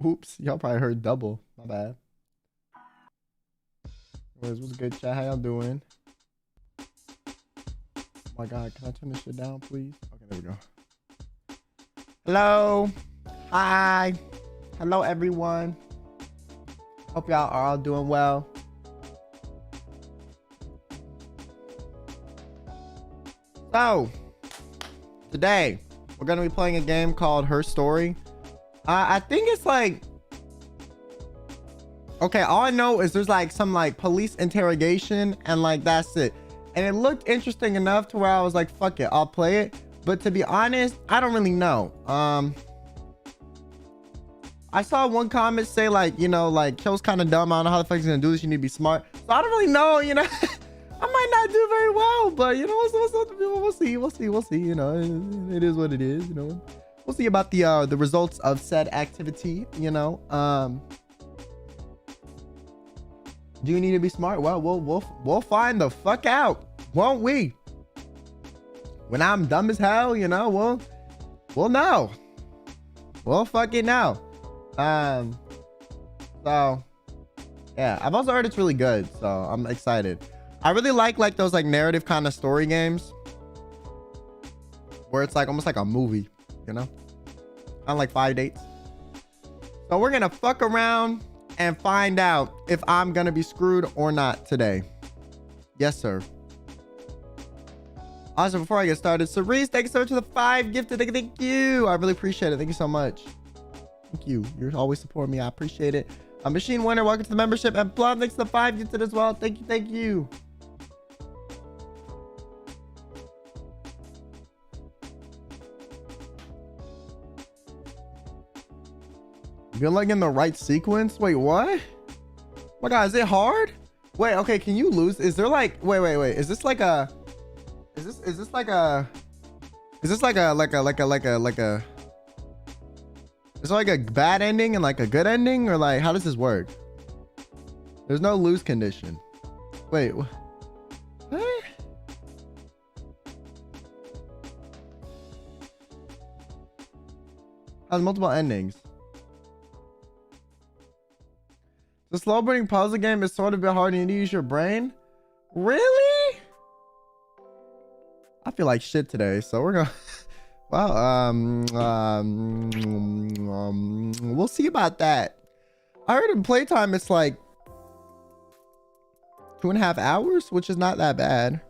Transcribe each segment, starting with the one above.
Oops, y'all probably heard double. My bad. What's good, chat? How y'all doing? Oh my god, can I turn this shit down, please? Okay, there we go. Hello. Hi. Hello, everyone. Hope y'all are all doing well. So, today, we're going to be playing a game called Her Story. I think it's like... Okay, all I know is there's like some like police interrogation and like that's it. And it looked interesting enough to where I was like, fuck it, I'll play it. But to be honest, I don't really know. I saw one comment say like, you know, like Kyo's kind of dumb. I don't know how the fuck he's gonna do this. You need to be smart. So I don't really know, you know. I might not do very well, but you know, we'll see. You know, it is what it is. You know, we'll see about the results of said activity. You know, do you need to be smart? Well, we'll find the fuck out, won't we? When I'm dumb as hell, you know, we'll know. We'll fucking know. So yeah, I've also heard it's really good, so I'm excited. I really like those like narrative kind of story games where it's like almost like a movie, you know, kind of like 5 dates. So we're gonna fuck around and find out if I'm gonna be screwed or not today. Yes, sir. Also, before I get started, Cerise, thank you so much for the 5 gifted. Thank you. I really appreciate it. Thank you so much. Thank you. You're always supporting me. I appreciate it. Machine Winner, welcome to the membership. And Plum, thanks to the 5 gifted as well. Thank you. Thank you. You're like in the right sequence. Wait, what? Oh my god, is it hard? Wait, okay, can you lose? Is there like wait, is this like a is this like a is this like a is it like a bad ending and like a good ending, or like how does this work? There's no lose condition. Wait, what? Has multiple endings. The slow burning puzzle game is sort of a bit hard and you need to use your brain. Really? I feel like shit today, so we're gonna well, we'll see about that. I heard in playtime it's like 2.5 hours, which is not that bad.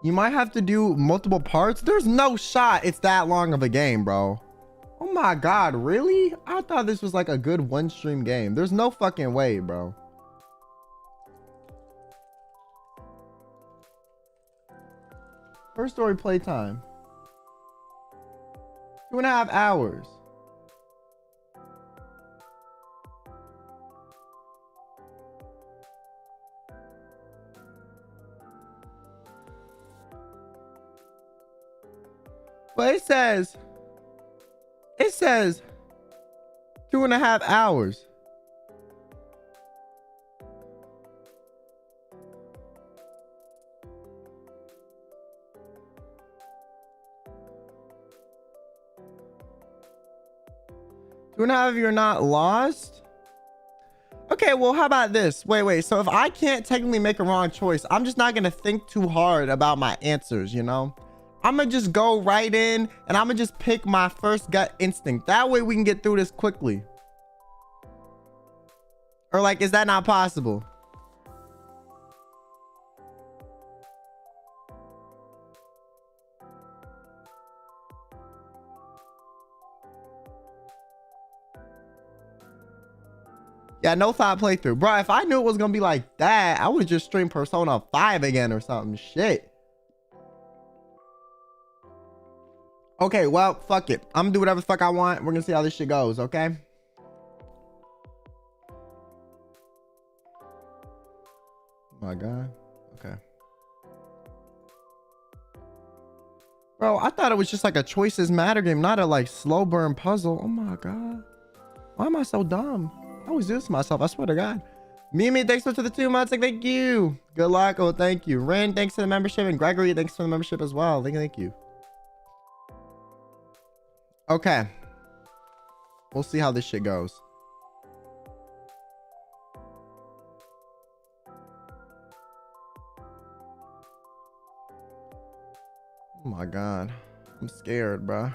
You might have to do multiple parts. There's no shot it's that long of a game, bro. Oh my god, really? I thought this was like a good one stream game. There's no fucking way, bro. First story playtime. 2.5 hours. But it says 2.5 hours. Two and a half, you're not lost. Okay, well, how about this? Wait. So if I can't technically make a wrong choice, I'm just not gonna think too hard about my answers, you know? I'm gonna just go right in and I'm gonna just pick my first gut instinct. That way we can get through this quickly. Or like, is that not possible? Yeah, no thought playthrough. Bro, if I knew it was gonna be like that, I would just stream Persona 5 again or something. Shit. Okay, well, fuck it. I'm gonna do whatever the fuck I want. We're gonna see how this shit goes, okay? Oh my god. Okay. Bro, I thought it was just like a choices matter game, not a like slow burn puzzle. Oh my god. Why am I so dumb? I always do this to myself, I swear to god. Mimi, thanks for the 2 months. Like, thank you. Good luck. Oh, thank you. Ren, thanks for the membership. And Gregory, thanks for the membership as well. Thank you. Okay. We'll see how this shit goes. Oh my God. I'm scared, bro.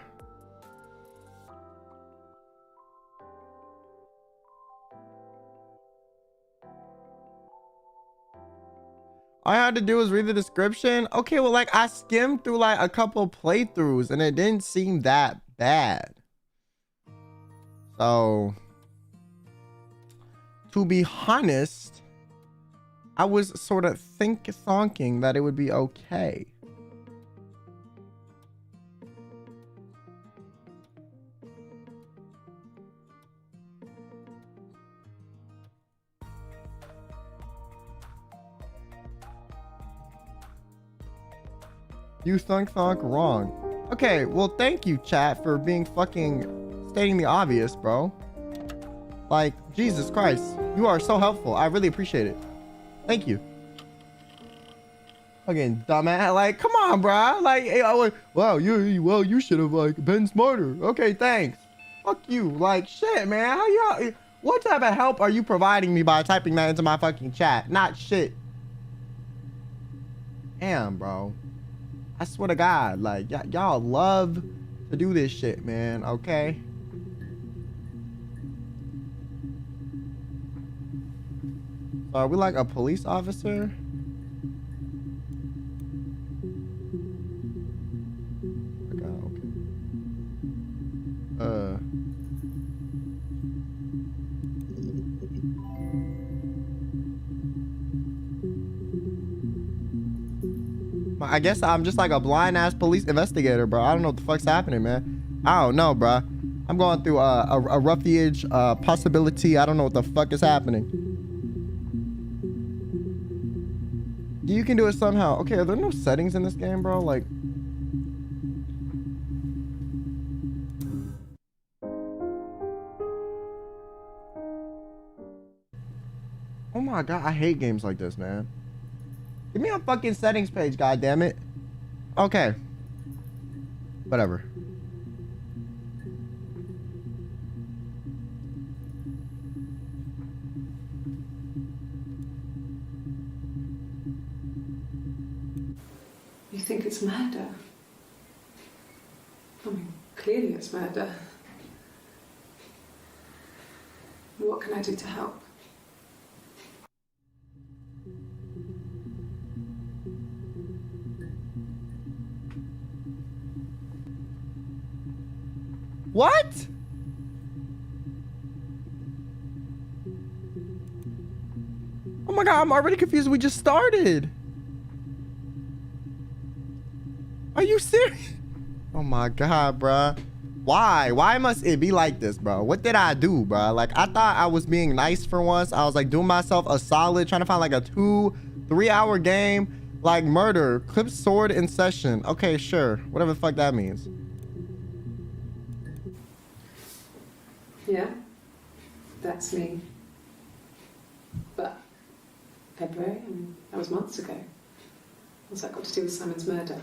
All I had to do was read the description. Okay, well, like I skimmed through like a couple playthroughs and it didn't seem that bad. So, to be honest, I was sort of thinking that it would be okay. You thunk wrong. Okay, well, thank you, chat, for being fucking stating the obvious, bro. Like, Jesus Christ, you are so helpful. I really appreciate it. Thank you. Again, dumbass. Like, come on, bro. Like, wow, you should have like been smarter. Okay, thanks. Fuck you. Like, shit, man. How y'all? What type of help are you providing me by typing that into my fucking chat? Not shit. Damn, bro. I swear to God, like, y'all love to do this shit, man, okay? So are we like a police officer? Okay. I guess I'm just like a blind ass police investigator, bro. I don't know what the fuck's happening, man. I don't know, bro. I'm going through a roughage possibility. I don't know what the fuck is happening. You can do it somehow. Okay, are there no settings in this game, bro? Like, oh my God, I hate games like this, man. Give me a fucking settings page, goddammit. Okay. Whatever. You think it's murder? I mean, clearly it's murder. What can I do to help? What? Oh my God, I'm already confused. We just started. Are you serious? Oh my God, bruh. Why must it be like this, bro? What did I do, bro? Like, I thought I was being nice for once. I was like doing myself a solid, trying to find like a 2-3 hour game, like murder, clip sword in session. Okay, sure. Whatever the fuck that means. Yeah, that's me. But February, I mean, that was months ago. What's that got to do with Simon's murder?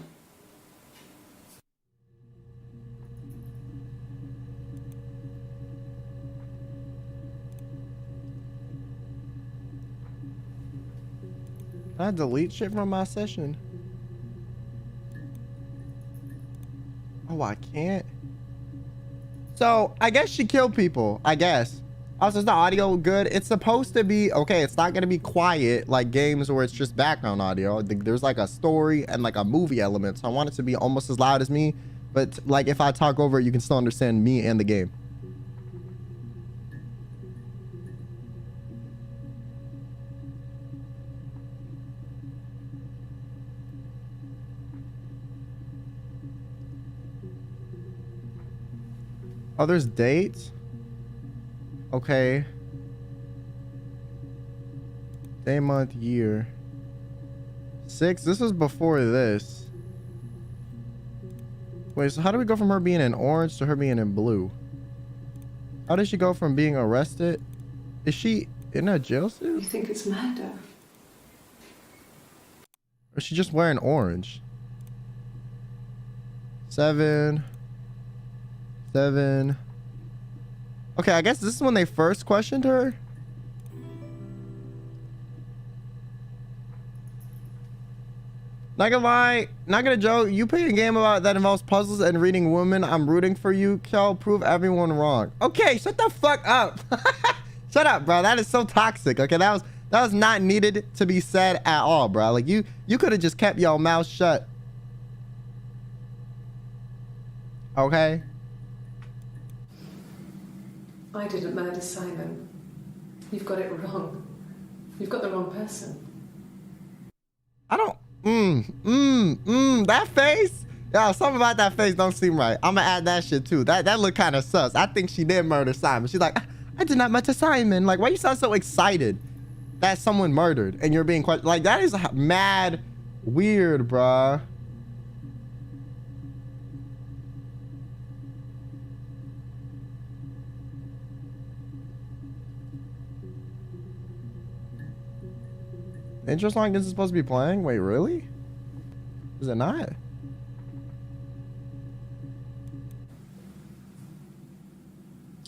I delete shit from my session. Oh, I can't. So I guess she killed people, I guess. Also, is the audio good? It's supposed to be okay. It's not gonna be quiet like games where it's just background audio. There's like a story and like a movie element, so I want it to be almost as loud as me, but like if I talk over it, you can still understand me and the game. Oh, there's dates. Okay. Day, month, year. 6. This was before this. Wait, so how do we go from her being in orange to her being in blue? How did she go from being arrested? Is she in a jail You suit? think it's murder? Or is she just wearing orange? 7. 7. Okay, I guess this is when they first questioned her. Not gonna lie, not gonna joke. You play a game about that involves puzzles and reading women. I'm rooting for you. Kel, prove everyone wrong. Okay, shut the fuck up. Shut up, bro. That is so toxic. Okay, that was not needed to be said at all, bro. Like you could have just kept your mouth shut. Okay. I didn't murder Simon. You've got it wrong. You've got the wrong person. I don't. That face. Yo, something about that face don't seem right. I'm gonna add that shit too. That look kind of sus. I think she did murder Simon. She's like, I did not murder Simon. Like, why you sound so excited that someone murdered and you're being questioned? Like, that is mad weird, bruh. Intro song isn't supposed to be playing? Wait, really? Is it not?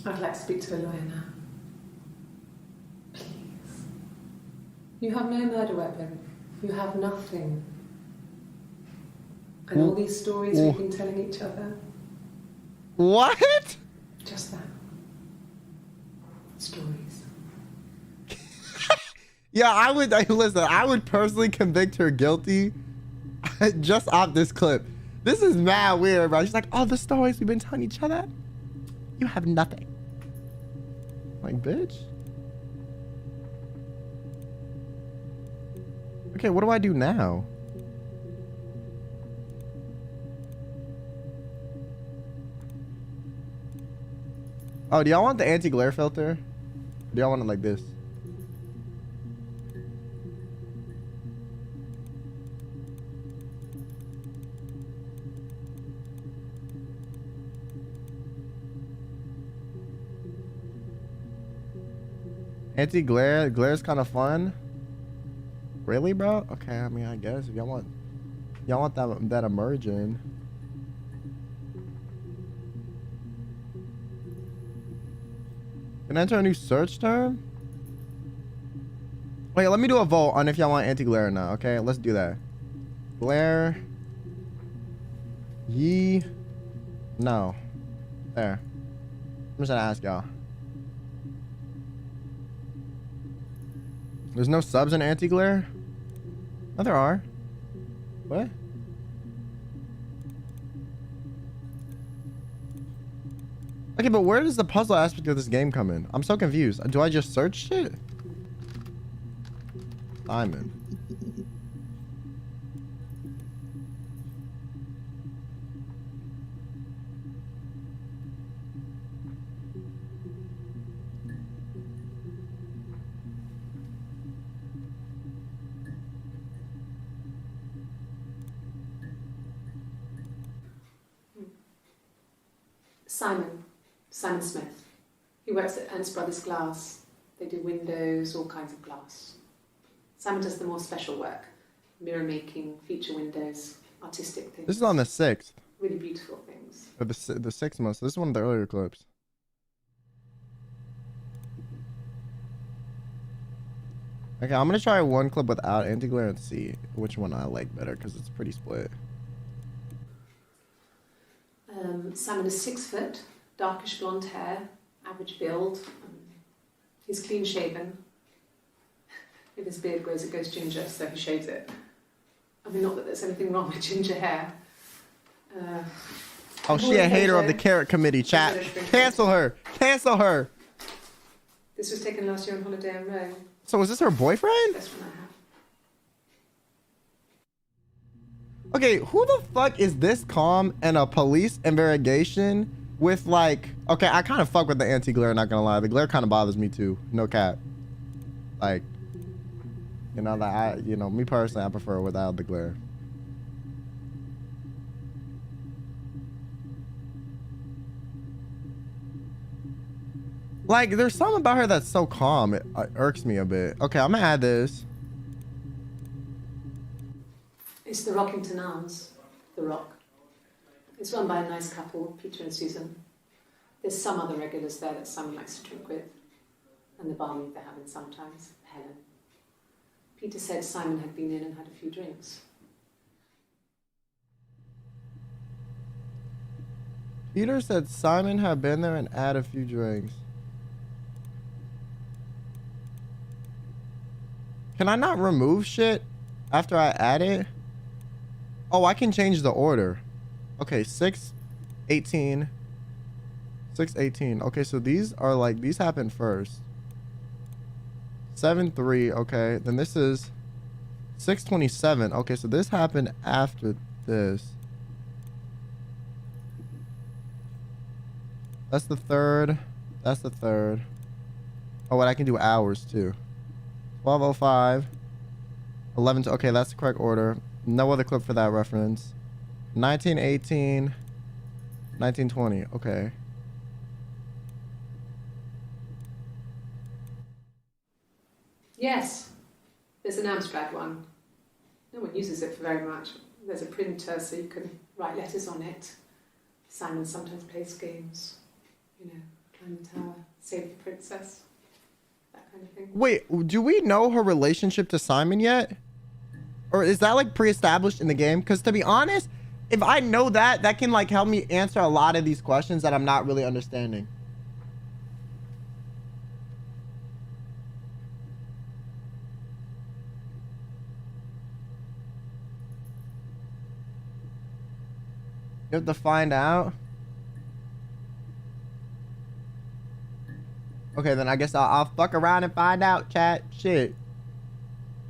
I'd like to speak to a lawyer now. Please. You have no murder weapon. You have nothing. And all these stories we've been telling each other. What? Just that. Stories. Yeah, I would listen. I would personally convict her guilty just off this clip. This is mad weird, bro. She's like, all the stories we've been telling each other, you have nothing. Like, bitch. Okay, what do I do now? Oh, do y'all want the anti-glare filter? Or do y'all want it like this? Anti-glare, glare's kind of fun. Really, bro? Okay, I mean, I guess if y'all want that emerging. Can I enter a new search term? Wait, let me do a vote on if y'all want anti-glare or not. Okay, let's do that. Glare. No. There. I'm just gonna ask y'all. There's no subs in anti-glare? Oh, there are. What? Okay, but where does the puzzle aspect of this game come in? I'm so confused. Do I just search shit? Simon. Simon Smith. He works at Ernst Brothers Glass. They do windows, all kinds of glass. Simon does the more special work. Mirror making, feature windows, artistic things. This is on the 6th. Really beautiful things. Or the 6th month. So this is one of the earlier clips. Okay, I'm gonna try one clip without anti-glare and see which one I like better because it's pretty split. Simon is 6 foot, darkish blonde hair, average build. He's clean shaven. If his beard grows, it goes ginger, so he shaves it. I mean, not that there's anything wrong with ginger hair. Oh, she a hater of the carrot committee, chat. Cancel her. Cancel her. This was taken last year on holiday in Rome. So was this her boyfriend? Best one I have. Okay, who the fuck is this calm in a police investigation with like... Okay, I kind of fuck with the anti-glare, not gonna lie. The glare kind of bothers me too. No cap. Like, you know, that me personally, I prefer without the glare. Like, there's something about her that's so calm. It irks me a bit. Okay, I'm gonna add this. It's the Rockington Arms, The Rock. It's run by a nice couple, Peter and Susan. There's some other regulars there that Simon likes to drink with, and the barmaid they're having sometimes, Helen. Peter said Simon had been in and had a few drinks. Peter said Simon had been there and had a few drinks. Can I not remove shit after I add it? Oh, I can change the order. Okay, 6:18. 6:18. Okay, so these are like, these happen first. 7:3. Okay, then this is 6:27. Okay, so this happened after this. That's the third. That's the third. Oh, wait, I can do hours too. 12:05. 11. Okay, that's the correct order. No other clip for that reference. 19:18. 19:20. Okay. Yes, there's an abstract one. No one uses it for very much. There's a printer so you can write letters on it. Simon sometimes plays games. You know, climb the tower, save the princess, that kind of thing. Wait, do we know her relationship to Simon yet? Or is that like pre-established in the game? Because to be honest, if I know that, that can like help me answer a lot of these questions that I'm not really understanding. You have to find out. Okay, then I guess I'll fuck around and find out, chat. Shit.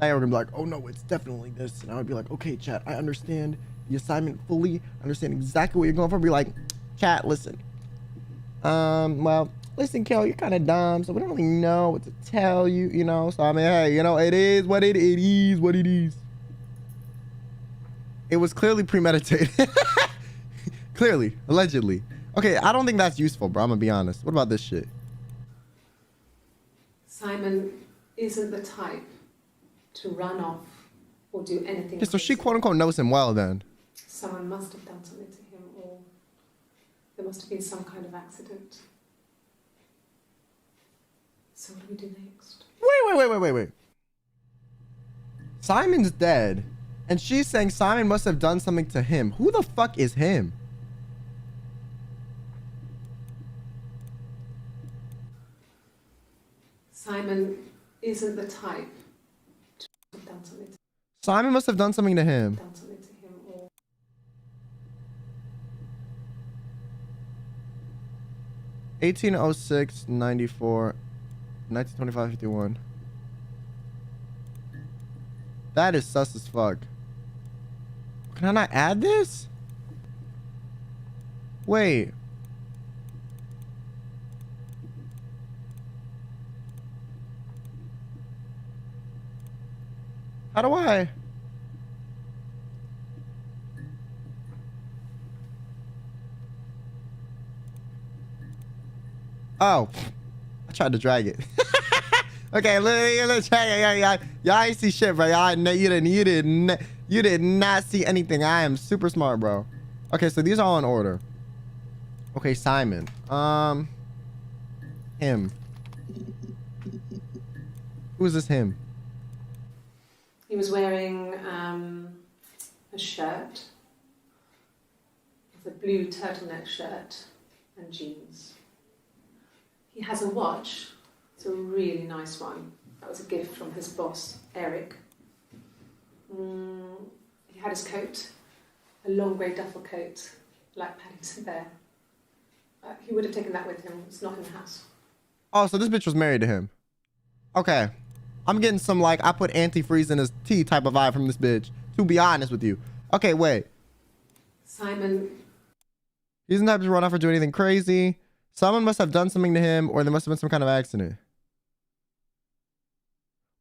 They were gonna be like, oh no, it's definitely this. And I would be like, okay, chat, I understand the assignment fully. I understand exactly what you're going for. Be like, chat, listen. Well, listen, Kel, you're kind of dumb, so we don't really know what to tell you, you know? So, I mean, hey, you know, it is what it is, what it is. It was clearly premeditated. Clearly, allegedly. Okay, I don't think that's useful, bro. I'm gonna be honest. What about this shit? Simon isn't the type to run off or do anything. Yeah, so she quote unquote knows him well then. Someone must have done something to him, or there must have been some kind of accident. So what do we do next? Wait. Simon's dead. And she's saying Simon must have done something to him. Who the fuck is him? Simon isn't the type to have done something to him. Simon must have done something to him. Done something to him, or 1806, 94, 1925, 51. That is sus as fuck. Can I not add this? Wait. How do I? Oh, I tried to drag it. Okay, let's check. Y'all ain't see shit, bro. You did not see anything. I am super smart, bro. Okay, so these are all in order. Okay, Simon. Him. Who is this him? he was wearing a shirt, a blue turtleneck shirt and jeans. He has a watch. It's a really nice one. That was a gift from his boss, Eric. He had his coat, a long grey duffel coat, like Paddington Bear. He would have taken that with him. It's not in the house. Oh, so this bitch was married to him. Okay. I'm getting some, like, I put antifreeze in his tea type of vibe from this bitch, to be honest with you. Okay, wait. Simon. He doesn't have to run off or do anything crazy. Someone must have done something to him, or there must have been some kind of accident.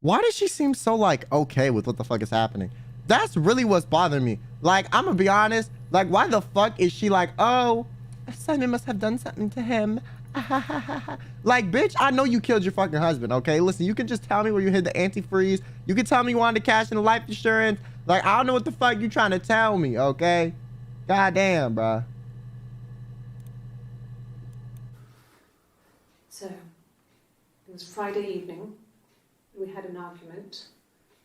Why does she seem so, like, okay with what the fuck is happening? That's really what's bothering me. Like, I'm gonna be honest. Like, why the fuck is she like, oh, Simon must have done something to him. Like, bitch, I know you killed your fucking husband, okay? Listen, you can just tell me where you hid the antifreeze. You can tell me you wanted to cash in the life insurance. Like, I don't know what the fuck you trying to tell me, okay? Goddamn, bruh. So, it was Friday evening. We had an argument.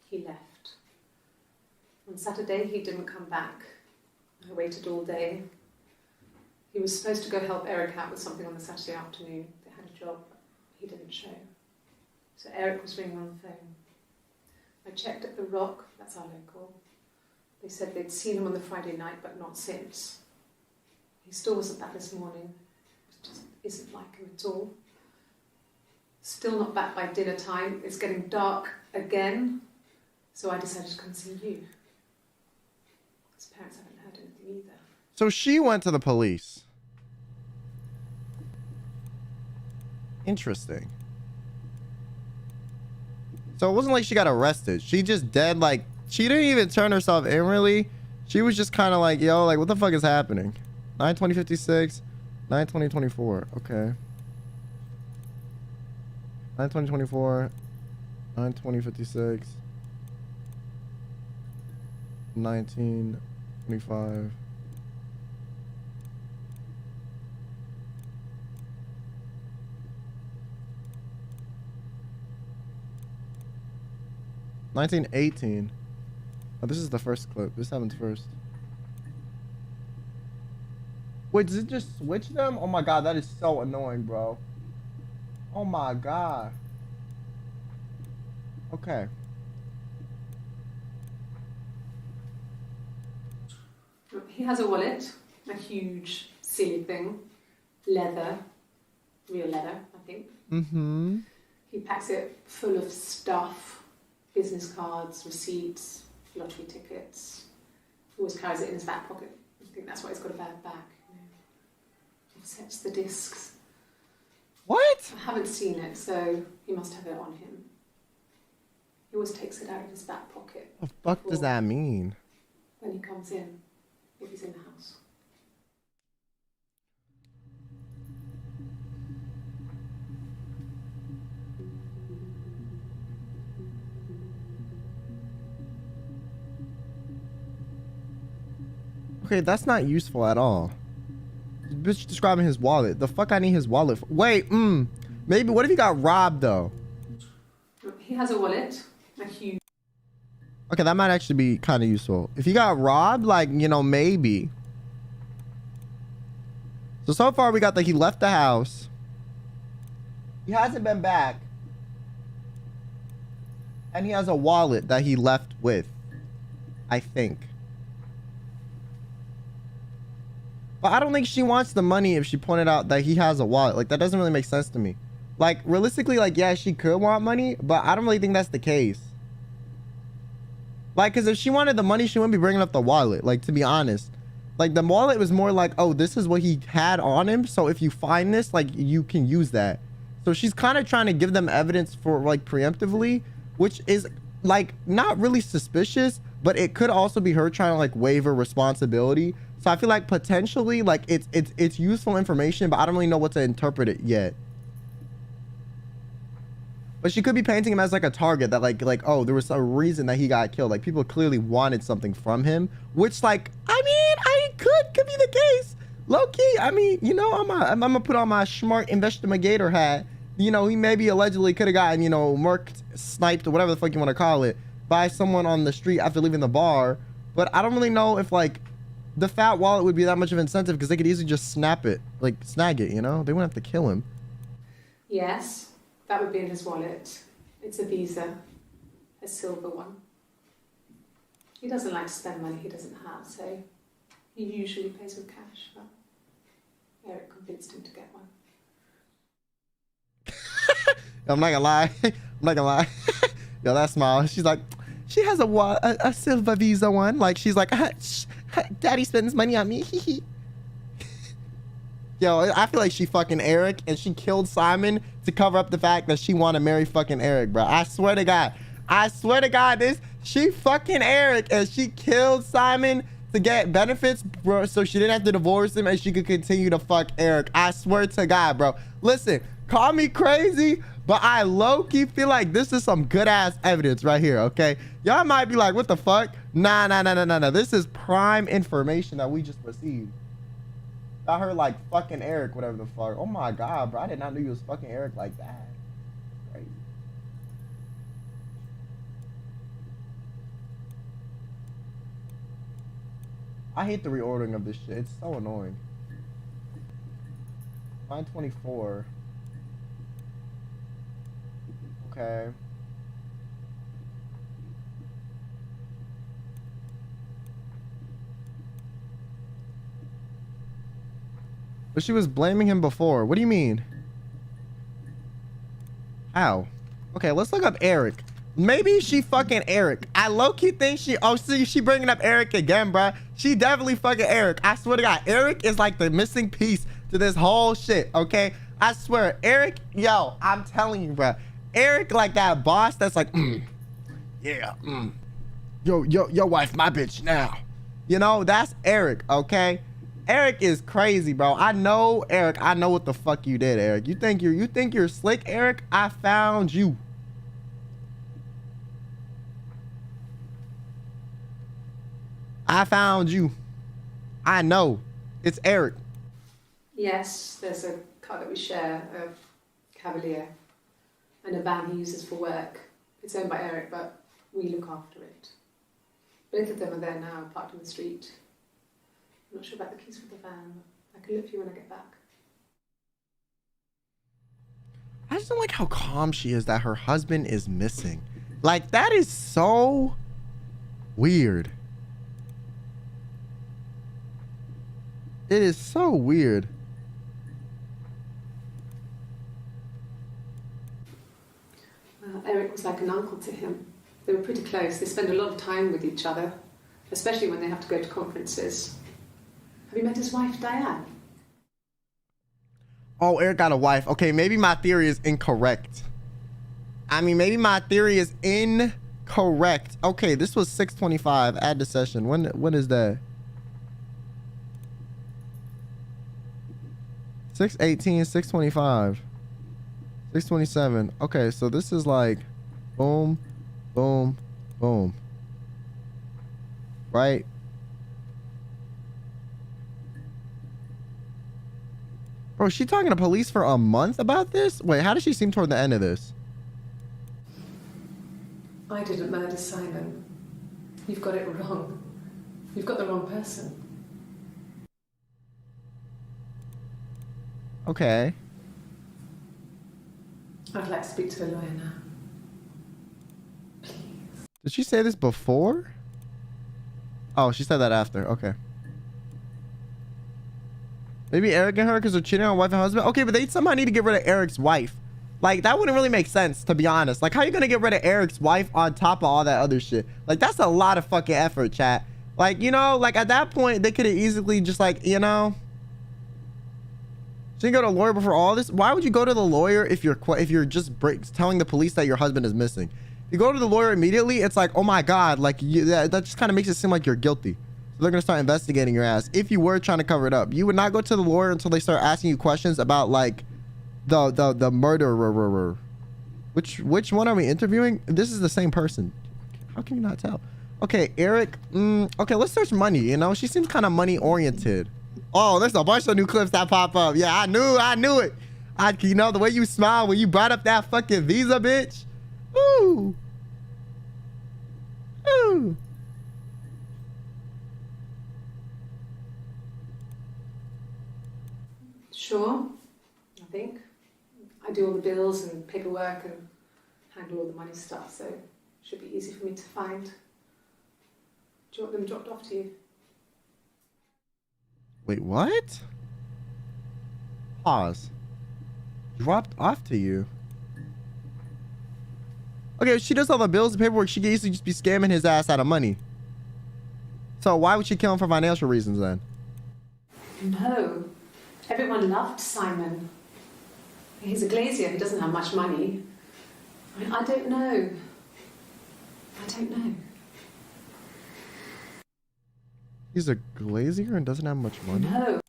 He left. On Saturday, he didn't come back. I waited all day. He was supposed to go help Eric out with something on the Saturday afternoon. They had a job. He didn't show. So Eric was ringing on the phone. I checked at the Rock, that's our local. They said they'd seen him on the Friday night, but not since. He still wasn't back this morning. It just isn't like him at all. Still not back by dinner time. It's getting dark again. So I decided to come see you. His parents haven't heard anything either. So she went to the police. Interesting. So it wasn't like she got arrested. She just dead, like, she didn't even turn herself in, really. She was just kind of like, yo, like, what the fuck is happening? 9/20/56, 9/20/24. Okay. 9/20/24, 9/20/56, 19/25. $19.18. Oh, this is the first clip. This happens first. Wait, does it just switch them? Oh my god, that is so annoying, bro. Oh my god. Okay. He has a wallet, a huge, silly thing, leather, real leather, I think. Mm-hmm. He packs it full of stuff. Business cards, receipts, lottery tickets. Always carries it in his back pocket. I think that's why he's got a bad back. You know. Offsets the discs. What? I haven't seen it, so he must have it on him. He always takes it out of his back pocket. What the fuck does that mean? When he comes in, if he's in the house. Okay, that's not useful at all. This bitch describing his wallet. The fuck I need his wallet for? Wait, maybe, what if he got robbed though? He has a wallet, a huge... Okay, that might actually be kind of useful. If he got robbed, like, you know, maybe. So far we got that he left the house. He hasn't been back. And he has a wallet that he left with, I think. But I don't think she wants the money if she pointed out that he has a wallet. Like, that doesn't really make sense to me. Like, realistically, like, yeah, she could want money, but I don't really think that's the case. Like, because if she wanted the money, she wouldn't be bringing up the wallet. Like, to be honest. Like, the wallet was more like, oh, this is what he had on him. So if you find this, like, you can use that. So she's kind of trying to give them evidence for, like, preemptively, which is, like, not really suspicious, but it could also be her trying to, like, waiver responsibility. So I feel like potentially, like, it's useful information, but I don't really know what to interpret it yet. But she could be painting him as like a target that like, oh, there was a reason that he got killed. Like, people clearly wanted something from him, which, like, I mean, could be the case. Low key, I mean, you know, I'm gonna put on my smart investigator hat. You know, he maybe allegedly could have gotten, you know, murked, sniped, or whatever the fuck you want to call it, by someone on the street after leaving the bar. But I don't really know if, like, the fat wallet would be that much of an incentive, because they could easily just snap it, like, snag it, you know? They wouldn't have to kill him. Yes, that would be in his wallet. It's a Visa, a silver one. He doesn't like to spend money he doesn't have, so he usually pays with cash, but Eric convinced him to get one. I'm not gonna lie. Yo, that smile. She's like, she has a silver Visa one. Like, she's like, daddy spends money on me. Yo, I feel like she fucking Eric, and she killed Simon to cover up the fact that she want to marry fucking Eric, bro. I swear to God, she fucking Eric, and she killed Simon to get benefits, bro, so she didn't have to divorce him and she could continue to fuck Eric. I swear to God, bro. Listen, call me crazy, but I low-key feel like this is some good-ass evidence right here, okay? Y'all might be like, what the fuck? Nah. This is prime information that we just received. I heard like fucking Eric, whatever the fuck. Oh my God, bro. I did not know you was fucking Eric like that. Crazy. I hate the reordering of this shit. It's so annoying. Line 24. Okay. But she was blaming him before. What do you mean? How? Okay, let's look up Eric. Maybe she fucking Eric. I low-key think she... Oh, see, she bringing up Eric again, bruh. She definitely fucking Eric. I swear to God. Eric is like the missing piece to this whole shit, okay? I swear. Eric, yo, I'm telling you, bruh. Eric like that boss that's like, your wife, my bitch now. You know, that's Eric, okay? Eric is crazy, bro. I know Eric. I know what the fuck you did, Eric. You think you're slick, Eric? I found you. I found you. I know. It's Eric. Yes, there's a car that we share of Cavalier and a van he uses for work. It's owned by Eric, but we look after it. Both of them are there now, parked on the street. I'm not sure about the keys for the van. I can look for you when I get back. I just don't like how calm she is that her husband is missing. Like, that is so weird. It is so weird. Eric was like an uncle to him. They were pretty close. They spend a lot of time with each other, especially when they have to go to conferences. Have you met his wife, Diane? Oh, Eric got a wife. Okay, maybe my theory is incorrect. I mean, maybe my theory is incorrect. Okay, this was 6:25. Add the session. When is that? 6:18, 6:25, 6:27. Okay, so this is like boom, boom, boom. Right? Bro, she talking to police for a month about this? Wait, how does she seem toward the end of this? I didn't murder Simon. You've got it wrong. You've got the wrong person. Okay. I'd like to speak to a lawyer now. Please. Did she say this before? Oh, she said that after. Okay. Maybe Eric and her because they're cheating on wife and husband. Okay, but they somehow need to get rid of Eric's wife. Like, that wouldn't really make sense, to be honest. Like, how are you going to get rid of Eric's wife on top of all that other shit? Like, that's a lot of fucking effort, chat. Like, you know, like, at that point, they could have easily just, like, you know... So you go to a lawyer before all this? Why would you go to the lawyer if you're just telling the police that your husband is missing? If you go to the lawyer immediately, it's like, oh my God, like that just kind of makes it seem like you're guilty. So they're gonna start investigating your ass if you were trying to cover it up. You would not go to the lawyer until they start asking you questions about like the murderer. Which one are we interviewing? This is the same person. How can you not tell? Okay, Eric. Okay, let's search money. You know, she seems kind of money oriented. Oh, there's a bunch of new clips that pop up. Yeah, I knew it. You know, the way you smile when you brought up that fucking visa, bitch. Ooh. Ooh. Sure, I think. I do all the bills and paperwork and handle all the money stuff, so it should be easy for me to find. Do you want them dropped off to you? Wait, what? Pause. Dropped off to you. Okay, if she does all the bills and paperwork, she could easily just be scamming his ass out of money. So why would she kill him for financial reasons then? No. Everyone loved Simon. He's a glazier. He doesn't have much money. I don't know. I don't know. He's a glazier and doesn't have much money? No.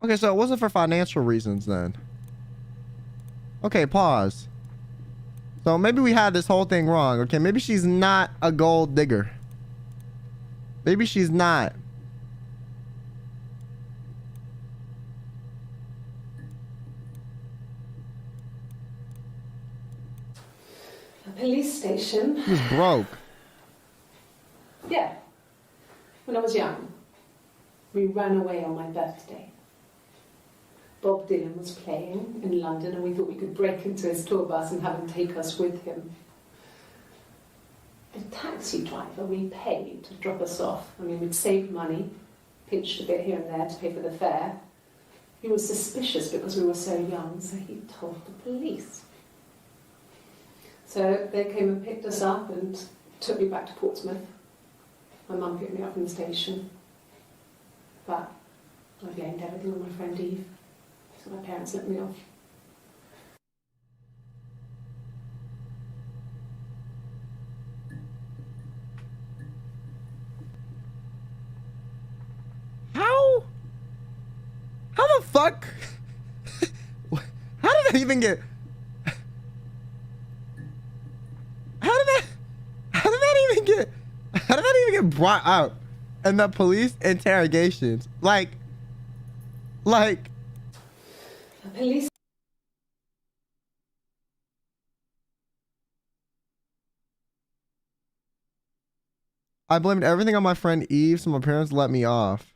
Okay, so it wasn't for financial reasons then. Okay, pause. So maybe we had this whole thing wrong. Okay, maybe she's not a gold digger. Maybe she's not. A police station. He's broke. Yeah. When I was young, we ran away on my birthday. Bob Dylan was playing in London and we thought we could break into his tour bus and have him take us with him. The taxi driver we paid to drop us off. I mean, we'd saved money, pinched a bit here and there to pay for the fare. He was suspicious because we were so young, so he told the police. So they came and picked us up and took me back to Portsmouth. My mum picked me up from the station. But I blamed everything on my friend Eve. So my parents let me off. How the fuck? How did that even get? How did that even get brought out in the police interrogations? Like. The police. I blamed everything on my friend Eve, so my parents let me off.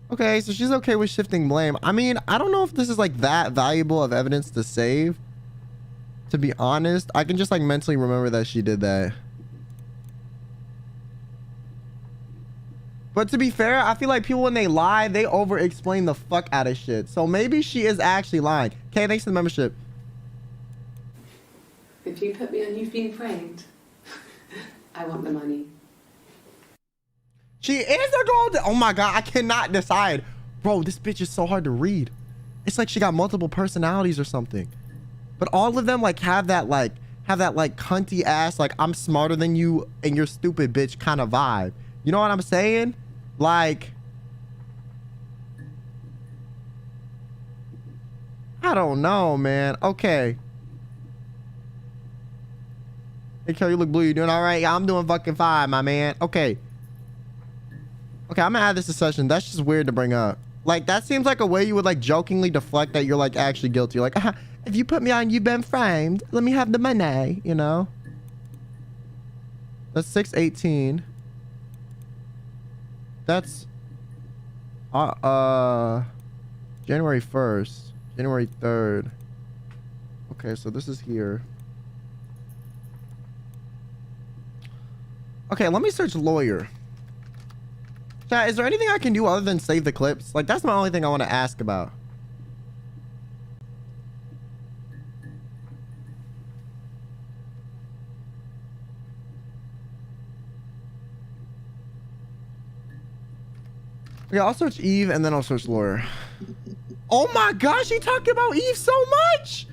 Okay, so she's okay with shifting blame. I mean, I don't know if this is like that valuable of evidence to save. To be honest, I can just like mentally remember that she did that. But to be fair, I feel like people when they lie, they over explain the fuck out of shit. So maybe she is actually lying. Okay, thanks for the membership. If you put me on, you've been framed. I want the money. She is a gold. Oh my god, I cannot decide. Bro, this bitch is so hard to read. It's like she got multiple personalities or something. But all of them like have that cunty ass, like I'm smarter than you and you're stupid bitch kind of vibe. You know what I'm saying? Like, I don't know, man. Okay. Hey, Kyo, you look blue. You doing all right? Yeah, I'm doing fucking fine, my man. Okay. Okay, I'm gonna add this to session. That's just weird to bring up. Like, that seems like a way you would like jokingly deflect that you're like actually guilty. Like, if you put me on, you've been framed. Let me have the money, you know? That's 6/18. That's January 1st, January 3rd. Okay, so this is here. Okay, let me search lawyer. Chat, is there anything I can do other than save the clips? Like, that's my only thing I want to ask about. Okay, I'll search Eve and then I'll search lawyer. Oh my gosh, he talked about Eve so much.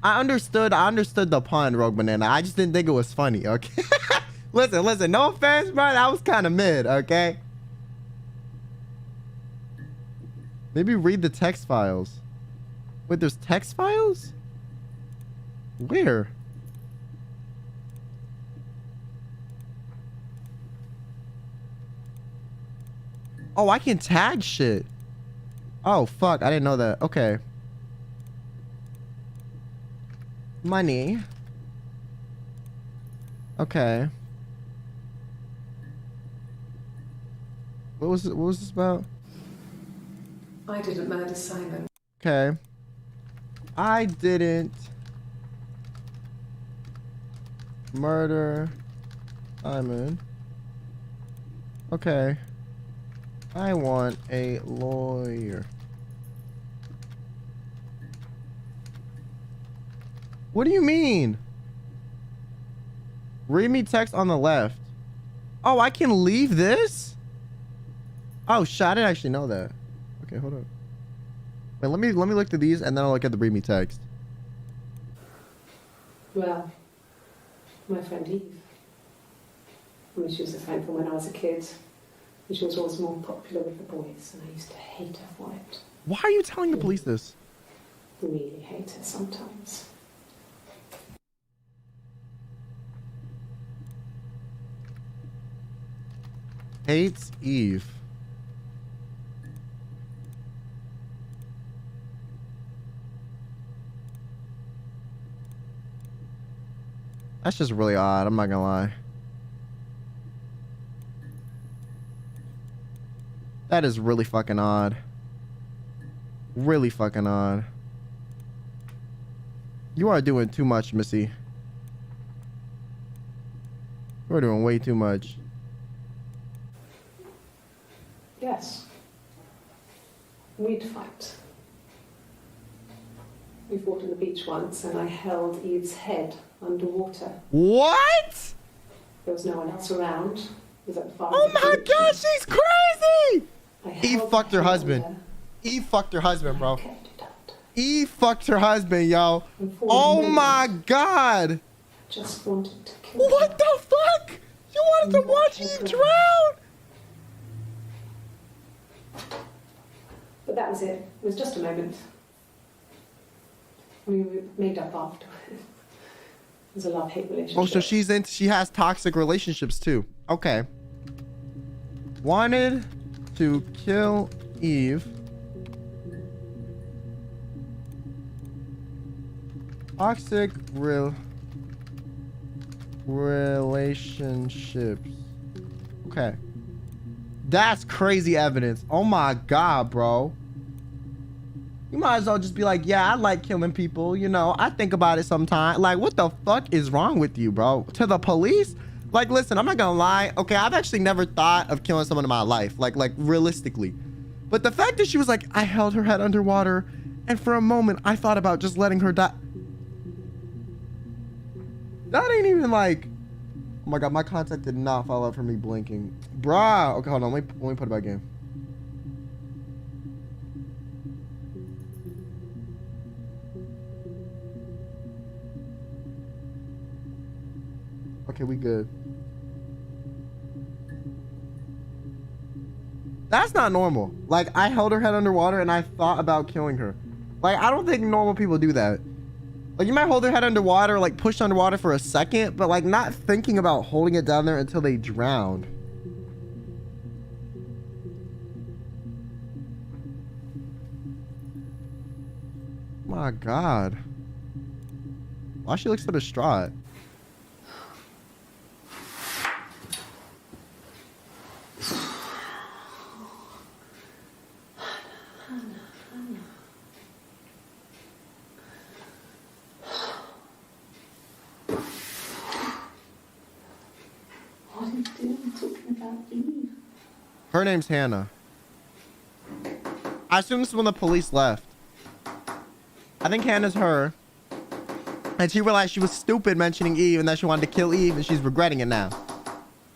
I understood the pun, Rogue Banana. I just didn't think it was funny, okay? listen, no offense, bro. That was kind of mid, okay? Maybe read the text files. Wait, there's text files? Where? Oh, I can tag shit. Oh, fuck. I didn't know that. Okay. Money. Okay. What was this about? I didn't murder Simon. Okay. I didn't murder Simon. Okay. I want a lawyer. What do you mean? Read me text on the left. Oh, I can leave this? Oh, shit, I didn't actually know that. Okay, hold up. Wait, let me look through these and then I'll look at the read me text. Well, my friend Eve. I mean, she was a friend from when I was a kid. And she was always more popular with the boys, and I used to hate her for it. Why are you telling the police this? Really hate her sometimes. Hates Eve. That's just really odd. I'm not gonna lie. That is really fucking odd. Really fucking odd. You are doing too much, Missy. You're doing way too much. Yes. We'd fight. We fought on the beach once, and I held Eve's head underwater. What? There was no one else around. It was at the far Oh end of my the beach. god, she's crazy! I Eve held fucked her head husband. under, Eve fucked her husband, and bro. I kept it out. Eve fucked her husband, yo. And for Oh a minute, my god! I just wanted to kill What her. the fuck? You wanted to watch Eve drown? But that was it. It was just a moment. We made up after. It was a love-hate relationship. Oh, so she has toxic relationships too. Okay. Wanted to kill Eve. Toxic relationships. Okay. That's crazy evidence. Oh my god, bro. You might as well just be like, yeah, I like killing people. You know, I think about it sometimes. Like, what the fuck is wrong with you, bro? To the police? Like, listen, I'm not gonna lie. Okay, I've actually never thought of killing someone in my life. Like realistically. But the fact that she was like, I held her head underwater, and for a moment, I thought about just letting her die. That ain't even like... Oh my god, my contact did not follow up for me blinking. Bruh. Okay, hold on. Let me put it back in. Okay, we good. That's not normal. Like, I held her head underwater and I thought about killing her. Like, I don't think normal people do that. Like, you might hold their head underwater, like push underwater for a second, but like not thinking about holding it down there until they drowned. My God. Why she looks so distraught? What are you doing talking about Eve? Her name's Hannah. I assume this is when the police left. I think Hannah's her. And she realized she was stupid mentioning Eve and that she wanted to kill Eve and she's regretting it now.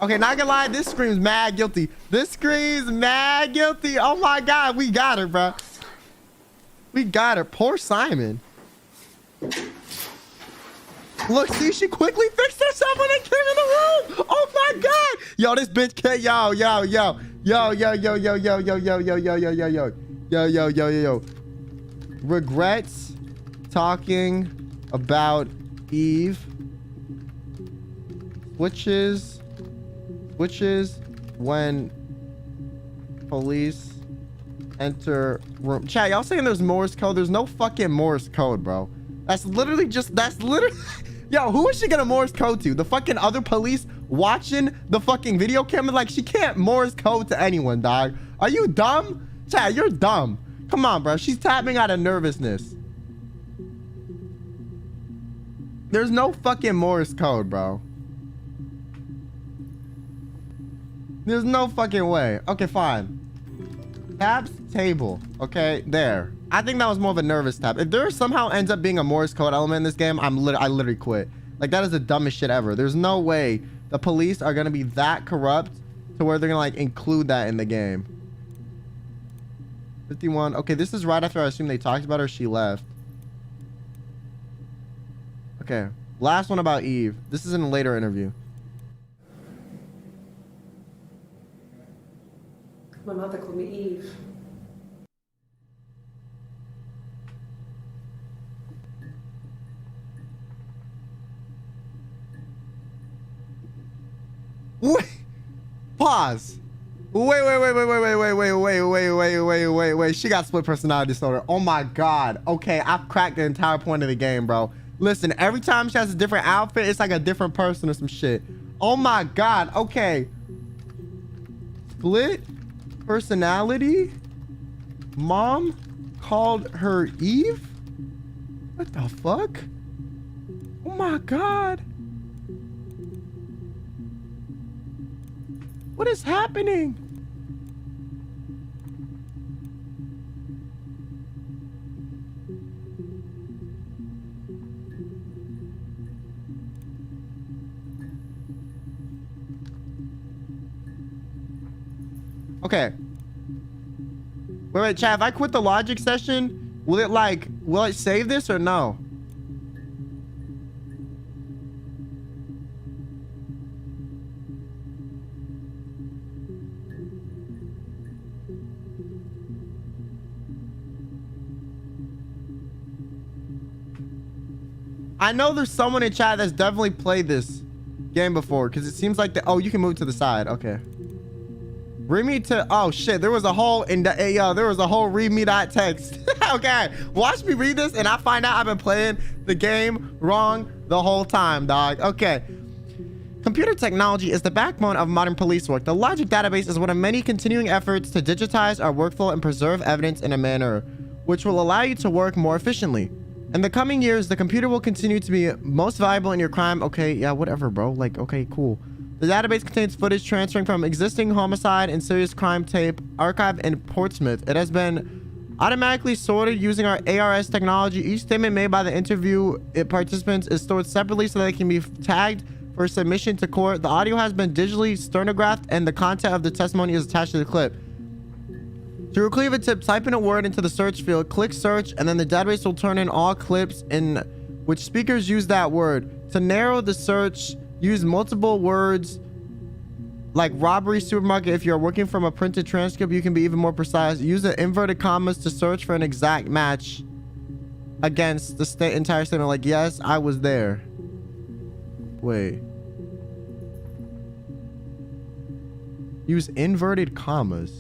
Okay, not gonna lie, this screams mad guilty. This screams mad guilty. Oh my God, we got her, bro. We got her. Poor Simon. Look, see, she quickly fixed herself when they came in the room. Oh my God. Yo, this bitch can't. Yo. Regrets talking about Eve. Switches when police enter room. Chat, y'all saying there's Morse code? There's no fucking Morse code, bro. That's literally yo, who is she gonna Morse code to? The fucking other police watching the fucking video camera? Like, she can't Morse code to anyone, dog. Are you dumb? Chat, you're dumb. Come on, bro. She's tapping out of nervousness. There's no fucking Morse code, bro. There's no fucking way. Okay, fine. Taps table. Okay, there. I think that was more of a nervous tap. If there somehow ends up being a Morse code element in this game, I literally quit. Like, that is the dumbest shit ever. There's no way the police are gonna be that corrupt to where they're gonna like include that in the game. 51. Okay, this is right after I assume they talked about her. She left. Okay. Last one about Eve. This is in a later interview. My mother called me Eve. Wait. Pause. Wait. She got split personality disorder. Oh my God. Okay, I've cracked the entire point of the game, bro. Listen, every time she has a different outfit, it's like a different person or some shit. Oh my God. Okay. Split personality? Mom called her Eve? What the fuck? Oh my God. What is happening? Okay. Wait, chat, if I quit the logic session, will it save this or no? I know there's someone in chat that's definitely played this game before because it seems like oh, you can move to the side. Okay. Read me to, oh shit, there was a whole read me that text. Okay, watch me read this and I find out I've been playing the game wrong the whole time, dog. Okay. Computer technology is the backbone of modern police work. The logic database is one of many continuing efforts to digitize our workflow and preserve evidence in a manner which will allow you to work more efficiently. In the coming years, the computer will continue to be most valuable in your crime. Okay, yeah, whatever, bro. Like, okay, cool. The database contains footage transferring from existing homicide and serious crime tape archived in Portsmouth. It has been automatically sorted using our ARS technology. Each statement made by the interview participants is stored separately so that it can be tagged for submission to court. The audio has been digitally stenographed and the content of the testimony is attached to the clip. To retrieve a tip, type in a word into the search field, click search, and then the database will turn in all clips in which speakers use that word. To narrow the search, use multiple words like robbery supermarket. If you're working from a printed transcript, you can be even more precise. Use the inverted commas to search for an exact match against the entire statement. Like, yes, I was there. Wait. Use inverted commas.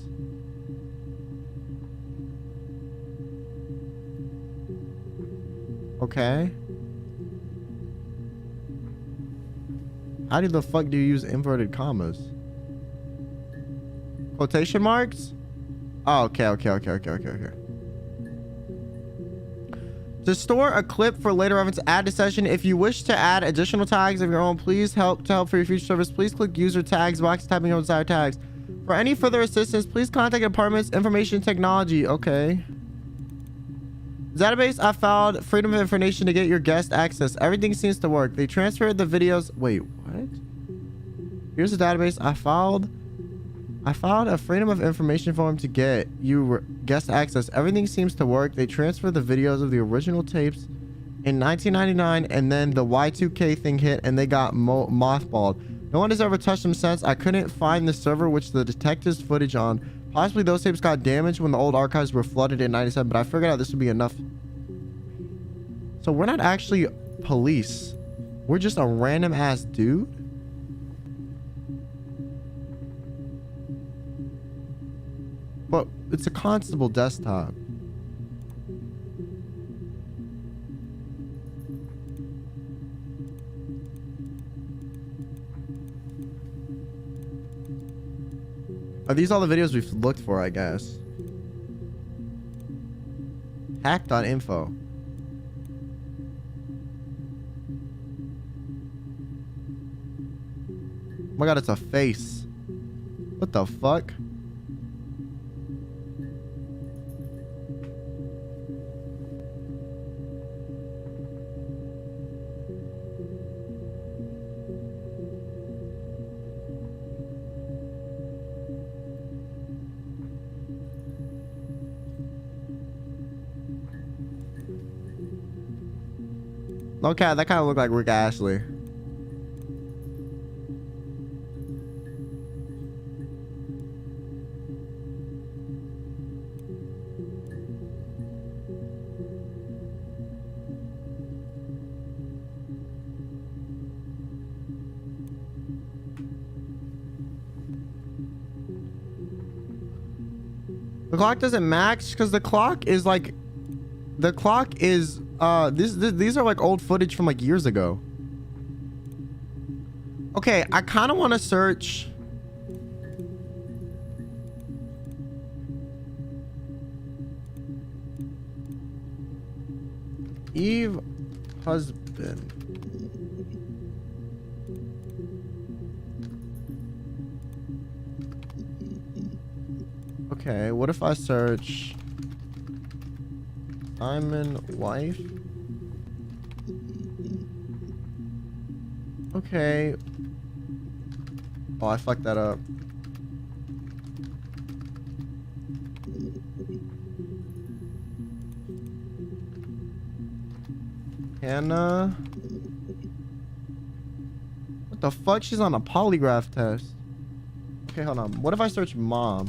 Okay. How the fuck do you use inverted commas? Quotation marks? Oh, okay. To store a clip for later reference, add to session. If you wish to add additional tags of your own, please help for your future service. Please click user tags box, typing your desired tags. For any further assistance, please contact Department's Information Technology. Okay. Database, I filed freedom of information to get your guest access. Everything seems to work. They transferred the videos. Wait, what? Here's the database. I filed a freedom of information form to get you guest access. Everything seems to work. They transferred the videos of the original tapes in 1999 and then the Y2K thing hit and they got mothballed. No one has ever touched them since. I couldn't find the server which the detectives footage on. Possibly those tapes got damaged when the old archives were flooded in 97, but I figured out this would be enough. So we're not actually police. We're just a random ass dude? But it's a constable desktop. Are these all the videos we've looked for, I guess? Hack.info. Oh my god, it's a face. What the fuck? Okay, that kind of looked like Rick Ashley. The clock doesn't match because the clock is like, these are like old footage from like years ago. Okay, I kind of want to search. Eve husband. Okay, what if I search Simon wife? Okay. Oh, I fucked that up. Hannah. What the fuck? She's on a polygraph test. Okay, hold on. What if I search mom?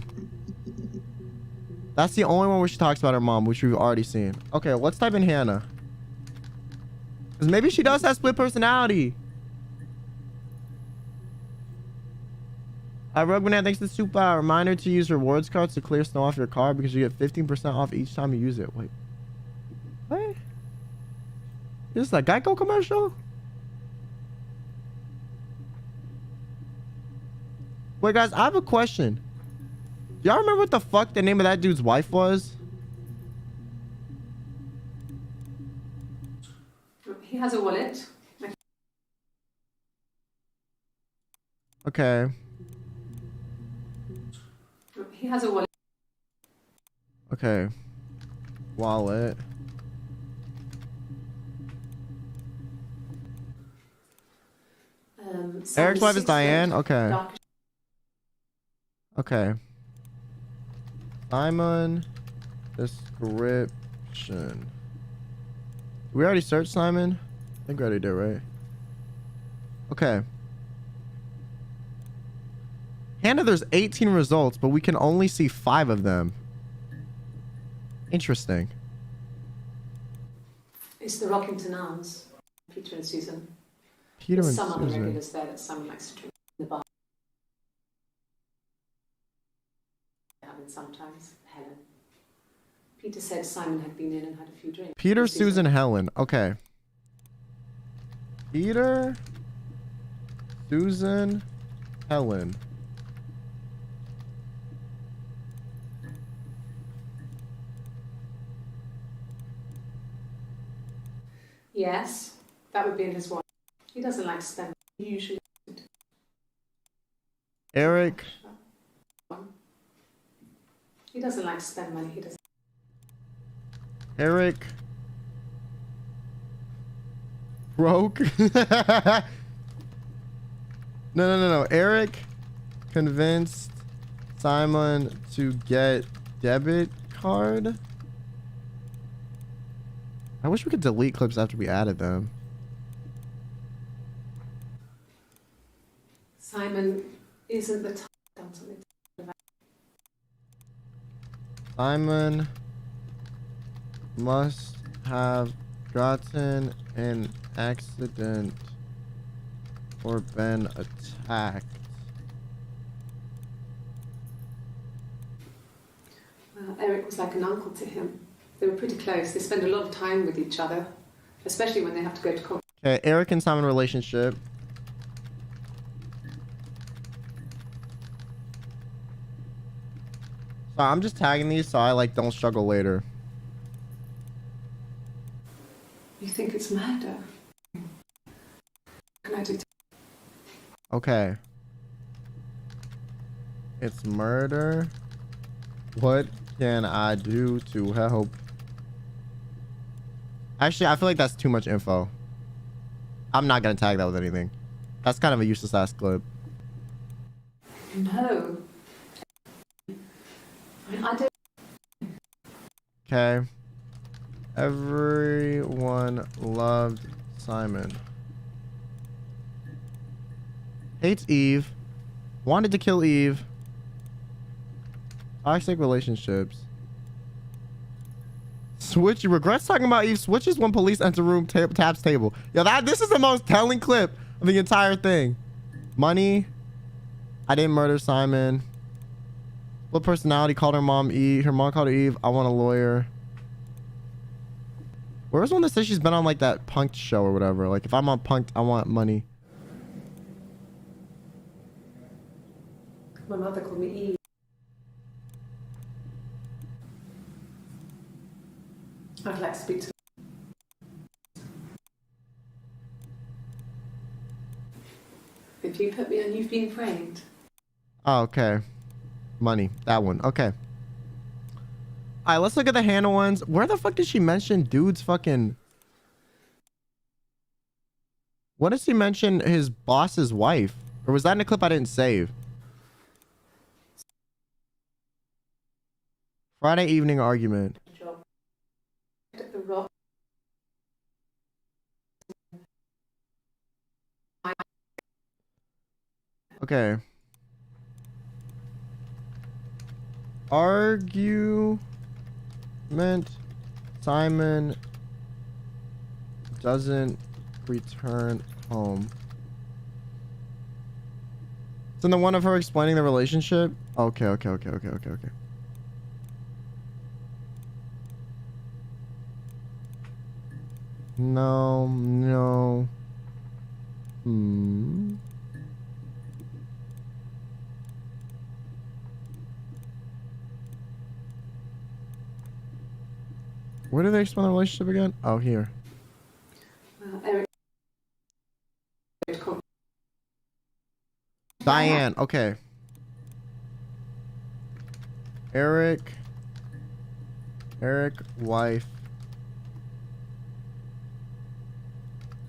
That's the only one where she talks about her mom, which we've already seen. Okay, let's type in Hannah. Because maybe she does have split personality. Rogue Banana, thanks to the supa. Reminder to use rewards cards to clear snow off your car because you get 15% off each time you use it. Wait. What? Is this a Geico commercial? Wait, guys, I have a question. Y'all remember what the fuck the name of that dude's wife was? He has a wallet. Okay. He has a wallet. Okay. Wallet. Eric's wife is Diane? Okay. Okay. Simon. Description. We already searched Simon? I think we already did, right? Okay. Hannah, there's 18 results, but we can only see 5 of them. Interesting. It's the Rockington Arms, Peter and Susan. Peter There's and some other Susan. regulars there that someone likes to drink in the bar. Having sometimes. Helen. Peter said Simon had been in and had a few drinks. Peter, Susan, Helen. Okay. Peter, Susan, Helen. Yes, that would be in his watch. He doesn't like to spend. He usually. Eric. He doesn't like to spend money. He doesn't. Eric. Broke. No. Eric convinced Simon to get debit card. I wish we could delete clips after we added them. Simon isn't the type done something. Simon must have gotten an accident or been attacked. Eric was like an uncle to him. They were pretty close. They spend a lot of time with each other, especially when they have to go to college. Okay, Eric and Simon relationship. So I'm just tagging these so I like don't struggle later. You think it's murder? What can I do? Okay. It's murder. What can I do to help? Actually, I feel like that's too much info. I'm not gonna tag that with anything. That's kind of a useless ass clip. No. I don't. Okay. Everyone loved Simon. Hates Eve. Wanted to kill Eve. Toxic relationships. Switch. Regrets talking about Eve. Switches when police enter room. Taps table. Yo, this is the most telling clip of the entire thing. Money. I didn't murder Simon. Split personality. Called her mom Eve. Her mom called her Eve. I want a lawyer. Where's one that says she's been on like that Punked show or whatever? Like if I'm on Punked, I want money. My mother called me Eve. I'd like to speak to. If you put me on, you've been framed. Oh, okay. Money. That one. Okay. All right, let's look at the Hannah ones. Where the fuck did she mention dude's fucking... What did she mention his boss's wife? Or was that in a clip I didn't save? Friday evening argument. The rock. Okay. Argument. Simon doesn't return home. It's in the one of her explaining the relationship. Okay. No. Where do they explain the relationship again? Oh, here. Eric. Diane. Okay. Eric, wife.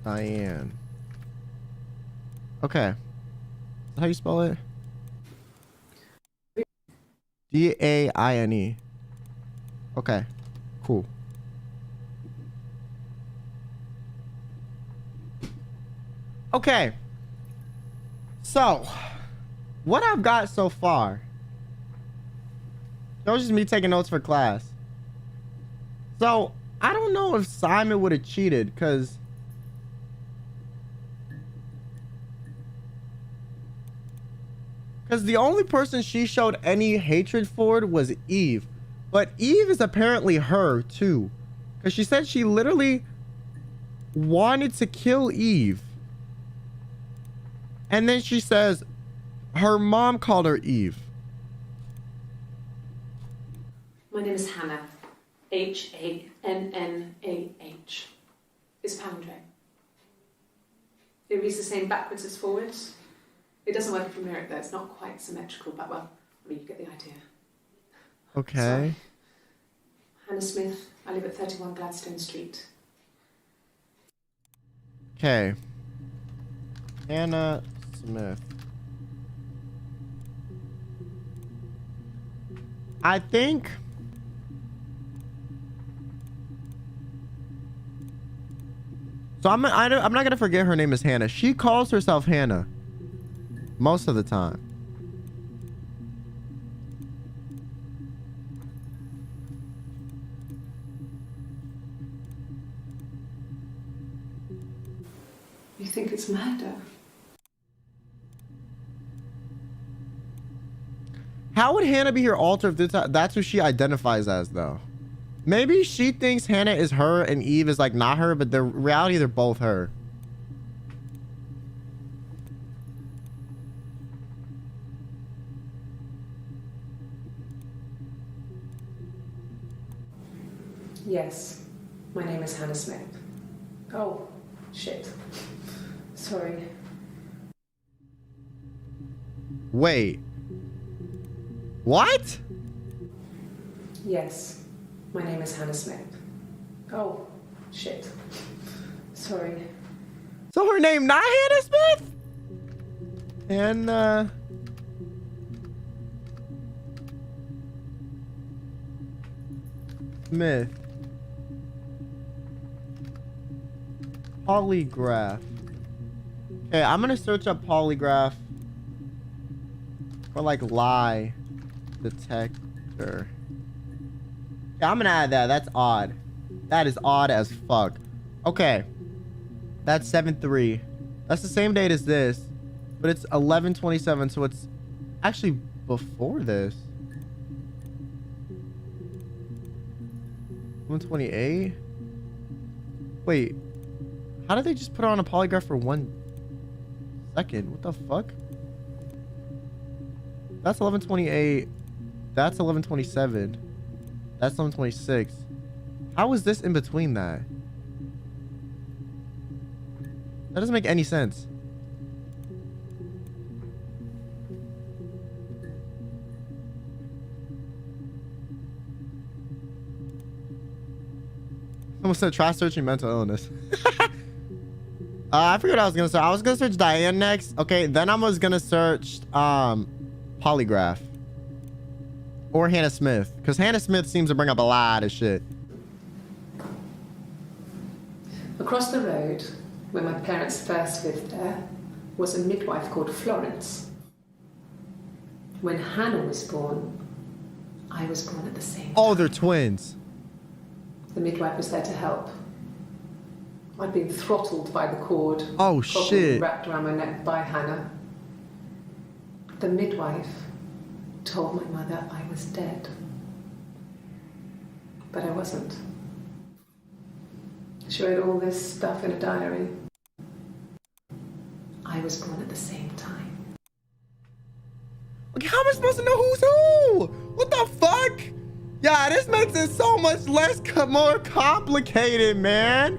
Diane. Okay. Is that how you spell it? Daine. Okay. Cool. Okay. So, what I've got so far. That was just me taking notes for class. So, I don't know if Simon would have cheated because the only person she showed any hatred for was Eve. But Eve is apparently her too. Because she said she literally wanted to kill Eve. And then she says her mom called her Eve. My name is Hannah. H-A-N-N-A-H. It's palindrome. It reads the same backwards as forwards. It doesn't work if you mirror it though. It's not quite symmetrical, but well, I mean, you get the idea. Okay. Sorry. Hannah Smith. I live at 31 Gladstone Street. Okay. Hannah Smith. I think so. I'm not gonna forget her name is Hannah. She calls herself Hannah most of the time. You think it's murder? How would Hannah be her alter if that's who she identifies as, though? Maybe she thinks Hannah is her and Eve is like not her, but the reality they're both her. Yes. My name is Hannah Smith. Oh, shit. Sorry. Wait. What? Yes. My name is Hannah Smith. Oh, shit. Sorry. So her name not Hannah Smith? Hannah Smith. Polygraph. Okay, I'm gonna search up polygraph for like lie detector. Yeah, I'm gonna add that. That's odd. That is odd as fuck. Okay. That's 7/3. That's the same date as this, but it's 11/27, so it's actually before this. 128. Wait, how did they just put on a polygraph for 1 second? What the fuck? That's 11/28. That's 11/27. That's 11/26. How is this in between that? That doesn't make any sense. Someone said try searching mental illness. I forget what I was gonna search. I was gonna search Diane next. Okay, then I was gonna search polygraph or Hannah Smith, because Hannah Smith seems to bring up a lot of shit. Across the road, where my parents first lived there, was a midwife called Florence. When Hannah was born, I was born at the same time. Oh, they're twins. The midwife was there to help. I'd been throttled by the cord. Oh, probably shit. wrapped around my neck by Hannah. The midwife told my mother I was dead. But I wasn't. She wrote all this stuff in a diary. I was born at the same time. Okay, how am I supposed to know who's who? What the fuck? Yeah, this makes it so much less more complicated, man.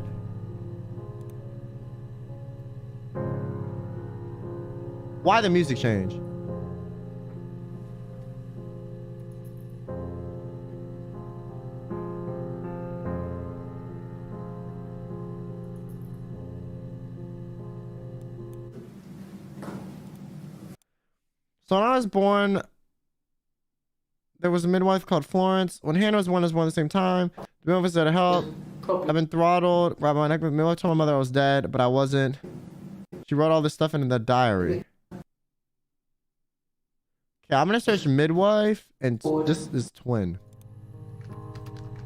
Why the music change? So when I was born, there was a midwife called Florence. When Hannah was born, I was born at the same time. The midwife was there to help. I've been throttled, wrapped my neck with midwife. Told my mother I was dead, but I wasn't. She wrote all this stuff in the diary. Okay, I'm gonna search midwife, and this is twin.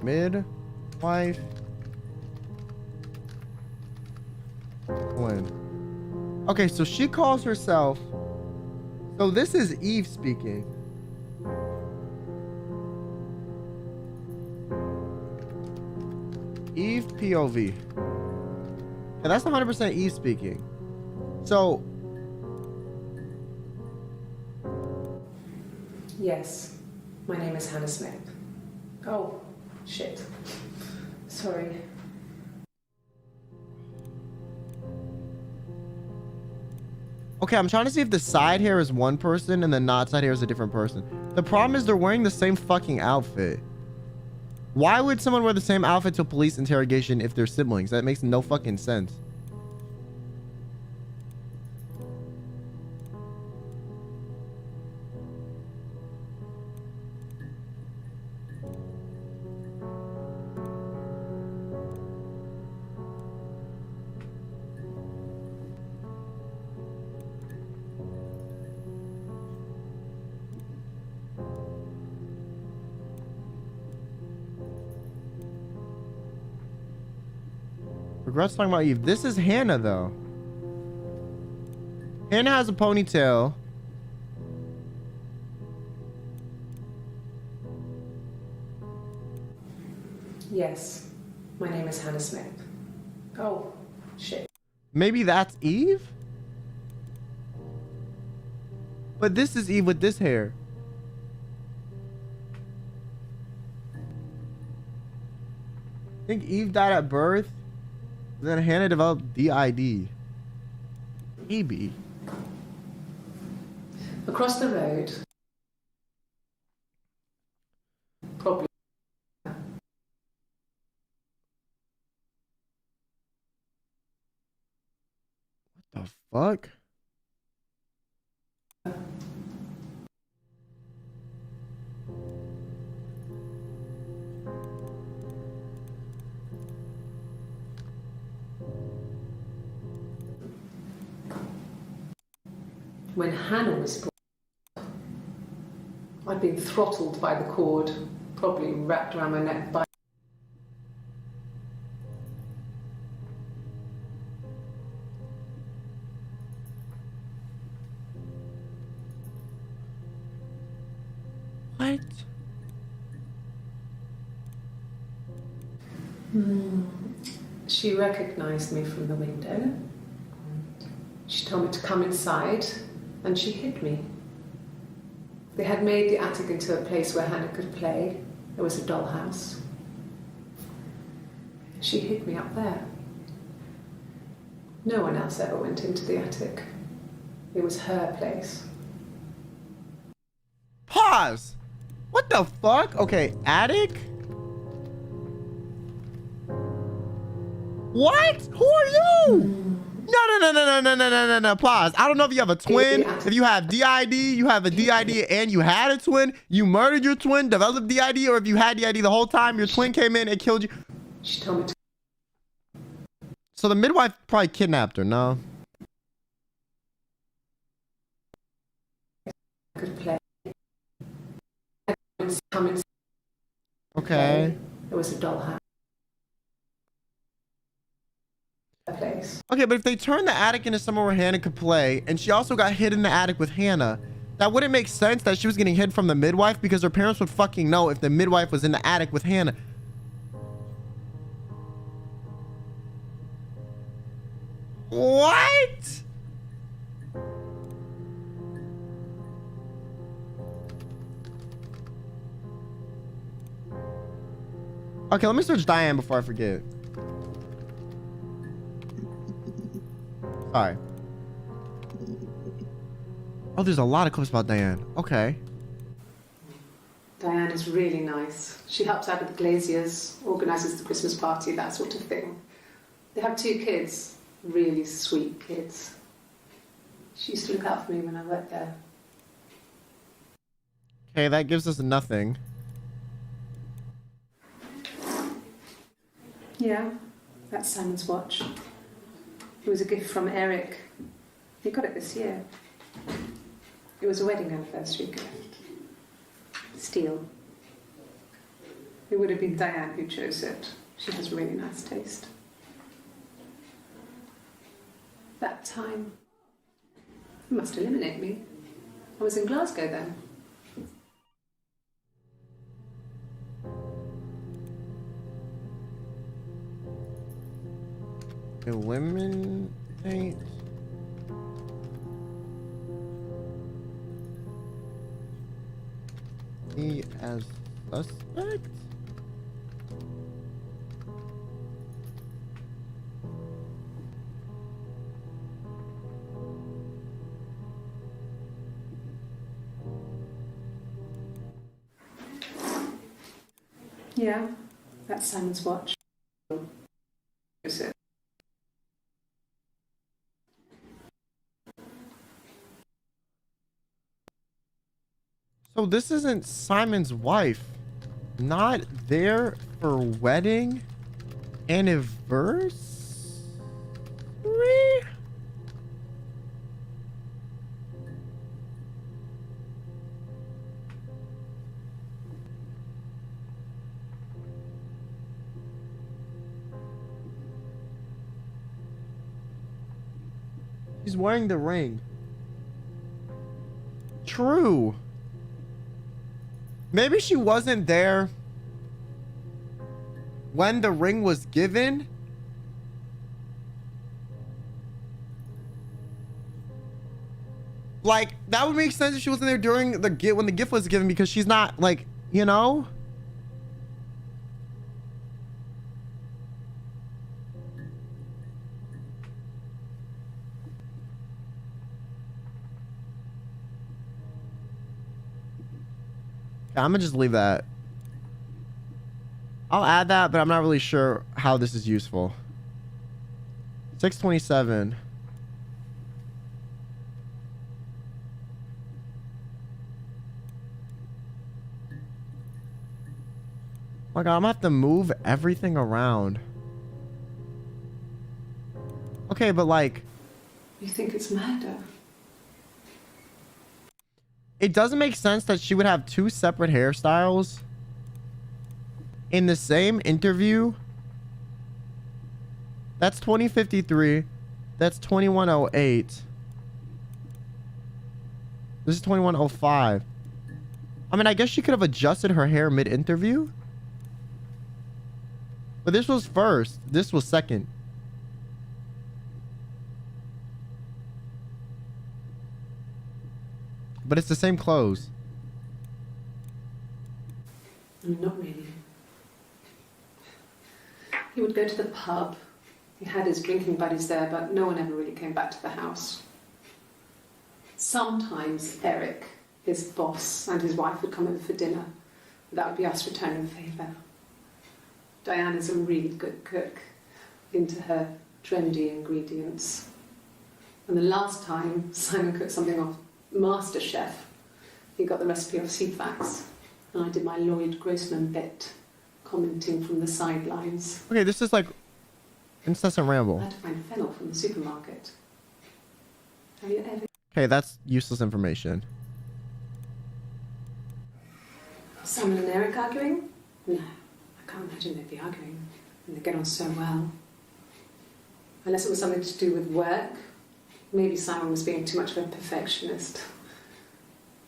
Midwife. Twin. Okay, so she calls herself. So this is Eve speaking. Eve POV. Yeah, that's 100% Eve speaking. So. Yes, my name is Hannah Smith. Oh, shit. Sorry. Okay, I'm trying to see if the side hair is one person and the not side hair is a different person. The problem is they're wearing the same fucking outfit. Why would someone wear the same outfit to a police interrogation if they're siblings? That makes no fucking sense. Regrets talking about Eve. This is Hannah, though. Hannah has a ponytail. Yes, my name is Hannah Smith. Oh, shit. Maybe that's Eve? But this is Eve with this hair. I think Eve died at birth. Then Hannah developed DID. Maybe. Across the road. Probably. What the fuck? When Hannah was born, I'd been throttled by the cord, probably wrapped around my neck by what? She recognised me from the window. She told me to come inside, and she hid me. They had made the attic into a place where Hannah could play. There was a dollhouse. She hid me up there. No one else ever went into the attic. It was her place. Pause. What the fuck? Okay, attic? What? Who are you? No. Pause. I don't know if you have a twin. If you have DID, you have a DID and you had a twin. You murdered your twin, developed DID, or if you had DID the whole time, your twin came in and killed you. She told me to. So the midwife probably kidnapped her, no? Could play. Come inside. Okay. There was a dollhouse. Place. Okay, but if they turned the attic into somewhere where Hannah could play, and she also got hid in the attic with Hannah, that wouldn't make sense that she was getting hid from the midwife, because her parents would fucking know if the midwife was in the attic with Hannah. What? Okay, let me search Diane before I forget. Sorry. Oh, there's a lot of clips about Diane. Okay. Diane is really nice. She helps out with the glaziers, organises the Christmas party, that sort of thing. They have 2 kids, really sweet kids. She used to look out for me when I worked there. Okay, that gives us nothing. Yeah, that's Simon's watch. It was a gift from Eric. He got it this year. It was a wedding anniversary gift. Steel. It would have been Diane who chose it. She has really nice taste. That time, you must eliminate me. I was in Glasgow then. Eliminate. Me as suspect? Yeah, that's Simon's watch. Is it? So this isn't Simon's wife. Not there for wedding anniversary? He's wearing the ring. True. Maybe she wasn't there when the ring was given. Like, that would make sense if she wasn't there during the gift, when the gift was given, because she's not, like, you know? I'm gonna just leave that. I'll add that, but I'm not really sure how this is useful. 627. Oh my god, I'm gonna have to move everything around. Okay, but like... You think it's murder? It doesn't make sense that she would have two separate hairstyles in the same interview. That's 2053. That's 2108. This is 2105. I mean, I guess she could have adjusted her hair mid-interview. But this was first. This was second. But it's the same clothes. Not really. He would go to the pub. He had his drinking buddies there, but no one ever really came back to the house. Sometimes Eric, his boss, and his wife would come over for dinner. That would be us returning the favour. Diane is a really good cook, into her trendy ingredients. And the last time Simon cooked something off MasterChef, he got the recipe off CFAX, and I did my Lloyd Grossman bit, commenting from the sidelines. Okay, this is like incessant ramble. I had to find fennel from the supermarket. Have you ever... Okay, that's useless information. Simon and Eric arguing? No, I can't imagine they'd be arguing. And they get on so well. Unless it was something to do with work. Maybe Simon was being too much of a perfectionist.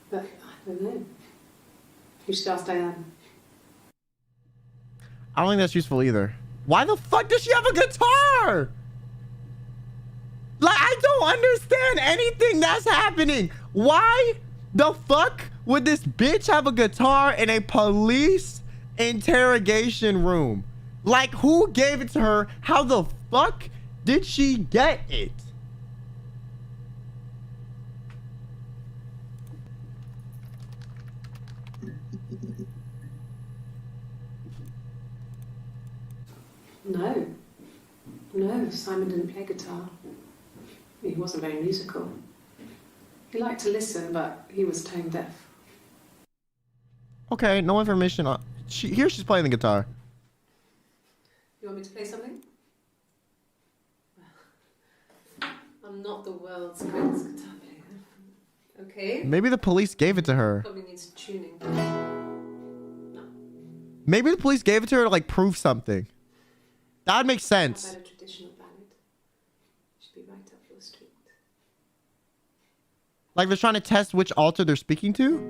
But I don't know. You should ask Diane. I don't think that's useful either. Why the fuck does she have a guitar? Like, I don't understand anything that's happening. Why the fuck would this bitch have a guitar in a police interrogation room? Like, who gave it to her? How the fuck did she get it? No, Simon didn't play guitar. He wasn't very musical. He liked to listen, but he was tone deaf. Okay, no information on... Here she's playing the guitar. You want me to play something? I'm not the world's greatest guitar player. Okay? Maybe the police gave it to her. Probably needs tuning. No. Maybe the police gave it to her to, like, prove something. That would make sense. How about a traditional ballad? Should be right up your street. Like they're trying to test which altar they're speaking to?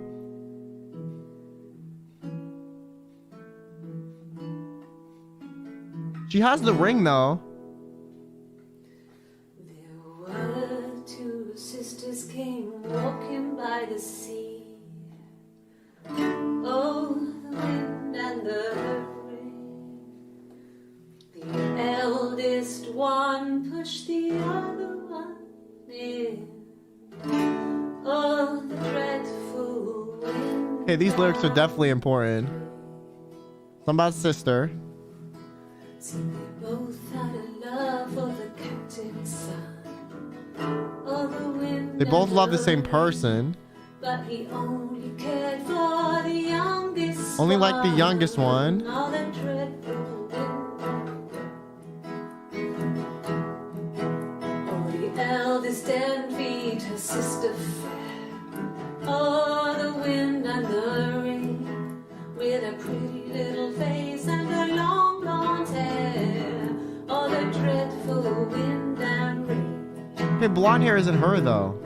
She has the ring though. There were two sisters came walking by the sea. Oh, the wind and the eldest one pushed the other one in. Oh, the dreadful wind. Okay, these lyrics are definitely important. Something about sister. See, they both had a love for the captain's son. Oh, the wind. They both love the same person. But he only cared for the youngest Only like the youngest one. Oh, the dreadful wind. Eldest envied her sister fair. Oh, the wind and the rain, with a pretty little face and her long blonde hair. Oh, the dreadful wind and rain. Hey, blonde hair isn't her though.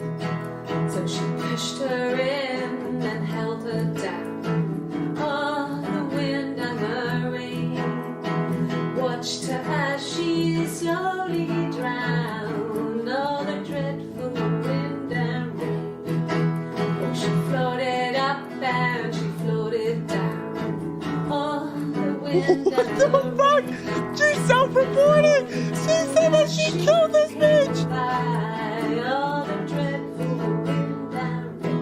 So she pushed her in and held her down. Oh, the wind and the rain, watched her as she slowly drowned. Oh, the dreadful wind and rain. Oh, she floated up and she floated down. Oh, the wind What and the the fuck? rain. She's self-reporting! She said that she killed this bitch! By, oh, the dreadful wind and rain.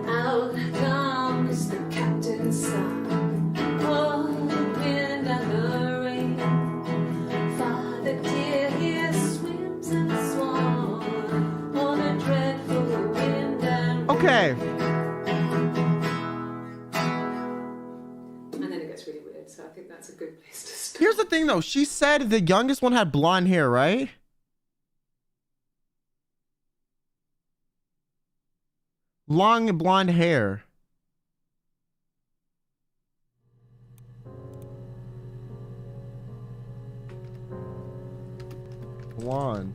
Out comes the captain's son. Oh, the wind and the rain. Father dear, here swims and swan. Oh, the dreadful wind and rain. Okay. And then it gets really weird, so I think that's a good place to start. Here's the thing though. She said the youngest one had blonde hair, right? Long blonde hair. Blonde.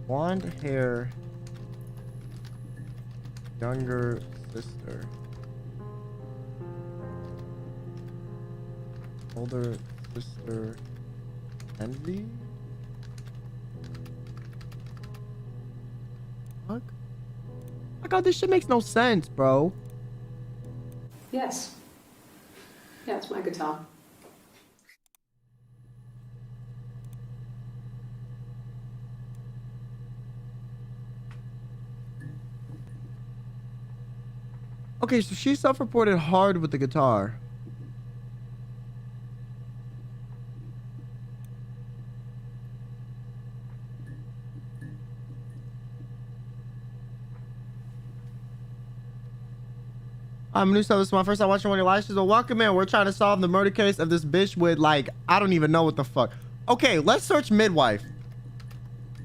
Blonde hair. Younger sister. Older sister. Envy? Fuck? My God, this shit makes no sense, bro. Yes. Yeah, it's my guitar. Okay, so she self-reported hard with the guitar. I'm new, so this is my first time watching one of your live streams. Well, welcome in. We're trying to solve the murder case of this bitch with, like, I don't even know what the fuck. Okay, let's search midwife.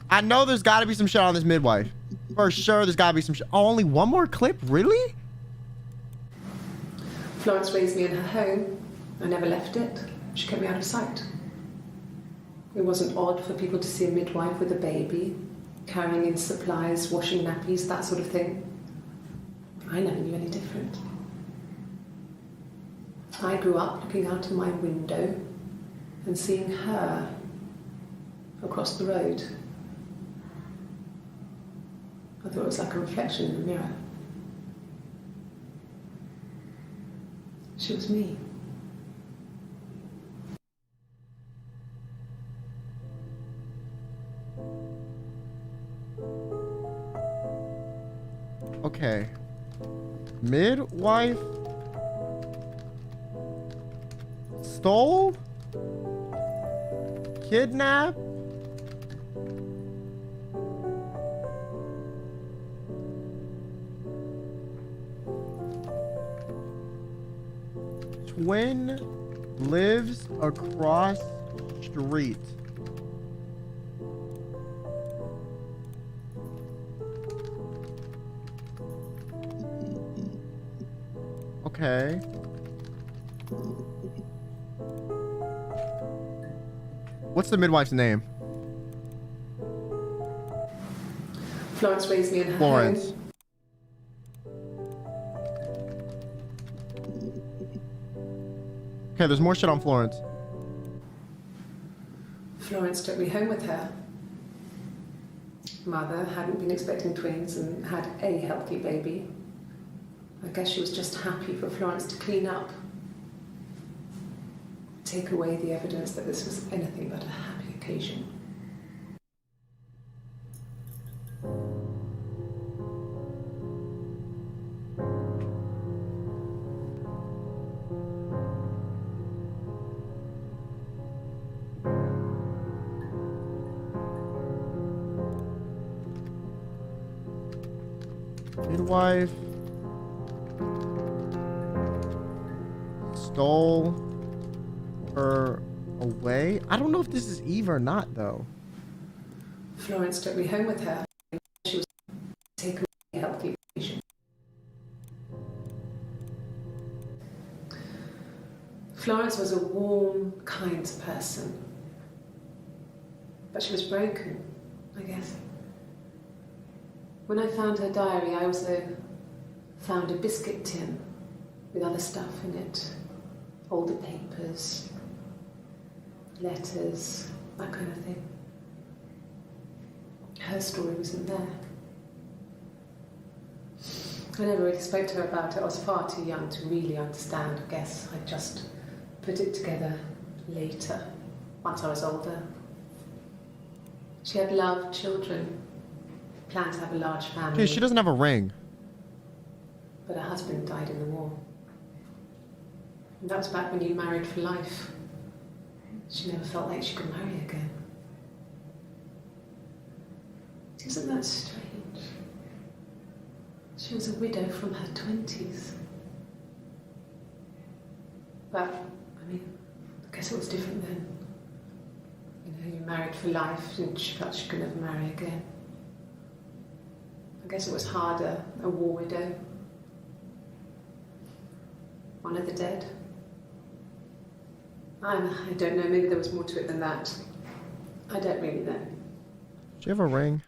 I know there's got to be some shit on this midwife. For sure, there's got to be some shit. Oh, only one more clip? Really? Florence raised me in her home. I never left it. She kept me out of sight. It wasn't odd for people to see a midwife with a baby, carrying in supplies, washing nappies, that sort of thing. I never knew any different. I grew up looking out of my window and seeing her across the road. I thought it was like a reflection in the mirror. She was me. Okay. Midwife stole, kidnapped, twin lives across street. Okay. What's the midwife's name? Florence raised me in her Florence. home. Okay, there's more shit on Florence. Florence took me home with her. Mother hadn't been expecting twins and had a healthy baby. I guess she was just happy for Florence to clean up. Take away the evidence that this was anything but a happy occasion. Midwife stole her away. I don't know if this is Eve or not, though. Florence took me home with her. She was take away a healthy occasion. Florence was a warm, kind person. But she was broken, I guess. When I found her diary, I also found a biscuit tin with other stuff in it. Older papers, letters, that kind of thing. Her story wasn't there. I never really spoke to her about it. I was far too young to really understand, I guess. I just put it together later, once I was older. She had loved children, planned to have a large family. Okay, she doesn't have a ring. But her husband died in the war. And that was back when you married for life. She never felt like she could marry again. Isn't that strange? She was a widow from her 20s. But, I mean, I guess it was different then. You know, you married for life and she felt she could never marry again. I guess it was harder, a war widow. One of the dead. I don't know, maybe there was more to it than that. I don't really know. Do you have a ring?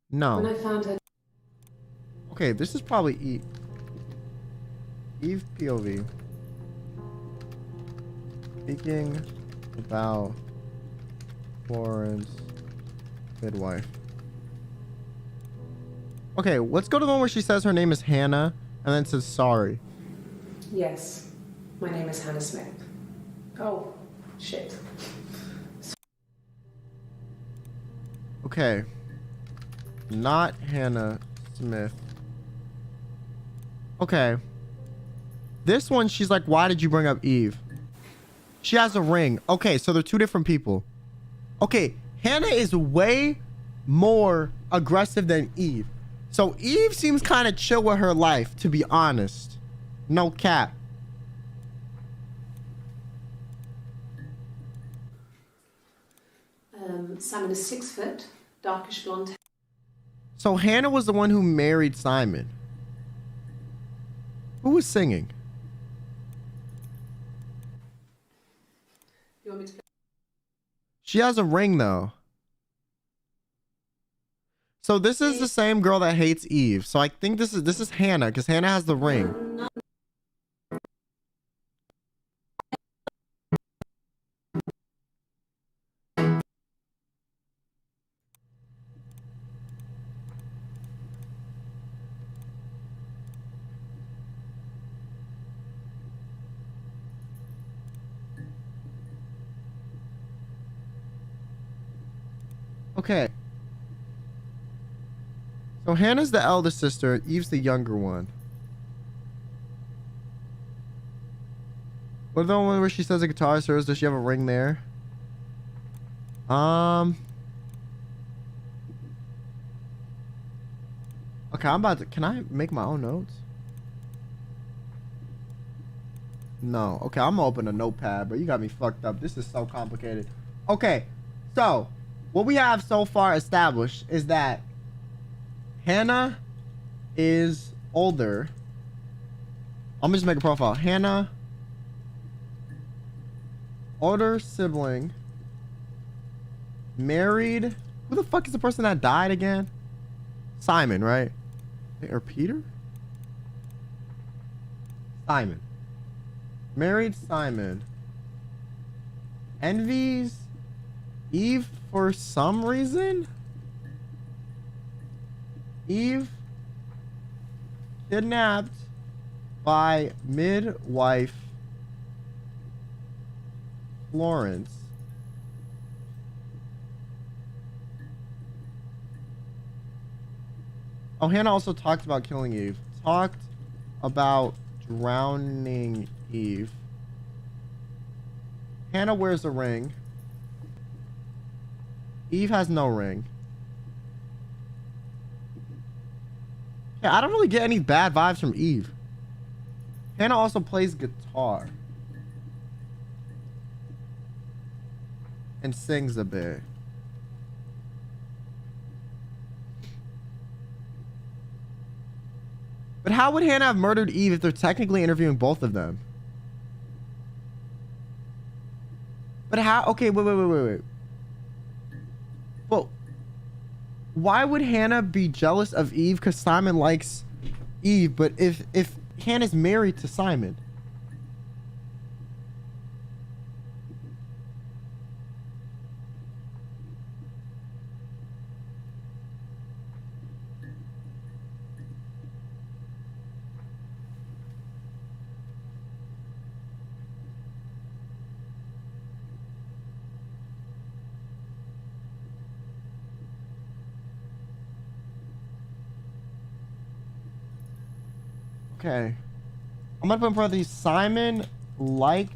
No. When I found her... Okay, this is probably Eve. Eve POV. Speaking about Florence midwife. Okay, let's go to the one where she says her name is Hannah and then says sorry. Yes, my name is Hannah Smith. Oh, shit. Okay. Not Hannah Smith. Okay. This one, she's like, why did you bring up Eve? She has a ring. Okay, so they're two different people. Okay, Hannah is way more aggressive than Eve. So Eve seems kind of chill with her life, to be honest. No cap. Simon is 6 foot, darkish blonde hair. So Hannah was the one who married Simon. Who was singing? You want me to... She has a ring though. So this is the same girl that hates Eve. So I think this is Hannah, because Hannah has the ring. Okay. So Hannah's the eldest sister, Eve's the younger one. What about the one where she says the guitar is hers? Does she have a ring there? Okay, I'm about to... Can I make my own notes? No. Okay, I'm gonna open a notepad, but you got me fucked up. This is so complicated. Okay, so what we have so far established is that Hannah is older. I'm gonna just make a profile. Hannah, older sibling, married. Who the fuck is the person that died again? Simon, right? Or Peter? Simon. Married Simon. Envies Eve for some reason? Eve kidnapped by midwife Florence. Oh, Hannah also talked about killing Eve. Talked about drowning Eve. Hannah wears a ring. Eve has no ring. Yeah, I don't really get any bad vibes from Eve. Hannah also plays guitar. And sings a bit. But how would Hannah have murdered Eve if they're technically interviewing both of them? But how? Okay, wait. Well, why would Hannah be jealous of Eve because Simon likes Eve? But if Hannah's married to Simon, okay. I'm gonna put in front of these. Simon liked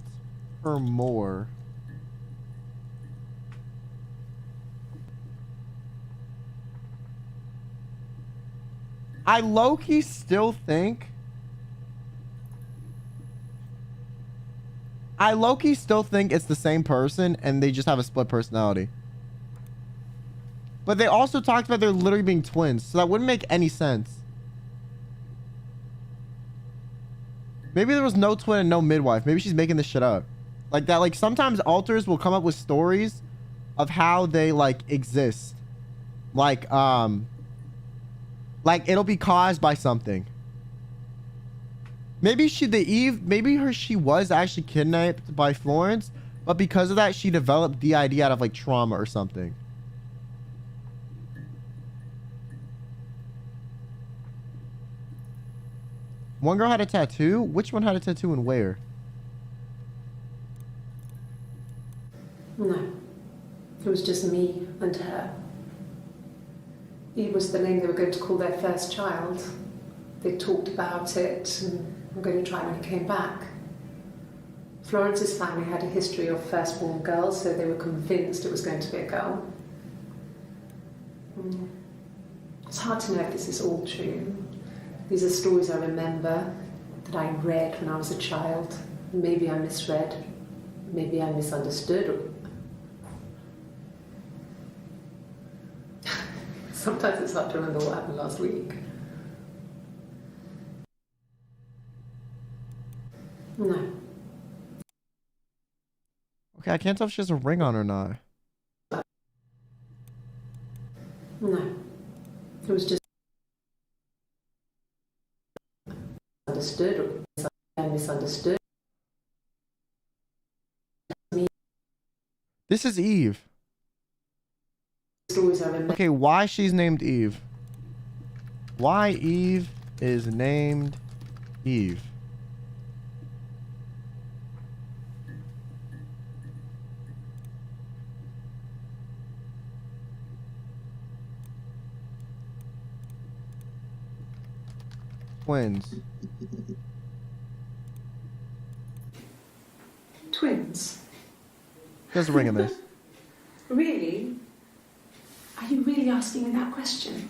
her more. I low-key still think it's the same person and they just have a split personality. But they also talked about they're literally being twins, so that wouldn't make any sense. Maybe there was no twin and no midwife. Maybe she's making this shit up. Like that, like sometimes alters will come up with stories of how they like exist. Like it'll be caused by something. Maybe she was actually kidnapped by Florence, but because of that she developed DID out of like trauma or something. One girl had a tattoo. Which one had a tattoo and where? No, it was just me and her. Eve was the name they were going to call their first child. They talked about it and were going to try when it came back. Florence's family had a history of firstborn girls, so they were convinced it was going to be a girl. It's hard to know if this is all true. These are stories I remember that I read when I was a child. Maybe I misread, maybe I misunderstood. Sometimes it's hard to remember what happened last week. No. Okay, I can't tell if she has a ring on or not. No. It was just understood or misunderstood. This is Eve. Stories I remember. Okay, why she's named Eve? Why Eve is named Eve? Twins. Twins? There's a ring in this. Really? Are you really asking me that question?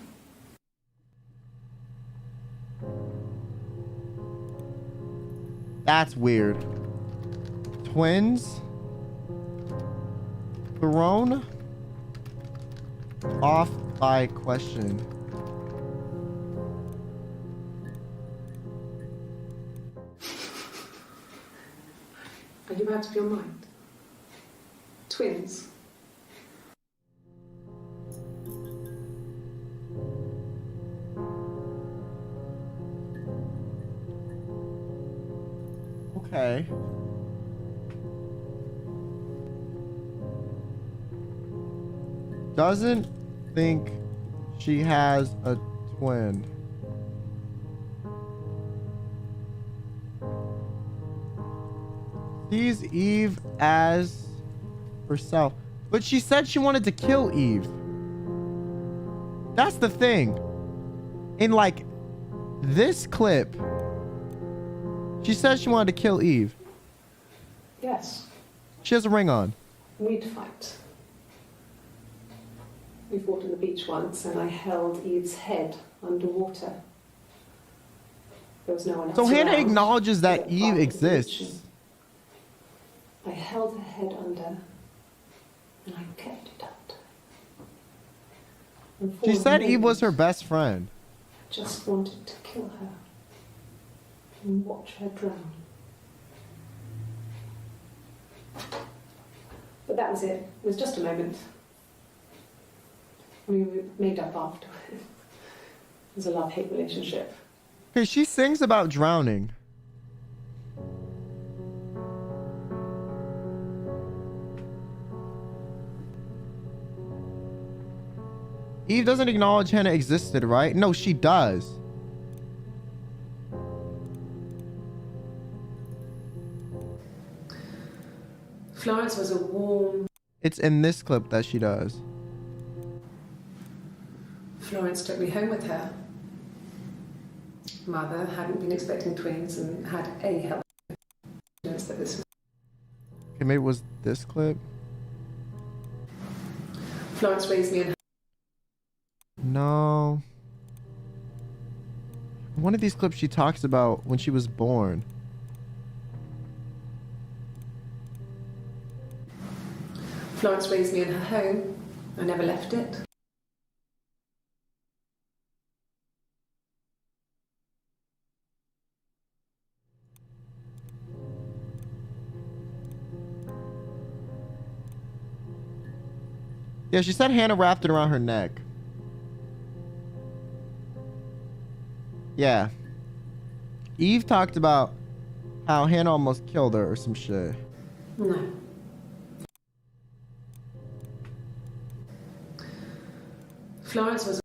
That's weird. Twins? Thrown off by question. Are you out of your mind? Twins? Okay. Doesn't think she has a twin. Sees Eve as herself. But she said she wanted to kill Eve. That's the thing. In like this clip, she says she wanted to kill Eve. Yes. She has a ring on. We'd fight. We fought on the beach once and I held Eve's head underwater. There was no one else So Hannah around. acknowledges that We were Eve part of the exists. beach. I held her head under and I kept it out. And for She a said Eve was her moment, best friend. I just wanted to kill her and watch her drown. But that was it. It was just a moment. We made up after. It was a love-hate relationship. Okay, she sings about drowning. Eve doesn't acknowledge Hannah existed, right? No, she does. Florence was a warm... It's in this clip that she does. Florence took me home with her. Mother hadn't been expecting twins and had a health that this was... Okay, maybe it was this clip. Florence raised me in her... No. One of these clips she talks about when she was born. Florence raised me in her home. I never left it. Yeah, she said Hannah wrapped it around her neck. Yeah. Eve talked about how Hannah almost killed her or some shit. No. Florence was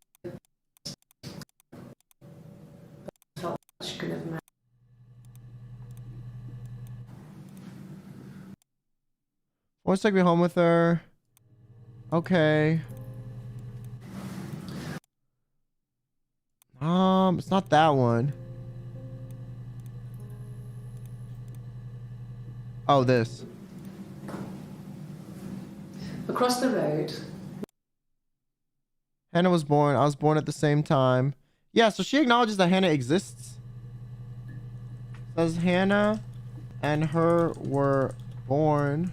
felt she could never marry. Wants to take me home with her. Okay. It's not that one. Oh, this. Across the road. Hannah was born. I was born at the same time. Yeah, so she acknowledges that Hannah exists. Says Hannah and her were born,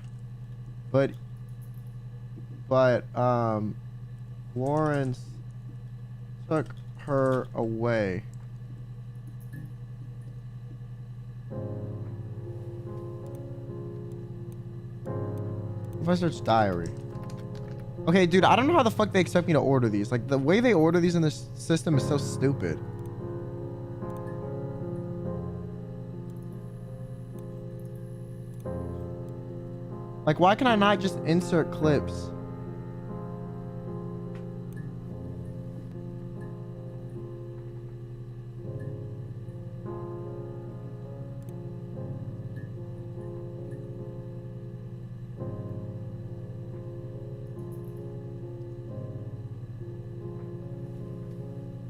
but Lawrence took her away. If I search diary. Okay, dude, I don't know how the fuck they expect me to order these. Like, the way they order these in this system is so stupid. Like, why can I not just insert clips?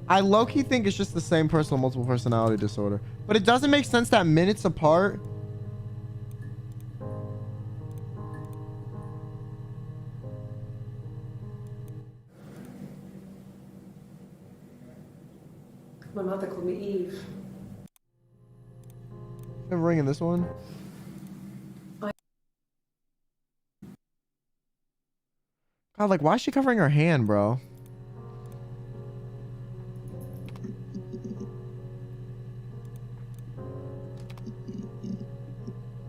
I low-key think it's just the same person with multiple personality disorder. But it doesn't make sense that minutes apart. My mother called me Eve. A ring in this one. God, like, why is she covering her hand, bro?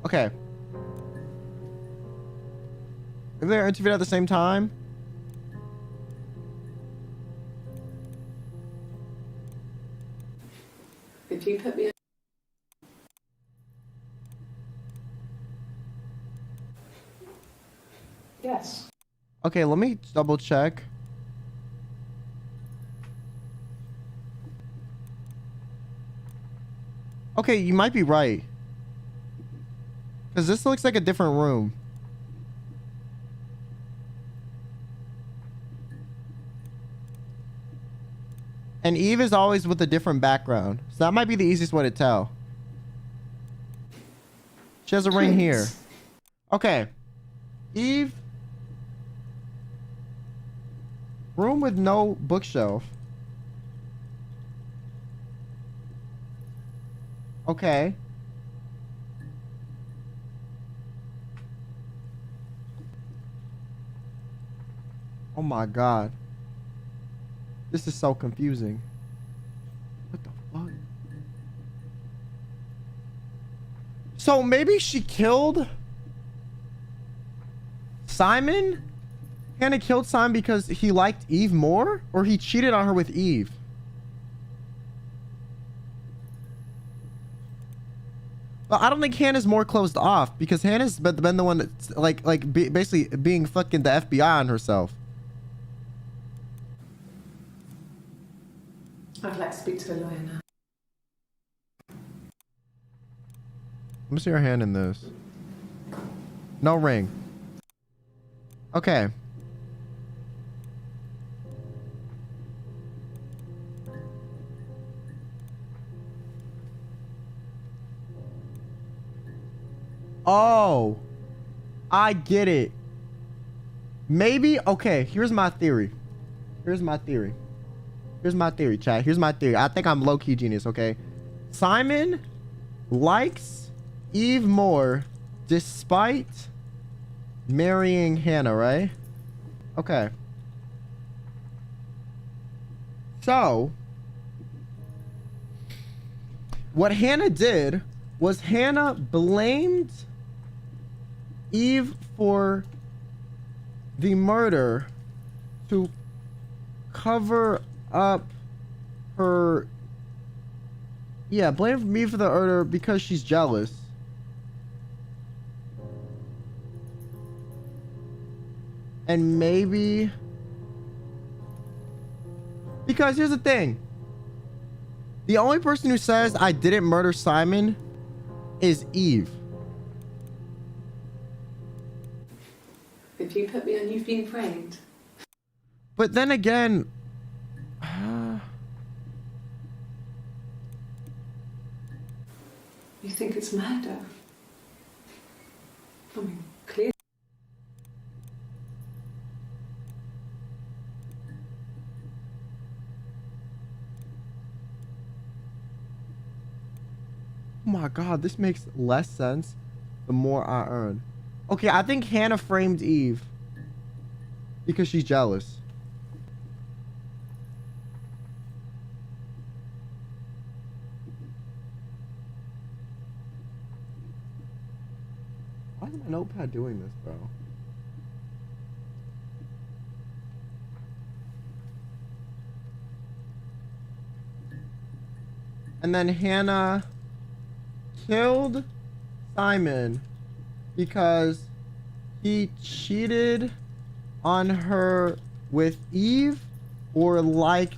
Okay. If they're interviewed at the same time. If you put me... Yes. Okay, let me double check. Okay, you might be right. Because this looks like a different room. And Eve is always with a different background. So that might be the easiest way to tell. She has a ring here. Okay. Eve. Room with no bookshelf. Okay. Oh my God. This is so confusing. What the fuck? So maybe she killed Simon? Hannah killed Simon because he liked Eve more? Or he cheated on her with Eve? But I don't think Hannah's more closed off because Hannah's been the one that's basically being fucking the FBI on herself. I'd like to speak to a lawyer now. Let me see her hand in this. No ring. Okay. Oh, I get it. Maybe, okay, here's my theory. Here's my theory, chat. Here's my theory. I think I'm low-key genius, okay? Simon likes Eve more despite marrying Hannah, right? Okay. So, what Hannah did was Hannah blamed Eve for the murder to cover up her... Yeah, blame me for the murder because she's jealous. And maybe... Because here's the thing. The only person who says I didn't murder Simon is Eve. If you put me on, you've been framed. But then again... You think it's murder? I mean, clearly. Oh my god, this makes less sense the more I earn. Okay, I think Hannah framed Eve because she's jealous. Why is my notepad doing this, bro? And then Hannah killed Simon because he cheated on her with Eve or liked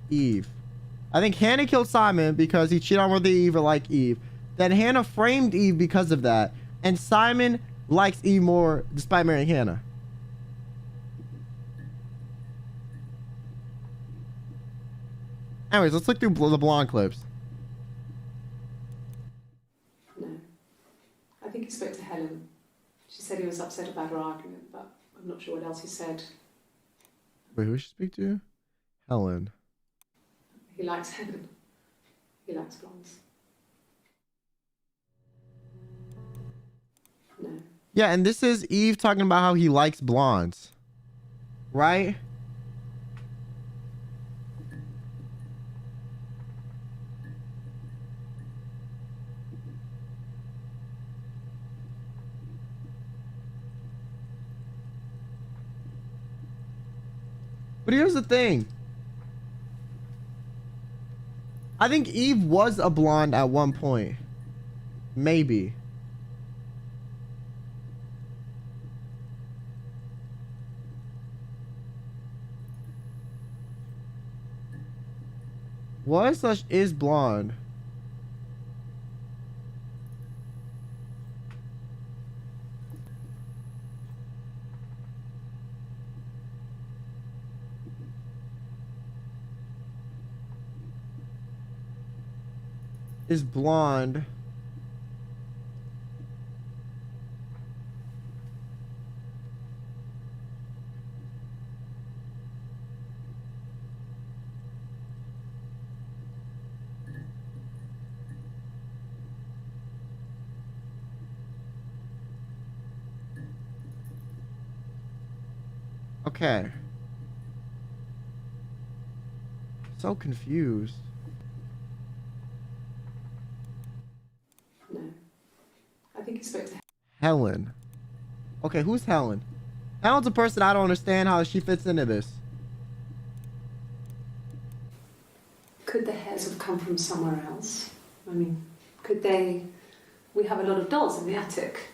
Eve. I think Hannah killed Simon because he cheated on her with Eve or liked Eve. Then Hannah framed Eve because of that. And Simon likes Eve more despite marrying Hannah. Anyways, let's look through the blonde clips. No. I think he spoke to Helen. She said he was upset about her argument, but I'm not sure what else he said. Wait, who should she speak to? Helen. He likes Helen. He likes blondes. No. Yeah, and this is Eve talking about how he likes blondes. Right? But here's the thing. I think Eve was a blonde at one point. Maybe. Was/is blonde. Is blonde. Okay. So confused. No. I think he spoke to Helen. Okay, who's Helen? Helen's a person I don't understand how she fits into this. Could the hairs have come from somewhere else? I mean, could they... We have a lot of dolls in the attic.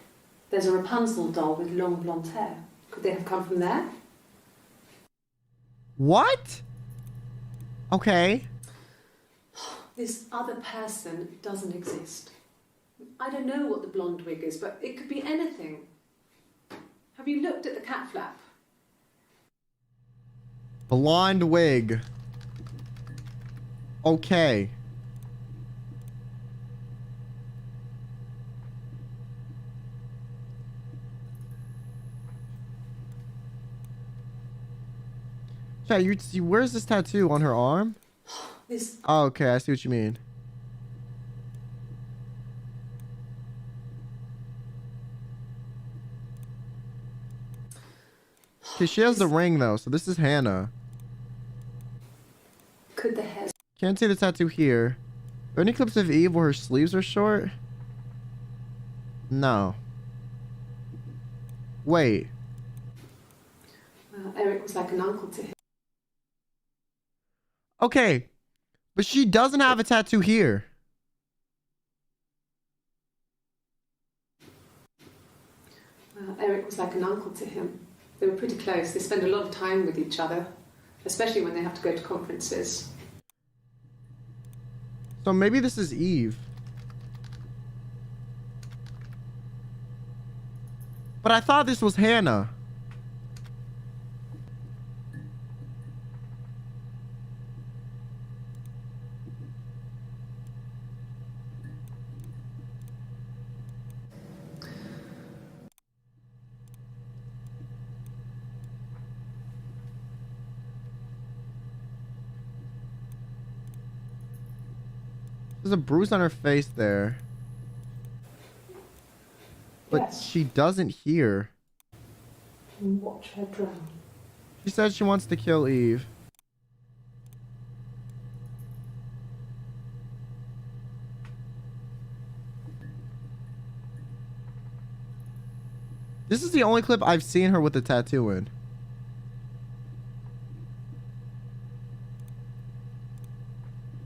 There's a Rapunzel doll with long blonde hair. Could they have come from there? What? Okay. This other person doesn't exist. I don't know what the blonde wig is, but it could be anything. Have you looked at the cat flap? Blonde wig. Okay. Yeah, where's this tattoo? On her arm? This... Oh, okay, I see what you mean. Okay, she has the ring though, so this is Hannah. Could the hairs... Can't see the tattoo here. Are there any clips of Eve where her sleeves are short? No. Wait. Eric was like an uncle to him. Okay, but she doesn't have a tattoo here. Eric was like an uncle to him. They were pretty close. They spend a lot of time with each other, especially when they have to go to conferences. So maybe this is Eve. But I thought this was Hannah. There's a bruise on her face there. But Yes. she doesn't hear. And watch her drown. She said she wants to kill Eve. This is the only clip I've seen her with a tattoo in.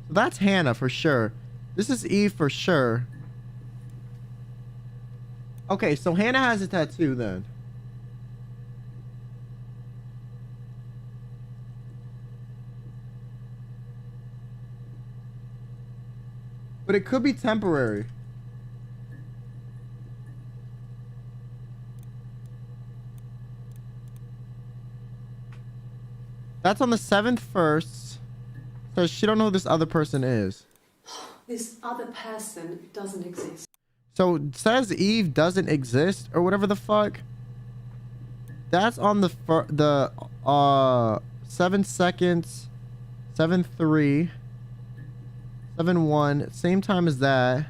So that's Hannah for sure. This is Eve for sure. Okay, so Hannah has a tattoo then. But it could be temporary. That's on the 7th first. So she don't know who this other person is. This other person doesn't exist. So it says Eve doesn't exist or whatever the fuck. That's on the 7 seconds, 7-3, 7-1, same time as that.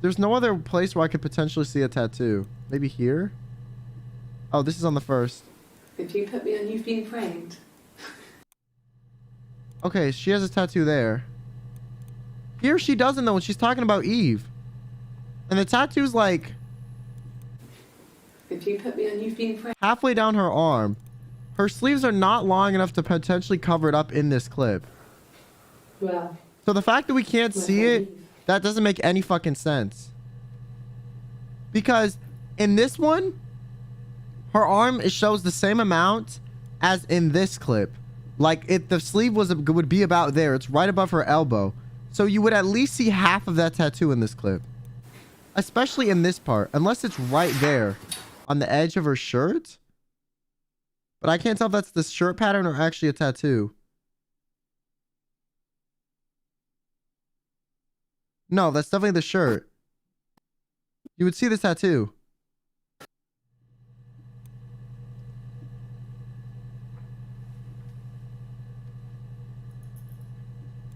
There's no other place where I could potentially see a tattoo. Maybe here? Oh, this is on the 1st. If you put me on, you've been framed. Okay, she has a tattoo there. Here she doesn't though when she's talking about Eve. And the tattoo's like If you put me on, you've been framed. halfway down her arm. Her sleeves are not long enough to potentially cover it up in this clip. Well, So the fact that we can't see it, Eve. that doesn't make any fucking sense. Because in this one, her arm, it shows the same amount as in this clip. Like if the sleeve would be about there, it's right above her elbow. So you would at least see half of that tattoo in this clip. Especially in this part, unless it's right there on the edge of her shirt. But I can't tell if that's the shirt pattern or actually a tattoo. No, that's definitely the shirt. You would see the tattoo.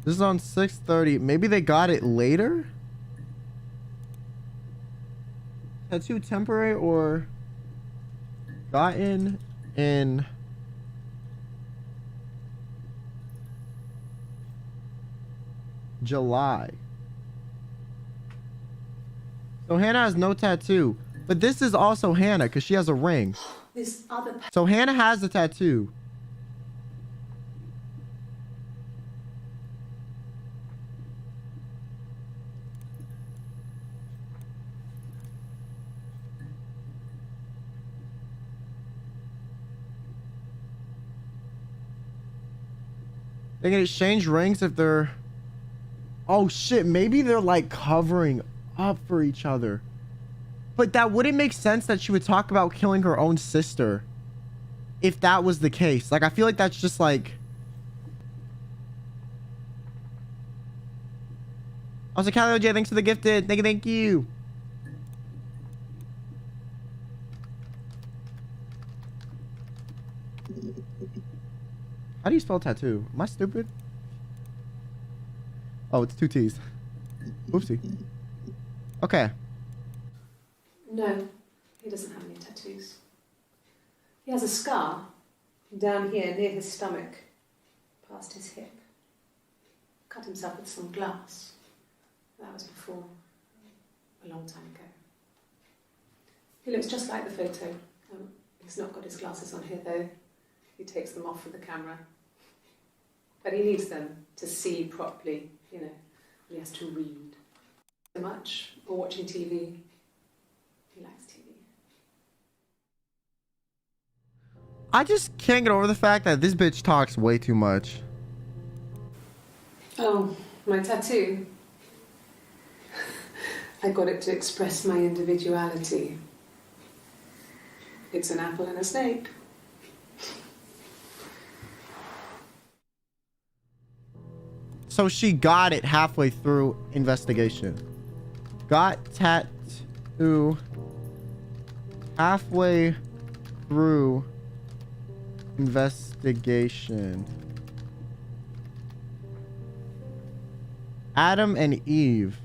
This is on 6:30. Maybe they got it later? Tattoo temporary or gotten in July. So Hannah has no tattoo. But this is also Hannah because she has a ring. This other person. So Hannah has a tattoo. They can exchange rings if they're... Oh shit, maybe they're like covering up for each other. But that wouldn't make sense that she would talk about killing her own sister if that was the case. Like, I feel like that's just like... Also, Callie OJ, thanks for the gifted. Thank you. How do you spell tattoo? Am I stupid? Oh, it's 2 T's. Oopsie. Okay. No, he doesn't have any tattoos. He has a scar down here near his stomach, past his hip. Cut himself with some glass. That was before, a long time ago. He looks just like the photo. He's not got his glasses on here though. He takes them off for the camera. But he needs them to see properly, you know. He has to read so much or watching TV. He likes TV. I just can't get over the fact that this bitch talks way too much. Oh, my tattoo. I got it to express my individuality. It's an apple and a snake. So she got it halfway through investigation. Got tattoo halfway through investigation. Adam and Eve.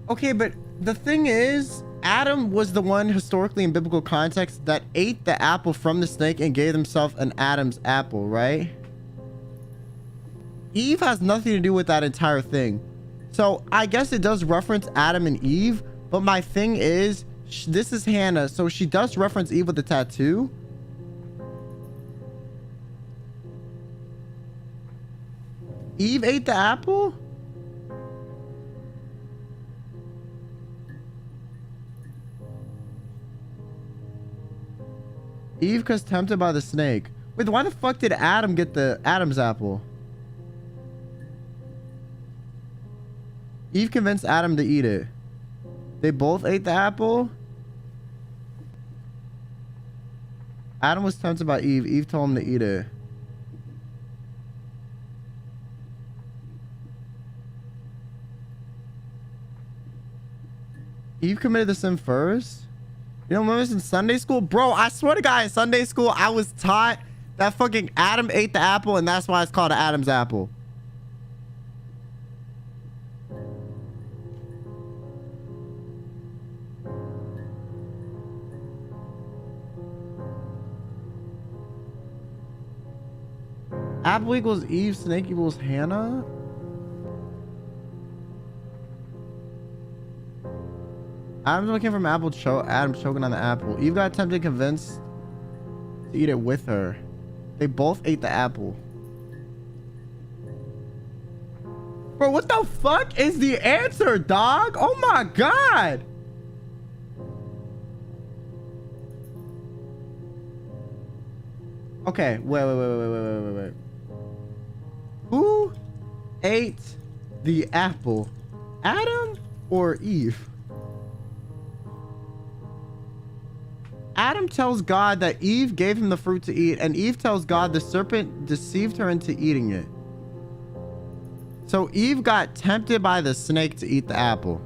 Okay, but the thing is, Adam was the one historically in biblical context that ate the apple from the snake and gave himself an Adam's apple, right? Eve has nothing to do with that entire thing. So I guess it does reference Adam and Eve, but my thing is, this is Hannah, so she does reference Eve with the tattoo. Eve ate the apple? Eve because tempted by the snake. Wait, why the fuck did Adam get the Adam's apple? Eve convinced Adam to eat it. They both ate the apple? Adam was tempted by Eve. Eve told him to eat it. Eve committed the sin first? You don't remember this in Sunday school? Bro, I swear to God, in Sunday school, I was taught that fucking Adam ate the apple and that's why it's called an Adam's apple. Apple equals Eve, snake equals Hannah? Adam's looking from Adam choking on the apple. Eve got tempted, convinced to eat it with her. They both ate the apple. Bro, what the fuck is the answer, dog? Oh my God. Okay, wait. Who ate the apple? Adam or Eve? Adam tells God that Eve gave him the fruit to eat, and Eve tells God the serpent deceived her into eating it. So Eve got tempted by the snake to eat the apple.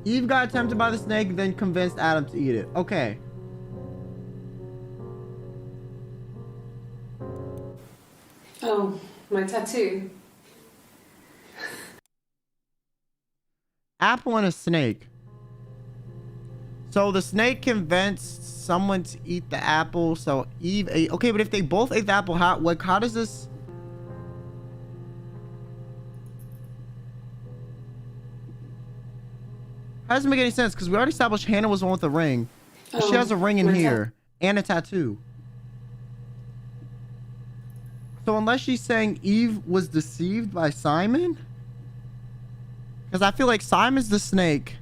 Eve got tempted by the snake, then convinced Adam to eat it. Okay. Oh, my tattoo. Apple and a snake. So the snake convinced someone to eat the apple. So Eve ate. Okay, but if they both ate the apple, how does this? How doesn't make any sense? Because we already established Hannah was the one with the ring. She has a ring in here and a tattoo. So unless she's saying Eve was deceived by Simon. Because I feel like Simon's the snake.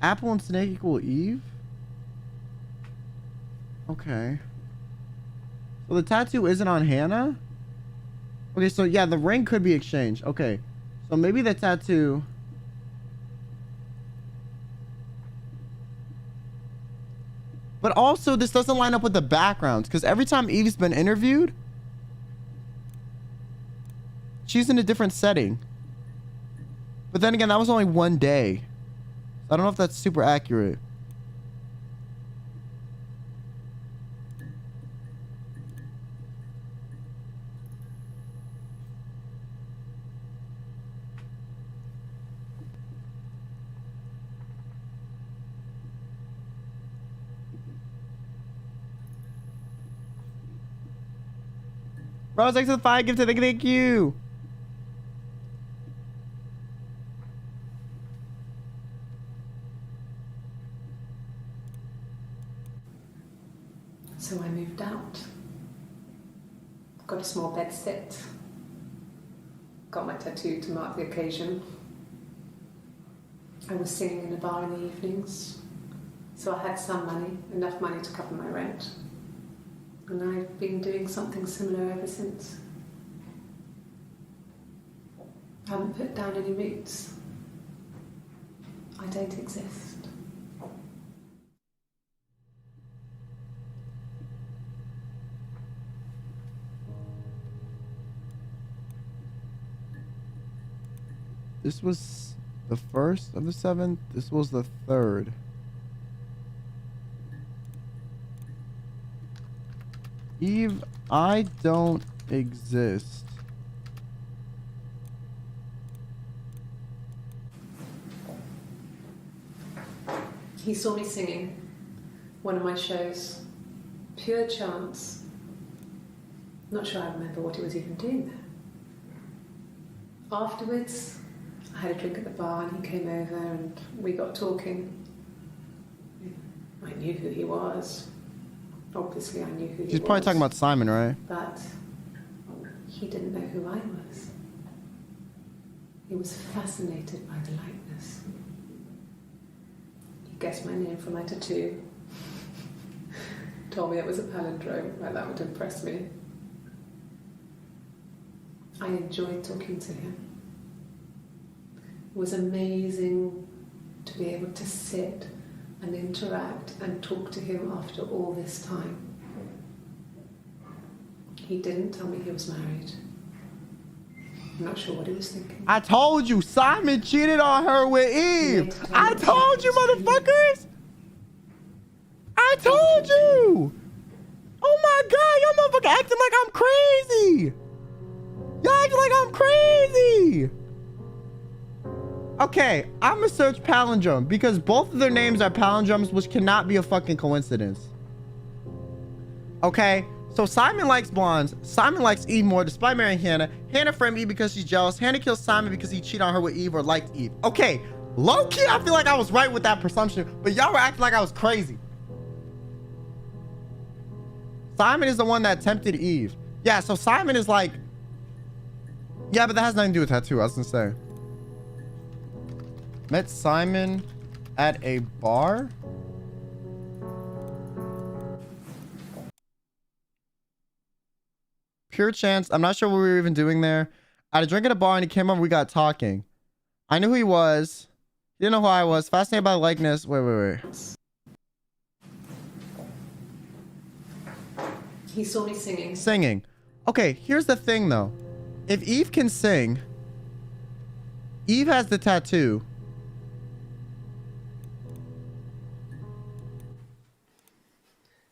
Apple and snake equal Eve? Okay. So the tattoo isn't on Hannah? Okay, so yeah, the ring could be exchanged. Okay. So maybe the tattoo... But also, this doesn't line up with the backgrounds, because every time Eve's been interviewed, she's in a different setting. But then again, that was only one day. I don't know if that's super accurate. Rose, thanks for the 5 gifted. Thank you. So I moved out. Got a small bed sit. Got my tattoo to mark the occasion. I was singing in a bar in the evenings, so I had some money, enough money to cover my rent. And I've been doing something similar ever since. I haven't put down any roots. I don't exist. This was the first of the 7th. This was the 3rd. Eve, I don't exist. He saw me singing one of my shows. Pure chance. Not sure I remember what he was even doing there. Afterwards, I had a drink at the bar and he came over and we got talking. I knew who he was. Obviously, I knew who he was. She's probably talking about Simon, right? But he didn't know who I was. He was fascinated by the likeness. He guessed my name from my tattoo. Told me it was a palindrome, like that would impress me. I enjoyed talking to him. It was amazing to be able to sit and interact and talk to him after all this time. He didn't tell me he was married. I'm not sure what he was thinking. I told you, Simon cheated on her with Eve. I told you, motherfuckers. I told you. Oh my God, y'all motherfucker acting like I'm crazy. Y'all acting like I'm crazy. Okay, I'm gonna search palindrome because both of their names are palindromes, which cannot be a fucking coincidence. Okay, so Simon likes blondes. Simon likes Eve more despite marrying Hannah. Hannah framed Eve because she's jealous. Hannah kills Simon because he cheated on her with Eve or liked Eve. Okay, low-key, I feel like I was right with that presumption, but y'all were acting like I was crazy. Simon is the one that tempted Eve. Yeah, so Simon is like... Yeah, but that has nothing to do with tattoo, I was gonna say. Met Simon at a bar? Pure chance. I'm not sure what we were even doing there. I had a drink at a bar and he came over. We got talking. I knew who he was. He didn't know who I was. Fascinated by the likeness. Wait. He saw me singing. Singing. Okay, here's the thing though. If Eve can sing, Eve has the tattoo.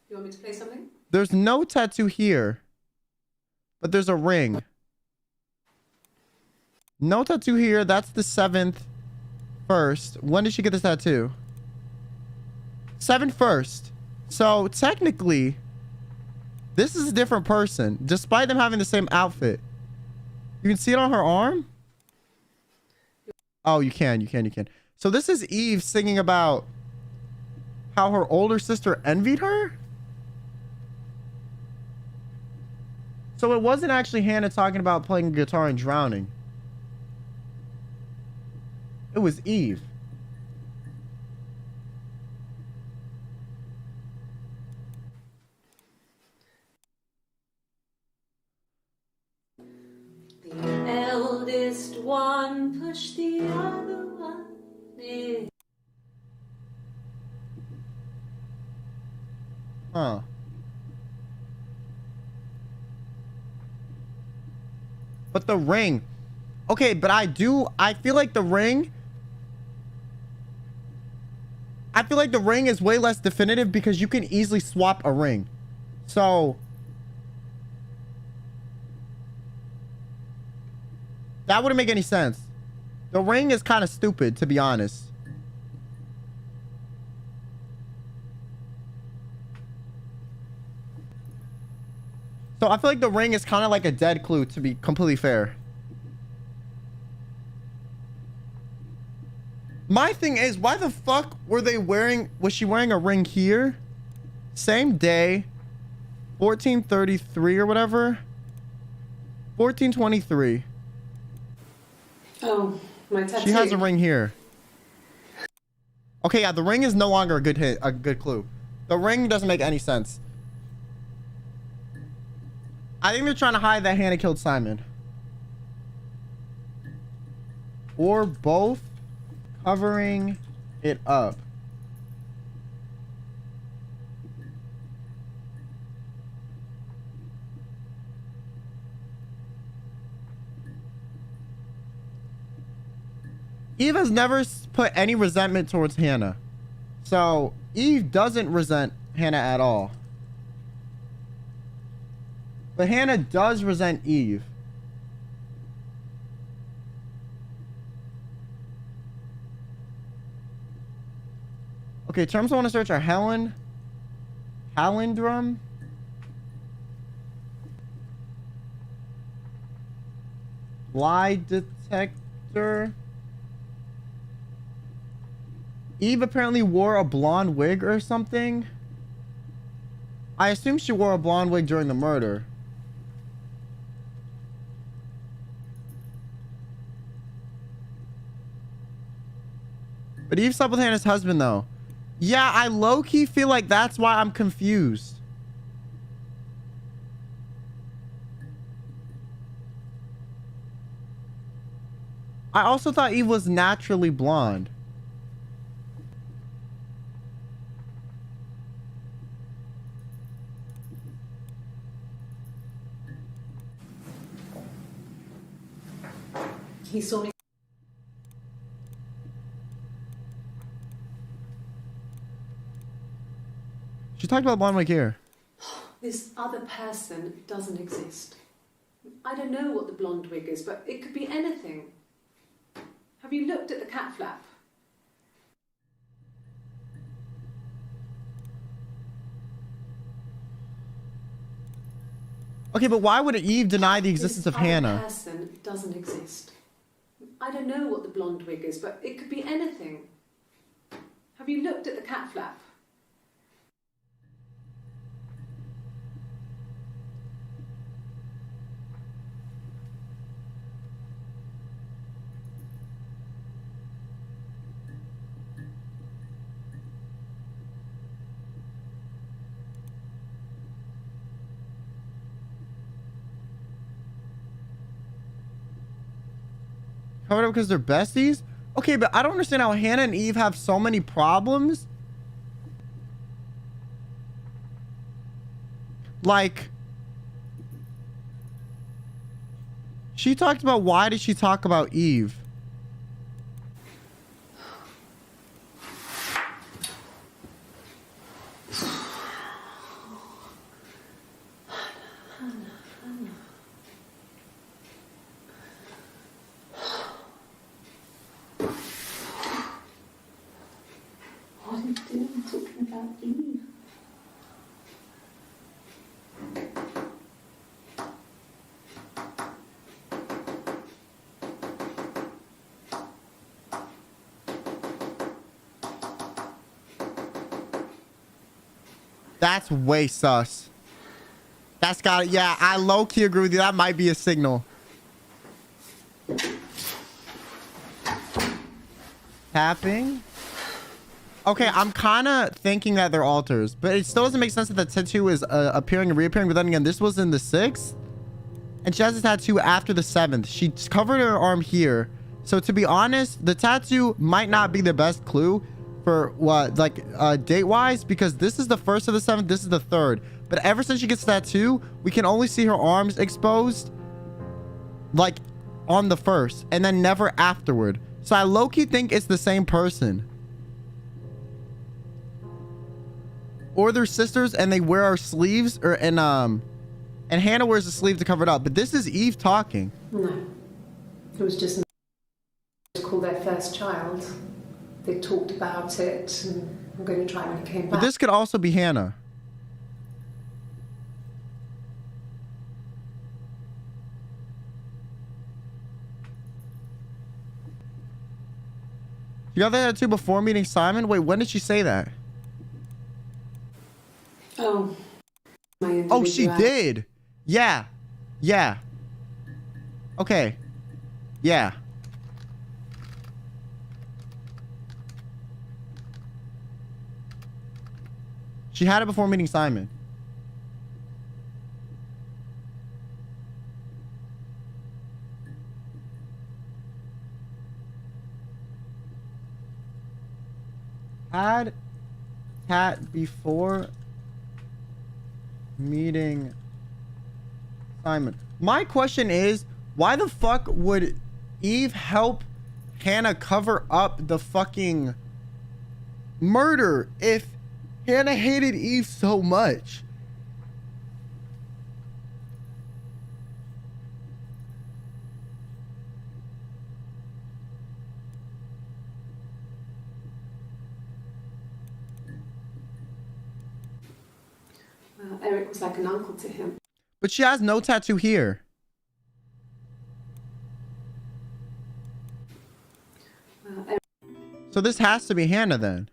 You want me to play something? There's no tattoo here, but there's a ring. No tattoo here. That's the 7th first. When did she get this tattoo? 7th first. So technically, this is a different person, despite them having the same outfit. You can see it on her arm. Oh, you can. So this is Eve singing about how her older sister envied her. So it wasn't actually Hannah talking about playing guitar and drowning. It was Eve. The eldest one pushed the other one in. Huh. But the ring. Okay, but I feel like the ring. I feel like the ring is way less definitive because you can easily swap a ring. So that wouldn't make any sense. The ring is kind of stupid, to be honest. So I feel like the ring is kind of like a dead clue, to be completely fair. My thing is, why the fuck were they wearing... Was she wearing a ring here? Same day. 1433 or whatever. 1423. Oh, my tattoo. She has a ring here. Okay, yeah, the ring is no longer a good hit, a good clue. The ring doesn't make any sense. I think they're trying to hide that Hannah killed Simon. Or both, covering it up. Eve has never put any resentment towards Hannah. So Eve doesn't resent Hannah at all. But Hannah does resent Eve. Okay, terms I want to search are palindrome, lie detector. Eve apparently wore a blonde wig or something. I assume she wore a blonde wig during the murder. But Eve slept with Hannah's husband, though. Yeah, I low-key feel like that's why I'm confused. I also thought Eve was naturally blonde. He saw me. She talked about blonde wig here. This other person doesn't exist. I don't know what the blonde wig is, but it could be anything. Have you looked at the cat flap? Okay, but why would Eve deny the existence of Hannah? This person doesn't exist. I don't know what the blonde wig is, but it could be anything. Have you looked at the cat flap? Covered up because they're besties? Okay, but I don't understand how Hannah and Eve have so many problems. Like, she talked about, why did she talk about Eve? What are you doing talking about Eve? That's way sus. That's got it. Yeah, I low-key agree with you. That might be a signal. Tapping. Okay, I'm kind of thinking that they're alters, but it still doesn't make sense that the tattoo is appearing and reappearing. But then again, this was in the 6th, and she has a tattoo after the 7th. She covered her arm here. So to be honest, the tattoo might not be the best clue for what, like, date-wise, because this is the 1st of the 7th, this is the 3rd. But ever since she gets the tattoo, we can only see her arms exposed, like, on the 1st, and then never afterward. So I low-key think it's the same person. Or they're sisters and they wear our sleeves, or and Hannah wears a sleeve to cover it up. But this is Eve talking. No. It was just to call their first child. They talked about it, and I'm going to try when he came back. But this could also be Hannah. You got that tattoo before meeting Simon? Wait, when did she say that? Oh. Oh, she did. Yeah. Yeah. Okay. Yeah. She had it before meeting Simon. Had cat before meeting Simon. My question is, why the fuck would Eve help Hannah cover up the fucking murder if Hannah hated Eve so much? Eric was like an uncle to him. But she has no tattoo here. So this has to be Hannah then.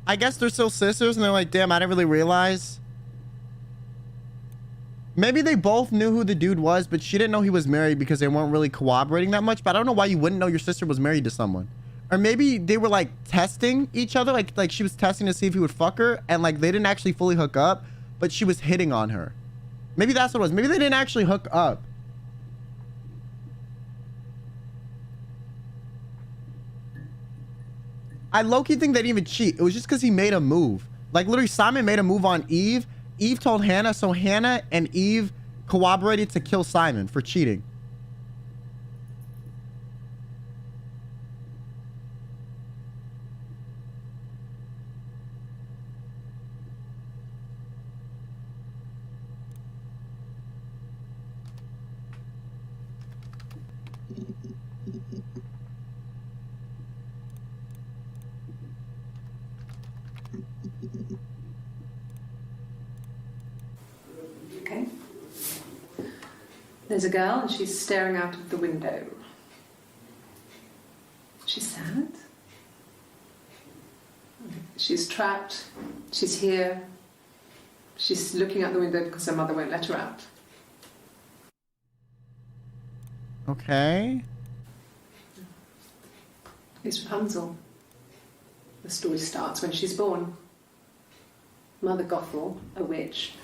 I guess they're still sisters and they're like, damn, I didn't really realize. Maybe they both knew who the dude was, but she didn't know he was married because they weren't really cooperating that much. But I don't know why you wouldn't know your sister was married to someone. Or maybe they were like testing each other. Like she was testing to see if he would fuck her. And like they didn't actually fully hook up, but she was hitting on her. Maybe that's what it was. Maybe they didn't actually hook up. I low-key think they didn't even cheat. It was just because he made a move. Like literally Simon made a move on Eve. Eve told Hannah, so Hannah and Eve cooperated to kill Simon for cheating. Okay. There's a girl and she's staring out of the window. She's sad. She's trapped. She's here. She's looking out the window because her mother won't let her out. Okay. It's Rapunzel. The story starts when she's born. Mother Gothel, a witch,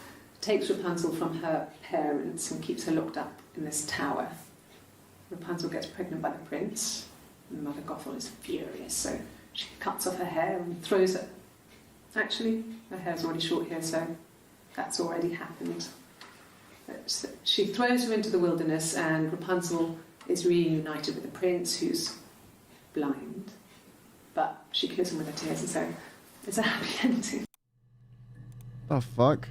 takes Rapunzel from her parents and keeps her locked up in this tower. Rapunzel gets pregnant by the prince, and Mother Gothel is furious, so she cuts off her hair and throws it. Actually, her hair's already short here, so that's already happened. But she throws her into the wilderness, and Rapunzel is reunited with the prince, who's blind. But she kills him with her tears, and so it's a happy ending. The fuck?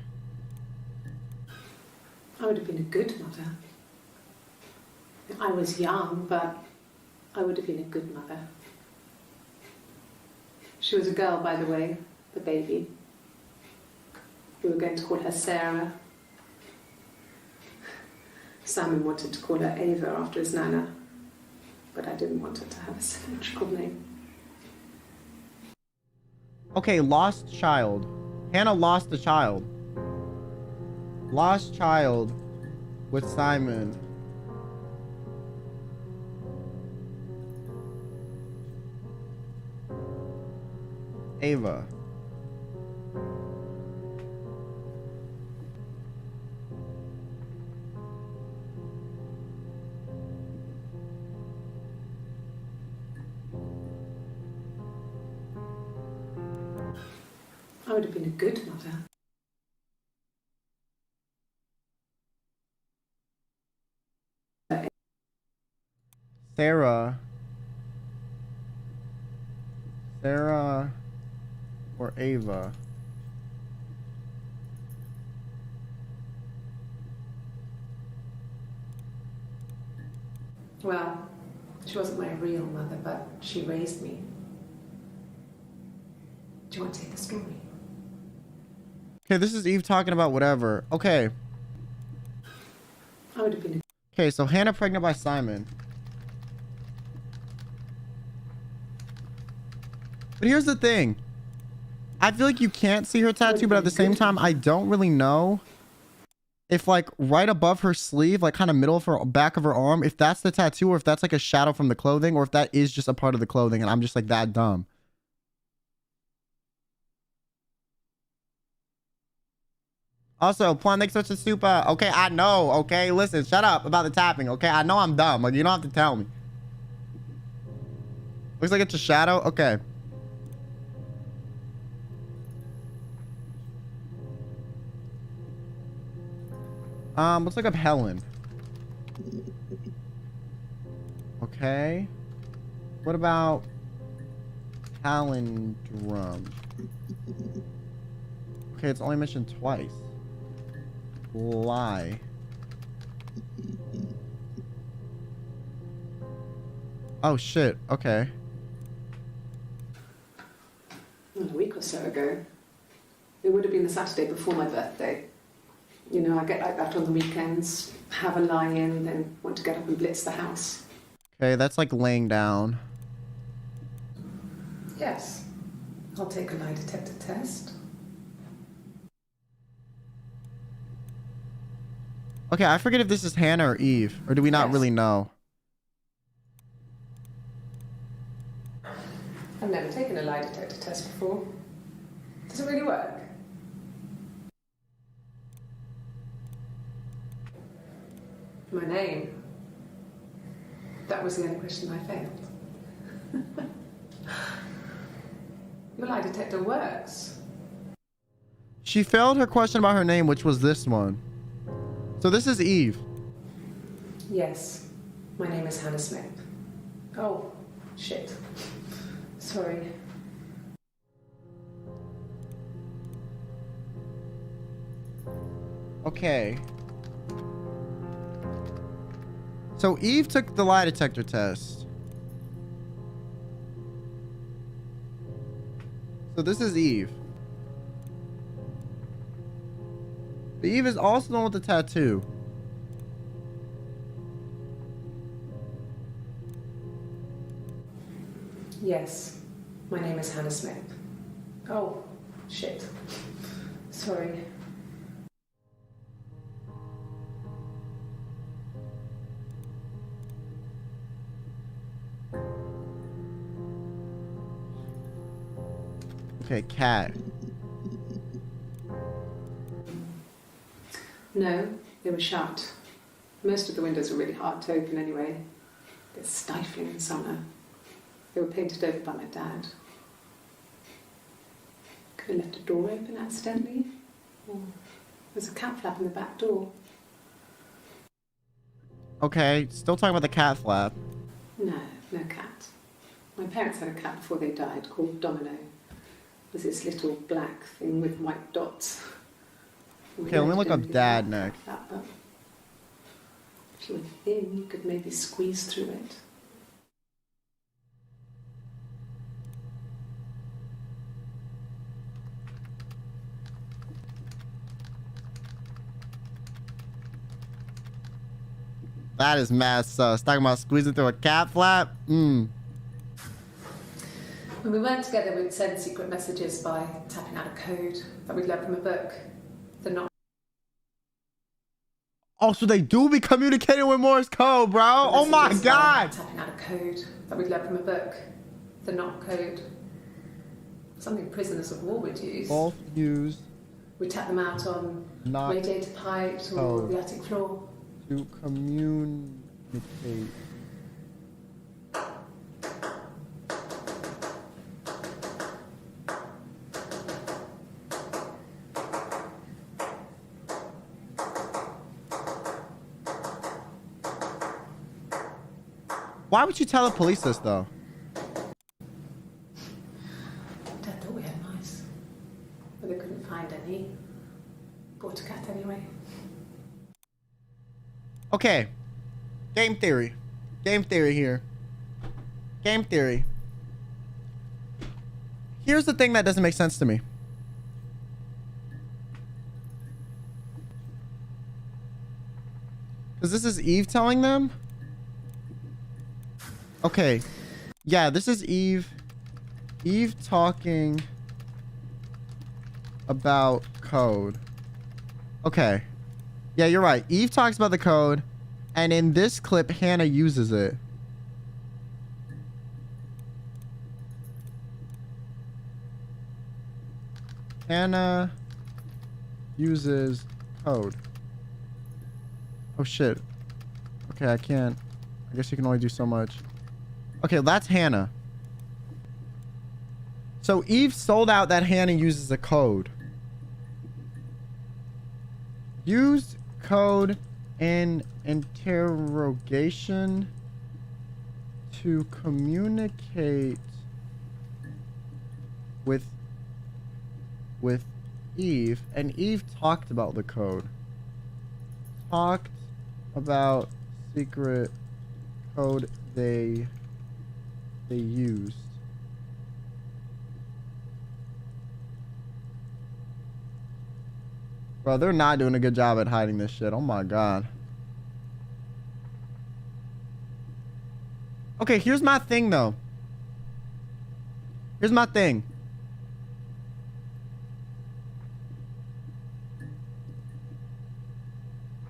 I would have been a good mother. I was young, but I would have been a good mother. She was a girl, by the way, the baby. We were going to call her Sarah. Simon wanted to call her Ava after his nana, but I didn't want her to have a symmetrical name. Okay, lost child. Hannah lost a child. Lost child with Simon. Ava. I would have been a good mother. Sarah or Ava. Well, she wasn't my real mother, but she raised me. Do you want to take the story? Okay, this is Eve talking about whatever. Okay. I would have been. Okay, so Hannah pregnant by Simon. But here's the thing. I feel like you can't see her tattoo, but at the same time, I don't really know if like right above her sleeve, like kind of middle of her back of her arm, if that's the tattoo or if that's like a shadow from the clothing or if that is just a part of the clothing and I'm just like that dumb. Also, Plan next to Supa. Okay, I know. Okay, listen, shut up about the tapping. Okay, I know I'm dumb. Like, you don't have to tell me. Looks like it's a shadow. Okay. Let's look up Helen. Okay. What about palindrome? Okay, it's only mentioned twice. Lie. Oh shit. Okay. A week or so ago. It would have been the Saturday before my birthday. You know, I get like that on the weekends, have a lie-in, then want to get up and blitz the house. Okay, that's like laying down. Yes. I'll take a lie detector test. Okay, I forget if this is Hannah or Eve, or do we not really know? I've never taken a lie detector test before. Does it really work? My name. That was the only question I failed. Your lie detector works. She failed her question about her name, which was this one. So this is Eve. Yes. My name is Hannah Smith. Oh, shit. Sorry. Okay. So Eve took the lie detector test. So this is Eve. But Eve is also the one with the tattoo. Yes. My name is Hannah Smith. Oh, shit. Sorry. Okay, cat. No, they were shut. Most of the windows are really hard to open anyway. They're stifling in summer. They were painted over by my dad. Could have left a door open accidentally. Or there's a cat flap in the back door. Okay, still talking about the cat flap. No, no cat. My parents had a cat before they died called Domino. It was this little black thing with white dots. Okay, let me look up Dad next. If you were thin, you could maybe squeeze through it. That is mad sus. Talking about squeezing through a cat flap? When we weren't together, we'd send secret messages by tapping out a code that we'd learned from a book. The not. Oh, so they do be communicating with Morse code, bro. Oh my god. Tapping out a code that we'd learned from a book. The not code. Something prisoners of war would use. Both use. We tap them out on Not radiator pipes or the attic floor. To communicate. Why would you tell the police this though? Dad thought we had mice, but they couldn't find any. Bought a cat anyway. Okay. Game theory. Game theory here. Game theory. Here's the thing that doesn't make sense to me. Because this is Eve telling them? Okay. Yeah, this is Eve. Eve talking about code. Okay. Yeah, you're right. Eve talks about the code. And in this clip, Hannah uses it. Hannah uses code. Oh, shit. Okay, I can't. I guess you can only do so much. Okay, that's Hannah. So Eve sold out that Hannah uses a code. Used code in interrogation to communicate with Eve, and Eve talked about the code. Talked about secret code they used. Bro, they're not doing a good job at hiding this shit. Oh my god. Okay, here's my thing though. Here's my thing.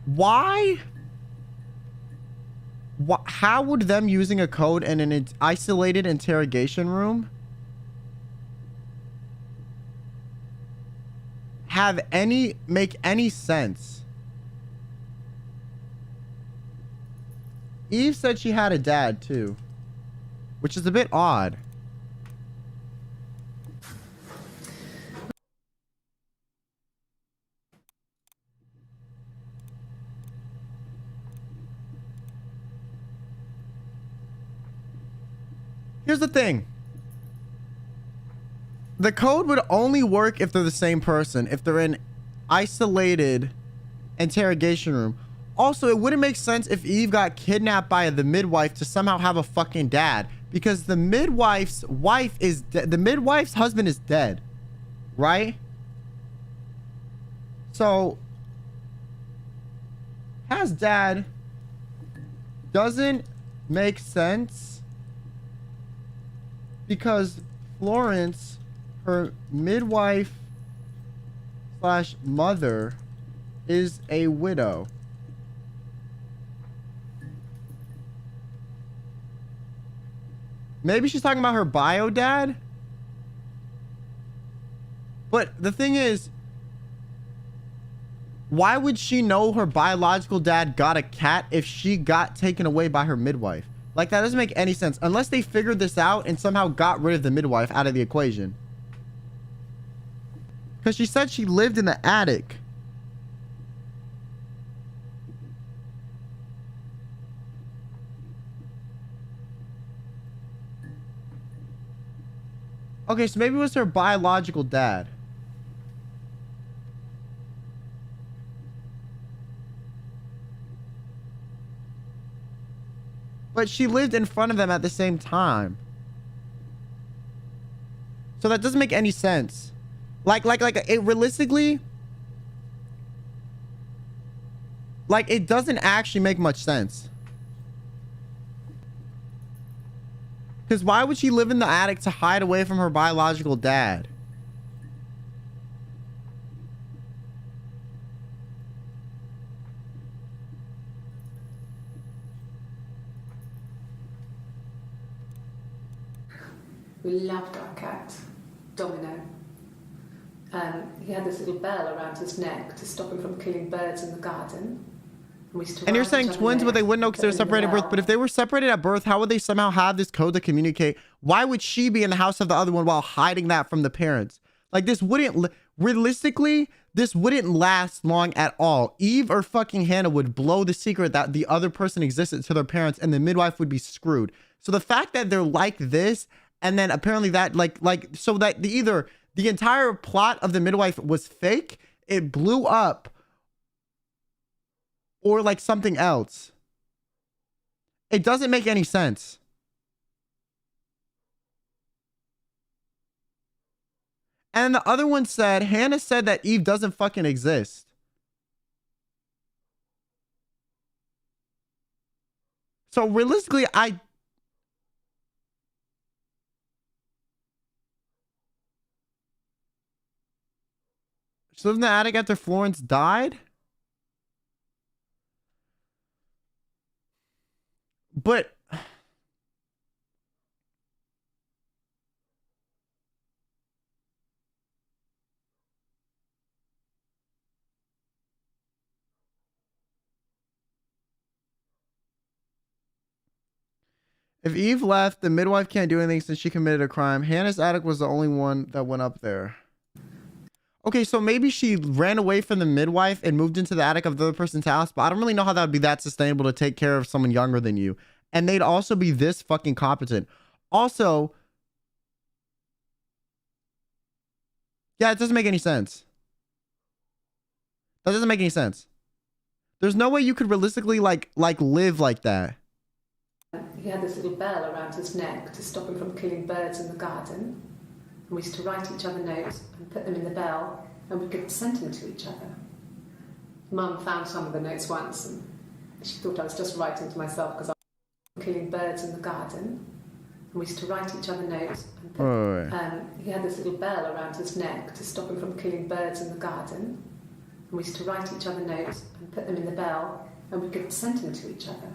Why? How would them using a code in an isolated interrogation room make any sense? Eve said she had a dad too, which is a bit odd. Here's the thing. The code would only work if they're the same person, if they're in isolated interrogation room. Also, it wouldn't make sense if Eve got kidnapped by the midwife to somehow have a fucking dad, because the midwife's wife is the midwife's husband is dead, right? So has dad doesn't make sense. Because Florence, her midwife / mother, is a widow. Maybe she's talking about her bio dad. But the thing is, why would she know her biological dad got a cat if she got taken away by her midwife? Like, that doesn't make any sense. Unless they figured this out and somehow got rid of the midwife out of the equation. Because she said she lived in the attic. Okay, so maybe it was her biological dad. But she lived in front of them at the same time. So that doesn't make any sense. Like it realistically, like, it doesn't actually make much sense. Because why would she live in the attic to hide away from her biological dad? We loved our cat, Domino. He had this little bell around his neck to stop him from killing birds in the garden. And you're saying twins, but they wouldn't know because they're separated at birth. But if they were separated at birth, how would they somehow have this code to communicate? Why would she be in the house of the other one while hiding that from the parents? Like, this wouldn't, realistically, this wouldn't last long at all. Eve or fucking Hannah would blow the secret that the other person existed to their parents, and the midwife would be screwed. So the fact that they're like this, and then apparently that so that either the entire plot of the midwife was fake, it blew up, or like something else. It doesn't make any sense. And the other one said, Hannah said that Eve doesn't fucking exist. So realistically, she lived in the attic after Florence died? But if Eve left, the midwife can't do anything since she committed a crime. Hannah's attic was the only one that went up there. Okay, so maybe she ran away from the midwife and moved into the attic of the other person's house, but I don't really know how that would be that sustainable to take care of someone younger than you. And they'd also be this fucking competent. Also, yeah, it doesn't make any sense. That doesn't make any sense. There's no way you could realistically like live like that. He had this little bell around his neck to stop him from killing birds in the garden. And we used to write each other notes and put them in the bell, and we could send them to each other. Mum found some of the notes once, and she thought I was just writing to myself because I was killing birds in the garden. And we used to write each other notes and put, he had this little bell around his neck to stop him from killing birds in the garden. And we used to write each other notes and put them in the bell, and we could send them to each other.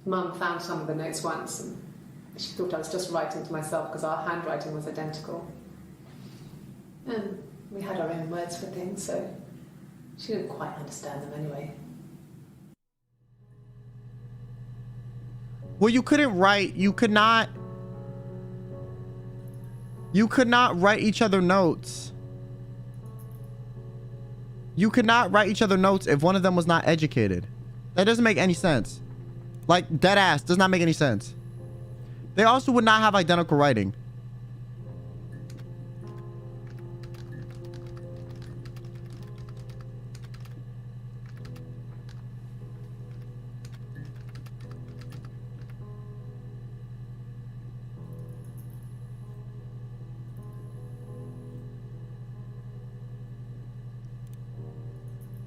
Mum found some of the notes once, and she thought I was just writing to myself because our handwriting was identical. And we had our own words for things, so she didn't quite understand them anyway. Well, you couldn't write, you could not write each other notes. You could not write each other notes if one of them was not educated. That doesn't make any sense. Like, dead ass, does not make any sense. They also would not have identical writing.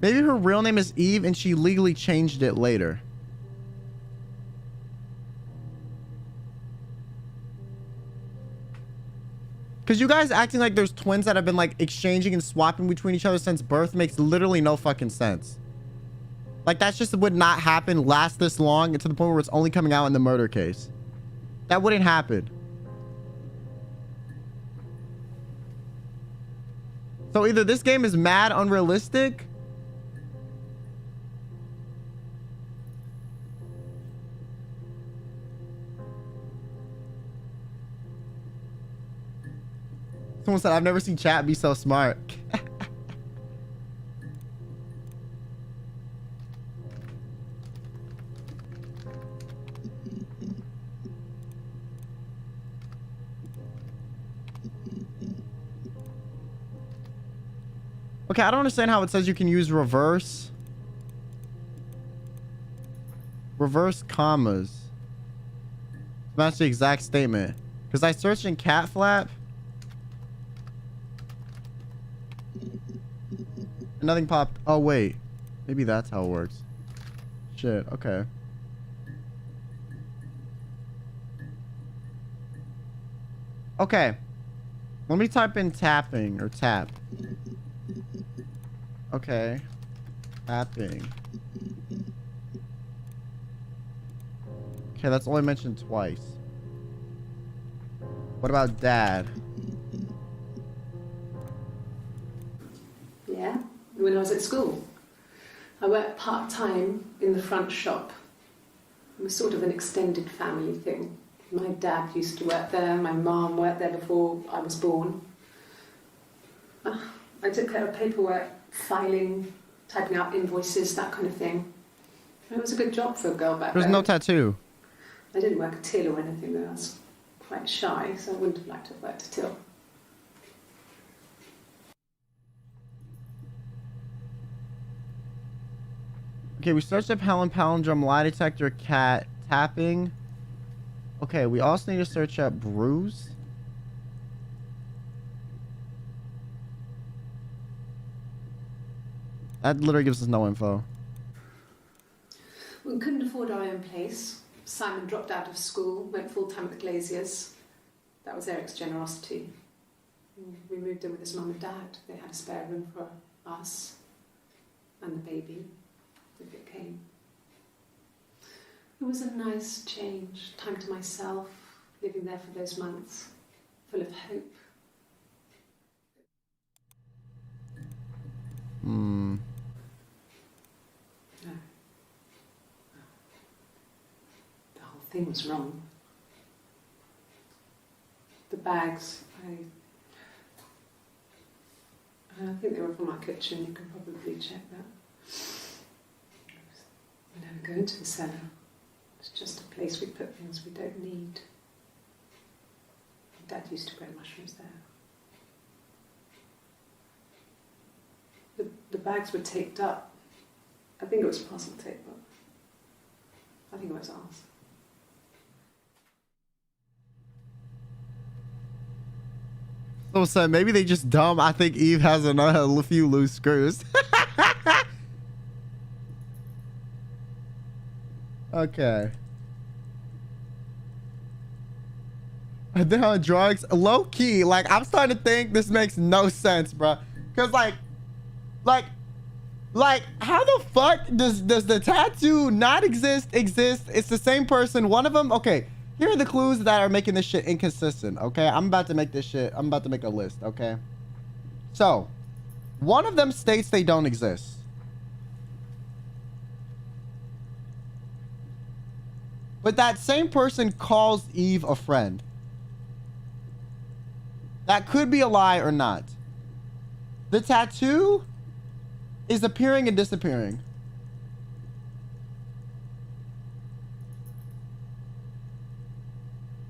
Maybe her real name is Eve and she legally changed it later. Because you guys acting like there's twins that have been like exchanging and swapping between each other since birth makes literally no fucking sense. Like that just would not happen, last this long, to the point where it's only coming out in the murder case. That wouldn't happen. So either this game is mad unrealistic, someone said, I've never seen chat be so smart. Okay, I don't understand how it says you can use reverse commas to match the exact statement. Because I searched in cat flap. Nothing popped. Oh, wait. Maybe that's how it works. Shit. Okay. Okay. Let me type in tapping or tap. Okay. Tapping. Okay, that's only mentioned twice. What about dad? Yeah, when I was at school. I worked part-time in the front shop. It was sort of an extended family thing. My dad used to work there, my mum worked there before I was born. I took care of paperwork, filing, typing out invoices, that kind of thing. It was a good job for a girl back then. There's no tattoo. I didn't work a till or anything though. I was quite shy, so I wouldn't have liked to have worked a till. Okay, we searched up Helen palindrome, lie detector, cat, tapping. Okay, we also need to search up bruise. That literally gives us no info. We couldn't afford our own place. Simon dropped out of school, went full-time at the Glaziers. That was Eric's generosity. We moved in with his mum and dad. They had a spare room for us and the baby, if it came. It was a nice change, time to myself, living there for those months, full of hope. Hmm. No. The whole thing was wrong. The bags, I think they were from our kitchen, you can probably check that. We never go into the cellar. It's just a place we put things we don't need. Dad used to grow mushrooms there. The bags were taped up. I think it was parcel tape, but I think it was ours. So maybe they just dumb. I think Eve has a few loose screws. Okay. And then on drugs, low key, like I'm starting to think this makes no sense, bro. Cause like, how the fuck does the tattoo not exist? It's the same person. One of them. Okay, here are the clues that are making this shit inconsistent. Okay, I'm about to make a list. Okay, so one of them states they don't exist. But that same person calls Eve a friend. That could be a lie or not. The tattoo is appearing and disappearing.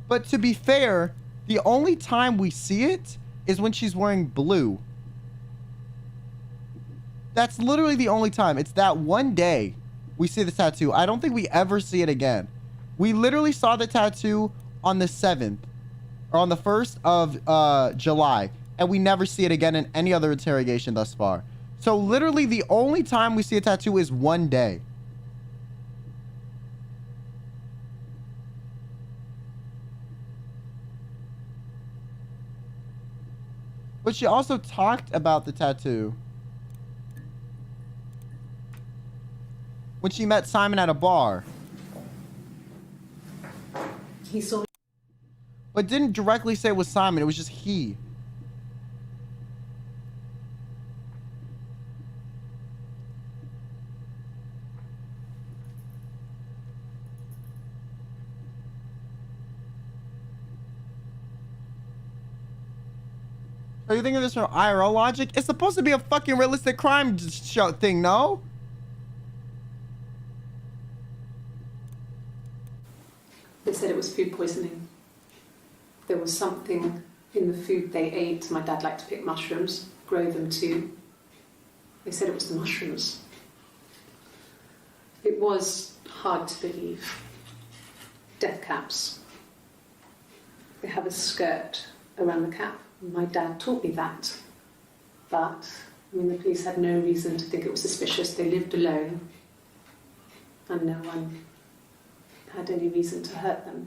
But to be fair, the only time we see it is when she's wearing blue. That's literally the only time. It's that one day we see the tattoo. I don't think we ever see it again. We literally saw the tattoo on the 7th or on the 1st of July, and we never see it again in any other interrogation thus far. So literally the only time we see a tattoo is one day. But she also talked about the tattoo when she met Simon at a bar. He saw. But didn't directly say it was Simon. It was just he. Are you thinking this from IRL logic? It's supposed to be a fucking realistic crime show thing, no? They said it was food poisoning. There was something in the food they ate. My dad liked to pick mushrooms, grow them too. They said it was the mushrooms. It was hard to believe. Death caps. They have a skirt around the cap. My dad taught me that. But, the police had no reason to think it was suspicious. They lived alone. And no one had any reason to hurt them.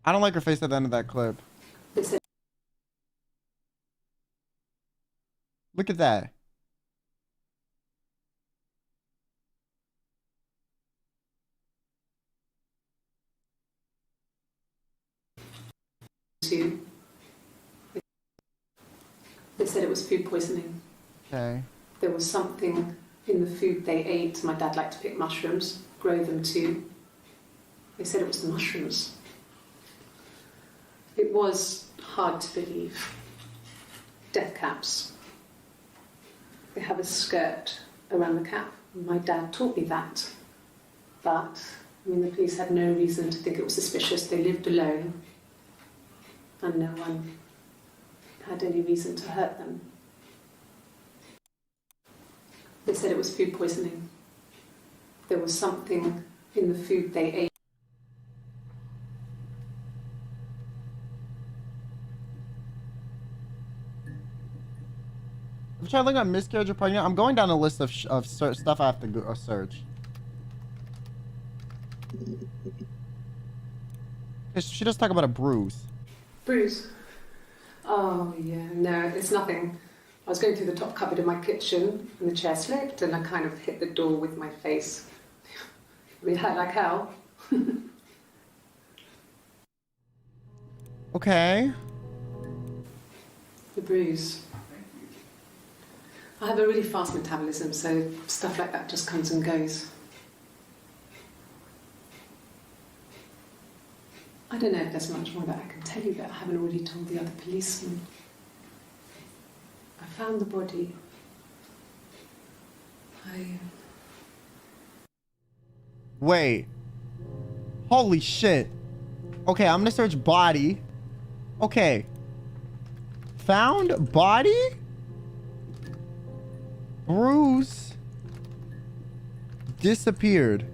I don't like her face at the end of that clip. Look at that. They said it was food poisoning. Okay. There was something in the food they ate. My dad liked to pick mushrooms, grow them too. They said it was the mushrooms. It was hard to believe. Death caps. They have a skirt around the cap. My dad taught me that. But, the police had no reason to think it was suspicious. They lived alone. And no one had any reason to hurt them. They said it was food poisoning. There was something in the food they ate. I'm trying to look at miscarriage or pregnant. I'm going down a list of stuff I have to go search. She does talk about a bruise. Bruise? Oh, yeah, no, it's nothing. I was going through the top cupboard in my kitchen and the chair slipped and I kind of hit the door with my face. I mean, it hurt like hell. Okay. The bruise. I have a really fast metabolism, so stuff like that just comes and goes. I don't know if there's much more that I can tell you that I haven't already told the other policeman. I found the body. Wait. Holy shit. Okay, I'm gonna search body. Okay. Found body? Bruise. Disappeared.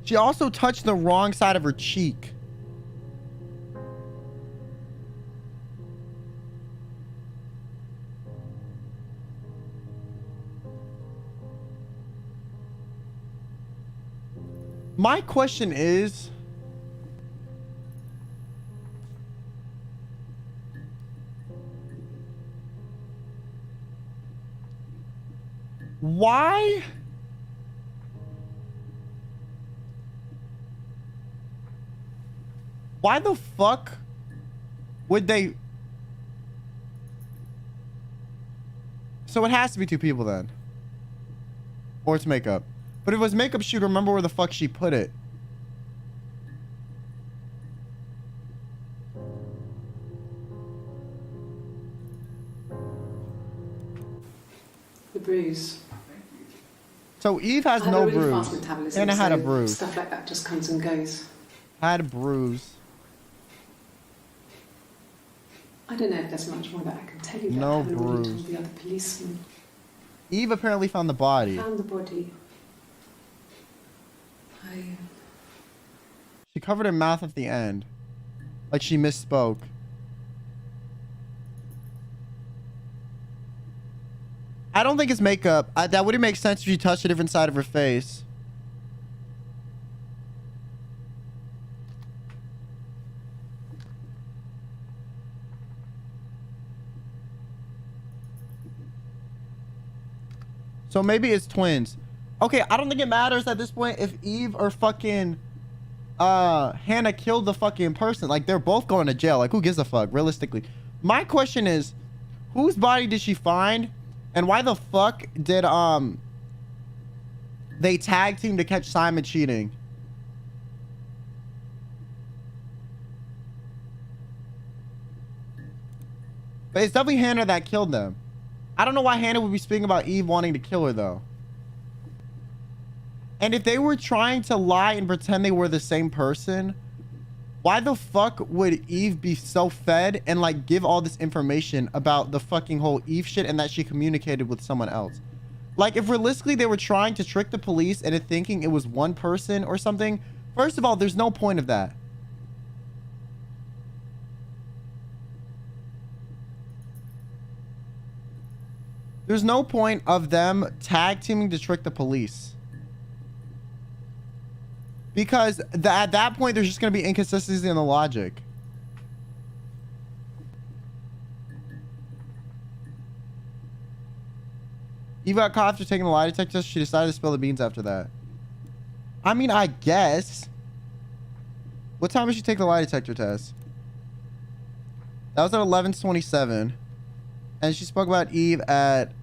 She also touched the wrong side of her cheek. My question is, why? Why the fuck would they? So it has to be two people then. Or it's makeup. But if it was makeup, she'd remember where the fuck she put it. The bruise. So Eve has no really bruise. And it had a bruise. Stuff like that just comes and goes. Had a bruise. I don't know if there's much more that I can tell you. That No I haven't already bruise. told the other policeman. Eve apparently found the body. Found the body. She covered her mouth at the end. Like she misspoke. I don't think it's makeup. That wouldn't make sense if she touched a different side of her face. So maybe it's twins. Okay, I don't think it matters at this point if Eve or fucking Hannah killed the fucking person. Like, they're both going to jail. Like, who gives a fuck, realistically? My question is, whose body did she find? And why the fuck did they tag team to catch Simon cheating? But it's definitely Hannah that killed them. I don't know why Hannah would be speaking about Eve wanting to kill her, though. And if they were trying to lie and pretend they were the same person, why the fuck would Eve be so fed and like give all this information about the fucking whole Eve shit and that she communicated with someone else? Like, if realistically they were trying to trick the police into thinking it was one person or something, first of all, there's no point of that. There's no point of them tag teaming to trick the police. Because at that point, there's just going to be inconsistency in the logic. Eve got caught after taking the lie detector test. She decided to spill the beans after that. I mean, I guess. What time did she take the lie detector test? That was at 11:27. And she spoke about Eve at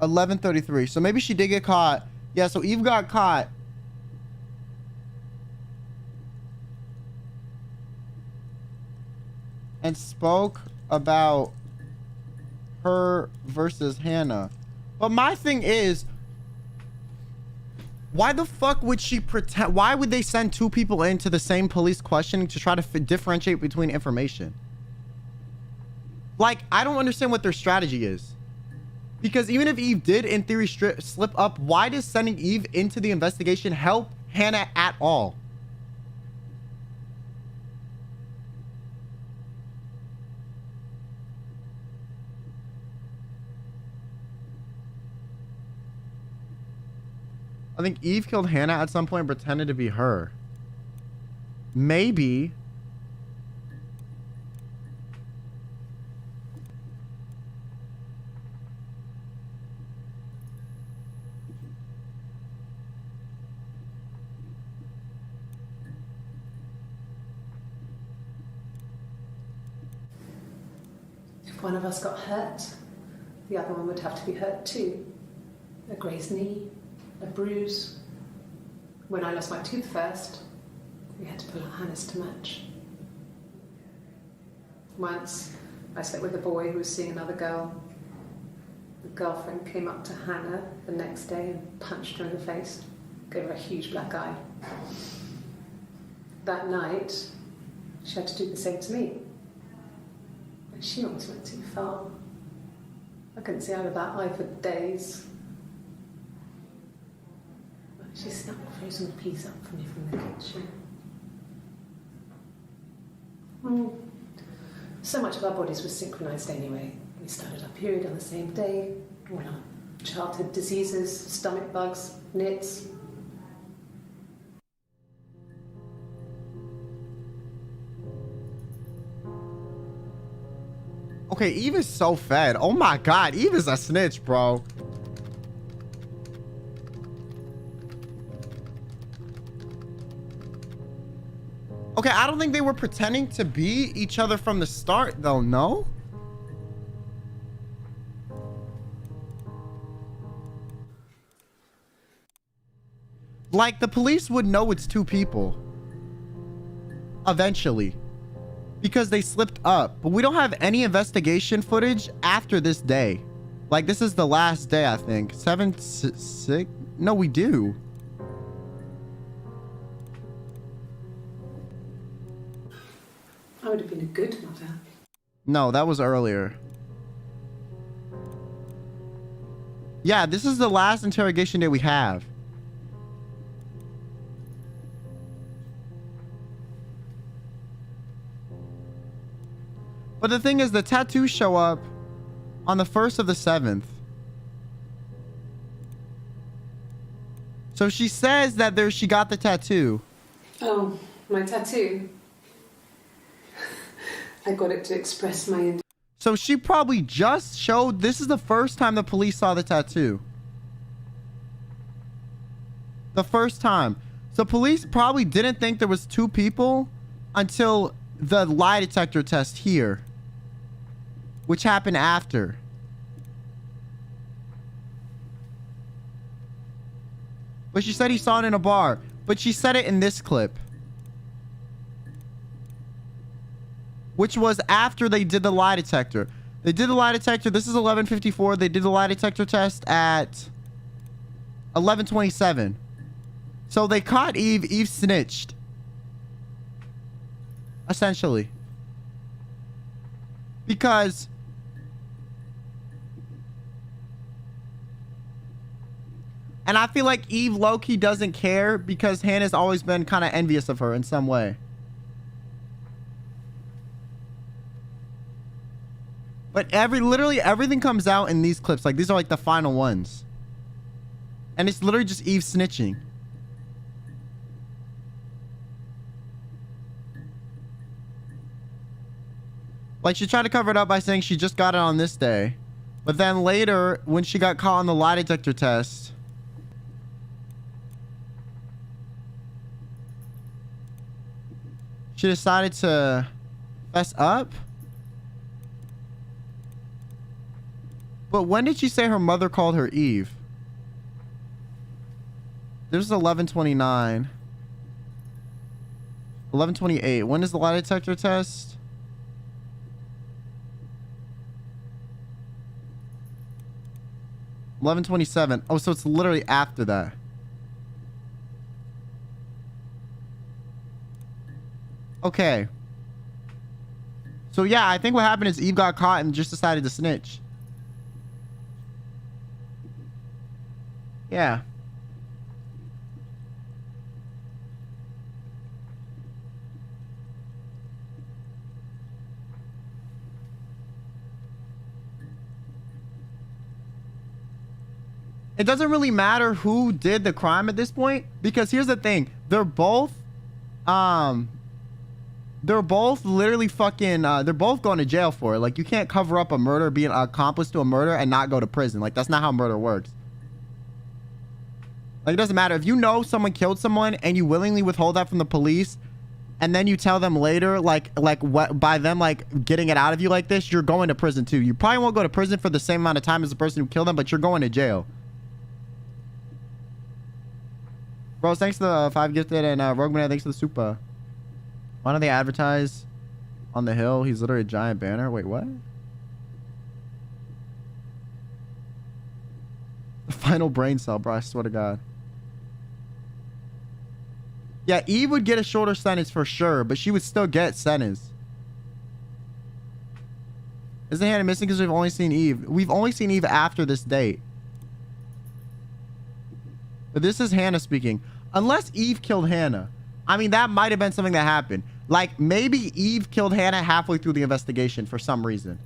11:33. So maybe she did get caught. Yeah, so Eve got caught. And spoke about her versus Hannah. But my thing is, Why the fuck would she pretend? Why would they send two people into the same police questioning to try to differentiate between information? Like, I don't understand what their strategy is. Because even if Eve did, in theory, slip up, why does sending Eve into the investigation help Hannah at all? I think Eve killed Hannah at some point and pretended to be her. Maybe. If one of us got hurt, the other one would have to be hurt too. A grazed knee, a bruise. When I lost my tooth first, we had to pull out Hannah's to match. Once, I slept with a boy who was seeing another girl. The girlfriend came up to Hannah the next day and punched her in the face, gave her a huge black eye. That night, she had to do the same to me. But she almost went too far. I couldn't see out of that eye for days. She snapped a frozen piece up for me from the kitchen. So much of our bodies was synchronized anyway. We started our period on the same day. All our childhood diseases, stomach bugs, nits. Okay, Eve is so fed. Oh my god, Eve is a snitch, bro. Okay, I don't think they were pretending to be each other from the start, though, no? Like, the police would know it's two people. Eventually. Because they slipped up. But we don't have any investigation footage after this day. Like, this is the last day, I think. 6? No, we do. I would have been a good mother. No, that was earlier. Yeah, this is the last interrogation day we have. But the thing is, the tattoos show up on the 1st of the 7th. So she says that she got the tattoo. Oh, my tattoo. I got it to express my... So she probably just showed... This is the first time the police saw the tattoo. The first time. So police probably didn't think there was two people until the lie detector test here. Which happened after. But she said he saw it in a bar. But she said it in this clip. Which was after they did the lie detector. They did the lie detector. This is 11:54. They did the lie detector test at 11:27. So they caught Eve. Eve snitched. Essentially. Because... And I feel like Eve low-key doesn't care because Hannah's always been kind of envious of her in some way. But literally everything comes out in these clips. Like, these are like the final ones. And it's literally just Eve snitching. Like, she tried to cover it up by saying she just got it on this day. But then later, when she got caught on the lie detector test... she decided to fess up. But when did she say her mother called her Eve? This is 11:29. 11:28. When is the lie detector test? $11:27. Oh, so it's literally after that. Okay. So yeah, I think what happened is Eve got caught and just decided to snitch. Yeah. It doesn't really matter who did the crime at this point, because here's the thing. They're both literally fucking they're both going to jail for it. Like, you can't cover up a murder, be an accomplice to a murder, and not go to prison. Like, that's not how murder works. Like, it doesn't matter if you know someone killed someone and you willingly withhold that from the police, and then you tell them later, like what, by them like getting it out of you like this, you're going to prison too. You probably won't go to prison for the same amount of time as the person who killed them, but you're going to jail. Bros, thanks to the 5 gifted, and Rogue Man, thanks to the supa. Why don't they advertise on the hill? He's literally a giant banner. Wait, what? The final brain cell, bro. I swear to God. Yeah, Eve would get a shorter sentence for sure, but she would still get sentence. Isn't Hannah missing because we've only seen Eve? We've only seen Eve after this date. But this is Hannah speaking. Unless Eve killed Hannah. I mean, that might have been something that happened. Like, maybe Eve killed Hannah halfway through the investigation for some reason.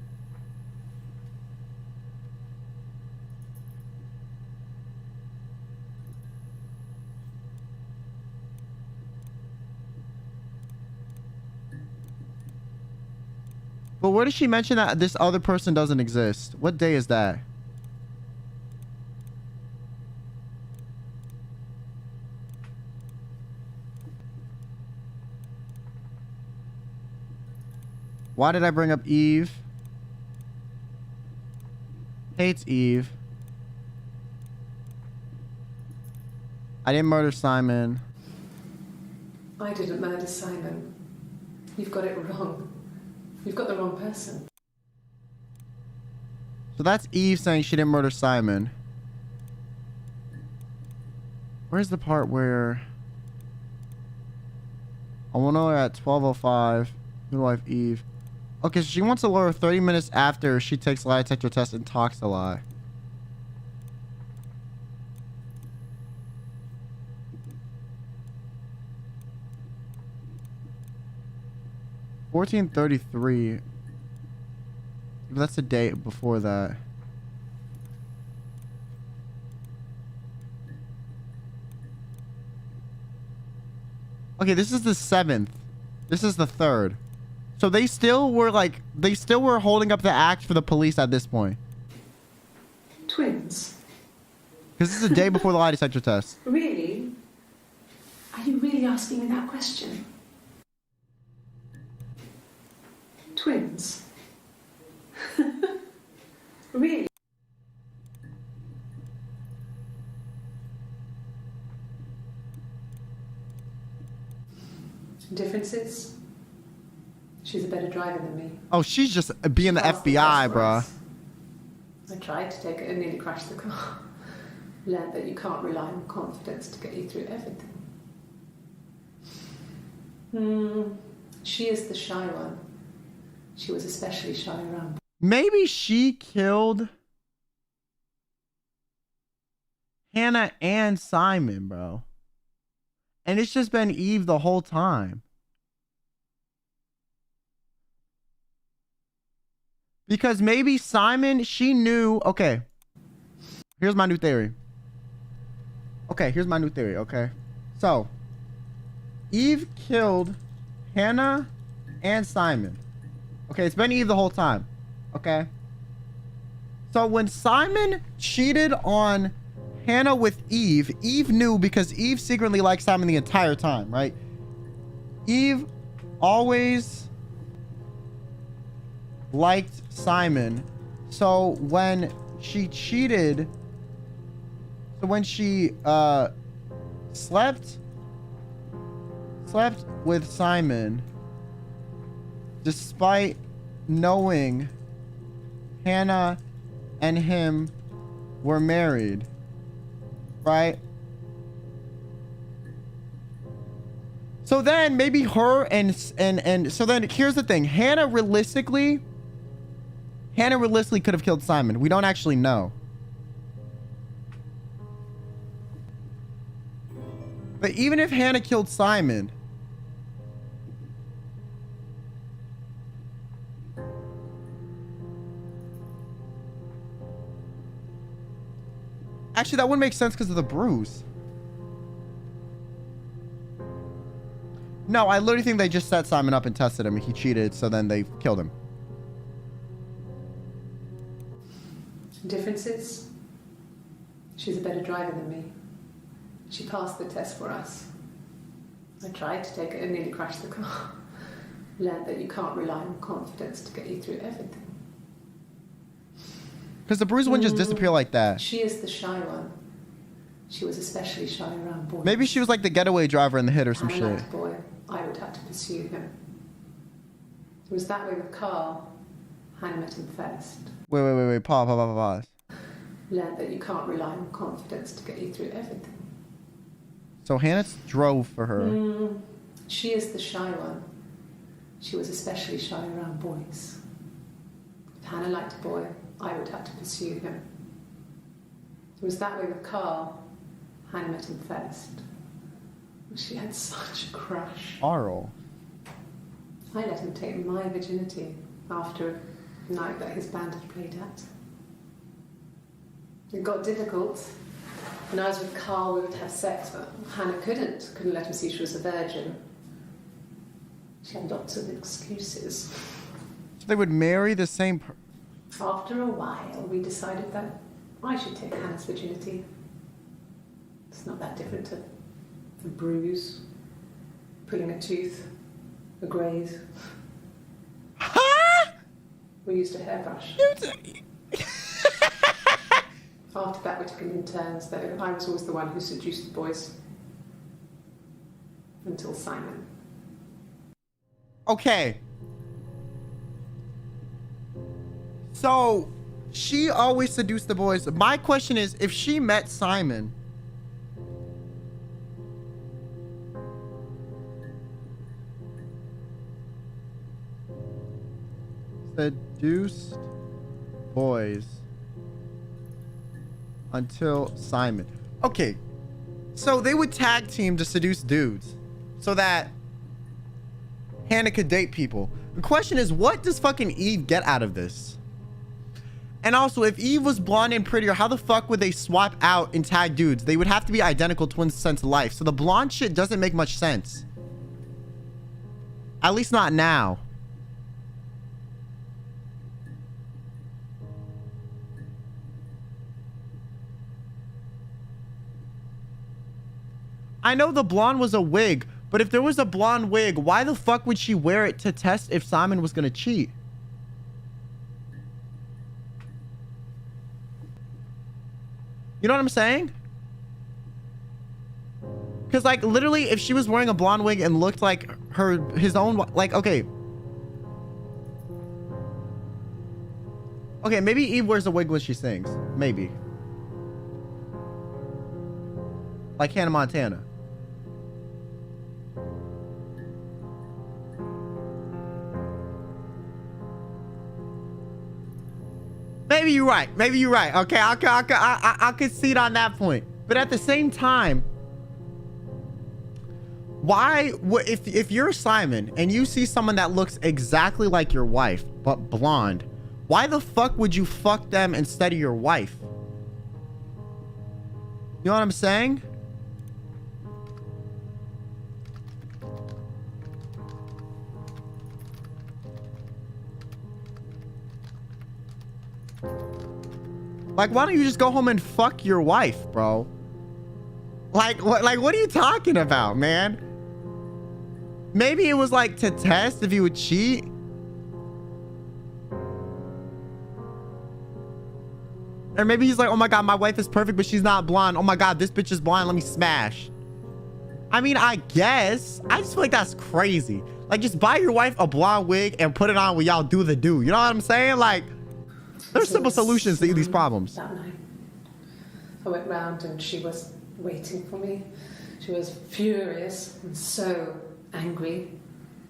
But where does she mention that this other person doesn't exist? What day is that? Why did I bring up Eve? Hates Eve. I didn't murder Simon. I didn't murder Simon. You've got it wrong. You've got the wrong person. So that's Eve saying she didn't murder Simon. Where's the part where... I want to know at 12:05. Midwife Eve. Okay, so she wants to lower 30 minutes after she takes a lie detector test and talks a lie. $14.33. That's the date before that. Okay, this is the 7th. This is the 3rd. So they still were like, they still were holding up the act for the police at this point. Twins. Because this is the day before the lie detector test. Really? Are you really asking me that question? Twins. Really? Differences? She's a better driver than me. Oh, she's just being the FBI, bruh. I tried to take it and nearly crashed the car. Learned that you can't rely on confidence to get you through everything. She is the shy one. She was especially shy around. Maybe she killed Hannah and Simon, bro. And it's just been Eve the whole time. Because maybe Simon, she knew... Okay. Here's my new theory. Okay? So, Eve killed Hannah and Simon. Okay, it's been Eve the whole time. Okay? So when Simon cheated on Hannah with Eve, Eve knew because Eve secretly liked Simon the entire time, right? Eve always liked Simon. So when she cheated, so when she slept with Simon, despite knowing Hannah and him were married, right? So then maybe her and so then here's the thing. Hannah realistically could have killed Simon. We don't actually know. But even if Hannah killed Simon, actually, that wouldn't make sense because of the bruise. No, I literally think they just set Simon up and tested him. He cheated, so then they killed him. Differences? She's a better driver than me. She passed the test for us. I tried to take it and nearly crashed the car. Learned that you can't rely on confidence to get you through everything. Because the bruise wouldn't just disappear like that. She is the shy one. She was especially shy around boys. Maybe she was like the getaway driver in the hit or some shit. Liked boy, I would have to pursue him. It was that way with Carl. Hannah met him first. Wait. Pause. Learned that you can't rely on confidence to get you through everything. So Hannah drove for her. She is the shy one. She was especially shy around boys. If Hannah liked a boy, I would have to pursue him. It was that way with Carl. Hannah met him first. She had such a crush. Arl. I let him take my virginity after a night that his band had played at. It got difficult. When I was with Carl, we would have sex, but Hannah couldn't let him see she was a virgin. She had lots of excuses. So they would marry the same After a while, we decided that I should take Hannah's virginity. It's not that different to a bruise, pulling a tooth, a graze. Huh? We used a hairbrush. After that, we took it in turns, though. I was always the one who seduced the boys. Until Simon. Okay. So, she always seduced the boys. My question is, if she met Simon... Seduced boys until Simon. Okay. So they would tag team to seduce dudes so that Hannah could date people. The question is, what does fucking Eve get out of this? And also, if Eve was blonde and prettier, how the fuck would they swap out and tag dudes? They would have to be identical twins sense of life. So the blonde shit doesn't make much sense. At least not now. I know the blonde was a wig, but if there was a blonde wig, why the fuck would she wear it to test if Simon was gonna cheat? You know what I'm saying? Because, like, literally, if she was wearing a blonde wig and looked like his own, like, okay. Okay, maybe Eve wears a wig when she sings. Maybe. Like Hannah Montana. Maybe you're right. Maybe you're right. Okay, I'll concede on that point. But at the same time, why, if you're Simon and you see someone that looks exactly like your wife, but blonde, why the fuck would you fuck them instead of your wife? You know what I'm saying? Like, why don't you just go home and fuck your wife, bro? Like, what are you talking about, man? Maybe it was like to test if you would cheat. Or maybe he's like, oh my God, my wife is perfect, but she's not blonde. Oh my God, this bitch is blonde. Let me smash. I mean, I guess. I just feel like that's crazy. Like, just buy your wife a blonde wig and put it on when y'all do the do. You know what I'm saying? Like, there's simple solutions to these problems. That night, I went round and she was waiting for me. She was furious and so angry,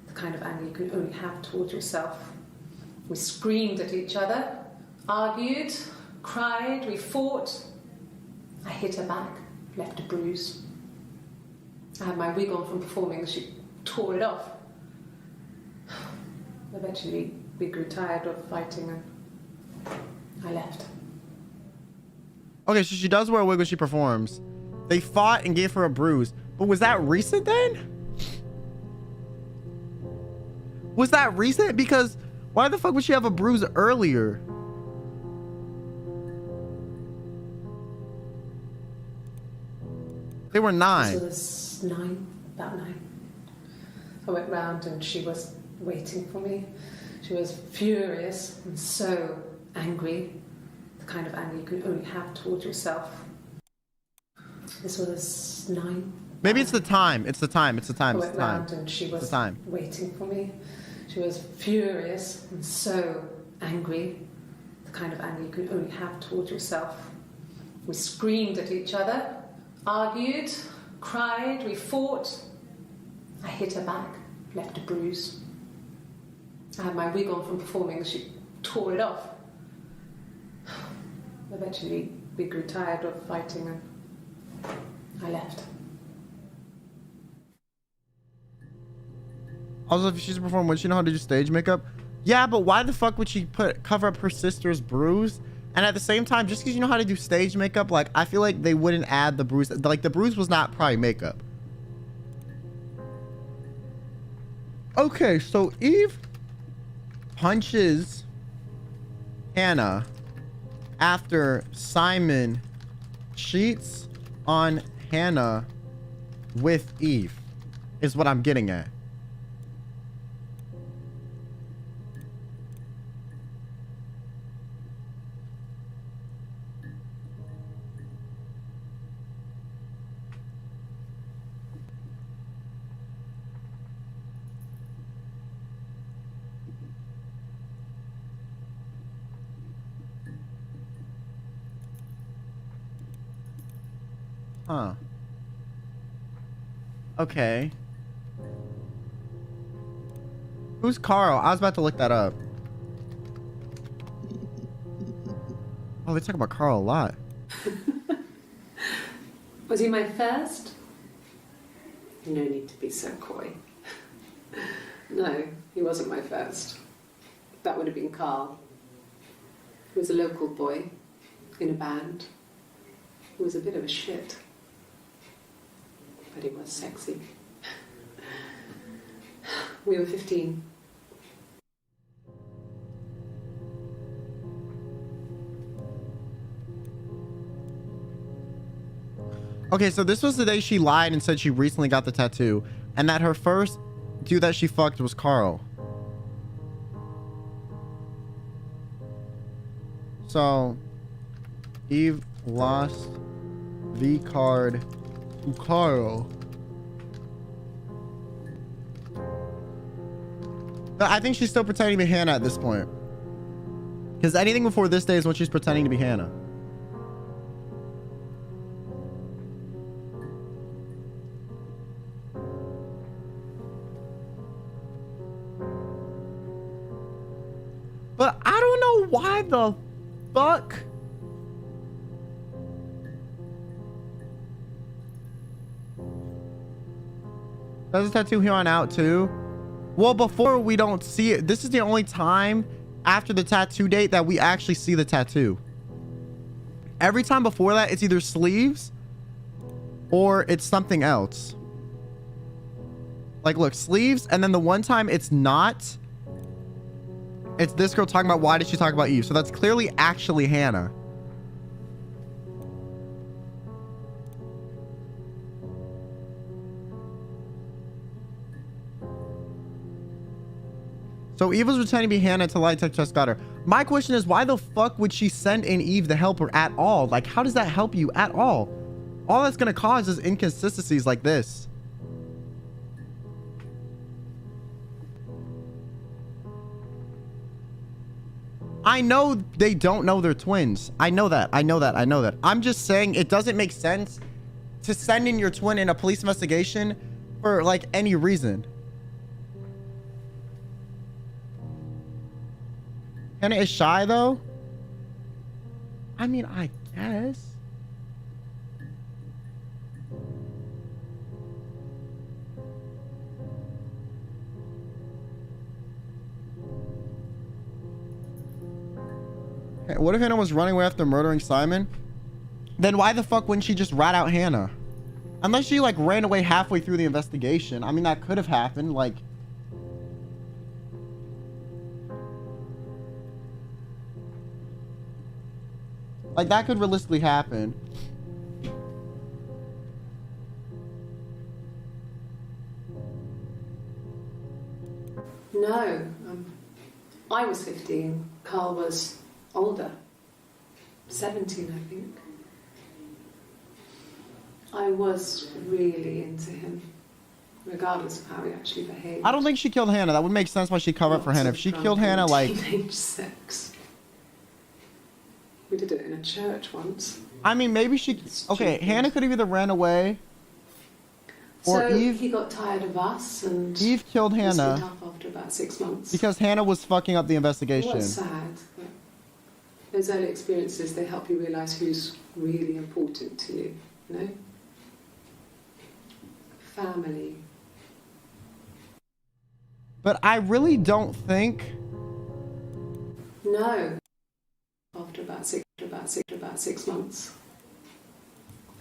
the kind of anger you can only have towards yourself. We screamed at each other, argued, cried, we fought. I hit her back, left a bruise. I had my wig on from performing, she tore it off. Eventually, we grew tired of fighting and I left. Okay, so she does wear a wig when she performs. They fought and gave her a bruise. But was that recent then? Was that recent? Because why the fuck would she have a bruise earlier? They were 9. This was 9, about 9. I went round and she was waiting for me. She was furious and so angry, the kind of anger you can only have towards yourself. This was 9. Maybe it's the time. It's the time. It's the time. I It's went the time. round and she was time. waiting for me. She was furious and so angry, the kind of anger you can only have towards yourself. We screamed at each other, argued, cried, we fought. I hit her back, left a bruise. I had my wig on from performing, she tore it off. Eventually, we grew tired of fighting and I left. Also, if she's a performer, wouldn't she know how to do stage makeup? Yeah, but why the fuck would she cover up her sister's bruise? And at the same time, just because you know how to do stage makeup, like, I feel like they wouldn't add the bruise. Like, the bruise was not probably makeup. Okay, so Eve punches Hannah after Simon cheats on Hannah with Eve, is what I'm getting at. Huh. Okay. Who's Carl? I was about to look that up. Oh, they talk about Carl a lot. Was he my first? No need to be so coy. No, he wasn't my first. That would have been Carl. He was a local boy in a band. He was a bit of a shit. But he was sexy. We were 15. Okay, so this was the day she lied and said she recently got the tattoo, and that her first dude that she fucked was Carl. So, Eve lost the card to Carl. But I think she's still pretending to be Hannah at this point. Because anything before this day is when she's pretending to be Hannah. But I don't know why the fuck. There's a tattoo here on out too. Well, before we don't see it. This is the only time after the tattoo date that we actually see the tattoo. Every time before that, it's either sleeves or it's something else. Like, look, sleeves, and then the one time it's not. It's this girl talking about why did she talk about Eve. So that's clearly actually Hannah. So Eve was pretending to be Hannah to lie detector just got her. My question is, why the fuck would she send in Eve to help her at all? Like, how does that help you at all? All that's going to cause is inconsistencies like this. I know they don't know they're twins. I know that. I know that. I know that. I'm just saying it doesn't make sense to send in your twin in a police investigation for like any reason. Hannah is shy though. I mean, I guess. What if Hannah was running away after murdering Simon? Then why the fuck wouldn't she just rat out Hannah? Unless she like ran away halfway through the investigation. I mean, that could have happened. Like that could realistically happen. No, I was 15. Carl was older, 17, I think. I was really into him, regardless of how he actually behaved. I don't think she killed Hannah. That would make sense why she covered up for Hannah. If she killed Hannah, like teenage sex. We did it in a church once. I mean, maybe she. Okay, Hannah could have either ran away, or so Eve. He got tired of us, and Eve killed Hannah. Split up after about 6 months. Because Hannah was fucking up the investigation. It was sad. But those early experiences, they help you realise who's really important to you. You know. Family. But I really don't think. No. After about six months.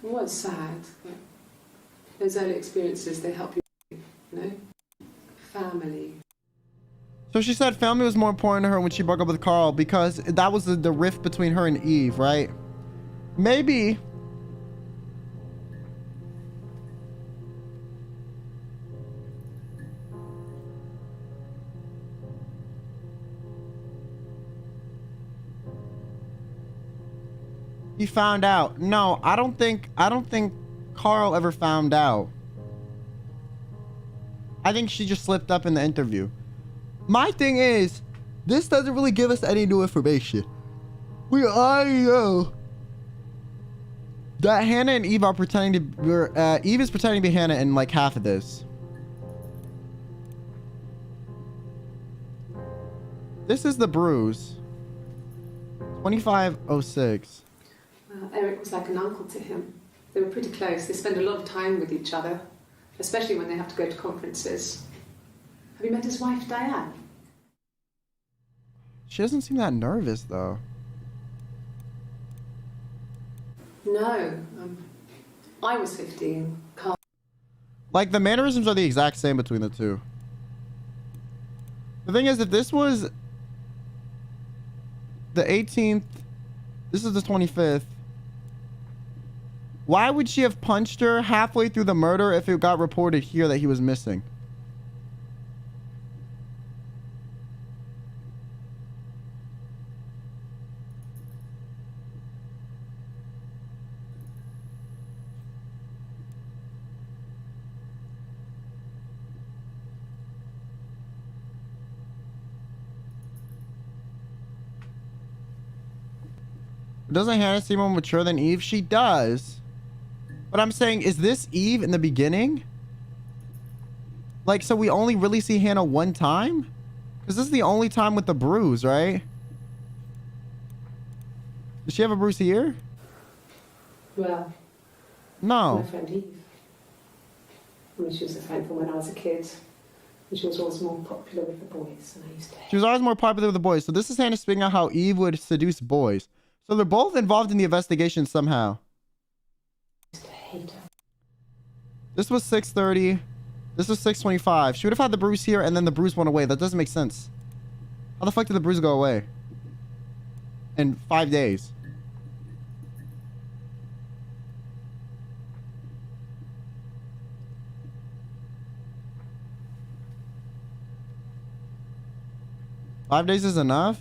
It was sad. But those early experiences, they help you. You know. Family. So she said family was more important to her when she broke up with Carl because that was the rift between her and Eve, right? Maybe. He found out. No, I don't think Carl ever found out. I think she just slipped up in the interview. My thing is, this doesn't really give us any new information. We already know that Hannah and Eve are pretending to Eve is pretending to be Hannah in like half of this. This is the bruise. 2506. Eric was like an uncle to him. They were pretty close. They spend a lot of time with each other, especially when they have to go to conferences. Have you met his wife, Diane? She doesn't seem that nervous, though. No. I was 15. Carl. Like, the mannerisms are the exact same between the two. The thing is, if this was the 18th, this is the 25th, why would she have punched her halfway through the murder if it got reported here that he was missing? Doesn't Hannah seem more mature than Eve? She does. But I'm saying, is this Eve in the beginning? Like, so we only really see Hannah one time? Because this is the only time with the bruise, right? Does she have a bruise here? Well, no. My friend Eve. I mean, she was a friend from when I was a kid. And she was always more popular with the boys. And I used to hate her. She was always more popular with the boys. So this is Hannah speaking out how Eve would seduce boys. So they're both involved in the investigation somehow. I used to hate her. This was 6:30. This was 6:25. She would have had the bruise here and then the bruise went away. That doesn't make sense. How the fuck did the bruise go away? In 5 days. Five days is enough?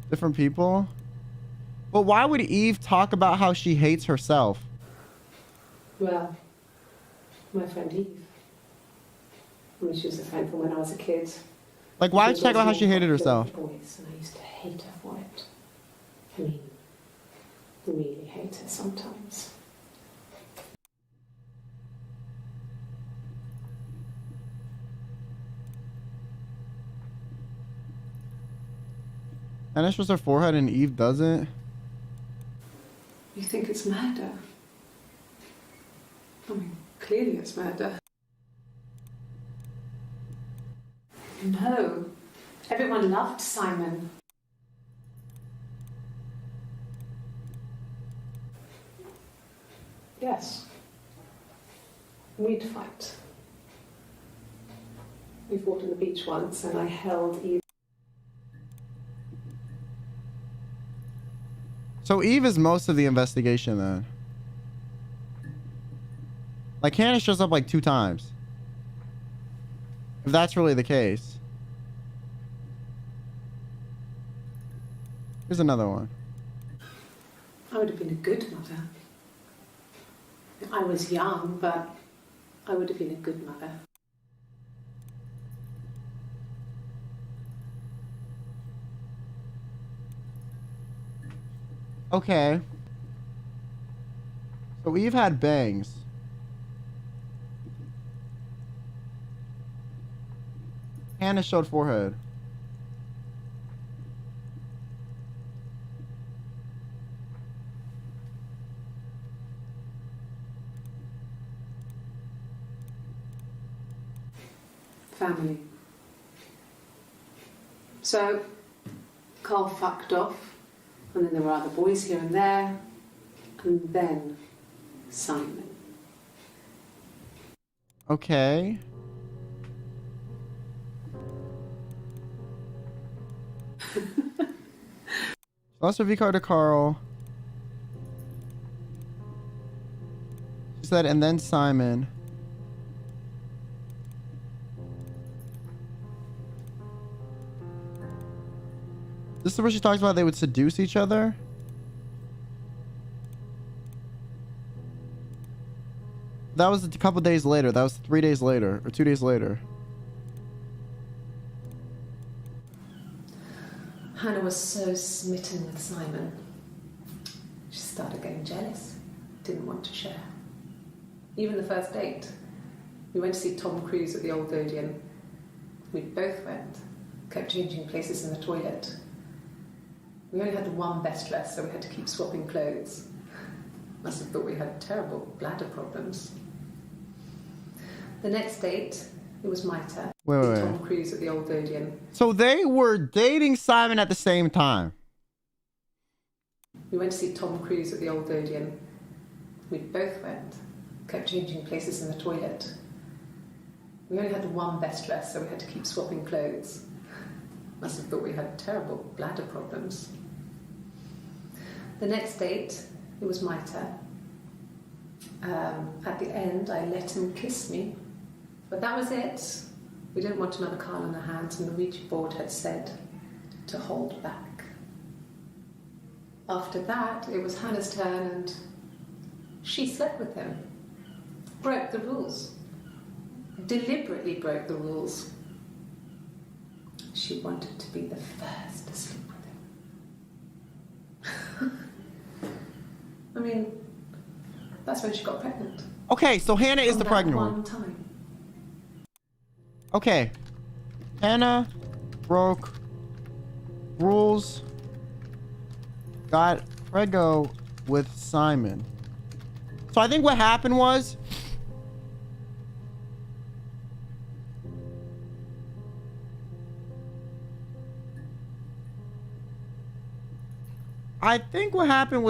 Different people? But why would Eve talk about how she hates herself? Well, my friend Eve. I mean, she was a friend from when I was a kid. Like, why would she talk about how she hated herself? Boys, and I used to hate her for it. I mean, really hate her sometimes. Hannah shows her forehead and Eve doesn't. You think it's murder? I mean, clearly it's murder. No. Everyone loved Simon. Yes. We'd fight. We fought on the beach once and I held Eve. So Eve is most of the investigation then. Like Hannah shows up like 2 times. If that's really the case. Here's another one. I would have been a good mother. I was young, but I would have been a good mother. Okay. So Eve had bangs. Hannah showed forehead. Family. So, Carl fucked off, and then there were other boys here and there, and then Simon. Okay. Lost her V card to Carl. She said, and then Simon. This is where she talks about they would seduce each other. That was a couple days later. That was 3 days later or 2 days later. Hannah was so smitten with Simon. She started getting jealous. Didn't want to share. Even the first date. We went to see Tom Cruise at the Old Odeon. We both went. Kept changing places in the toilet. We only had one best dress, so we had to keep swapping clothes. Must have thought we had terrible bladder problems. The next date, it was my turn. Wait. Tom Cruise at the Old Odeon. So they were dating Simon at the same time. We went to see Tom Cruise at the Old Odeon. We both went. Kept changing places in the toilet. We only had one best dress, so we had to keep swapping clothes. Must have thought we had terrible bladder problems. The next date, it was my turn. At the end, I let him kiss me. But that was it. We didn't want another Carl on our hands, and the Ouija board had said to hold back. After that, it was Hannah's turn, and she slept with him. Broke the rules. Deliberately broke the rules. She wanted to be the first to sleep with him. I mean, that's when she got pregnant. Okay, so Hannah is the pregnant one. One time. Okay. Hannah broke rules. Got preggo with Simon. So I think what happened was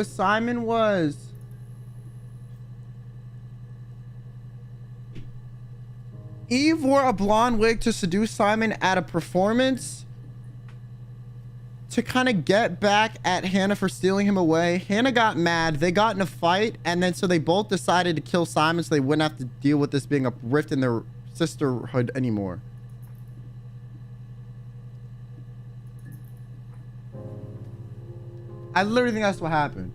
Simon was Eve wore a blonde wig to seduce Simon at a performance to kind of get back at Hannah for stealing him away. Hannah got mad. They got in a fight, and then so they both decided to kill Simon so they wouldn't have to deal with this being a rift in their sisterhood anymore. I literally think that's what happened.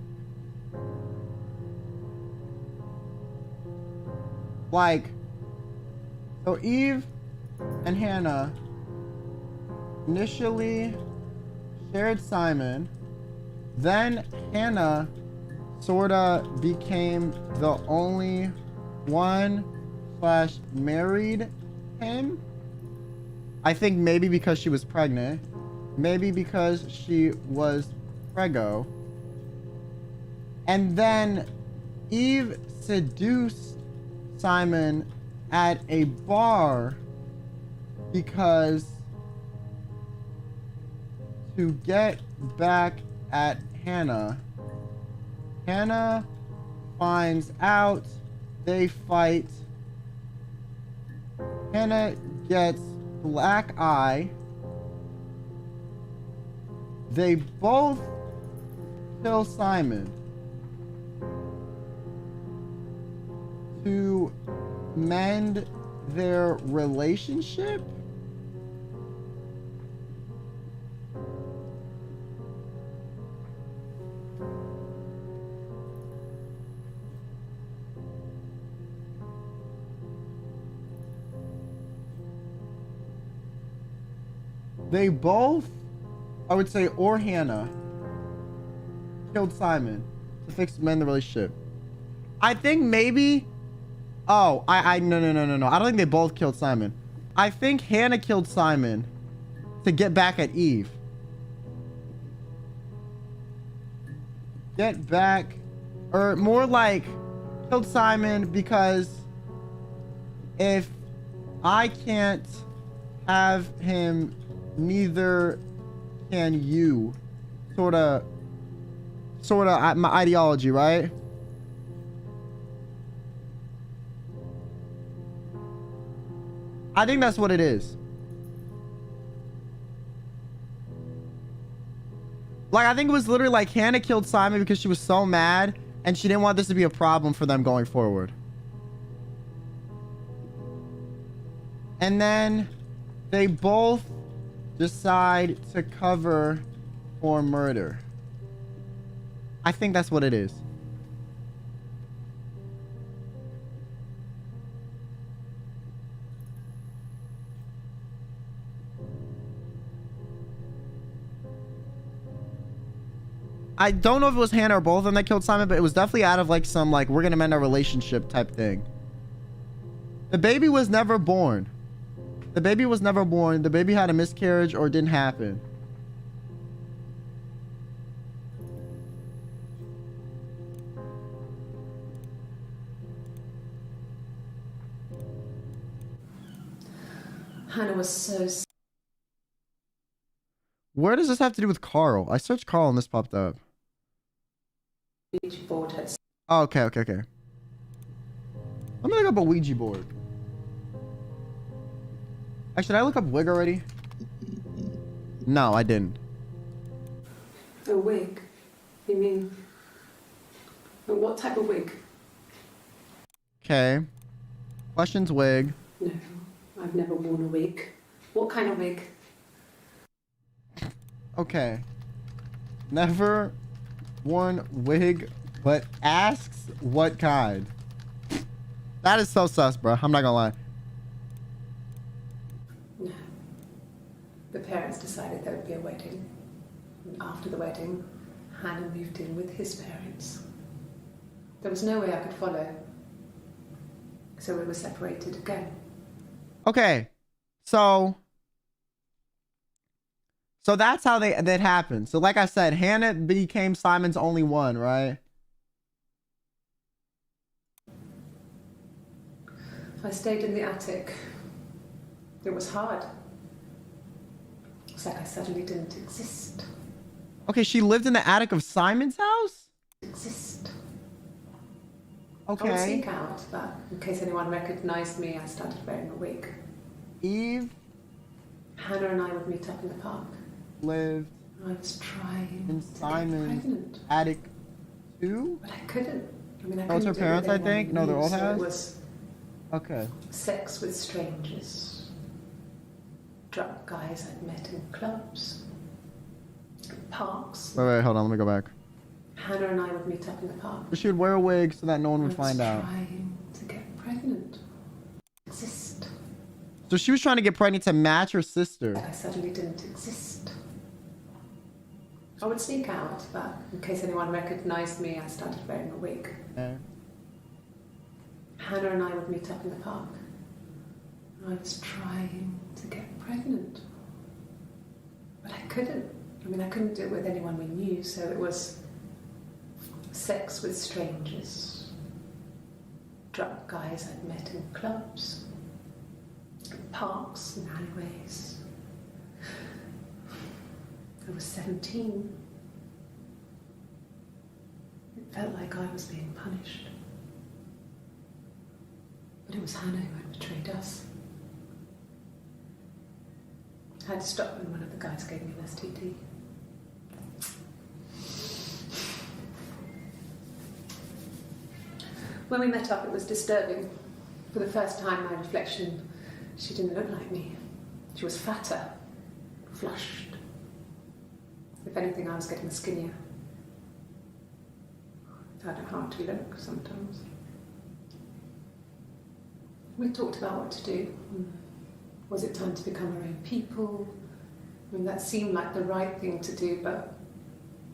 Like, so Eve and Hannah initially shared Simon. Then Hannah sorta became the only one / married him. I think maybe because she was pregnant. Maybe because she was preggo. And then Eve seduced Simon at a bar because to get back at Hannah. Hannah finds out, they fight. Hannah gets black eye. They both kill Simon to mend their relationship. They both, I would say, or Hannah killed Simon to mend the relationship. I think maybe. Oh, no. I don't think they both killed Simon. I think Hannah killed Simon to get back at Eve. Get back, or more like killed Simon because if I can't have him, neither can you. Sort of my ideology, right? I think that's what it is. Like, I think it was literally like Hannah killed Simon because she was so mad and she didn't want this to be a problem for them going forward. And then they both decide to cover for murder. I think that's what it is. I don't know if it was Hannah or both of them that killed Simon, but it was definitely out of like some like we're gonna mend our relationship type thing. The baby was never born. The baby was never born. The baby had a miscarriage or didn't happen. Hannah was so. Where does this have to do with Carl? I searched Carl and this popped up. Ouija board had. Oh, okay. Let me look up a Ouija board. Actually, did I look up wig already? No, I didn't. A wig? You mean? But what type of wig? Okay. Questions wig. No, I've never worn a wig. What kind of wig? Okay. Never worn wig, but asks what kind. That is so sus, bro. I'm not gonna lie. No. The parents decided there would be a wedding. And after the wedding, Hannah moved in with his parents. There was no way I could follow. So we were separated again. Okay. So that's how that happened. So like I said, Hannah became Simon's only one, right? I stayed in the attic. It was hard. It's like I suddenly didn't exist. Okay, she lived in the attic of Simon's house? Exist. Okay. I would seek out, but in case anyone recognized me, I started wearing a wig. Eve? Hannah and I would meet up in the park. Lived I was trying in to get Simon's pregnant, attic too? but I couldn't. I mean, I That was her couldn't do parents, what I anyone think? No, their knew, old so house? It was Okay. sex with strangers, drunk guys I'd met in clubs, parks. Wait, hold on, let me go back. Hannah and I would meet up in the park. She would wear a wig so that no one would find out. Trying to get pregnant. Exist. So she was trying to get pregnant to match her sister. I suddenly didn't exist. I would sneak out, but in case anyone recognized me, I started wearing a wig. Okay. Hannah and I would meet up in the park. I was trying to get pregnant. But I couldn't. I mean, I couldn't do it with anyone we knew, so it was sex with strangers, drunk guys I'd met in clubs, parks and alleyways. I was 17. It felt like I was being punished. But it was Hannah who had betrayed us. I had to stop when one of the guys gave me an STD. When we met up, it was disturbing. For the first time, my reflection, she didn't look like me. She was fatter, flushed. If anything, I was getting skinnier. I found it hard to look sometimes. We talked about what to do. Was it time to become our own people? I mean, that seemed like the right thing to do, but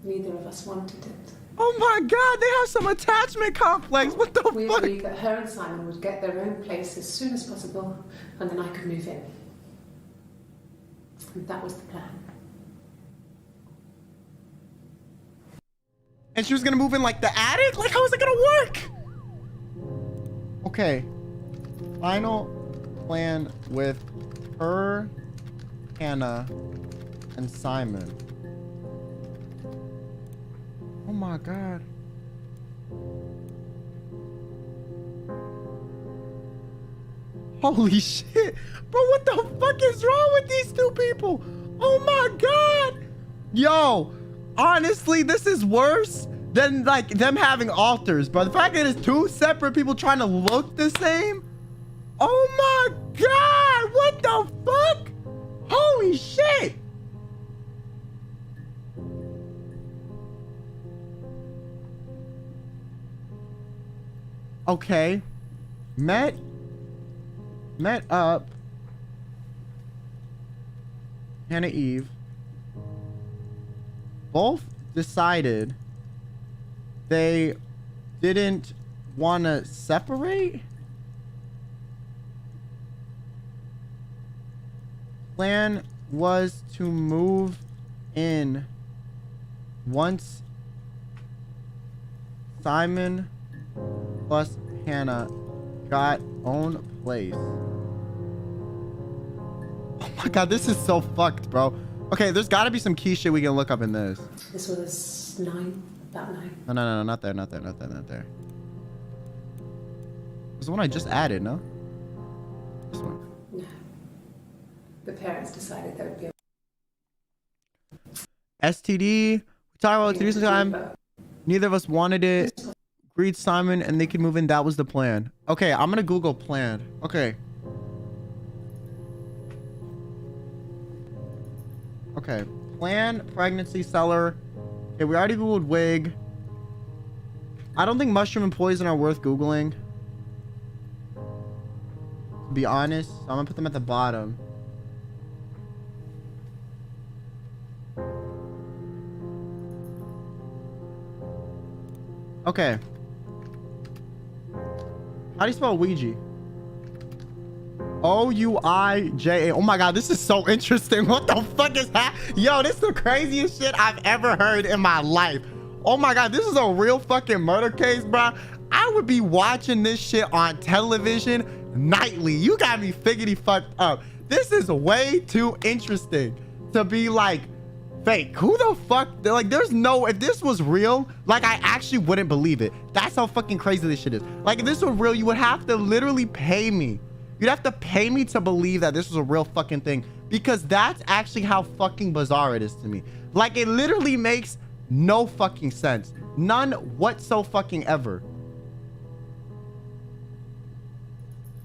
neither of us wanted it. Oh my God, they have some attachment complex. What the We fuck? agreed that her and Simon would get their own place as soon as possible, and then I could move in. And that was the plan. And she was gonna move in like the attic? Like, how is it gonna work? Okay. Final plan with her, Hannah, and Simon. Oh my God. Holy shit. Bro, what the fuck is wrong with these two people? Oh my God. Yo, honestly, this is worse than like them having alters, bro. The fact that it's two separate people trying to look the same. Oh my God. What the fuck? Holy shit. Okay. Met up. Hannah Eve. Both decided they didn't want to separate. Plan was to move in once Simon plus Hannah got own place. Oh my God, this is so fucked, bro. Okay, there's got to be some key shit we can look up in this. This was 9, about 9. No, not there. It was the one I just added, no? This one. No. The parents decided there would be a STD. We talked about STD sometime. Neither of us wanted it. Agreed Simon and they could move in. That was the plan. Okay, I'm gonna Google plan. Okay. Okay. Plan, pregnancy, seller. Okay, we already Googled wig. I don't think mushroom and poison are worth Googling, to be honest. So I'm gonna put them at the bottom. Okay. How do you spell Ouija? O-U-I-J-A. Oh my God, this is so interesting. What the fuck is that? Yo, this is the craziest shit I've ever heard in my life. Oh my God, this is a real fucking murder case, bro. I would be watching this shit on television nightly. You got me figgity fucked up. This is way too interesting to be like fake. Who the fuck? Like, there's no, if this was real, like, I actually wouldn't believe it. That's how fucking crazy this shit is. Like, if this was real, you would have to literally pay me. You'd have to pay me to believe that this was a real fucking thing, because that's actually how fucking bizarre it is to me. Like, it literally makes no fucking sense. None whatsoever fucking ever.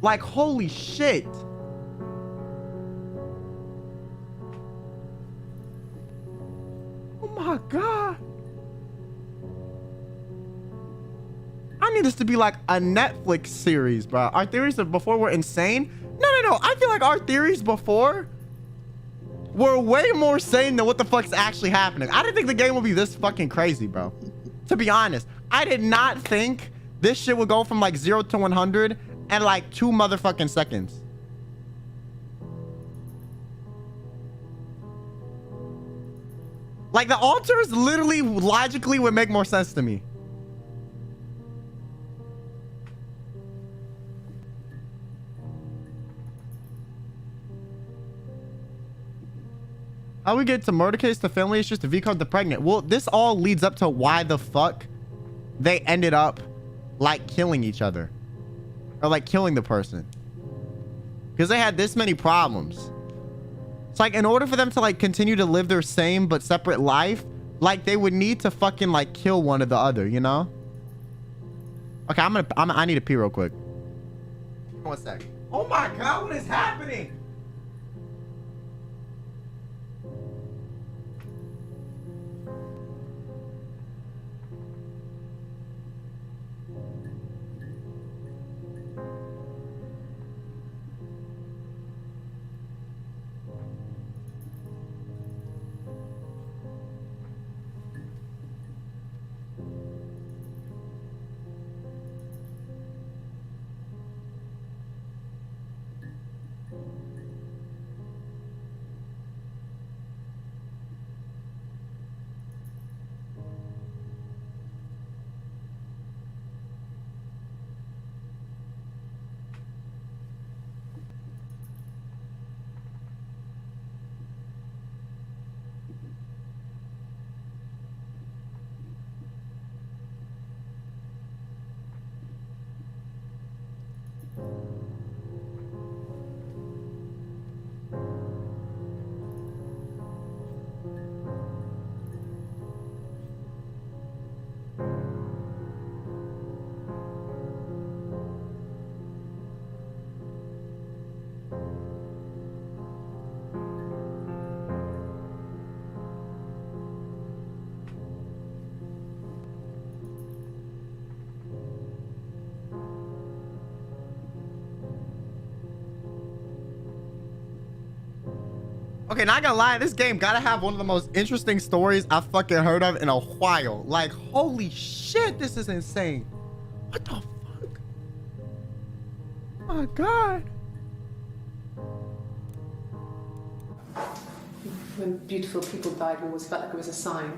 Like, holy shit. Oh my God. I need this to be like a Netflix series, bro. Our theories of before were insane. No. I feel like our theories before were way more sane than what the fuck's actually happening. I didn't think the game would be this fucking crazy, bro. To be honest, I did not think this shit would go from like 0 to 100 in like 2 motherfucking seconds. Like, the altars literally logically would make more sense to me. How we get to murder case, the family issues, the V code, the pregnant. Well, this all leads up to why the fuck they ended up like killing each other, or like killing the person, because they had this many problems. It's like, in order for them to like continue to live their same but separate life, like they would need to fucking like kill one or the other, you know? Okay, I need to pee real quick. 1 sec. Oh my God, what is happening? Okay, not gonna lie, this game gotta have one of the most interesting stories I've fucking heard of in a while. Like, holy shit, this is insane. What the fuck? Oh my God. When beautiful people died, we always felt like it was a sign.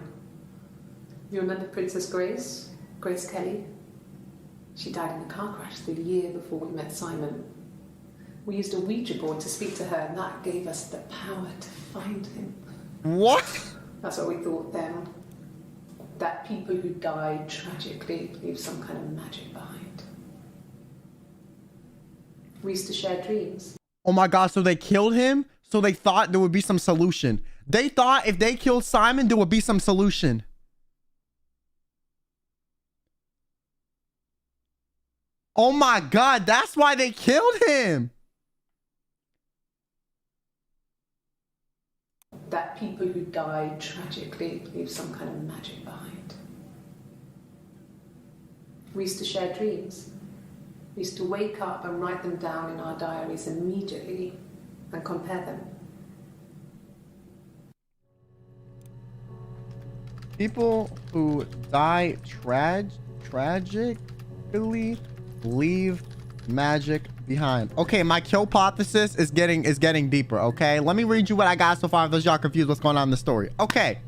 You remember Princess Grace? Grace Kelly? She died in a car crash the year before we met Simon. We used a Ouija board to speak to her, and that gave us the power to find him. What? That's what we thought then. That people who died tragically leave some kind of magic behind. We used to share dreams. Oh my God, so they killed him? So they thought there would be some solution. They thought if they killed Simon, there would be some solution. Oh my God, that's why they killed him. That people who died tragically leave some kind of magic behind. We used to share dreams. We used to wake up and write them down in our diaries immediately and compare them. People who die tragically leave magic behind. Okay, my hypothesis is getting deeper. Okay, let me read you what I got so far. If those y'all confused what's going on in the story. Okay,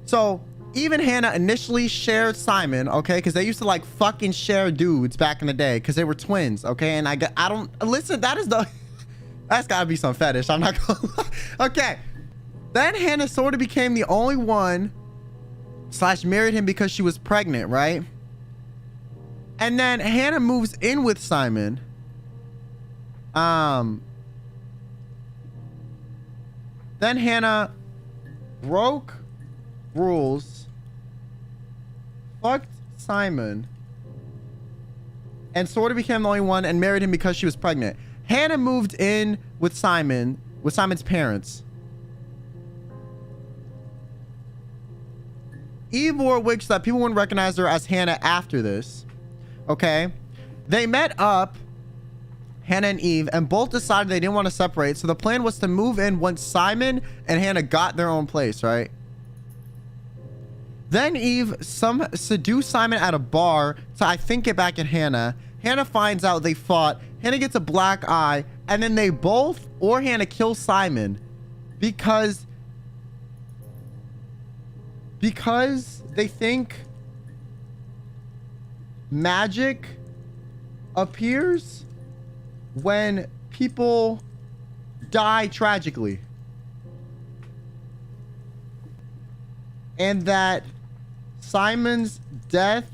so even Hannah initially shared Simon, okay, because they used to like fucking share dudes back in the day because they were twins. Okay, and I don't listen. That is the that's gotta be some fetish. I'm not gonna lie. Okay, then Hannah sort of became the only one / married him because she was pregnant, right? And then Hannah moves in with Simon. Then Hannah broke rules, fucked Simon, and sort of became the only one and married him because she was pregnant. Hannah moved in with Simon, with Simon's parents. Eve wore a wig so that people wouldn't recognize her as Hannah after this. Okay, they met up, Hannah and Eve, and both decided they didn't want to separate. So the plan was to move in once Simon and Hannah got their own place, right? Then Eve seduced Simon at a bar to, I think, get back at Hannah. Hannah finds out they fought. Hannah gets a black eye, and then they both, or Hannah, kill Simon because because they think magic appears when people die tragically. And that Simon's death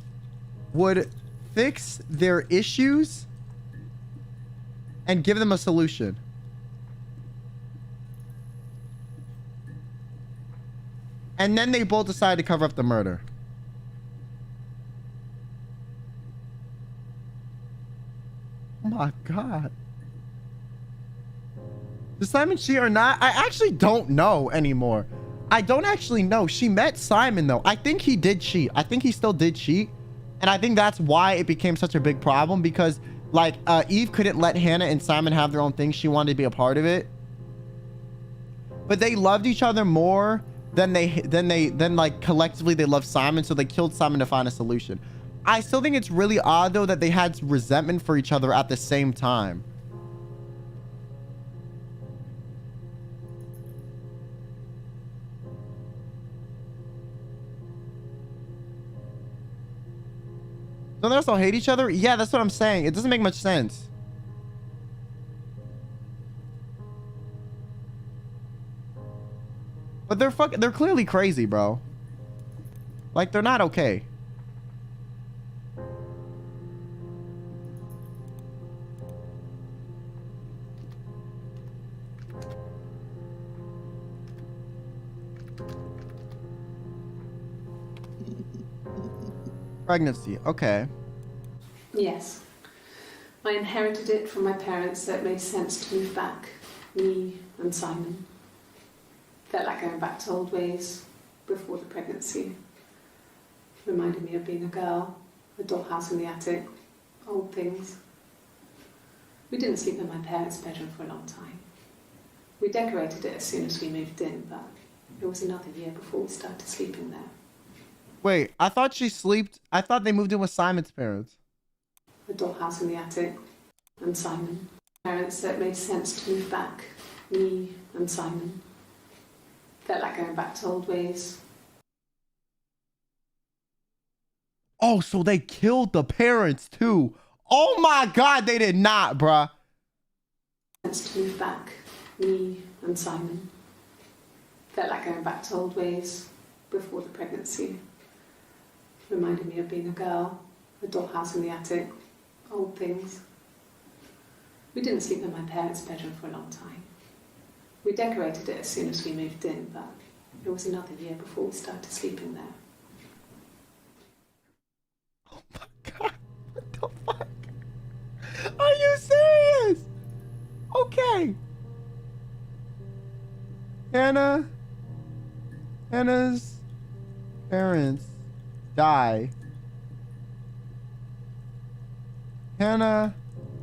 would fix their issues and give them a solution. And then they both decide to cover up the murder. Oh my God. Did Simon cheat or not? I actually don't know anymore. I don't actually know. She met Simon though. I think he did cheat. I think he still did cheat. And I think that's why it became such a big problem, because like Eve couldn't let Hannah and Simon have their own thing. She wanted to be a part of it. But they loved each other more than like collectively they loved Simon, so they killed Simon to find a solution. I still think it's really odd though that they had resentment for each other at the same time. Don't they also hate each other? Yeah, that's what I'm saying. It doesn't make much sense. But they're clearly crazy, bro. Like, they're not okay. Pregnancy, okay. Yes. I inherited it from my parents, so it made sense to move back. Me and Simon. Felt like going back to old ways before the pregnancy. Reminded me of being a girl, a dollhouse in the attic, old things. We didn't sleep in my parents' bedroom for a long time. We decorated it as soon as we moved in, but it was another year before we started sleeping there. Wait, I thought I thought they moved in with Simon's parents. A dollhouse in the attic, and Simon. Parents, so it made sense to move back. Me and Simon. Felt like going back to old ways. Oh, so they killed the parents too. Oh my God, they did not, bruh. Sense to move back. Me and Simon. Felt like going back to old ways before the pregnancy. Reminded me of being a girl, a dollhouse in the attic, old things. We didn't sleep in my parents' bedroom for a long time. We decorated it as soon as we moved in, but it was another year before we started sleeping there. Oh my God, what the fuck? Are you serious? Okay. Hannah's parents die. Hannah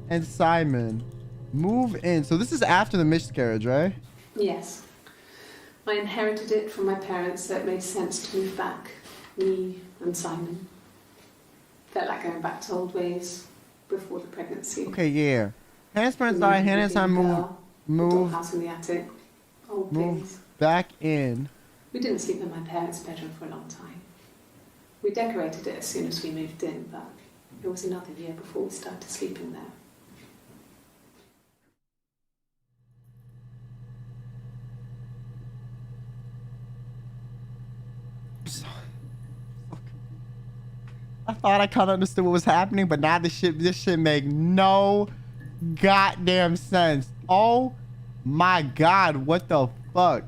and Simon move in. So this is after the miscarriage, right? Yes. I inherited it from my parents, so it made sense to move back. Me and Simon. Felt like going back to old ways before the pregnancy. Okay, yeah. Hannah's parents die. Hannah and Simon move house in the attic. Old things. Back in. We didn't sleep in my parents' bedroom for a long time. We decorated it as soon as we moved in, but it was another year before we started sleeping there. I thought I kind of understood what was happening, but now this shit make no goddamn sense. Oh my God, what the fuck?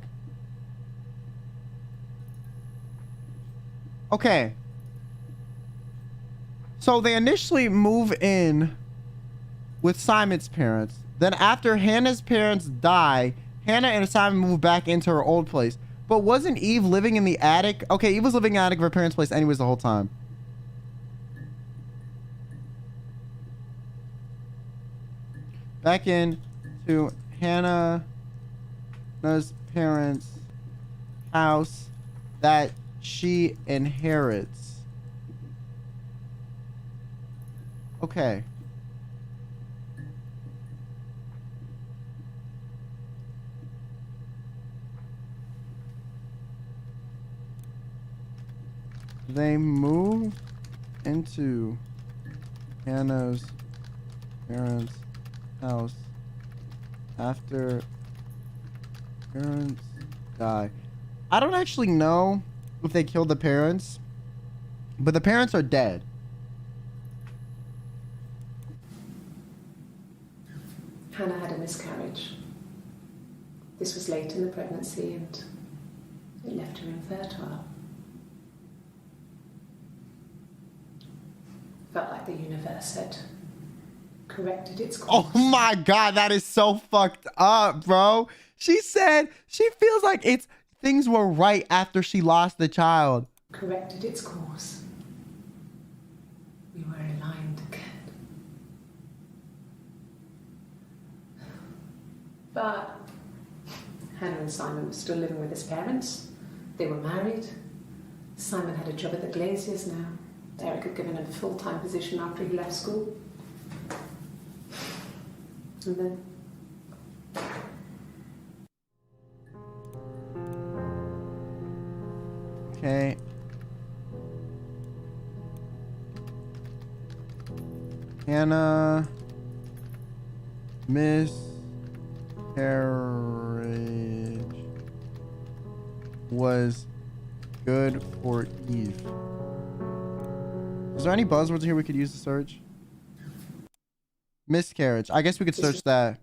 Okay. So they initially move in with Simon's parents. Then after Hannah's parents die, Hannah and Simon move back into her old place. But wasn't Eve living in the attic? Okay, Eve was living in the attic of her parents' place anyways the whole time. Back in to Hannah's parents' house that she inherits. Okay. They moved into Hannah's parents' house after parents die. I don't actually know if they killed the parents, but the parents are dead. Hannah had a miscarriage. This was late in the pregnancy and it left her infertile. Felt like the universe had corrected its course. Oh my God, that is so fucked up, bro. She said she feels like things were right after she lost the child. Corrected its course. We were aligned again. But Hannah and Simon were still living with his parents. They were married. Simon had a job at the Glaziers now. Eric had given him a full-time position after he left school. And then... Okay. Hannah miscarriage was good for Eve. Is there any buzzwords here we could use to search? Miscarriage. I guess we could search that.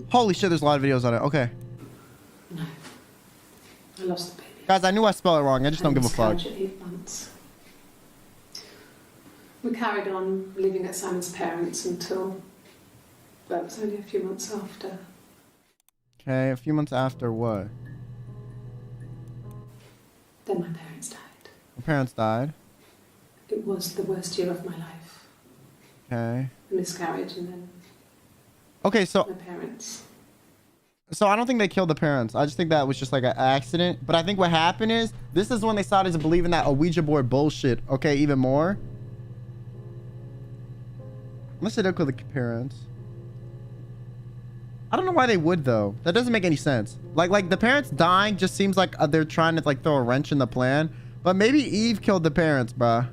Holy shit, there's a lot of videos on it. Okay. No. I lost the baby. Guys, I knew I spelled it wrong. I just don't give a fuck. At 8 months. We carried on living at Simon's parents until... Well, it was only a few months after. Okay, a few months after what? Then my parents died. My parents died. It was the worst year of my life. Okay. A miscarriage and then Okay, so... my parents. So I don't think they killed the parents. I just think that was just like an accident. But I think what happened is, this is when they started to believe in that Ouija board bullshit. Okay, even more. Unless they did kill the parents. I don't know why they would though. That doesn't make any sense. Like the parents dying just seems like they're trying to like throw a wrench in the plan. But maybe Eve killed the parents, bruh.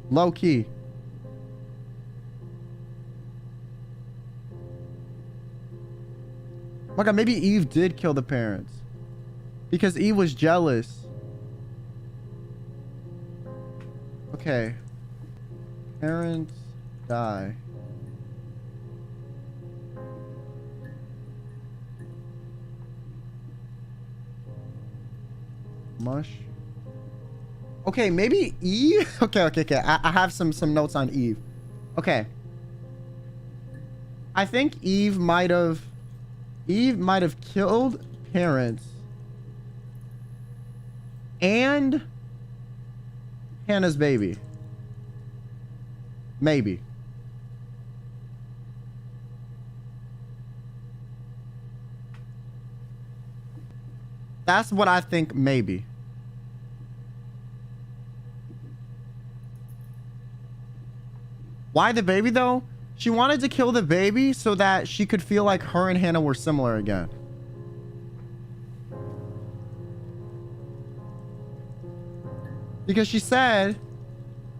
Low key. Oh my God, maybe Eve did kill the parents. Because Eve was jealous. Okay. Parents die. Mush. Okay, maybe Eve. Okay. I have some notes on Eve. Okay. I think Eve might have killed parents and Hannah's baby. Maybe. That's what I think, maybe. Why the baby though? She wanted to kill the baby so that she could feel like her and Hannah were similar again. Because she said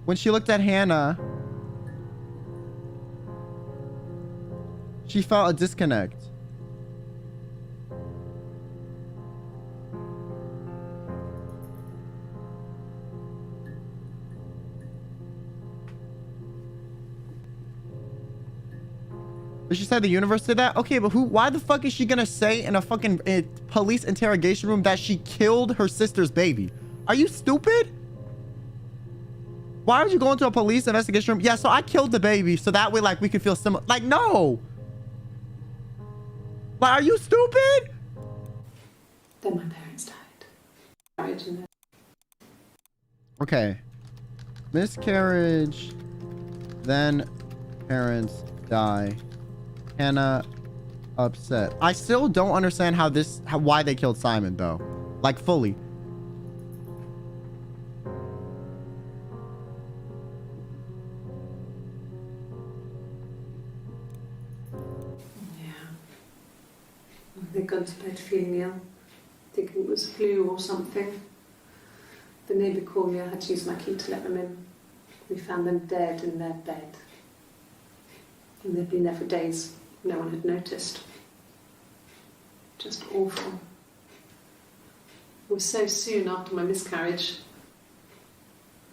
when she looked at Hannah, she felt a disconnect. But she said the universe did that? Okay, but why the fuck is she gonna say in a fucking police interrogation room that she killed her sister's baby? Are you stupid? Why would you go into a police investigation room? Yeah, so I killed the baby so that way like we could feel similar. Like, no. Like, are you stupid? Then my parents died. Okay. Miscarriage. Then parents die. Hannah upset. I still don't understand why they killed Simon though. Like fully. They'd gone to feeling ill, thinking it was flu or something. The neighbour called me. I had to use my key to let them in. We found them dead in their bed. And they'd been there for days. No one had noticed. Just awful. It was so soon after my miscarriage.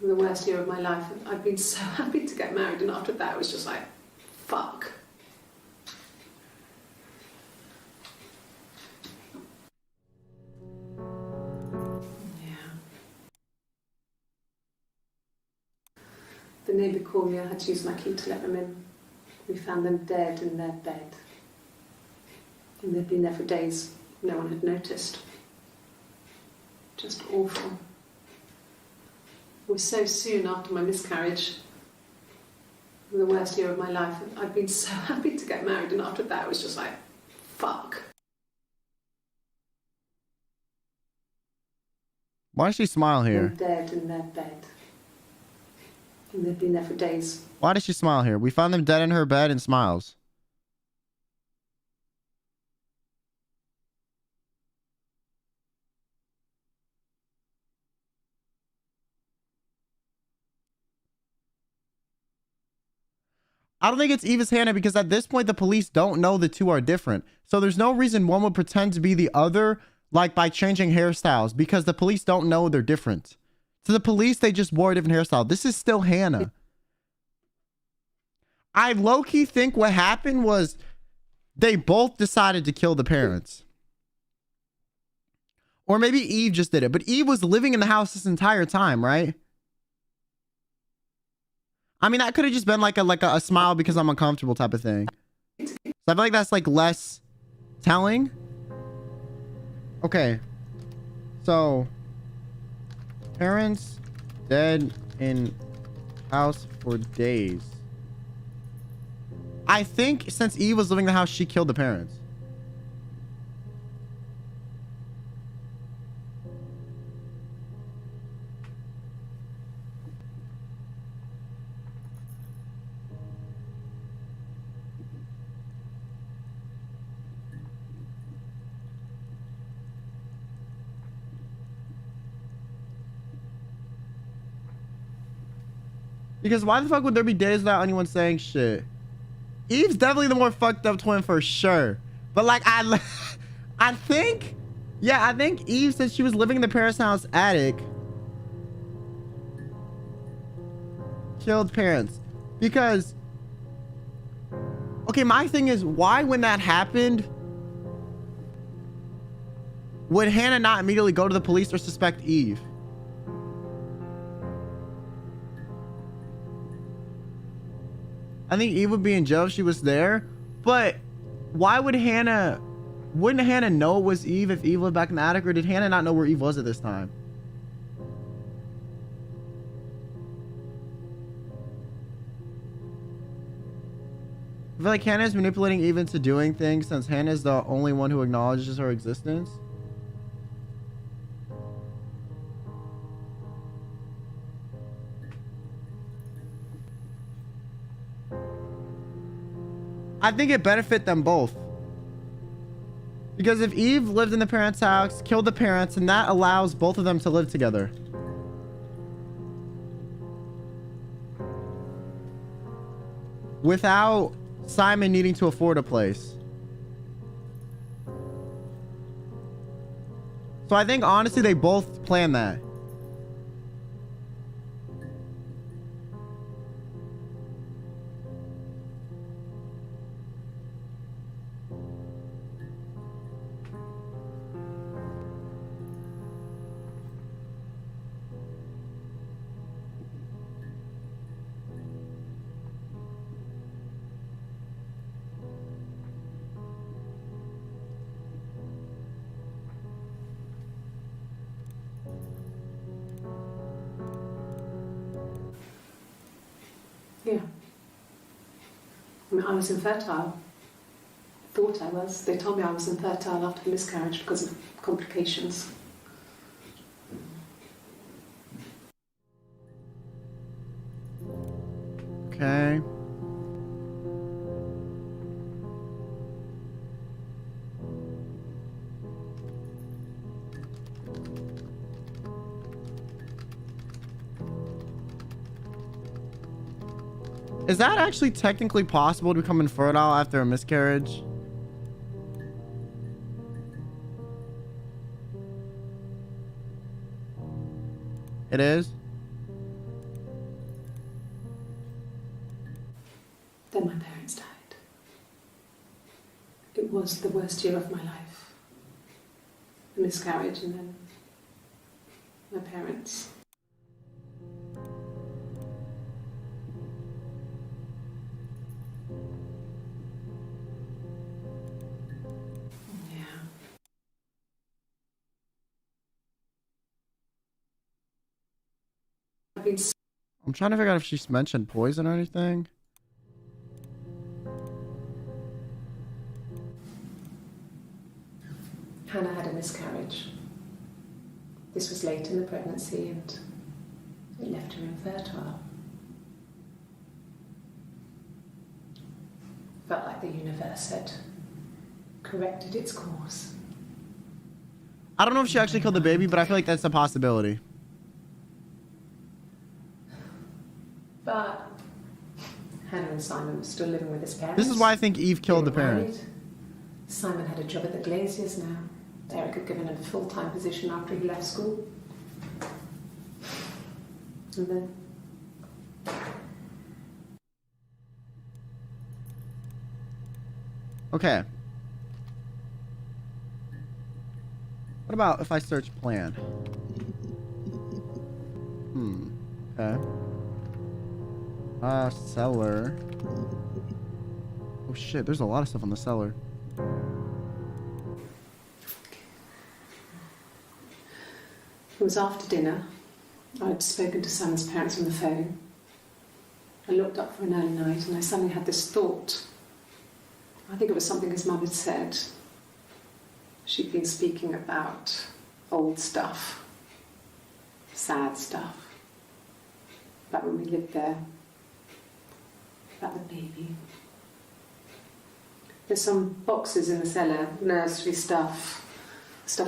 The worst year of my life. I'd been so happy to get married, and after that it was just like, fuck. Yeah. The neighbour called me. I had to use my key to let them in. We found them dead in their bed. And they'd been there for days. No one had noticed. Just awful. It was so soon after my miscarriage. The worst year of my life. I'd been so happy to get married, and after that it was just like, fuck. Why does she smile here? They're dead in their bed. And they'd been there for days. Why does she smile here? We found them dead in her bed and smiles. I don't think it's Eva's Hannah, because at this point the police don't know the two are different. So there's no reason one would pretend to be the other, like by changing hairstyles, because the police don't know they're different. To the police, they just wore a different hairstyle. This is still Hannah. I low-key think what happened was they both decided to kill the parents. Or maybe Eve just did it. But Eve was living in the house this entire time, right? I mean, that could have just been like a smile because I'm uncomfortable type of thing. So I feel like that's like less telling. Okay. So, parents dead in house for days. I think since Eve was living in the house, she killed the parents. Because why the fuck would there be days without anyone saying shit? Eve's definitely the more fucked up twin for sure. But like, I think, yeah, I think Eve, since she was living in the parents' house attic, killed parents. Because, okay, my thing is, why when that happened, would Hannah not immediately go to the police or suspect Eve? I think Eve would be in jail if she was there, but why would Hannah, wouldn't Hannah know it was Eve if Eve lived back in the attic, or did Hannah not know where Eve was at this time? I feel like Hannah is manipulating Eve into doing things since Hannah is the only one who acknowledges her existence. I think it benefit them both. Because if Eve lived in the parents' house, killed the parents, and that allows both of them to live together. Without Simon needing to afford a place. So I think honestly they both planned that. Yeah. I mean, I was infertile. Thought I was. They told me I was infertile after the miscarriage because of complications. Okay. Is that actually technically possible to become infertile after a miscarriage? It is? Then my parents died. It was the worst year of my life. A miscarriage and then my parents. I'm trying to figure out if she's mentioned poison or anything. Hannah had a miscarriage. This was late in the pregnancy and it left her infertile. Felt like the universe had corrected its course. I don't know if she actually killed the baby, but I feel like that's a possibility. But Hannah and Simon were still living with his parents. This is why I think Eve killed the They were parents. married. Simon had a job at the Glaziers now. Eric had given him a full-time position after he left school. And then... Okay. What about if I search plan? Okay. Cellar. Oh shit, there's a lot of stuff on the cellar. It was after dinner. I'd spoken to Simon's parents on the phone. I looked up for an early night and I suddenly had this thought. I think it was something his mum had said. She'd been speaking about old stuff, sad stuff, about when we lived there, about the baby. There's some boxes in the cellar, nursery stuff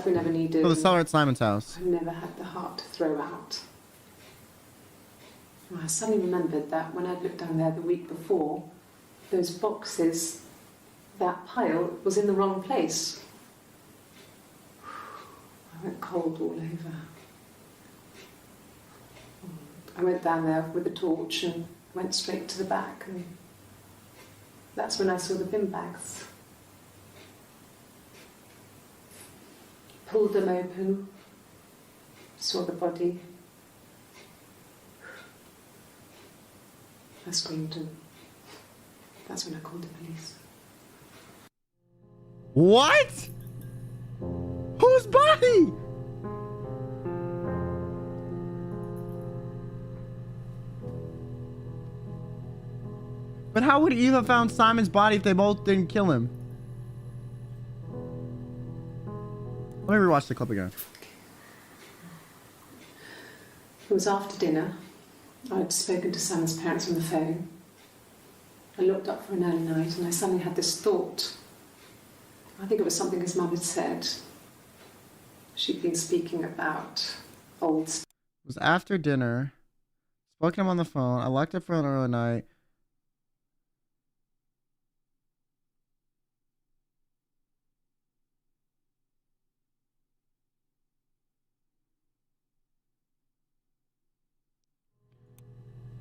we never needed. Oh, the cellar at Simon's house. I never had the heart to throw out. I suddenly remembered that when I'd looked down there the week before, those boxes, that pile was in the wrong place. I went cold all over. I went down there with a torch and went straight to the back, and that's when I saw the bin bags. Pulled them open, saw the body. I screamed, and that's when I called the police. What? Whose body? But how would Eve have found Simon's body if they both didn't kill him? Let me rewatch the clip again. It was after dinner. I'd spoken to Simon's parents on the phone. I looked up for an early night and I suddenly had this thought. I think it was something his mum had said. She'd been speaking about old stuff. It was after dinner. Spoke to him on the phone. I locked up for an early night.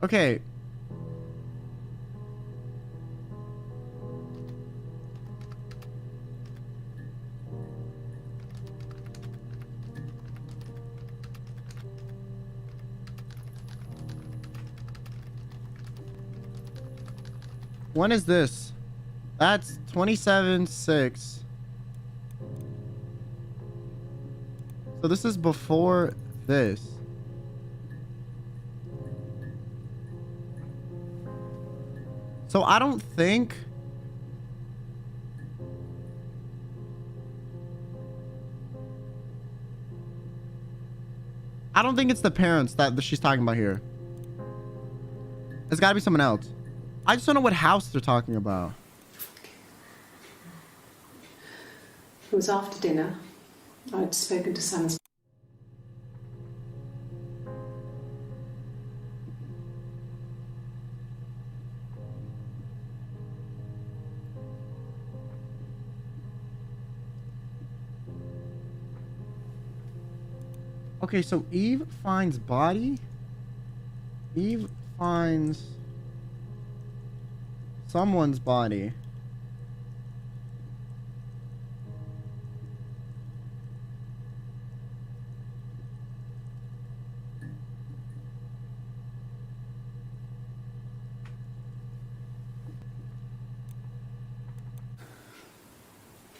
Okay. When is this? That's 27/6. So this is before this. So I don't think it's the parents that she's talking about here. It's got to be someone else. I just don't know what house they're talking about. It was after dinner. I'd spoken to Simon's. Okay, so Eve finds body. Eve finds someone's body.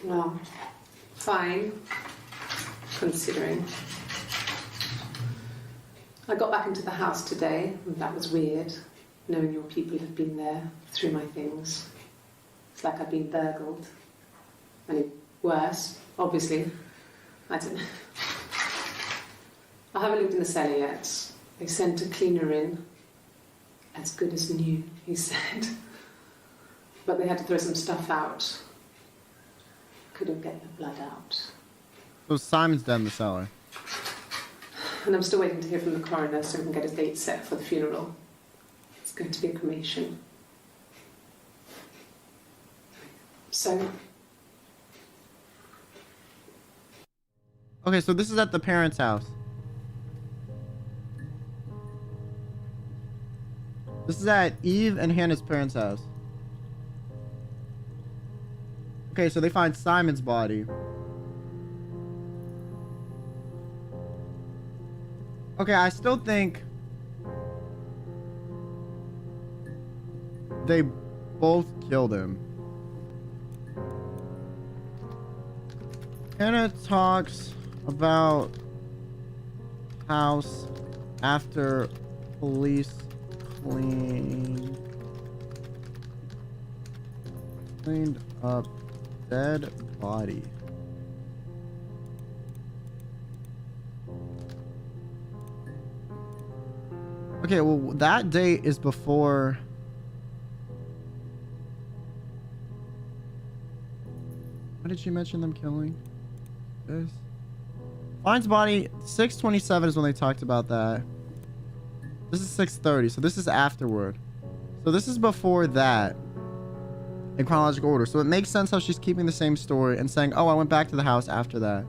Well, fine, considering. I got back into the house today, and that was weird, knowing your people have been there through my things. It's like I've been burgled. And worse, obviously. I don't know. I haven't lived in the cellar yet. They sent a cleaner in. As good as new, he said. But they had to throw some stuff out. Couldn't get the blood out. So Simon's dead in the cellar. And I'm still waiting to hear from the coroner so we can get a date set for the funeral. It's going to be a cremation. So... Okay, so this is at the parents' house. This is at Eve and Hannah's parents' house. Okay, so they find Simon's body. Okay, I still think they both killed him. Hannah talks about house after police cleaned up dead body. Okay, well, that date is before... What did she mention them killing? This? Finds body, 6:27 is when they talked about that. This is 6:30, so this is afterward. So this is before that. In chronological order. So it makes sense how she's keeping the same story and saying, oh, I went back to the house after that.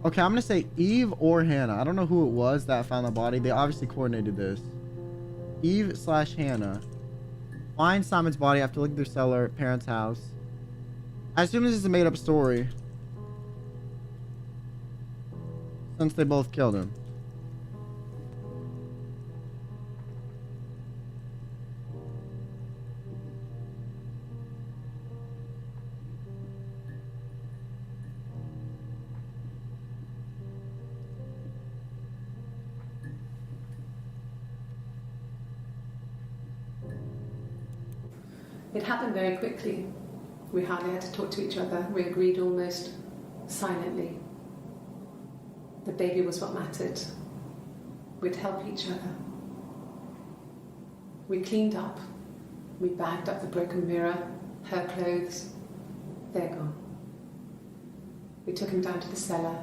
Okay, I'm gonna say Eve or Hannah. I don't know who it was that found the body. They obviously coordinated this. Eve slash Hannah find Simon's body after looking through cellar at parents' house. I assume this is a made-up story, since they both killed him. It happened very quickly. We hardly had to talk to each other. We agreed almost silently. The baby was what mattered. We'd help each other. We cleaned up. We bagged up the broken mirror, her clothes. They're gone. We took him down to the cellar.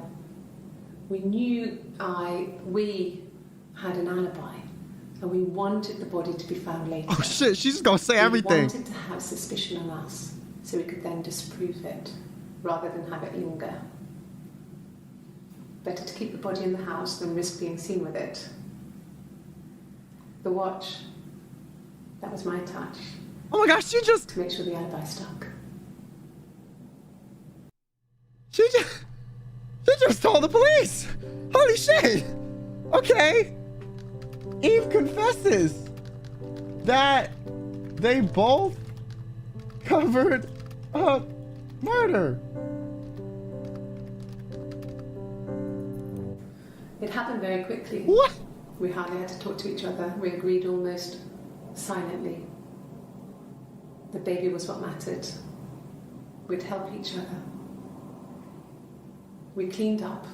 We knew we had an alibi. And we wanted the body to be found later. Oh shit, she's just gonna say everything. We wanted to have suspicion on us, so we could then disprove it, rather than have it linger. Better to keep the body in the house than risk being seen with it. The watch, that was my touch. Oh my gosh, she just... To make sure the alibi stuck. She just told the police! Holy shit! Okay. Eve confesses that they both covered up murder. It happened very quickly. What? We hardly had to talk to each other. We agreed almost silently. The baby was what mattered. We'd help each other. We cleaned up.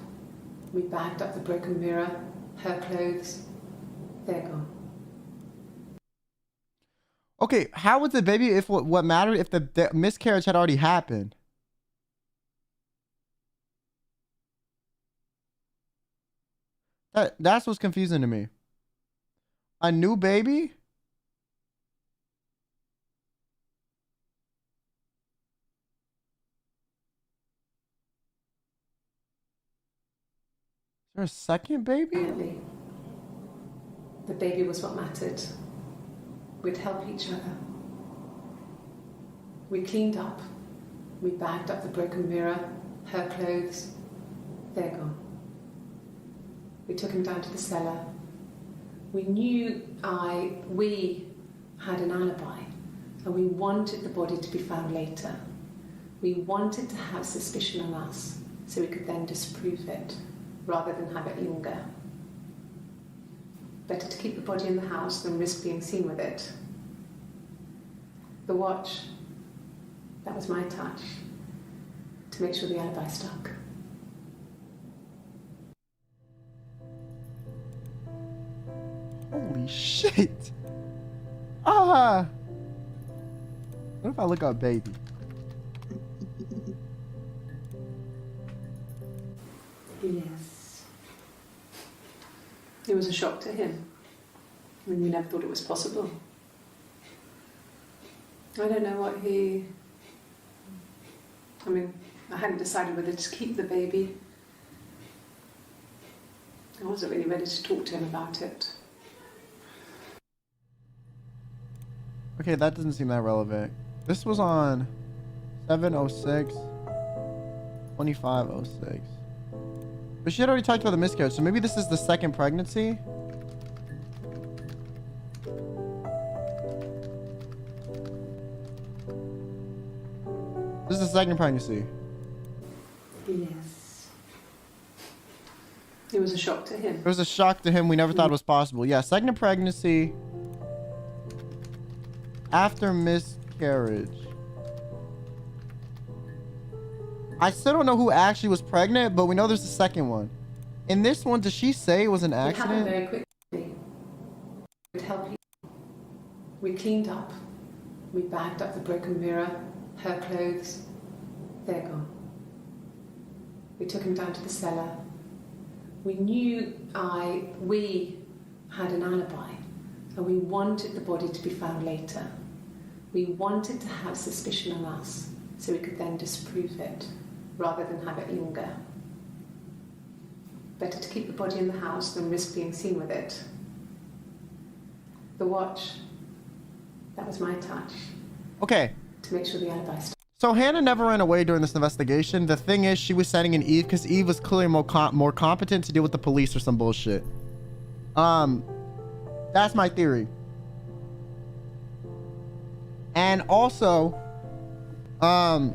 We bagged up the broken mirror, her clothes. They're gone. Okay, how would the baby, if what mattered if the miscarriage had already happened? That's what's confusing to me. A new baby? Her second baby? Really. The baby was what mattered. We'd help each other. We cleaned up. We bagged up the broken mirror, her clothes. They're gone. We took him down to the cellar. We knew we had an alibi, and we wanted the body to be found later. We wanted to have suspicion on us, so we could then disprove it, rather than have it linger. Better to keep the body in the house than risk being seen with it. The watch, that was my touch, to make sure the alibi stuck. Holy shit. Ah. What if I look up baby? Yes. It was a shock to him. I mean, we never thought it was possible. I don't know what he... I mean, I hadn't decided whether to keep the baby. I wasn't really ready to talk to him about it. Okay, that doesn't seem that relevant. This was on 7/06, 25/06. But she had already talked about the miscarriage, so maybe this is the second pregnancy. This is the second pregnancy. Yes. It was a shock to him. It was a shock to him. We never thought it was possible. Yeah, second pregnancy after miscarriage. I still don't know who actually was pregnant, but we know there's a second one. In this one, does she say it was an accident? It happened very quickly. We'd help you. We cleaned up. We bagged up the broken mirror, her clothes. They're gone. We took him down to the cellar. We knew we had an alibi, and we wanted the body to be found later. We wanted to have suspicion on us, so we could then disprove it, rather than have it linger. Better to keep the body in the house than risk being seen with it. The watch, that was my touch. Okay. To make sure the alibi stuck. So Hannah never ran away during this investigation. The thing is, she was sending in Eve because Eve was clearly more competent to deal with the police or some bullshit. That's my theory. And also, yeah,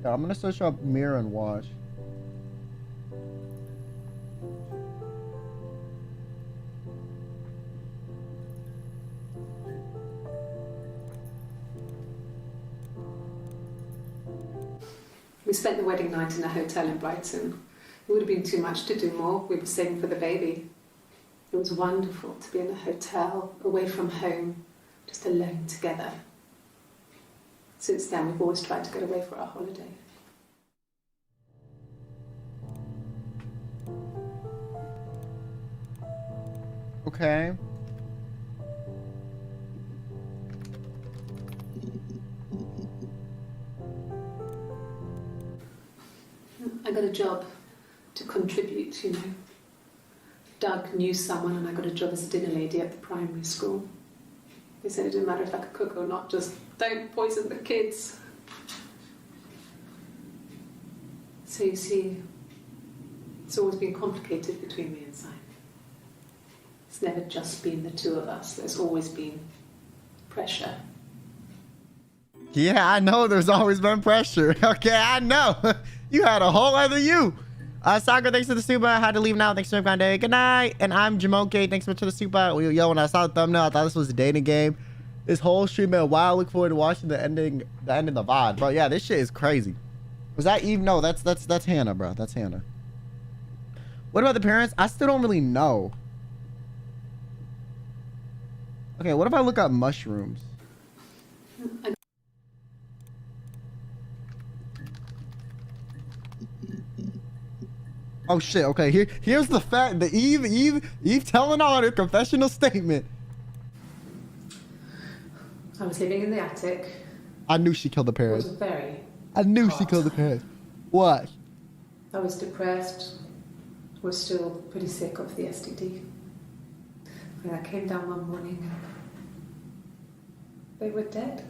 I'm gonna search up mirror and watch. We spent the wedding night in a hotel in Brighton. It would have been too much to do more. We were saving for the baby. It was wonderful to be in a hotel, away from home, just alone together. Since then, we've always tried to get away for our holiday. Okay. I got a job to contribute, you know. Doug knew someone and I got a job as a dinner lady at the primary school. They said it didn't matter if I could cook or not, just don't poison the kids. So you see, it's always been complicated between me and Simon. It's never just been the two of us. There's always been pressure. Yeah, I know there's always been pressure. Okay, I know. You had a whole other you. Sakura, thanks for the super. I had to leave now. Thanks for the day. Good night. And I'm Jamoke. Thanks so much for the super. Yo, when I saw the thumbnail, I thought this was a dating game. This whole stream, man, wow. I look forward to watching the ending of the VOD. Bro, yeah, this shit is crazy. Was that Eve? No, that's Hannah, bro. That's Hannah. What about the parents? I still don't really know. Okay, what if I look up mushrooms? Oh shit, okay, here's the fact that Eve telling on her confessional statement. I was living in the attic. I knew she killed the parents. It was very I knew hot. she killed the parents. What? I was depressed, was still pretty sick of the STD. And I came down one morning and they were dead.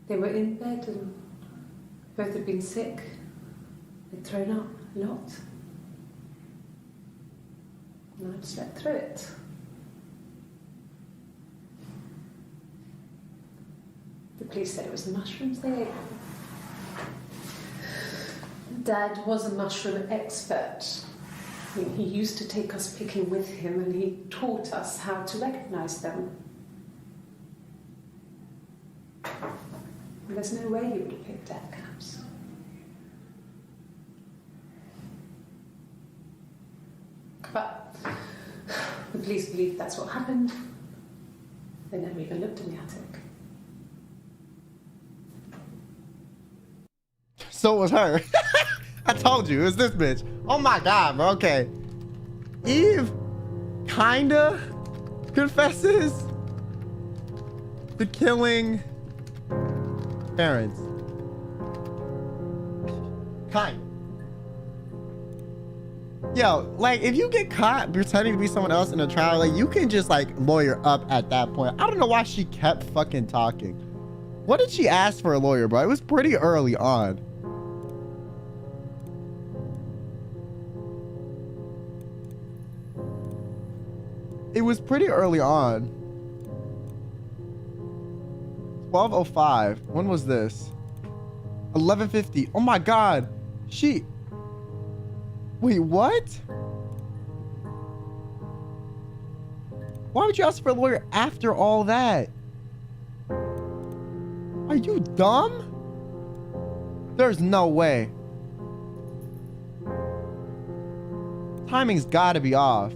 They were in bed and both had been sick. They'd thrown up a lot. And I'd slept through it. The police said it was the mushrooms they ate. Dad was a mushroom expert. I mean, he used to take us picking with him and he taught us how to recognise them. And there's no way you would have picked death caps. But the police believe that's what happened. They never even looked in the attic. So it was her. I told you, it was this bitch. Oh my God, bro. Okay. Eve kinda confesses to killing parents. Kind. Yo, like, if you get caught pretending to be someone else in a trial, like, you can just, like, lawyer up at that point. I don't know why she kept fucking talking. What did she ask for a lawyer, bro? It was pretty early on. It was pretty early on. 12:05. When was this? 11:50. Oh my God. She... Wait, what? Why would you ask for a lawyer after all that? Are you dumb? There's no way. Timing's gotta be off.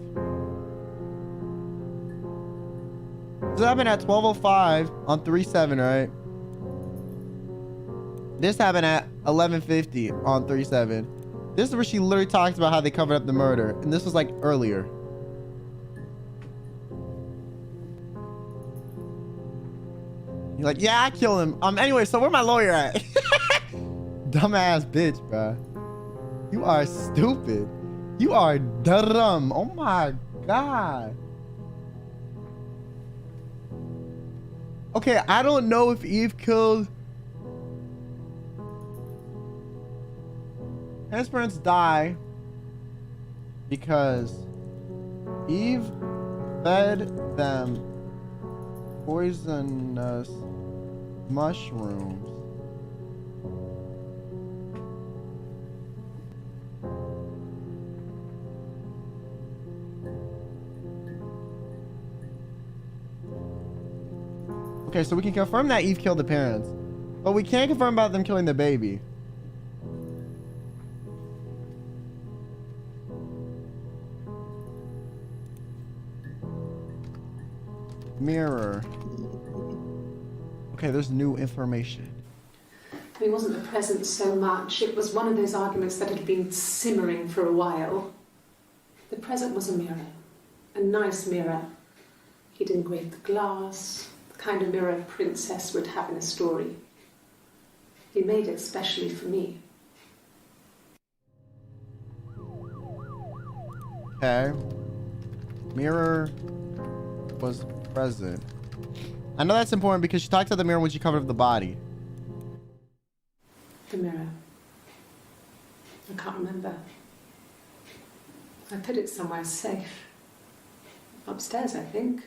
This happened at 12:05 on 3/7, right? This happened at 11:50 on 3/7. This is where she literally talks about how they covered up the murder. And this was like earlier. You're like, yeah, I killed him. Anyway, so where my lawyer at? Dumbass bitch, bro. You are stupid. You are dumb. Oh my God. Okay, I don't know if Eve killed... His parents die because Eve fed them poisonous mushrooms. Okay, so we can confirm that Eve killed the parents, but we can't confirm about them killing the baby. Mirror. Okay, there's new information. He wasn't present so much. It was one of those arguments that had been simmering for a while. The present was a mirror, a nice mirror. He'd engraved the glass, the kind of mirror a princess would have in a story. He made it specially for me. Okay. Mirror was present. I know that's important because she talked to the mirror when she covered up the body. The mirror. I can't remember. I put it somewhere safe. Upstairs, I think.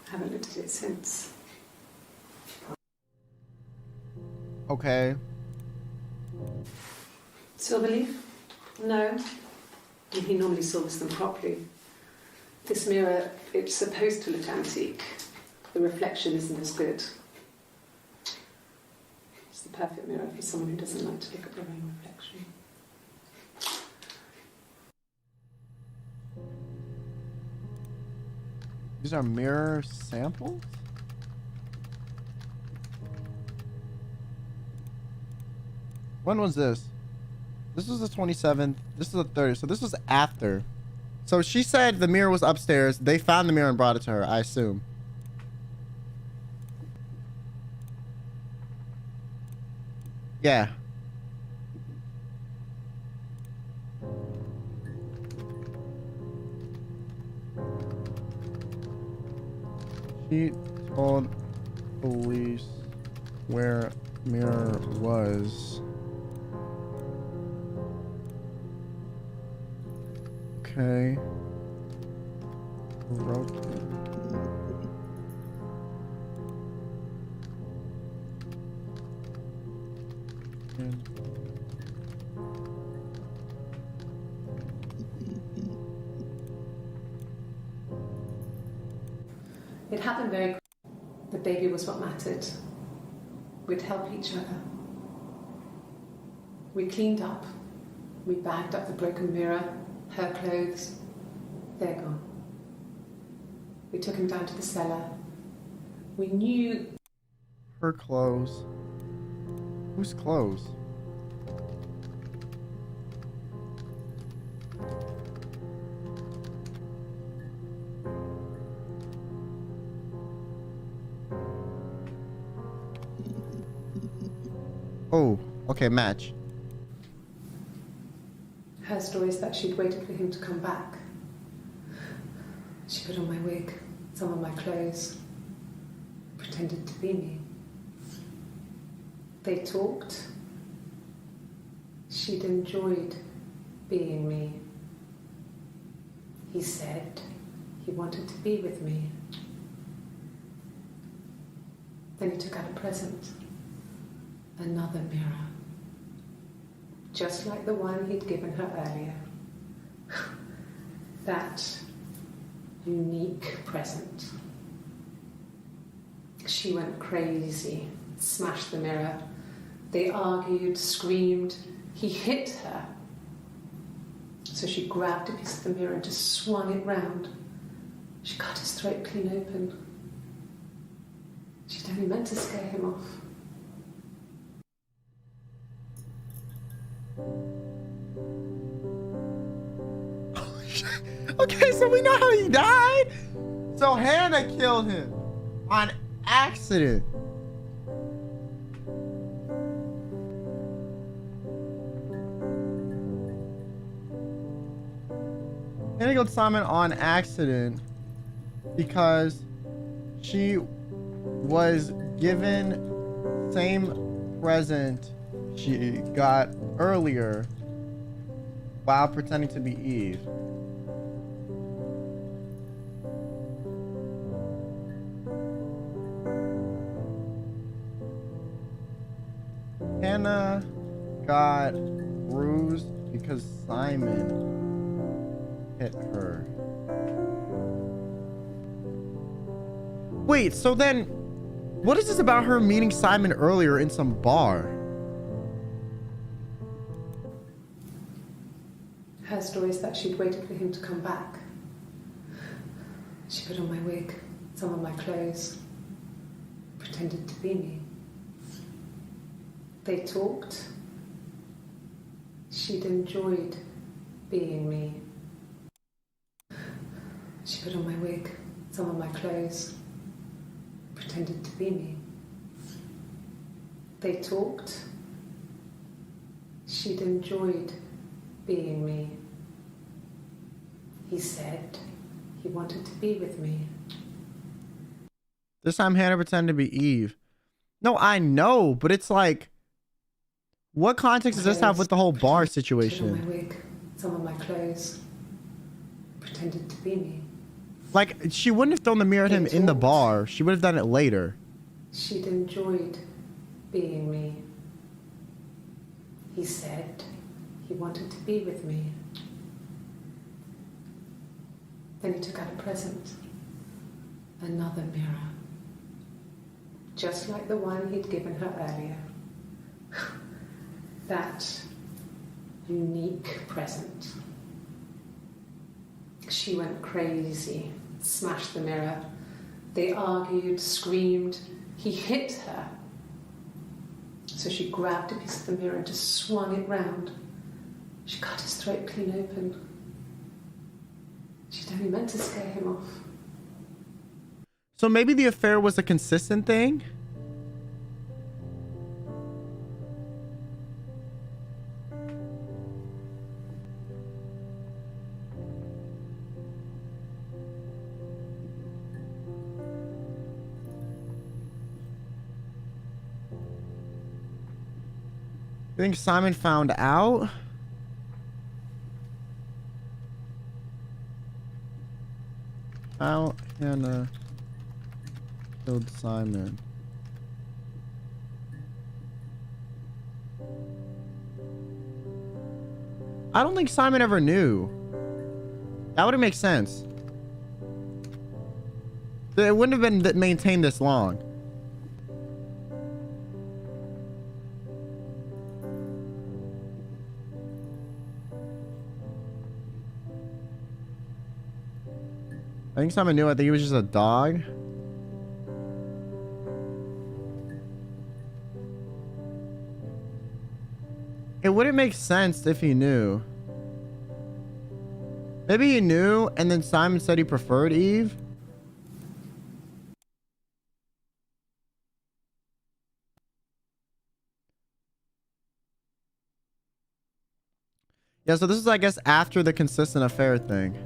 I haven't looked at it since. Okay. Silver leaf? No. He normally silvers them properly. This mirror, it's supposed to look antique. The reflection isn't as good. It's the perfect mirror for someone who doesn't like to look at their own reflection. These are mirror samples? When was this? This was the 27th. This is the 30th. So this was after. So she said the mirror was upstairs. They found the mirror and brought it to her, I assume. Yeah. She told police where mirror was. Okay. Broken. It happened very quickly. The baby was what mattered. We'd help each other. We cleaned up. We bagged up the broken mirror, her clothes. They're gone. We took him down to the cellar. We knew... Her clothes. Whose clothes? Oh, okay, match. Her story is that she'd waited for him to come back. She put on my wig, some of my clothes, pretended to be me. They talked. She'd enjoyed being me. He said he wanted to be with me. Then he took out a present. Another mirror. Just like the one he'd given her earlier. That unique present. She went crazy, smashed the mirror. They argued, screamed. He hit her. So she grabbed a piece of the mirror and just swung it round. She cut his throat clean open. She'd only meant to scare him off. Okay, so we know how he died. So Hannah killed him on accident. Hannah killed Simon on accident because she was given same present she got earlier while pretending to be Eve. Hannah got bruised because Simon hit her. Wait, so then what is this about her meeting Simon earlier in some bar? Her story is that she'd waited for him to come back. She put on my wig, some of my clothes, pretended to be me. They talked. She'd enjoyed being me. She put on my wig, some of my clothes, pretended to be me. They talked. She'd enjoyed being me. He said he wanted to be with me. This time Hannah pretended to be Eve. No, I know, but it's like, what context does this have with the whole bar situation? My wig, some of my clothes, pretended to be me. Like, she wouldn't have thrown the mirror at him in the bar. She would have done it later. She'd enjoyed being me. He said he wanted to be with me. Then he took out a present. Another mirror. Just like the one he'd given her earlier. That unique present. She went crazy, smashed the mirror. They argued, screamed. He hit her. So she grabbed a piece of the mirror and just swung it round. She cut his throat clean open. She'd only meant to scare him off. So maybe the affair was a consistent thing? You think Simon found out? How Hannah killed Simon? I don't think Simon ever knew. That wouldn't make sense. It wouldn't have been maintained this long. I think Simon knew. I think he was just a dog. It wouldn't make sense if he knew. Maybe he knew and then Simon said he preferred Eve. Yeah, so this is, I guess, after the consistent affair thing.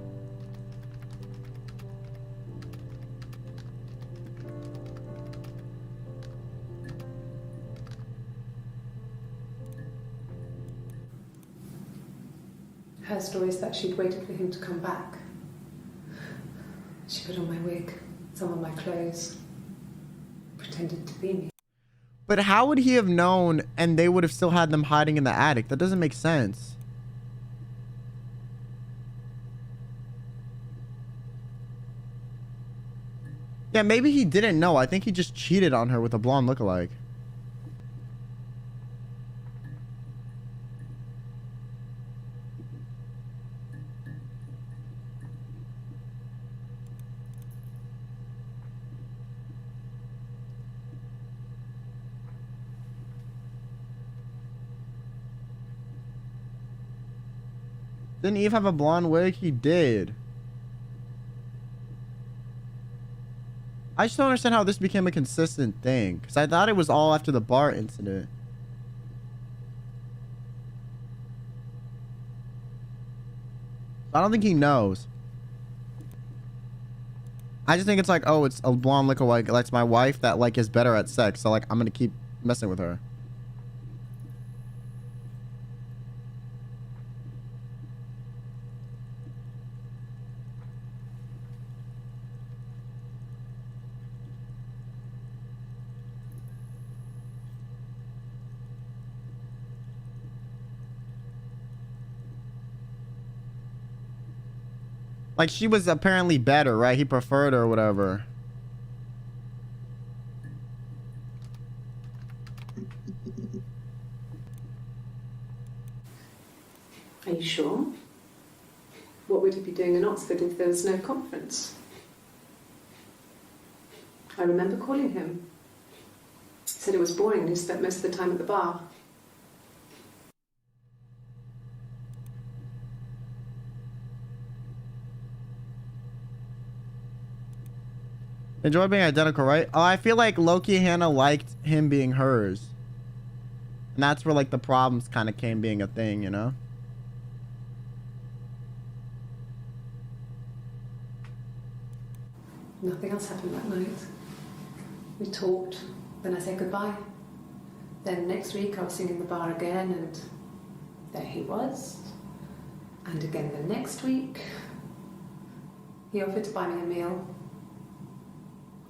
Her story is that she'd waited for him to come back. She put on my wig, some of my clothes, pretended to be me. But how would he have known and they would have still had them hiding in the attic? That doesn't make sense. Yeah, maybe he didn't know. I think he just cheated on her with a blonde lookalike. Didn't Eve have a blonde wig? He did. I just don't understand how this became a consistent thing. Because I thought it was all after the bar incident. I don't think he knows. I just think it's like, oh, it's a blonde lookalike. That's my wife that like is better at sex. So like, I'm going to keep messing with her. Like, she was apparently better, right? He preferred her or whatever. Are you sure? What would he be doing in Oxford if there was no conference? I remember calling him. He said it was boring and he spent most of the time at the bar. Enjoy being identical, right? Oh, I feel like Loki Hannah liked him being hers. And that's where like the problems kind of came being a thing, you know? Nothing else happened that night. We talked, then I said goodbye. Then next week I was singing the bar again and there he was. And again the next week. He offered to buy me a meal.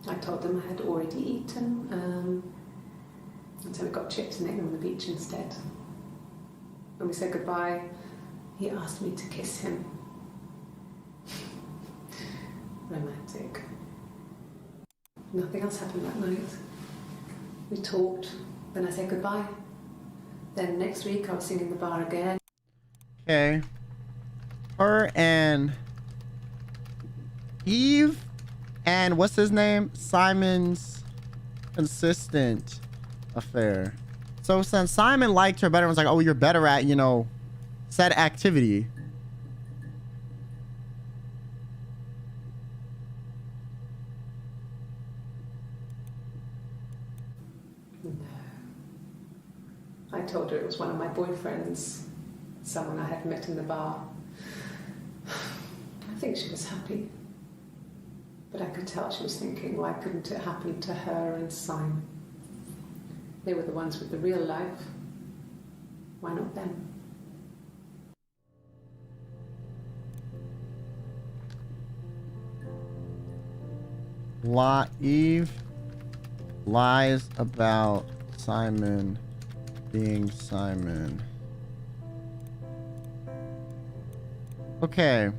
I told him I had already eaten, and so we got chips and ate them on the beach instead. When we said goodbye, he asked me to kiss him. Romantic. Nothing else happened that night. We talked, then I said goodbye. Then next week I was singing the bar again. Okay. Her and Eve and what's his name? Simon's consistent affair. So since Simon liked her better, was like, oh, you're better at, you know, said activity. No. I told her it was one of my boyfriends, someone I had met in the bar. I think she was happy. But I could tell she was thinking, why couldn't it happen to her and Simon? They were the ones with the real life. Why not them? Eve lies about Simon being Simon. Okay.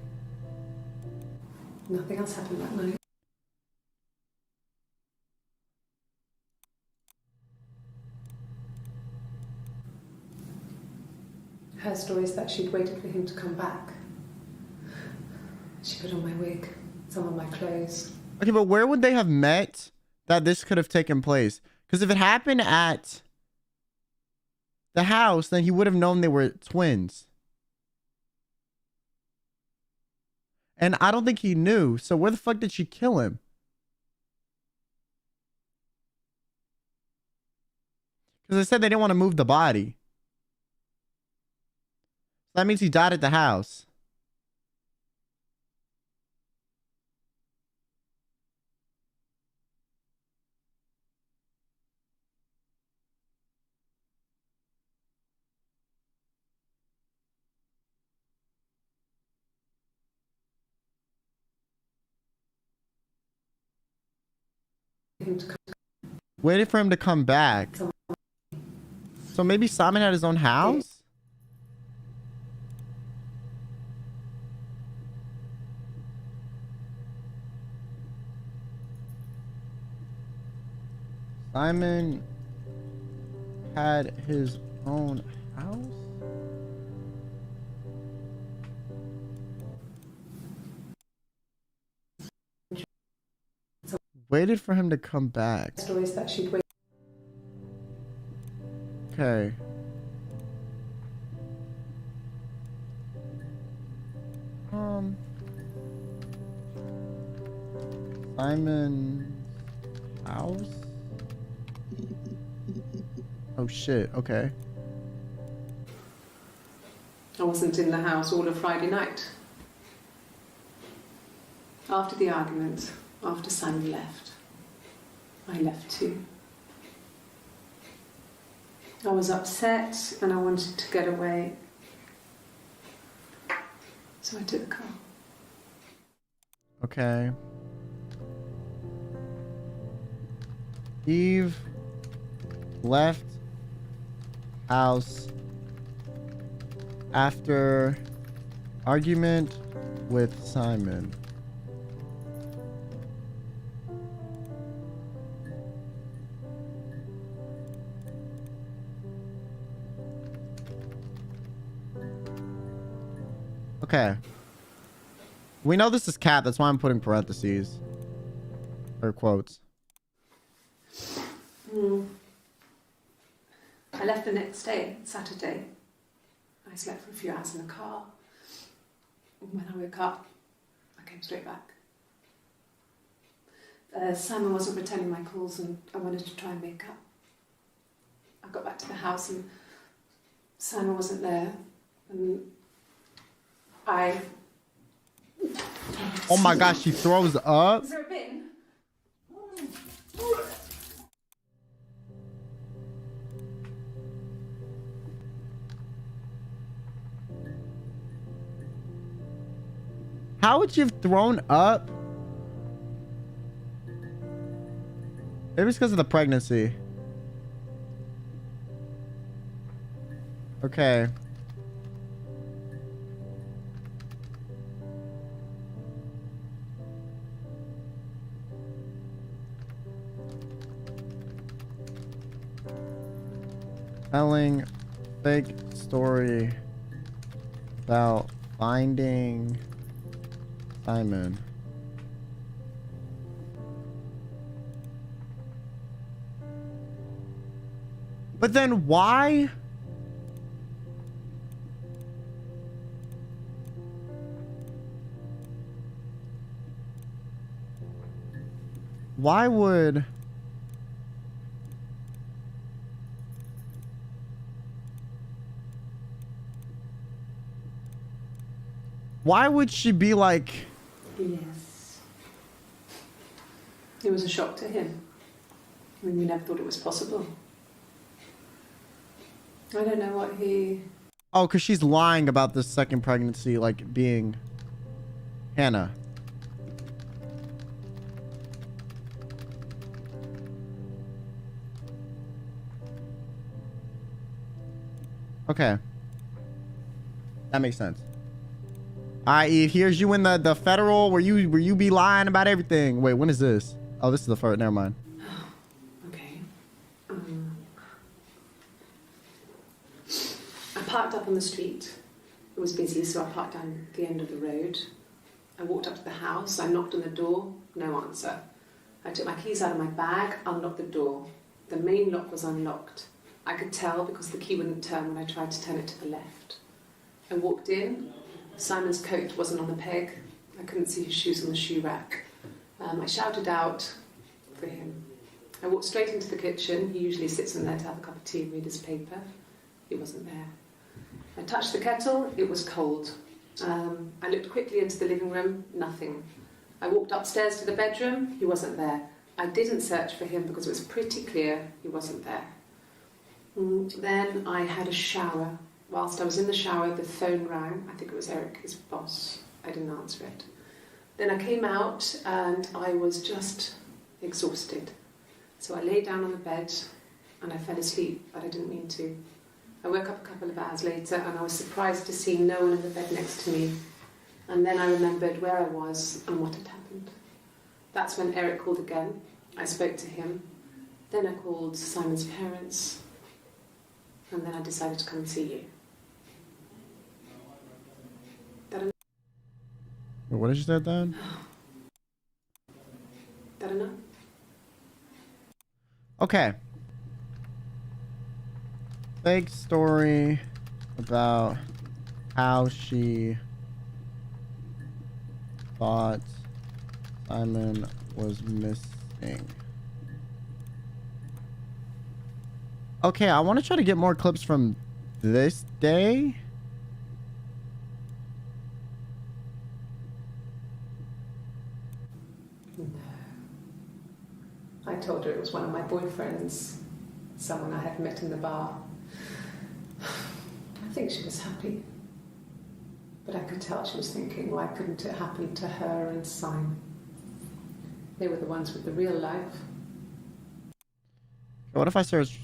Nothing else happened that night. Her story is that she'd waited for him to come back. She put on my wig, some of my clothes. Okay, but where would they have met that this could have taken place? Because if it happened at the house, then he would have known they were twins. And I don't think he knew. So where the fuck did she kill him? Because they said they didn't want to move the body. That means he died at the house. Waited for him to come back. So maybe Simon had his own house? Simon had his own house? Waited for him to come back. Stories that she'd wait. Okay. Simon's house? Oh shit, okay. I wasn't in the house all of Friday night. After the argument, after Simon left, I left too. I was upset and I wanted to get away. So I took the car. Okay. Eve left house after argument with Simon. Okay. We know this is cat, that's why I'm putting parentheses. Or quotes. I left the next day, Saturday. I slept for a few hours in the car. When I woke up, I came straight back. Simon wasn't returning my calls and I wanted to try and make up. I got back to the house and Simon wasn't there. And I... Oh my gosh, she throws up. Is there a bin? How would you have thrown up? Maybe it's because of the pregnancy. Okay. Telling fake story about finding Simon. But then why? Why would... Why would she be like... Yes. It was a shock to him. I mean, we never thought it was possible. I don't know what he... Oh, because she's lying about the second pregnancy, like, being Hannah. Okay. That makes sense. All right, Eve, here's you in the federal where you be lying about everything. Wait, when is this? Oh, this is the first. Never mind. Okay. I parked up on the street. It was busy, so I parked down the end of the road. I walked up to the house. I knocked on the door. No answer. I took my keys out of my bag, unlocked the door. The main lock was unlocked. I could tell because the key wouldn't turn when I tried to turn it to the left. I walked in. Simon's coat wasn't on the peg. I couldn't see his shoes on the shoe rack. I shouted out for him. I walked straight into the kitchen. He usually sits in there to have a cup of tea and read his paper. He wasn't there. I touched the kettle. It was cold. I looked quickly into the living room. Nothing. I walked upstairs to the bedroom. He wasn't there. I didn't search for him because it was pretty clear he wasn't there. Then I had a shower. Whilst I was in the shower, the phone rang. I think it was Eric, his boss. I didn't answer it. Then I came out and I was just exhausted. So I lay down on the bed and I fell asleep, but I didn't mean to. I woke up a couple of hours later and I was surprised to see no one in the bed next to me. And then I remembered where I was and what had happened. That's when Eric called again. I spoke to him. Then I called Simon's parents. And then I decided to come and see you. What did you say, Dan? That enough? Okay. Fake story about how she thought Simon was missing. Okay, I want to try to get more clips from this day. No. I told her it was one of my boyfriends, someone I had met in the bar. I think she was happy. But I could tell she was thinking, why couldn't it happen to her and Simon? They were the ones with the real life. What if I search...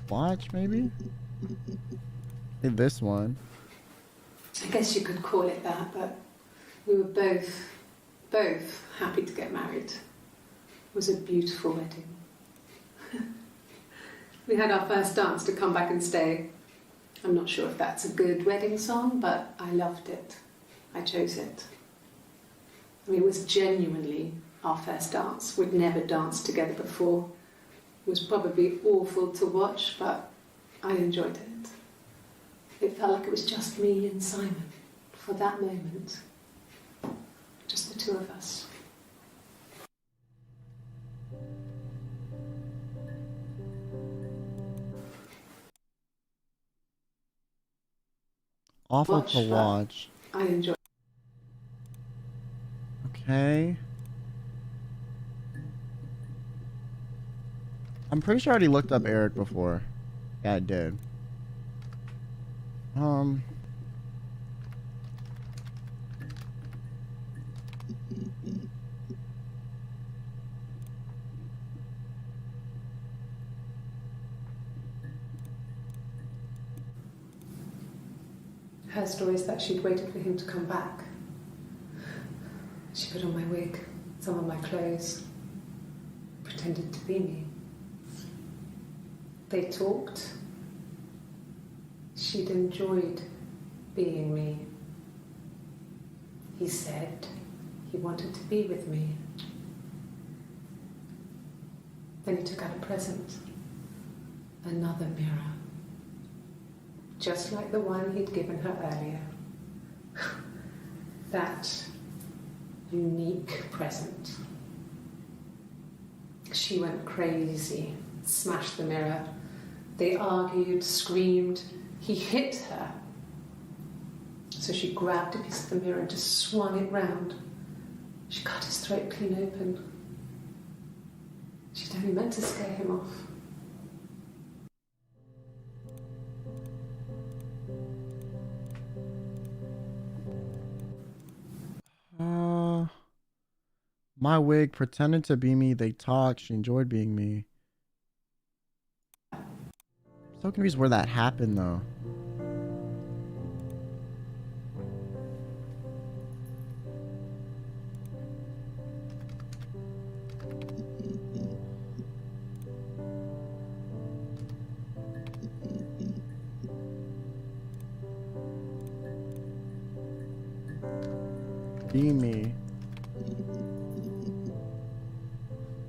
watch maybe? Maybe this one. I guess you could call it that, but we were both happy to get married. It was a beautiful wedding. We had our first dance to Come Back and Stay. I'm not sure if that's a good wedding song, but I loved it. I chose it. I mean, it was genuinely our first dance. We'd never danced together before. It was probably awful to watch, but I enjoyed it. It felt like it was just me and Simon for that moment. Just the two of us. Awful to watch. I enjoyed it. Okay. I'm pretty sure I already looked up Eric before. Yeah, I did. Her story is that she'd waited for him to come back. She put on my wig, some of my clothes, pretended to be me. They talked. She'd enjoyed being me. He said he wanted to be with me. Then he took out a present, another mirror, just like the one he'd given her earlier. That unique present. She went crazy, smashed the mirror. They argued, screamed. He hit her. So she grabbed a piece of the mirror and just swung it round. She cut his throat clean open. only meant to scare him off. My wig pretended to be me. They talked. She enjoyed being me. So confused where that happened though. Be me.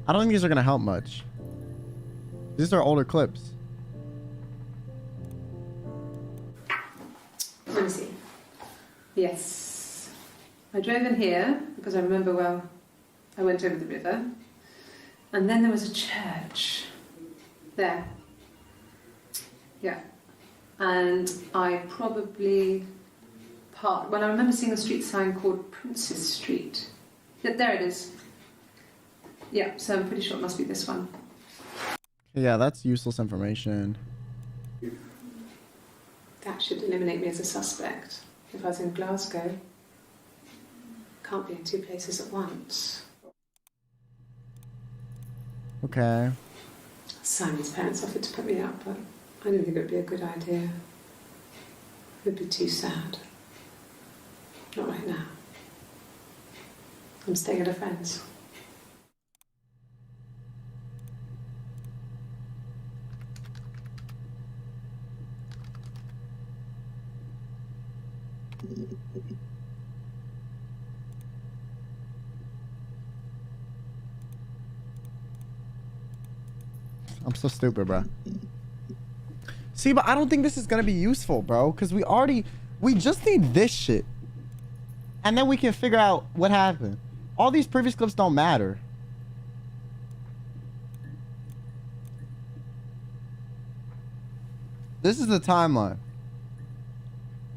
I don't think these are gonna help much. These are older clips. Let me see. Yes. I drove in here because I remember, well, I went over the river. And then there was a church there. Yeah. And I probably parked, well, I remember seeing a street sign called Princess Street. Yeah, there it is. Yeah, so I'm pretty sure it must be this one. Yeah, that's useless information. That should eliminate me as a suspect. If I was in Glasgow, can't be in two places at once. Okay. Simon's parents offered to put me up, but I didn't think it would be a good idea. It would be too sad. Not right now. I'm staying at a friend's. I'm so stupid, bro. See, but I don't think this is gonna be useful, bro, because we just need this shit. And then we can figure out what happened. All these previous clips don't matter. This is the timeline.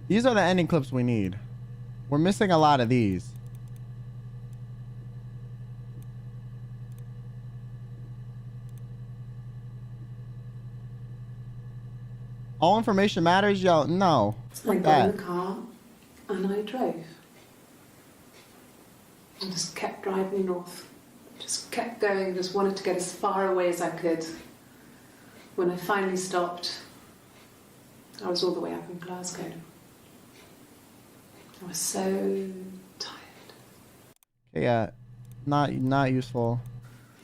These are the ending clips we need. We're missing a lot of these. All information matters? Yo, no. I got in the car and I drove. I just kept driving north. Just kept going, just wanted to get as far away as I could. When I finally stopped, I was all the way up in Glasgow. I was so tired. Yeah, not useful.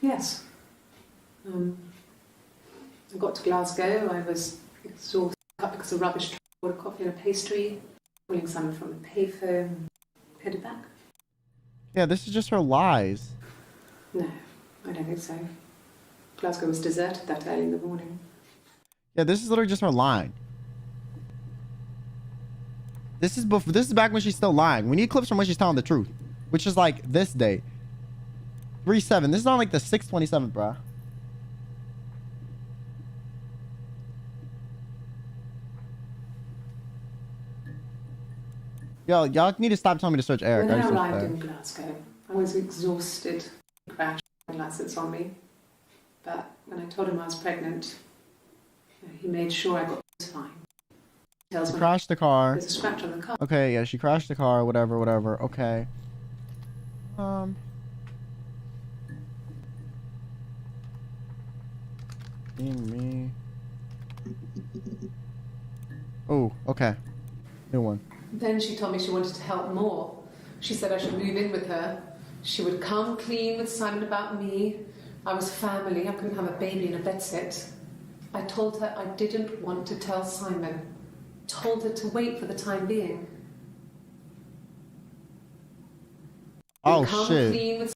Yes. I got to Glasgow, I was exhausted because of rubbish, ordered coffee and a pastry, calling someone from the payphone, headed back. Yeah, this is just her lies. No, I don't think so. Glasgow was deserted that early in the morning. Yeah, this is literally just her lying. This is back when she's still lying. We need clips from when she's telling the truth, which is like this date. 3/7. This is not like the 6/27, bruh. Yo, y'all need to stop telling me to search Eric. When I arrived in Glasgow, I was exhausted. He crashed my license on me. But when I told him I was pregnant, he made sure I got fine. She crashed the car. There's a scratch on the car. Okay, yeah, she crashed the car, whatever. Okay. Being me. Oh, okay. New one. Then she told me she wanted to help more. She said I should move in with her. She would come clean with Simon about me. I was family. I couldn't have a baby in a bedsit. I told her I didn't want to tell Simon. Told her to wait for the time being. Oh, come shit. Clean with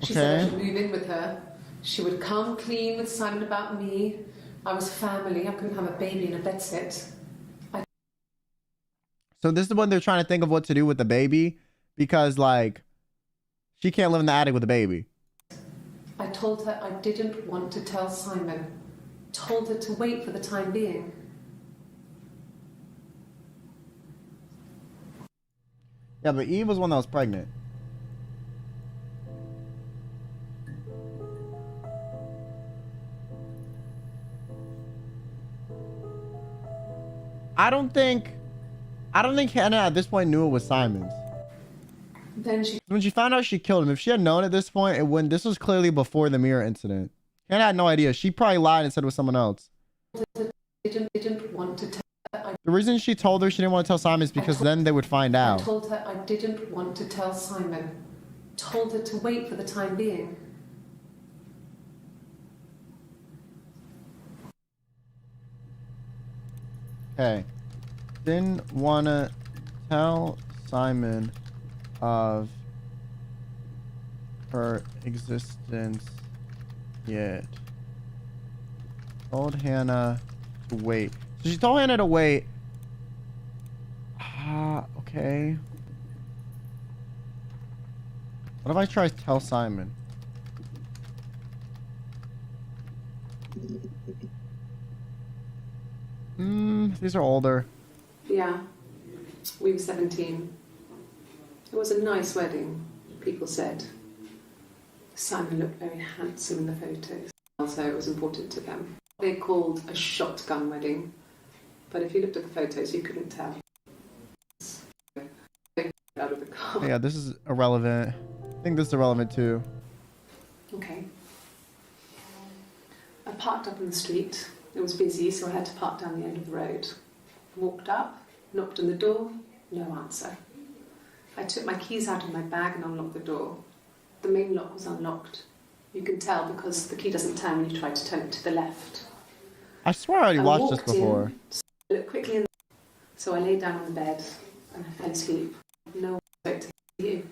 she said I should move in with her. She would come clean with Simon about me. I was family. I couldn't have a baby in a bedsit. So this is when they're trying to think of what to do with the baby, because like she can't live in the attic with a baby. I told her I didn't want to tell Simon. Told her to wait for the time being. Yeah, but Eve was one that was pregnant. I don't think Hannah at this point knew it was Simon's. Then When she found out she killed him, if she had known at this point, it wouldn't. This was clearly before the mirror incident. Hannah had no idea. She probably lied and said it was someone else. didn't want to tell her. The reason she told her she didn't want to tell Simon is because then they would find out. I told her I didn't want to tell Simon. Told her to wait for the time being. Okay. Didn't want to tell Simon of her existence yet. Told Hannah to wait. So she told Hannah to wait. Okay. What if I try to tell Simon? These are older. Yeah, we were 17. It was a nice wedding, people said. Simon looked very handsome in the photos, so it was important to them. They called a shotgun wedding, but if you looked at the photos, you couldn't tell. Out of the car. Yeah, this is irrelevant. I think this is irrelevant too. Okay. I parked up on the street. It was busy, so I had to park down the end of the road. Walked up, knocked on the door, no answer. I took my keys out of my bag and unlocked the door. The main lock was unlocked. You can tell because the key doesn't turn when you try to turn it to the left. I swear I already watched this before. I looked quickly in, so I lay down on the bed and I fell asleep. No one spoke to you.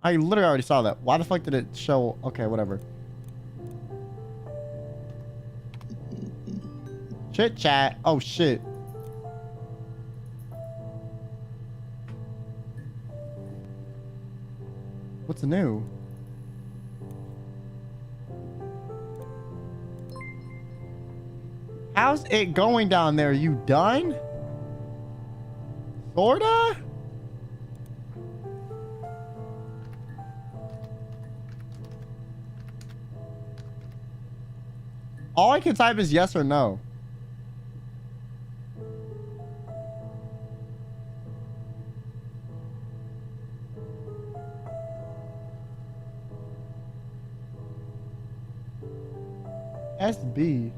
I literally already saw that. Why the fuck did it show? Okay, whatever. Chit chat. Oh shit. What's new? How's it going down there? You done? Sorta? All I can type is yes or no. SB.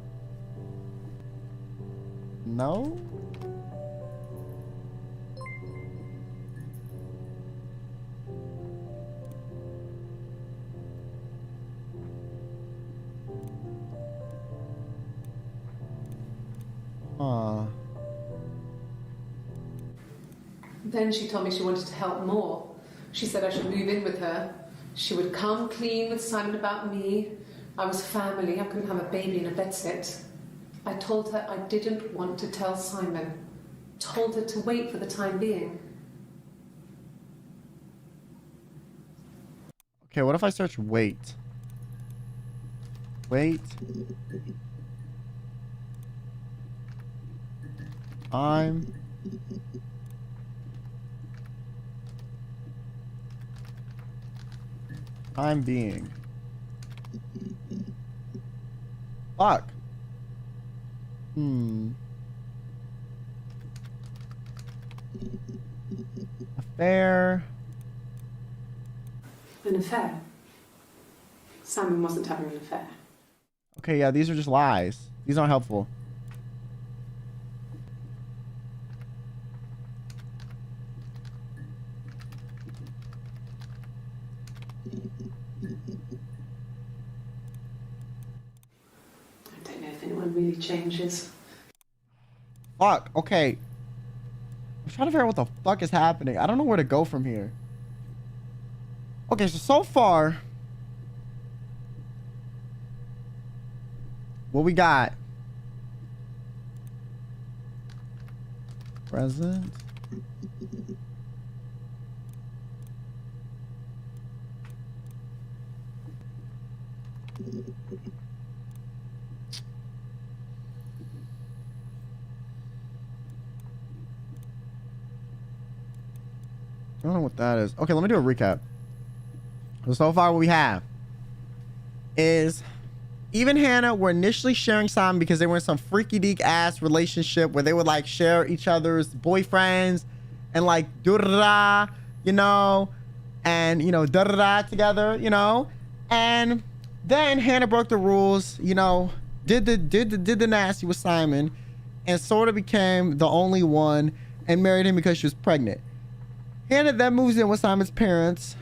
No? Then she told me she wanted to help more. She said I should move in with her. She would come clean with Simon about me. I was family. I couldn't have a baby in a bedsit. I told her I didn't want to tell Simon. Told her to wait for the time being. Okay, what if I search wait? Wait. I'm being. Fuck. Affair. An affair. Simon wasn't having an affair. Okay, yeah, these are just lies. These aren't helpful. I don't know if anyone really changes. Fuck, okay. I'm trying to figure out what the fuck is happening. I don't know where to go from here. Okay, so far, what we got? Present. I don't know what that is. Okay, let me do a recap. So far what we have is Eve and Hannah were initially sharing Simon because they were in some freaky deek ass relationship where they would like share each other's boyfriends and like do da da, you know, and you know da da da together, you know. And then Hannah broke the rules, you know, did the nasty with Simon, and sort of became the only one and married him because she was pregnant. Hannah then moves in with Simon's parents.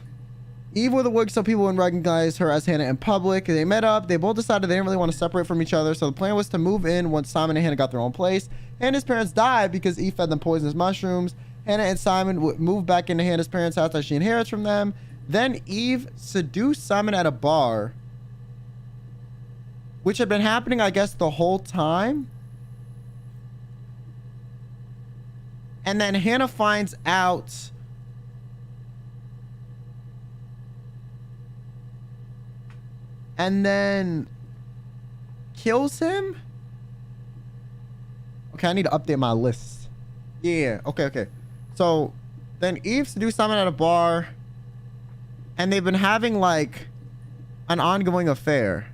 Eve wore the wig so people wouldn't recognize her as Hannah in public. They met up. They both decided they didn't really want to separate from each other. So the plan was to move in once Simon and Hannah got their own place. Hannah's parents died because Eve fed them poisonous mushrooms. Hannah and Simon would move back into Hannah's parents' house that she inherits from them. Then Eve seduced Simon at a bar, which had been happening, I guess, the whole time. And then Hannah finds out and then kills him. Okay, I need to update my list. Yeah, okay. So then Eve seduced Simon at a bar, and they've been having like an ongoing affair.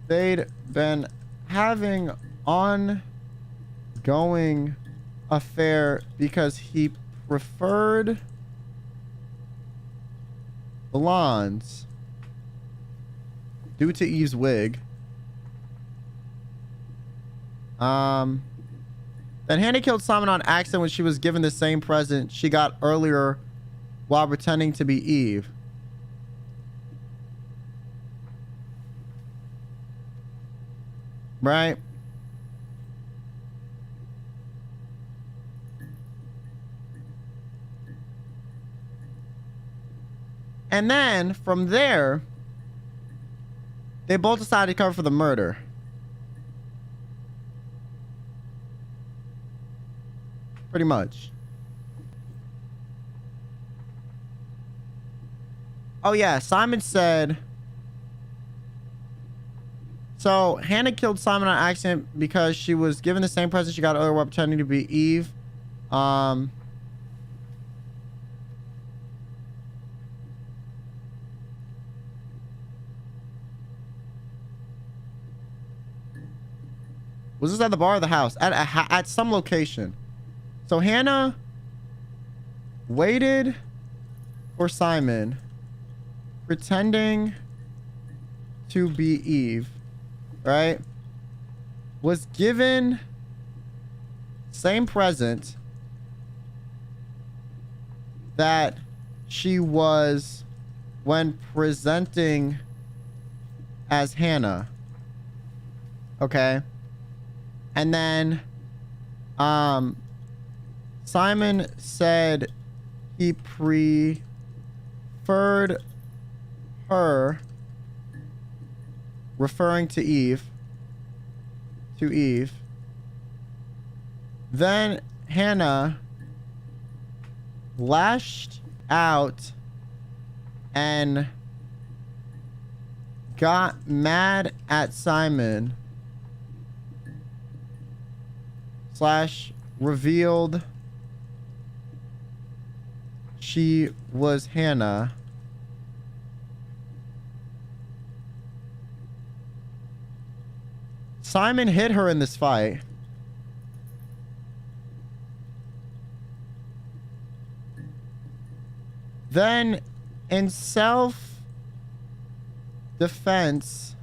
They'd been having ongoing affair because he preferred blondes due to Eve's wig. Then Hannah killed Simon on accident when she was given the same present she got earlier while pretending to be Eve. Right? And then from there, they both decided to cover for the murder. Pretty much. Oh yeah, Simon said... So, Hannah killed Simon on accident because she was given the same present she got earlier while pretending to be Eve. Was this at the bar or the house? At some location. So, Hannah waited for Simon, pretending to be Eve. Right? Was given same present that she was when presenting as Hannah. Okay. And then Simon said he preferred her, referring to Eve. Then Hannah lashed out and got mad at Simon / revealed she was Hannah. Simon hit her in this fight. Then, in self-defense,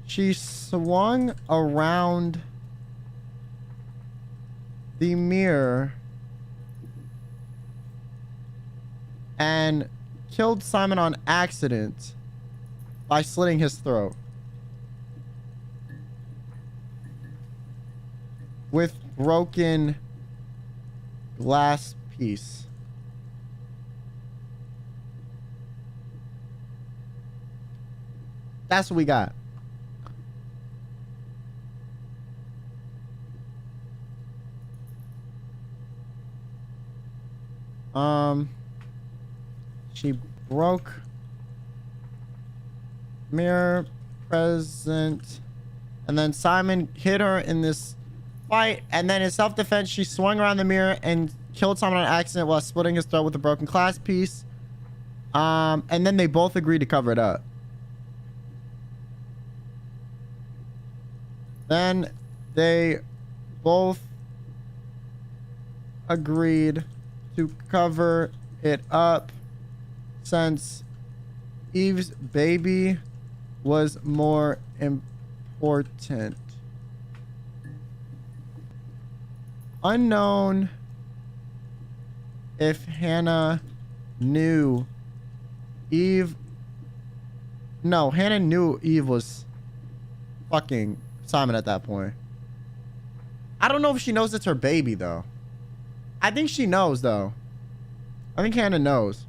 she swung around the mirror and killed Simon on accident by slitting his throat with broken glass piece. That's what we got. She broke mirror present, and then Simon hit her in this fight, and then in self-defense, she swung around the mirror and killed someone on accident while splitting his throat with a broken glass piece. And then they both agreed to cover it up. Then they both agreed to cover it up since Eve's baby was more important. Unknown if Hannah knew Eve. No, Hannah knew Eve was fucking Simon at that point. I don't know if she knows it's her baby though. I think she knows though. I think Hannah knows.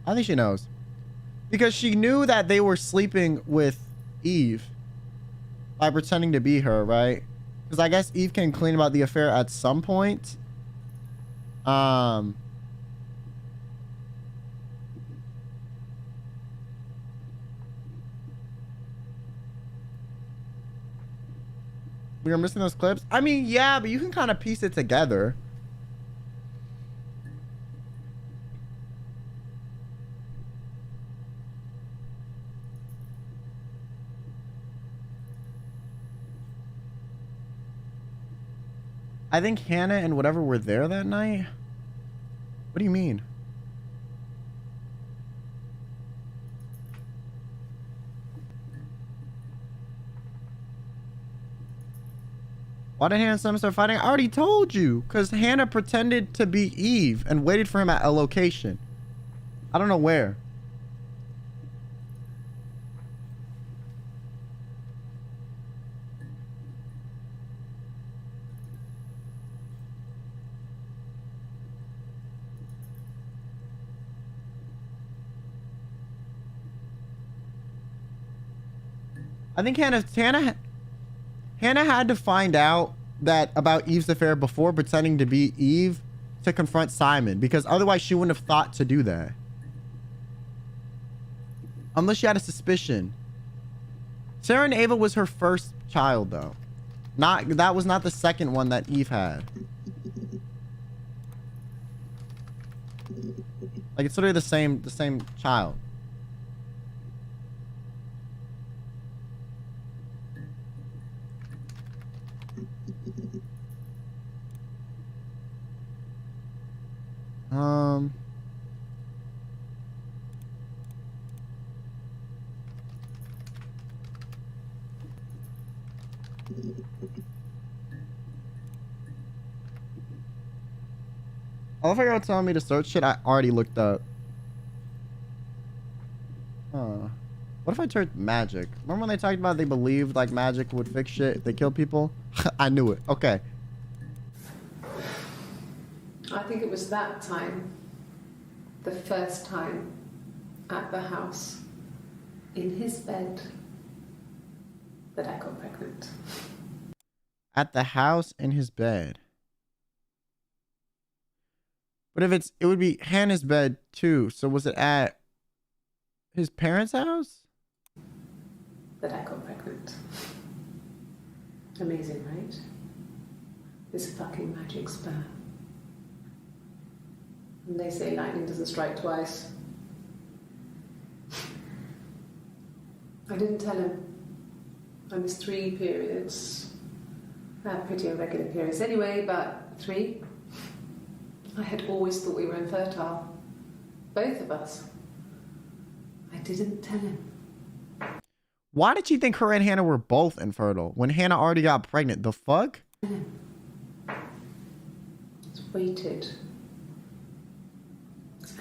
I think she knows. Because she knew that they were sleeping with Eve by pretending to be her, right? Because I guess Eve came clean about the affair at some point. We were missing those clips. I mean, yeah, but you can kind of piece it together. I think Hannah and whatever were there that night. What do you mean? Why did Hannah and Simon start fighting? I already told you. Because Hannah pretended to be Eve and waited for him at a location. I don't know where. I think Hannah had to find out that about Eve's affair before pretending to be Eve to confront Simon, because otherwise she wouldn't have thought to do that. Unless she had a suspicion. Sarah and Ava was her first child though. That was not the second one that Eve had. Like it's literally the same child. I love how you're telling me to search shit I already looked up. What if I turned magic? Remember when they talked about they believed like magic would fix shit if they kill people? I knew it. Okay. I think it was that time, the first time at the house, in his bed, that I got pregnant. At the house in his bed. But if it would be Hannah's bed too. So was it at his parents' house? That I got pregnant. Amazing, right? This fucking magic sperm. And they say lightning doesn't strike twice. I didn't tell him. I missed 3 periods. I had pretty irregular periods anyway, but 3. I had always thought we were infertile. Both of us. I didn't tell him. Why did she think her and Hannah were both infertile when Hannah already got pregnant? The fuck? Just waited.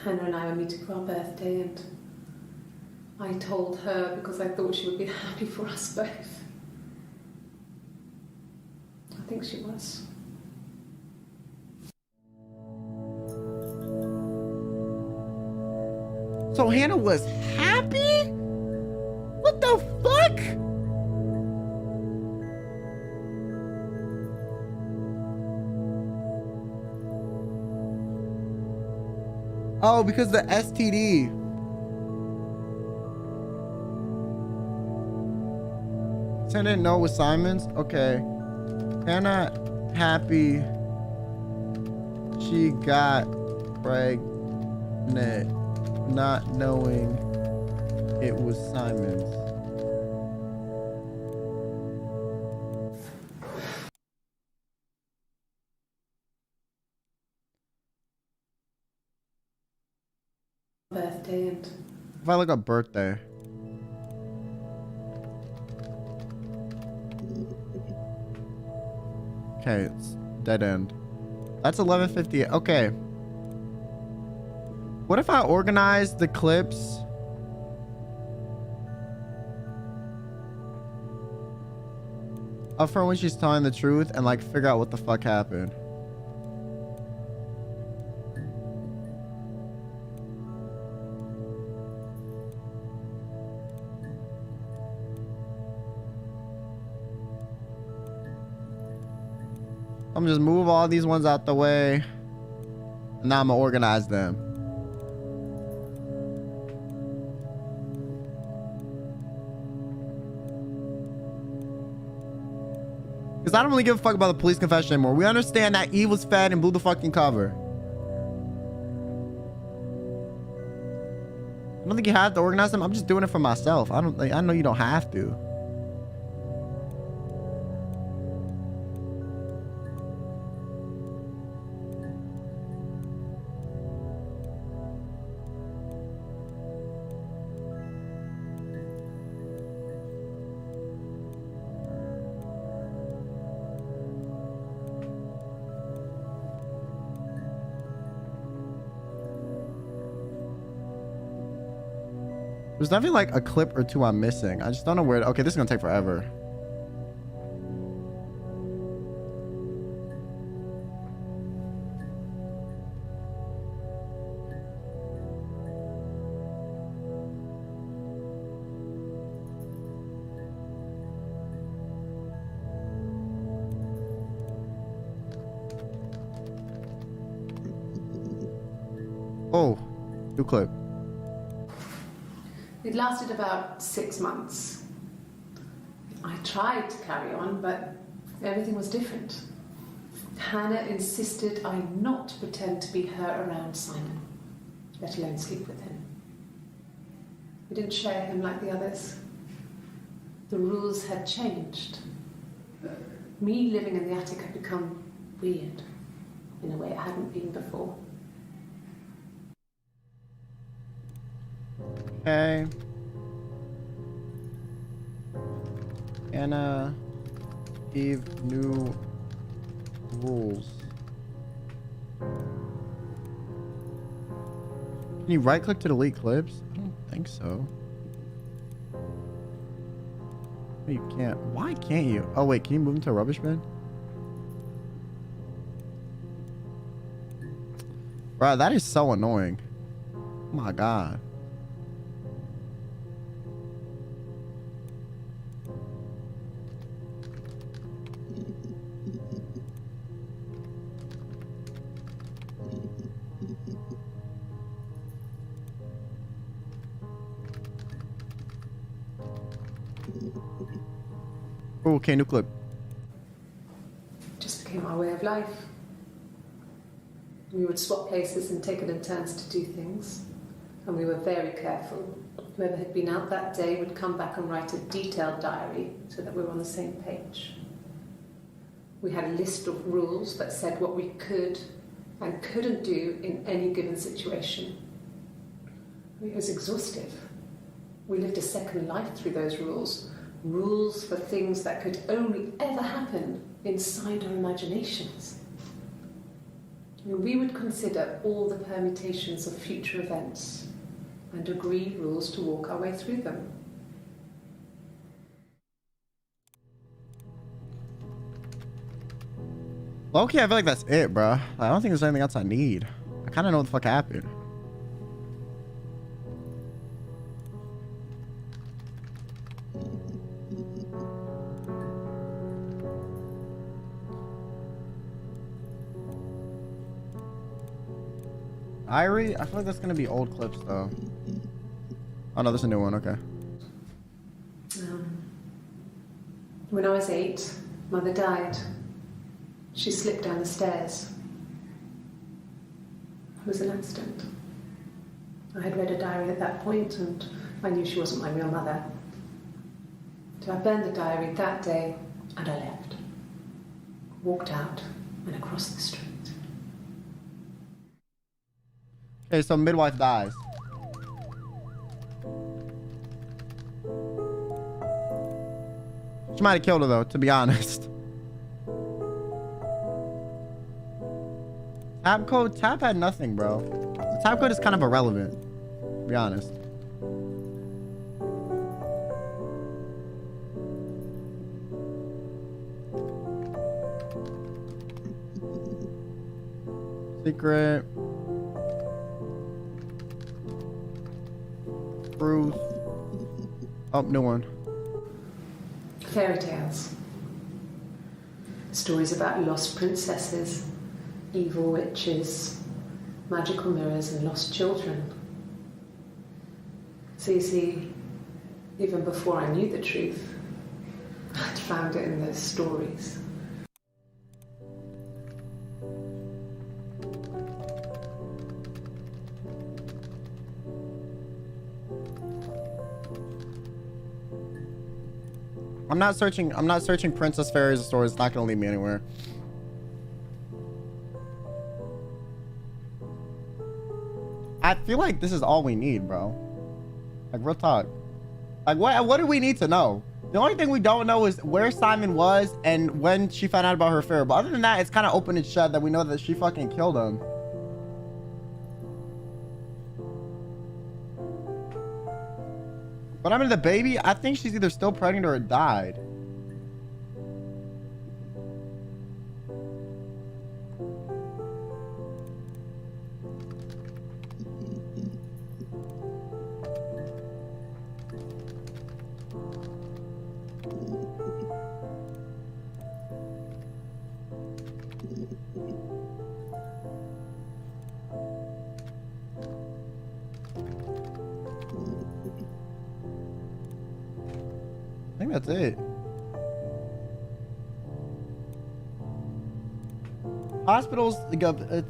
Hannah and I were meeting for our birthday, and I told her because I thought she would be happy for us both. I think she was. So Hannah was happy? What the fuck? Oh, because the STD. Tenant no with Simon's. Okay. Hannah happy she got pregnant, not knowing it was Simon's. Birthday and If I look up birthday. Okay, it's dead end. That's 11:58. Okay. What if I organize the clips? Of her when she's telling the truth and like figure out what the fuck happened. I'm just move all these ones out the way. And now I'm gonna organize them. Because I don't really give a fuck about the police confession anymore. We understand that Eve was fed and blew the fucking cover. I don't think you have to organize them. I'm just doing it for myself. I know you don't have to. There's definitely like a clip or two I'm missing. I just don't know where. Okay, this is gonna take forever. Oh, new clip. it lasted about 6 months. I tried to carry on, but everything was different. Hannah insisted I not pretend to be her around Simon, let alone sleep with him. We didn't share him like the others. The rules had changed. Me living in the attic had become weird in a way it hadn't been before. Okay. Anna, Eve, new rules. Can you right click to delete clips? I don't think so. No, you can't. Why can't you? Oh wait, can you move into a rubbish bin? Bro, that is so annoying. Oh my god. Okay, new clip. Just became our way of life. We would swap places and take it in turns to do things. And we were very careful. Whoever had been out that day would come back and write a detailed diary so that we were on the same page. We had a list of rules that said what we could and couldn't do in any given situation. It was exhaustive. We lived a second life through those rules. Rules for things that could only ever happen inside our imaginations. We would consider all the permutations of future events and agree rules to walk our way through them. Okay, I feel like that's it, bro. I don't think there's anything else I need. I kind of know what the fuck happened. Irie? I feel like that's gonna be old clips though. Oh no, there's a new one, okay. When I was 8, Mother died. She slipped down the stairs. It was an accident. I had read a diary at that point and I knew she wasn't my real mother. So I burned the diary that day and I left. Walked out and across the street. Okay, so midwife dies. She might have killed her though, to be honest. Tab code? Tab had nothing, bro. The tab code is kind of irrelevant, to be honest. Secret. Truth. Oh, new one. Fairy tales. Stories about lost princesses, evil witches, magical mirrors and lost children. So you see, even before I knew the truth, I'd found it in those stories. I'm not searching princess fairies stories. It's not gonna lead me anywhere. I feel like this is all we need, bro. Like, real talk. Like, what do we need to know? The only thing we don't know is where Simon was and when she found out about her affair. But other than that, it's kind of open and shut that we know that she fucking killed him. But I mean, the baby, I think she's either still pregnant or it died. I think that's it. Hospitals,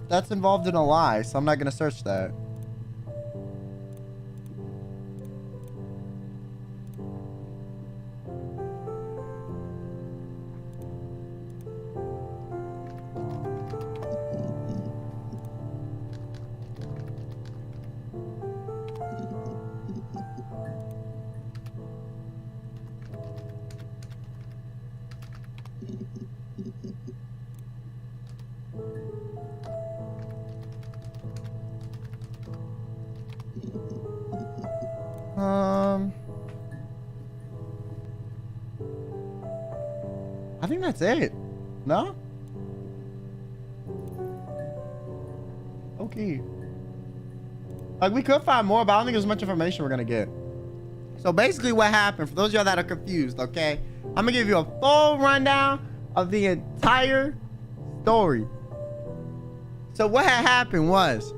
that's involved in a lie, so I'm not gonna search that. I think that's it. No? Okay. Like, we could find more, but I don't think there's much information we're gonna get. So basically what happened, for those of y'all that are confused, okay? I'm gonna give you a full rundown of the entire story. So what had happened was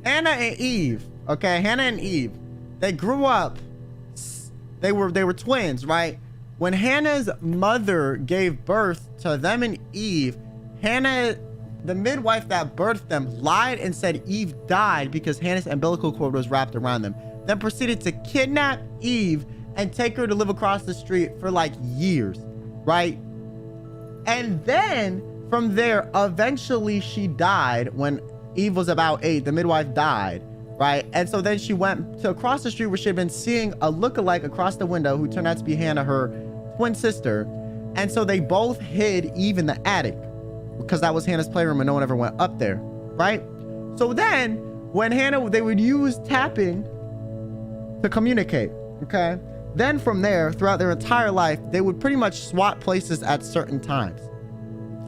Hannah and Eve, okay? Hannah and Eve, they grew up. They were twins, right? When Hannah's mother gave birth to them and Eve, Hannah, the midwife that birthed them, lied and said Eve died because Hannah's umbilical cord was wrapped around them. Then proceeded to kidnap Eve and take her to live across the street for like years, right? And then from there, eventually she died when Eve was about 8. The midwife died, right? And so then she went to across the street where she had been seeing a lookalike across the window who turned out to be Hannah, her twin sister. And so they both hid Eve in the attic because that was Hannah's playroom and no one ever went up there, right? So then when Hannah, they would use tapping to communicate, okay? Then from there, throughout their entire life, they would pretty much swap places at certain times.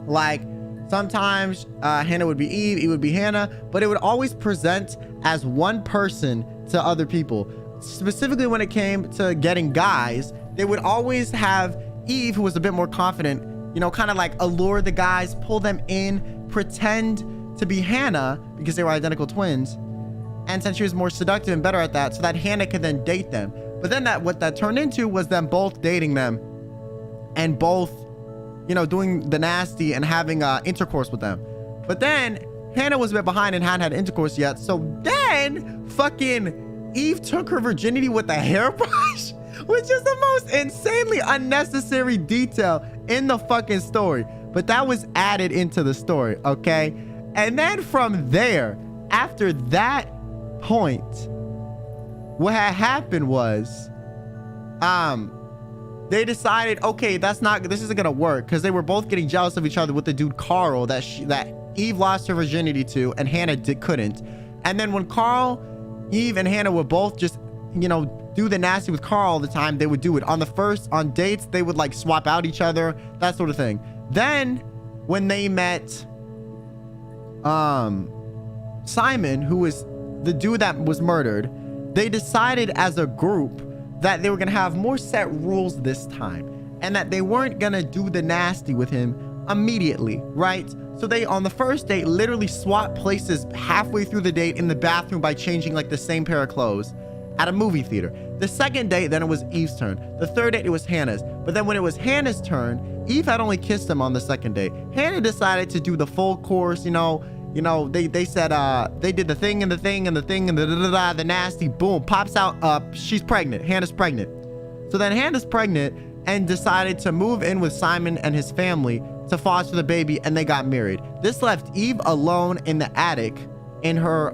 Like sometimes Hannah would be Eve, Eve would be Hannah, but it would always present as one person to other people. Specifically when it came to getting guys, they would always have Eve, who was a bit more confident, you know, kind of like allure the guys, pull them in, pretend to be Hannah because they were identical twins. And since she was more seductive and better at that, so that Hannah could then date them. But then what that turned into was them both dating them and both, you know, doing the nasty and having intercourse with them. But then Hannah was a bit behind and hadn't had intercourse yet. So then fucking Eve took her virginity with a hairbrush, which is the most insanely unnecessary detail in the fucking story. But that was added into the story, okay? And then from there, after that point, what had happened was, they decided, okay, this isn't gonna work, because they were both getting jealous of each other with the dude Carl that Eve lost her virginity to, and Hannah couldn't. And then when Eve and Hannah would both just, you know, do the nasty with Carl all the time, they would do it on dates. They would like swap out each other, that sort of thing. Then when they met Simon, who was the dude that was murdered, they decided as a group that they were gonna have more set rules this time, and that they weren't gonna do the nasty with him immediately, right? So they, on the first date, literally swapped places halfway through the date in the bathroom by changing like the same pair of clothes at a movie theater. The second date, then it was Eve's turn. The third date, it was Hannah's. But then when it was Hannah's turn, Eve had only kissed him on the second date. Hannah decided to do the full course, you know, they said, they did the thing and the thing and the thing and the nasty, boom, pops out, she's pregnant. Hannah's pregnant. So then Hannah's pregnant and decided to move in with Simon and his family to foster the baby, and they got married. This left Eve alone in the attic in her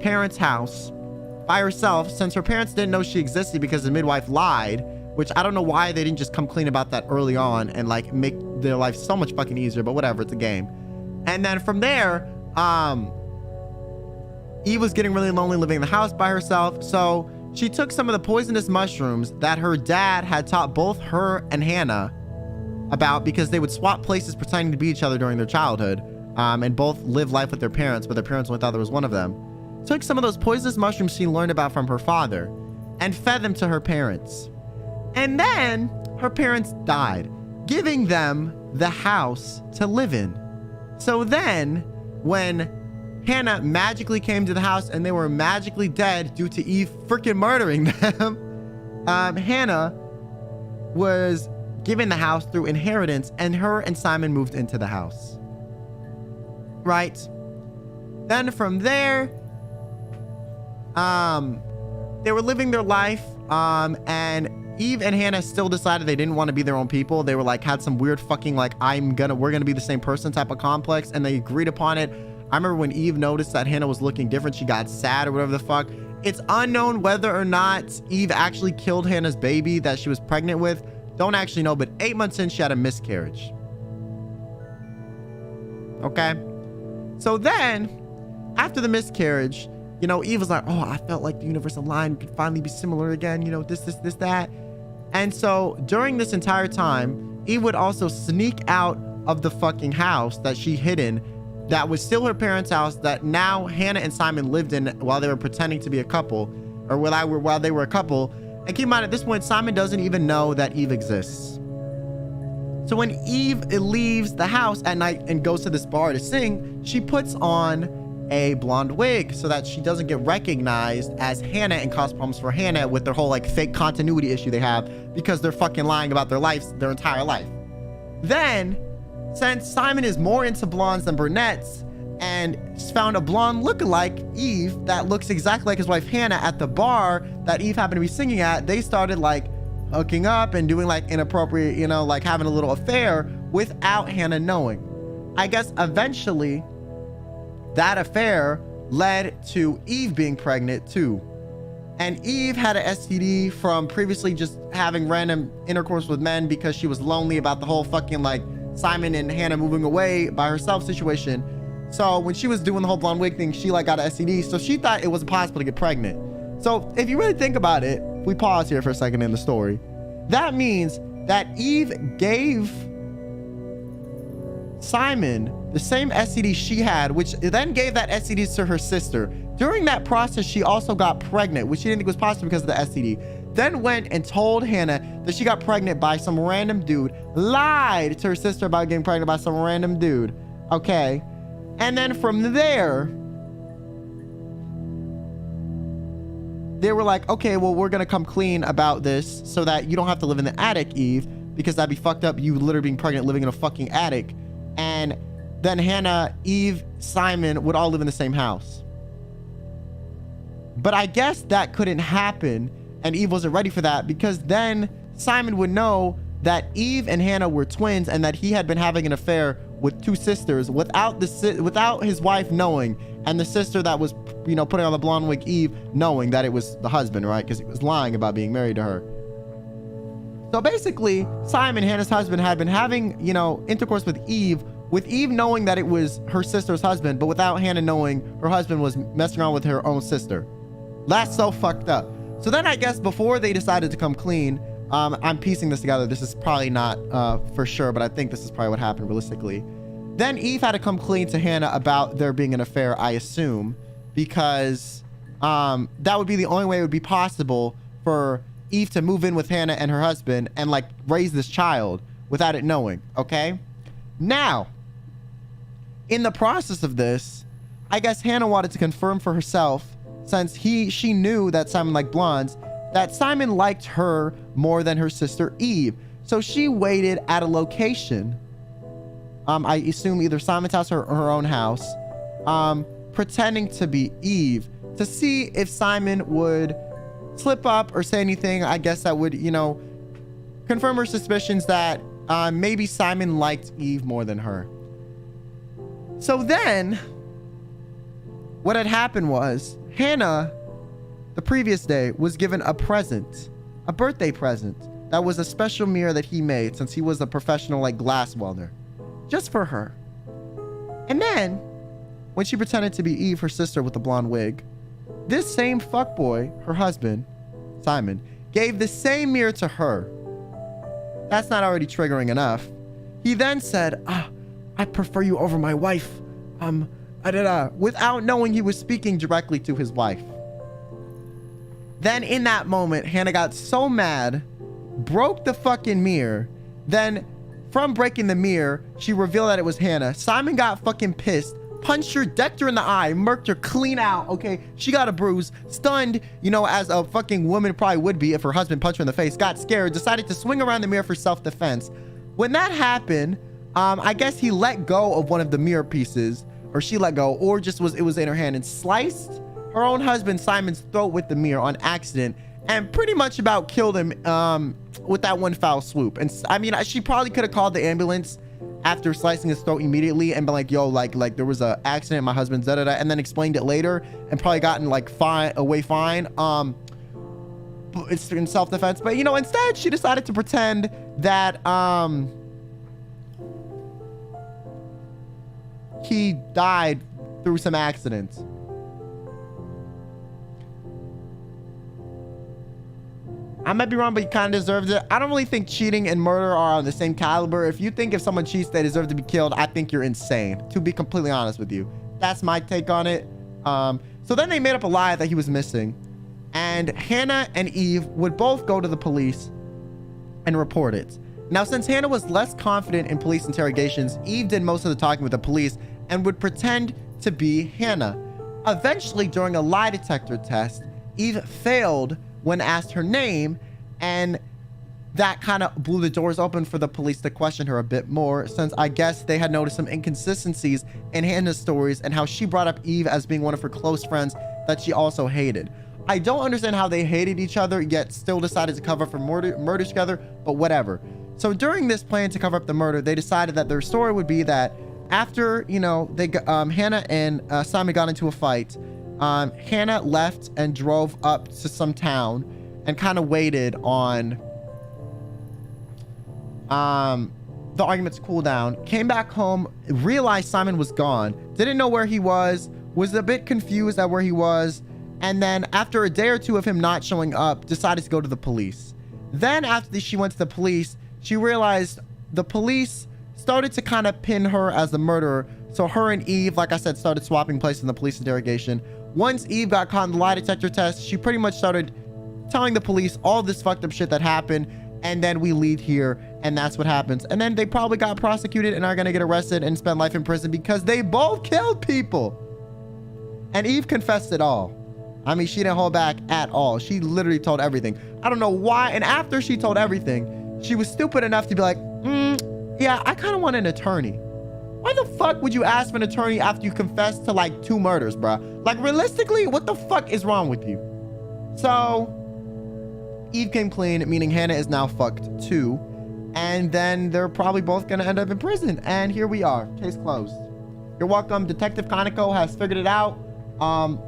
parents' house by herself, since her parents didn't know she existed because the midwife lied, which I don't know why they didn't just come clean about that early on and like make their life so much fucking easier, but whatever, it's a game. And then from there, Eve was getting really lonely living in the house by herself, so she took some of the poisonous mushrooms that her dad had taught both her and Hannah about, because they would swap places pretending to be each other during their childhood, and both live life with their parents, but their parents only thought there was one of them. Took some of those poisonous mushrooms she learned about from her father and fed them to her parents. And then her parents died, giving them the house to live in. So then when Hannah magically came to the house and they were magically dead due to Eve freaking murdering them, Hannah was given the house through inheritance, and her and Simon moved into the house. Right? Then from there, they were living their life, and Eve and Hannah still decided they didn't want to be their own people. They were like, had some weird fucking like, we're gonna be the same person type of complex, and they agreed upon it. I remember when Eve noticed that Hannah was looking different, she got sad or whatever the fuck. It's unknown whether or not Eve actually killed Hannah's baby that she was pregnant with. Don't actually know, but 8 months in, she had a miscarriage. Okay? So then, after the miscarriage, you know, Eve was like, oh, I felt like the universe aligned, could finally be similar again, you know, this, that. And so during this entire time, Eve would also sneak out of the fucking house that she hid in, that was still her parents' house, that now Hannah and Simon lived in while they were pretending to be a couple, or while they were a couple. And keep in mind, at this point, Simon doesn't even know that Eve exists. So when Eve leaves the house at night and goes to this bar to sing, she puts on a blonde wig so that she doesn't get recognized as Hannah and cause problems for Hannah with their whole like fake continuity issue they have, because they're fucking lying about their lives their entire life. Then, since Simon is more into blondes than brunettes, and found a blonde lookalike, Eve, that looks exactly like his wife Hannah at the bar that Eve happened to be singing at, they started like hooking up and doing like inappropriate, you know, like having a little affair without Hannah knowing. I guess eventually that affair led to Eve being pregnant too. And Eve had an STD from previously just having random intercourse with men because she was lonely about the whole fucking like Simon and Hannah moving away by herself situation. So when she was doing the whole blonde wig thing, she like got an STD, so she thought it was possible to get pregnant. So if you really think about it, if we pause here for a second in the story, that means that Eve gave Simon the same STD she had, which then gave that STD to her sister. During that process, she also got pregnant, which she didn't think was possible because of the STD. Then went and told Hannah that she got pregnant by some random dude, lied to her sister about getting pregnant by some random dude. Okay. And then from there, they were like, okay, well, we're gonna come clean about this so that you don't have to live in the attic, Eve, because that'd be fucked up, you literally being pregnant living in a fucking attic. And then Hannah, Eve, Simon would all live in the same house. But I guess that couldn't happen, and Eve wasn't ready for that, because then Simon would know that Eve and Hannah were twins and that he had been having an affair with two sisters without his wife knowing, and the sister that was, you know, putting on the blonde wig, Eve, knowing that it was the husband, right? Because he was lying about being married to her. So basically, Simon, Hannah's husband, had been having, you know, intercourse with Eve knowing that it was her sister's husband, but without Hannah knowing her husband was messing around with her own sister. That's so fucked up. So then I guess before they decided to come clean, I'm piecing this together. This is probably not for sure, but I think this is probably what happened realistically. Then Eve had to come clean to Hannah about there being an affair, I assume, because that would be the only way it would be possible for Eve to move in with Hannah and her husband and like raise this child without it knowing, okay? Now, in the process of this, I guess Hannah wanted to confirm for herself, since she knew that Simon liked blondes, that Simon liked her more than her sister Eve. So she waited at a location, I assume either Simon's house or her own house, pretending to be Eve, to see if Simon would slip up or say anything, I guess that would, you know, confirm her suspicions that maybe Simon liked Eve more than her. So then, what had happened was, Hannah, the previous day, was given a present, a birthday present, that was a special mirror that he made since he was a professional like glass welder, just for her. And then, when she pretended to be Eve, her sister with the blonde wig, this same fuckboy, her husband, Simon, gave the same mirror to her. That's not already triggering enough. He then said, I prefer you over my wife, without knowing he was speaking directly to his wife. Then in that moment, Hannah got so mad, broke the fucking mirror. Then from breaking the mirror, she revealed that it was Hannah. Simon got fucking pissed, punched her, decked her in the eye, murked her clean out, okay? She got a bruise, stunned, you know, as a fucking woman probably would be if her husband punched her in the face, got scared, decided to swing around the mirror for self-defense. When that happened, I guess he let go of one of the mirror pieces, or she let go, or just it was in her hand, and sliced her own husband Simon's throat with the mirror on accident, and pretty much about killed him with that one foul swoop. And I mean, she probably could have called the ambulance after slicing his throat immediately and been like, yo, like there was a accident, my husband's da-da-da, and then explained it later and probably gotten like fine. It's in self-defense. But you know, instead she decided to pretend that he died through some accident. I might be wrong, but he kind of deserves it. I don't really think cheating and murder are on the same caliber. If you think if someone cheats, they deserve to be killed, I think you're insane, to be completely honest with you. That's my take on it. So then they made up a lie that he was missing. And Hannah and Eve would both go to the police and report it. Now, since Hannah was less confident in police interrogations, Eve did most of the talking with the police and would pretend to be Hannah. Eventually, during a lie detector test, Eve failed when asked her name, and that kind of blew the doors open for the police to question her a bit more, since I guess they had noticed some inconsistencies in Hannah's stories and how she brought up Eve as being one of her close friends that she also hated. I don't understand how they hated each other yet still decided to cover for murder together, but whatever. So during this plan to cover up the murder, they decided that their story would be that after, you know, they Hannah and Simon got into a fight, Hannah left and drove up to some town and kind of waited on the argument to cool down, came back home, realized Simon was gone, didn't know where he was a bit confused at where he was, and then after a day or two of him not showing up, decided to go to the police. Then after she went to the police, she realized the police started to kind of pin her as the murderer. So her and Eve, like I said, started swapping places in the police interrogation. Once Eve got caught in the lie detector test, she pretty much started telling the police all this fucked up shit that happened. And then we lead here, and that's what happens. And then they probably got prosecuted and are gonna get arrested and spend life in prison because they both killed people. And Eve confessed it all. I mean, she didn't hold back at all. She literally told everything. I don't know why. And after she told everything, she was stupid enough to be like, yeah, I kind of want an attorney. Why the fuck would you ask for an attorney after you confessed to like 2 murders, bruh? Like, realistically, what the fuck is wrong with you? So Eve came clean, meaning Hannah is now fucked too. And then they're probably both gonna end up in prison. And here we are, case closed. You're welcome. Detective Kaneko has figured it out.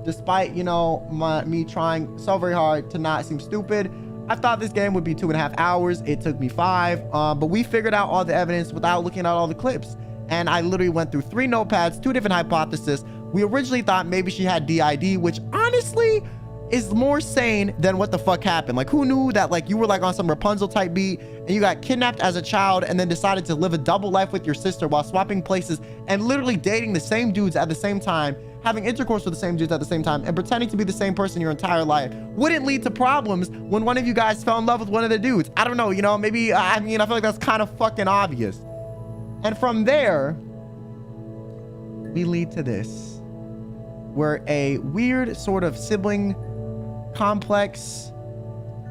Despite, you know, me trying so very hard to not seem stupid. I thought this game would be 2.5 hours. It took me 5. But we figured out all the evidence without looking at all the clips. And I literally went through 3 notepads, 2 different hypotheses. We originally thought maybe she had DID, which honestly is more sane than what the fuck happened. Like, who knew that, like, you were like on some Rapunzel type beat and you got kidnapped as a child and then decided to live a double life with your sister while swapping places and literally dating the same dudes at the same time, having intercourse with the same dudes at the same time, and pretending to be the same person your entire life wouldn't lead to problems when one of you guys fell in love with one of the dudes. I don't know, you know, maybe, I mean, I feel like that's kind of fucking obvious. And from there, we lead to this, where a weird sort of sibling complex,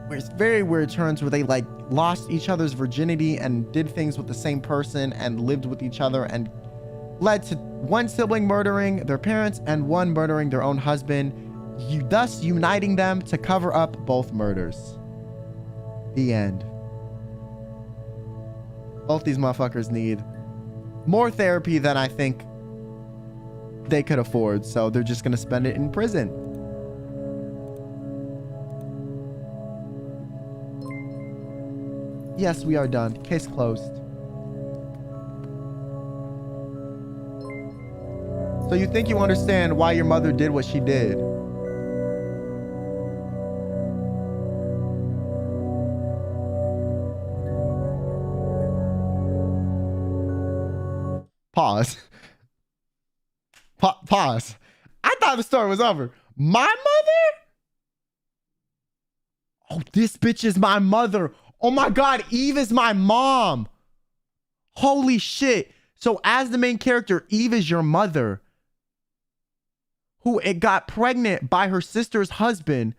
where it's very weird turns where they like lost each other's virginity and did things with the same person and lived with each other, and led to one sibling murdering their parents and one murdering their own husband, thus uniting them to cover up both murders. The end. Both these motherfuckers need more therapy than I think they could afford, so they're just gonna spend it in prison. Yes, we are done. Case closed. So you think you understand why your mother did what she did? Pause. Pause. I thought the story was over. My mother? Oh, this bitch is my mother. Oh my God, Eve is my mom. Holy shit. So as the main character, Eve is your mother, who got pregnant by her sister's husband,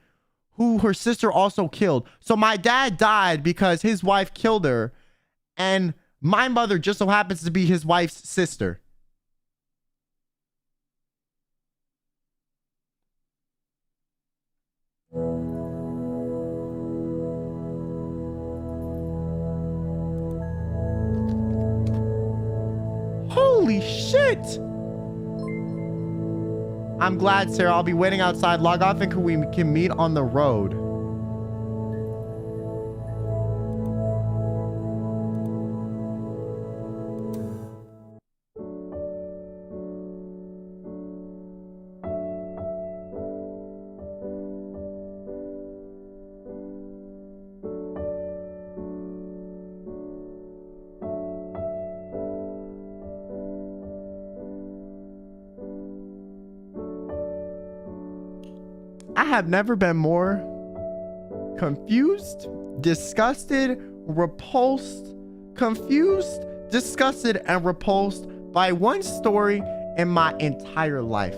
who her sister also killed. So my dad died because his wife killed her, and my mother just so happens to be his wife's sister. Holy shit. I'm glad, Sarah. I'll be waiting outside. Log off and we can meet on the road. I have never been more confused, disgusted, repulsed, confused, disgusted, and repulsed by one story in my entire life.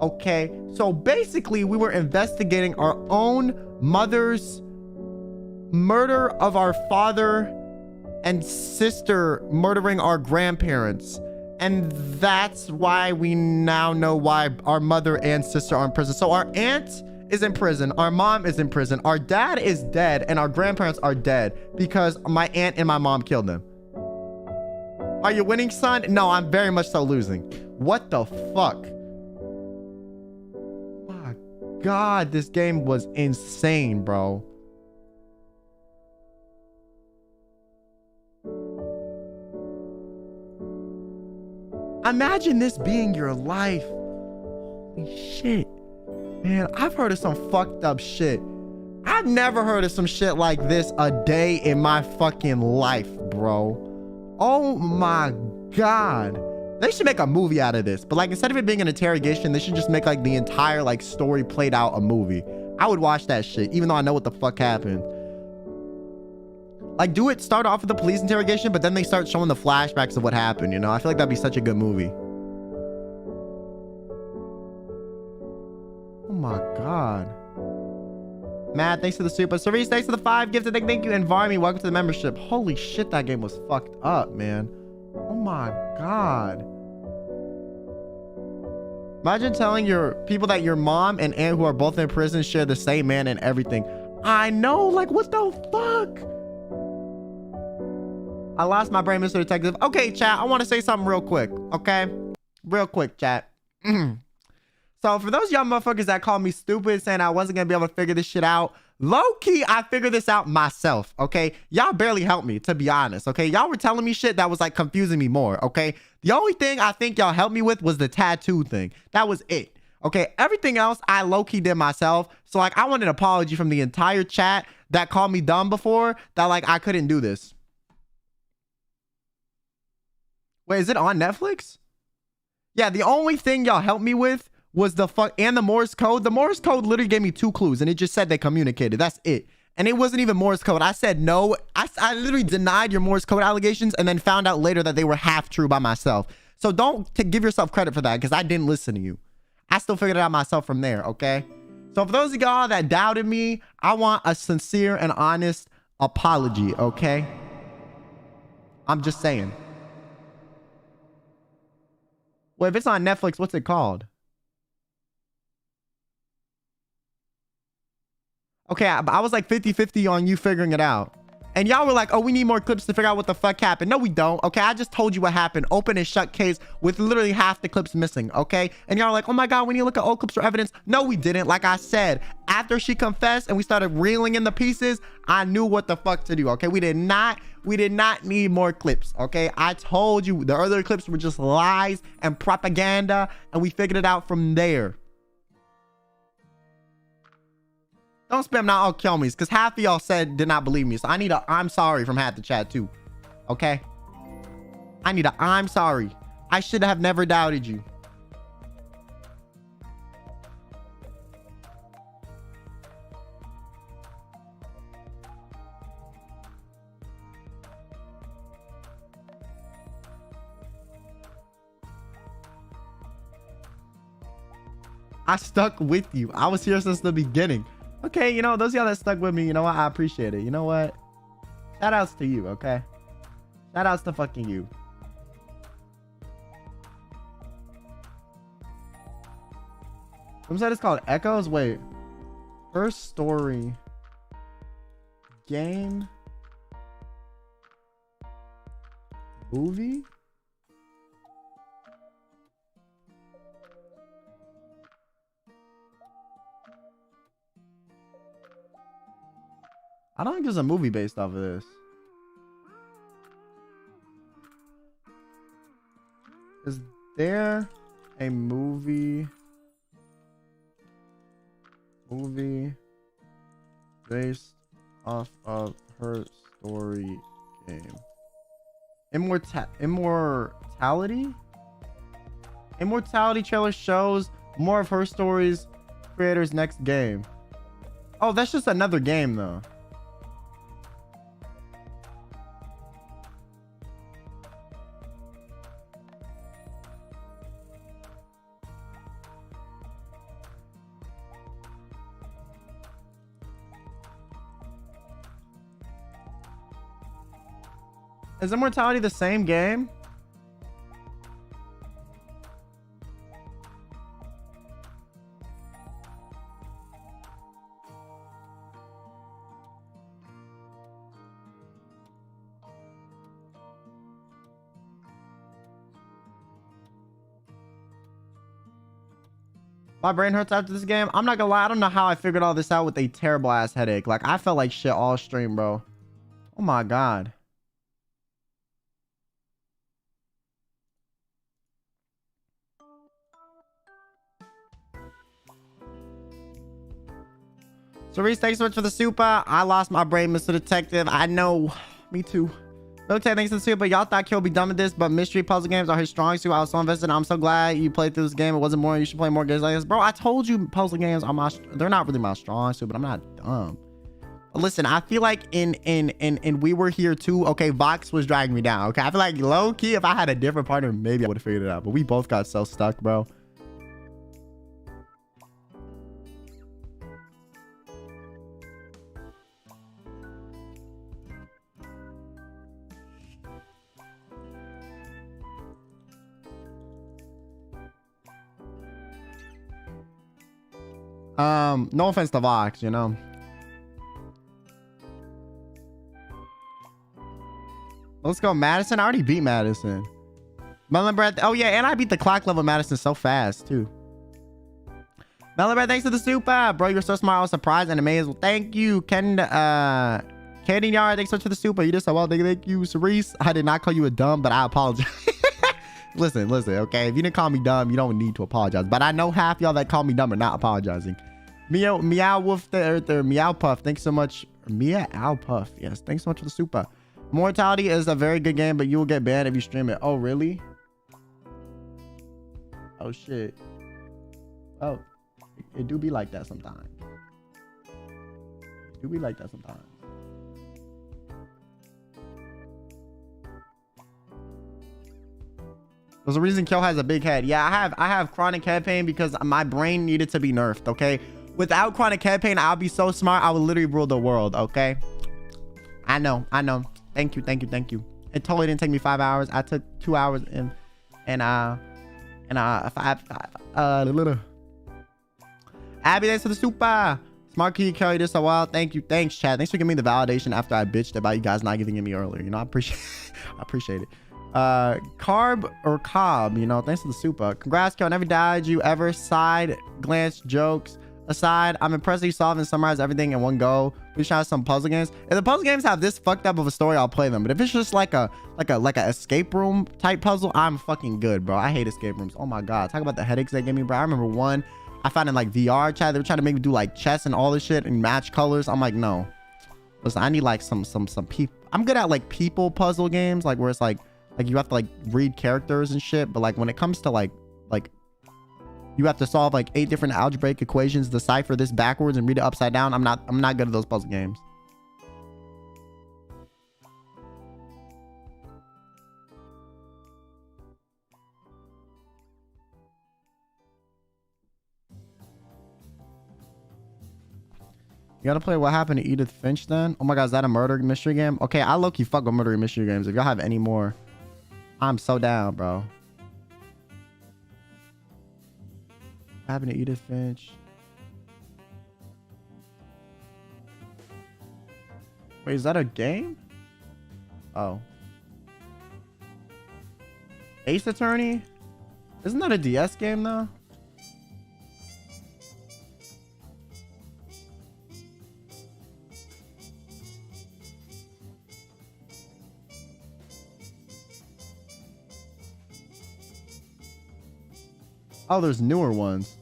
Okay, so basically we were investigating our own mother's murder of our father and sister murdering our grandparents. And that's why we now know why our mother and sister are in prison. So our aunt is in prison, our mom is in prison, our dad is dead, and our grandparents are dead because my aunt and my mom killed them. Are you winning, son? No, I'm very much so losing. What the fuck? My God, this game was insane, bro. Imagine this being your life. Holy shit. Man, I've heard of some fucked up shit. I've never heard of some shit like this a day in my fucking life, bro. Oh my God. They should make a movie out of this. But like, instead of it being an interrogation, they should just make like the entire like story played out a movie. I would watch that shit, even though I know what the fuck happened. Like, do it start off with the police interrogation, but then they start showing the flashbacks of what happened, you know? I feel like that'd be such a good movie. Oh my God. Matt, thanks for the super. Cerise, thanks for the 5 gifted. Thank you. And Varmy, welcome to the membership. Holy shit, that game was fucked up, man. Oh my God. Imagine telling your people that your mom and aunt who are both in prison share the same man and everything. I know, like, what the fuck? I lost my brain, Mr. Detective. Okay, chat, I want to say something real quick, okay? Real quick, chat. So for those young motherfuckers that called me stupid saying I wasn't gonna be able to figure this shit out, low-key, I figured this out myself, okay? Y'all barely helped me, to be honest, okay? Y'all were telling me shit that was like confusing me more, okay? The only thing I think y'all helped me with was the tattoo thing. That was it, okay? Everything else I low-key did myself. So like I want an apology from the entire chat that called me dumb before, that like I couldn't do this. Wait, is it on Netflix? Yeah, the only thing y'all helped me with was the fuck and the Morse code. The Morse code literally gave me 2 clues and it just said they communicated. That's it. And it wasn't even Morse code. I said no. I literally denied your Morse code allegations and then found out later that they were half true by myself. So don't give yourself credit for that because I didn't listen to you. I still figured it out myself from there, okay? So for those of y'all that doubted me, I want a sincere and honest apology, okay? I'm just saying. Well, if it's on Netflix, what's it called? Okay, I was like 50-50 on you figuring it out. And y'all were like, oh, we need more clips to figure out what the fuck happened. No, we don't. Okay, I just told you what happened. Open and shut case with literally half the clips missing, okay? And y'all are like, oh my God, we need to look at old clips for evidence. No, we didn't. Like I said, after she confessed and we started reeling in the pieces, I knew what the fuck to do, okay? We did not need more clips, okay? I told you the earlier clips were just lies and propaganda, and we figured it out from there. Don't spam not all kill me's because half of y'all said did not believe me. So I need a I'm sorry from half the chat too. Okay? I need a I'm sorry. I should have never doubted you. I stuck with you. I was here since the beginning. Okay, you know, those of y'all that stuck with me, you know what? I appreciate it. You know what? Shout outs to you, okay? Shout outs to fucking you. Some said it's called Echoes. Wait. First story. Game. Movie? I don't think there's a movie based off of this. Is there a movie based off of her story game? Immortality? Immortality trailer shows more of her story's creator's next game. Oh, that's just another game though. Is Immortality the same game? My brain hurts after this game. I'm not gonna lie, I don't know how I figured all this out with a terrible ass headache. Like, I felt like shit all stream, bro. Oh my God. So Reese, thanks so much for the super. I lost my brain, Mr. Detective. I know. Me too. Military, thanks for the super. Y'all thought Kyo would be done with this, but mystery puzzle games are his strong suit. I was so invested. I'm so glad you played through this game. It wasn't more. You should play more games like this. Bro, I told you puzzle games are they're not really my strong suit, but I'm not dumb. Listen, I feel like in We Were Here Too, okay, Vox was dragging me down. Okay, I feel like low key, if I had a different partner, maybe I would have figured it out. But we both got so stuck, bro. No offense to Vox, you know. Let's go, Madison. I already beat Madison. Melon Breath. Oh, yeah. And I beat the clock level Madison so fast, too. Melon Breath, thanks to the super. Bro, you're so smart. I was surprised and amazed. Well, thank you. Candy Yard, thanks so much for the super. You did so well. Thank you, Cerise. I did not call you a dumb, but I apologize. Listen, okay? If you didn't call me dumb, you don't need to apologize. But I know half y'all that call me dumb are not apologizing. Meow Wolf the Meow Puff, thanks so much. Meow Puff, yes, thanks so much for the super. Mortality is a very good game, but you will get banned if you stream it. Oh, really? Oh, shit. Oh, it do be like that sometimes. It do be like that sometimes. There's a reason Kyo has a big head. Yeah, I have chronic head pain because my brain needed to be nerfed, okay? Without chronic head pain, I'll be so smart. I would literally rule the world, okay? I know. Thank you. It totally didn't take me 5 hours. I took 2 hours and little. Abby, thanks for the super. Smart key carry this a while. Thank you. Thanks, chat. Thanks for giving me the validation after I bitched about you guys not giving it me earlier. You know, I appreciate it. Carb or Cobb, you know, thanks for the super. Congrats, Kyo. Never died you ever. Side glance jokes aside, I'm impressed that you solve and summarize everything in one go. We should have some puzzle games. If the puzzle games have this fucked up of a story, I'll play them. But if it's just like a escape room type puzzle, I'm fucking good, bro. I hate escape rooms. Oh my god, talk about the headaches they gave me, bro. I remember one I found in like VR chat. They were trying to make me do like chess and all this shit and match colors. I'm like, no. Listen, I need like some people. I'm good at like people puzzle games, like where it's like you have to like read characters and shit. But like when it comes to like you have to solve like 8 different algebraic equations, decipher this backwards and read it upside down, I'm not good at those puzzle games. You gotta play What Happened to Edith Finch then? Oh my god, is that a murder mystery game? Okay, I low-key fuck with murder mystery games. If y'all have any more, I'm so down, bro. What Happened to Edith Finch? Wait, is that a game? Oh. Ace Attorney? Isn't that a DS game though? Oh, there's newer ones.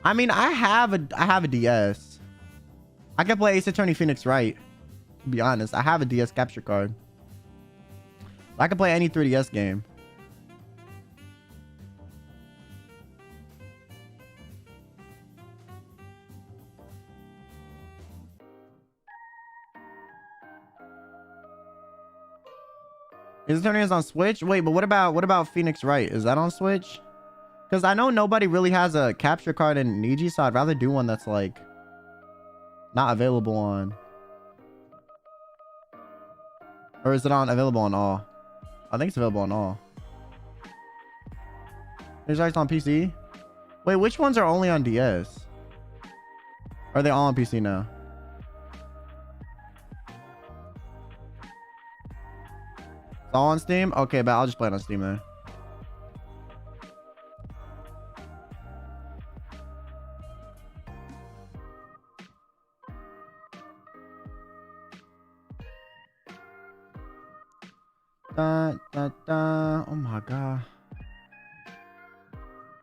I mean, I have a DS. I can play Ace Attorney Phoenix Wright. To be honest, I have a DS capture card. I can play any 3DS game. Ace Attorney is on Switch. Wait, but what about Phoenix Wright? Is that on Switch? Because I know nobody really has a capture card in Niji, so I'd rather do one that's like not available on. Or is it available on all? I think it's available on all. Phoenix Wright's on PC? Wait, which ones are only on DS? Or are they all on PC now? It's all on Steam? Okay, but I'll just play it on Steam then. Oh my god.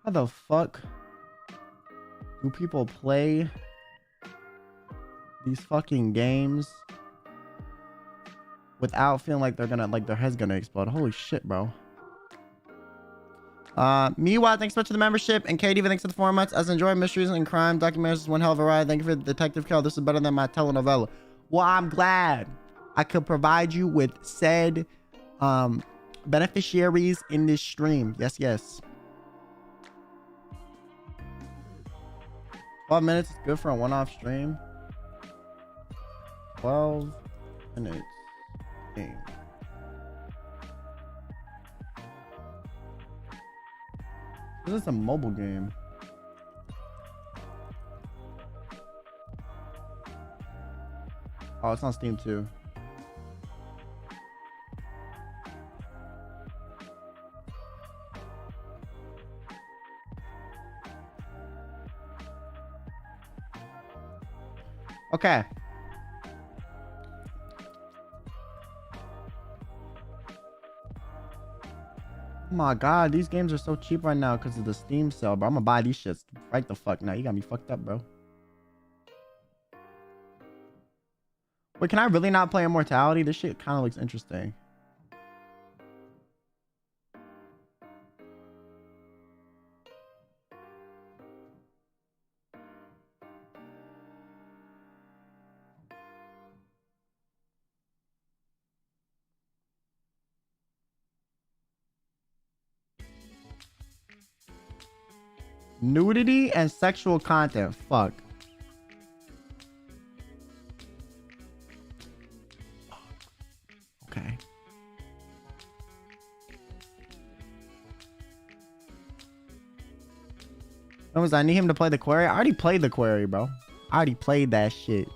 How the fuck do people play these fucking games without feeling like they're gonna, like their head's gonna explode? Holy shit, bro. Miwa, thanks so much for the membership. And Katie, thanks for the 4 months. As enjoy mysteries and crime documentaries, is one hell of a ride. Thank you for the Detective Kill. This is better than my telenovela. Well, I'm glad I could provide you with said beneficiaries in this stream. Yes. 12 minutes is good for a one-off stream. 12 minutes game. This is a mobile game. Oh, it's on Steam too. Okay. Oh my god, these games are so cheap right now because of the Steam sale, bro. I'm gonna buy these shits right the fuck now. You got me fucked up, bro. Wait, can I really not play Immortality? This shit kind of looks interesting. Nudity and sexual content. Fuck. Okay. I need him to play the query. I already played the query, bro. I already played that shit.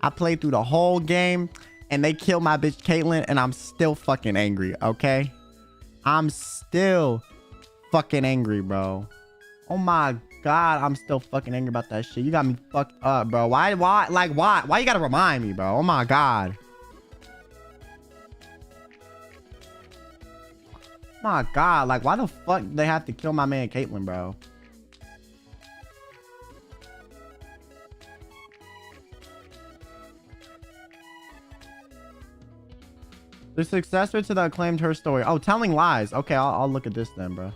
I played through the whole game and they killed my bitch Caitlyn and I'm still fucking angry, okay? I'm still fucking angry, bro. Oh my god, I'm still fucking angry about that shit. You got me fucked up, bro. Why you gotta remind me, bro? Oh my god. My god, like why the fuck they have to kill my man Caitlyn, bro? The successor to the acclaimed Her Story. Oh, Telling Lies. Okay, I'll look at this then, bro.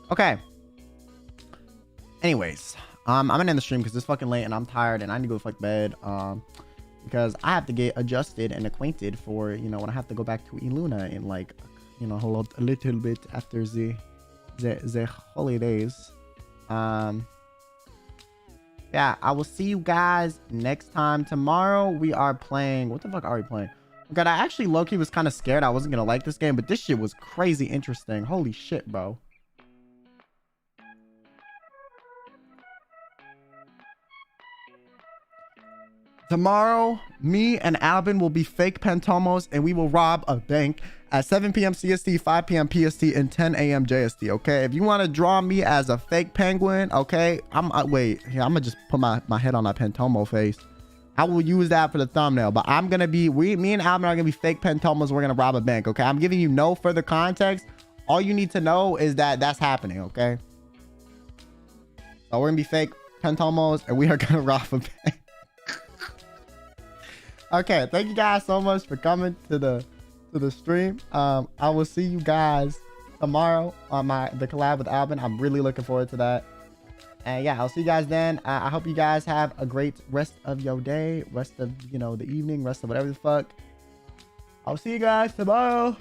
Okay. Anyways, I'm gonna end the stream because it's fucking late and I'm tired and I need to go fuck bed. Because I have to get adjusted and acquainted for, you know, when I have to go back to ILUNA in like, you know, a little bit after the holidays. Yeah, I will see you guys next time. Tomorrow we are playing. What the fuck are we playing? Oh god, I actually low-key was kind of scared I wasn't gonna like this game, but this shit was crazy interesting. Holy shit, bro. Tomorrow, me and Alvin will be fake Pantomos and we will rob a bank at 7 p.m. CST, 5 p.m. PST, and 10 a.m. JST, okay? If you want to draw me as a fake penguin, okay? Wait, here, I'm gonna just put my head on that Pantomo face. I will use that for the thumbnail, but I'm gonna be, me and Alvin are gonna be fake Pantomos. We're gonna rob a bank, okay? I'm giving you no further context. All you need to know is that that's happening, okay? So we're gonna be fake Pantomos and we are gonna rob a bank. Okay, thank you guys so much for coming to the stream. I will see you guys tomorrow on the collab with Alvin. I'm really looking forward to that. And yeah, I'll see you guys then. I hope you guys have a great rest of your day, rest of, you know, the evening, rest of whatever the fuck. I'll see you guys tomorrow.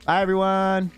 Bye everyone.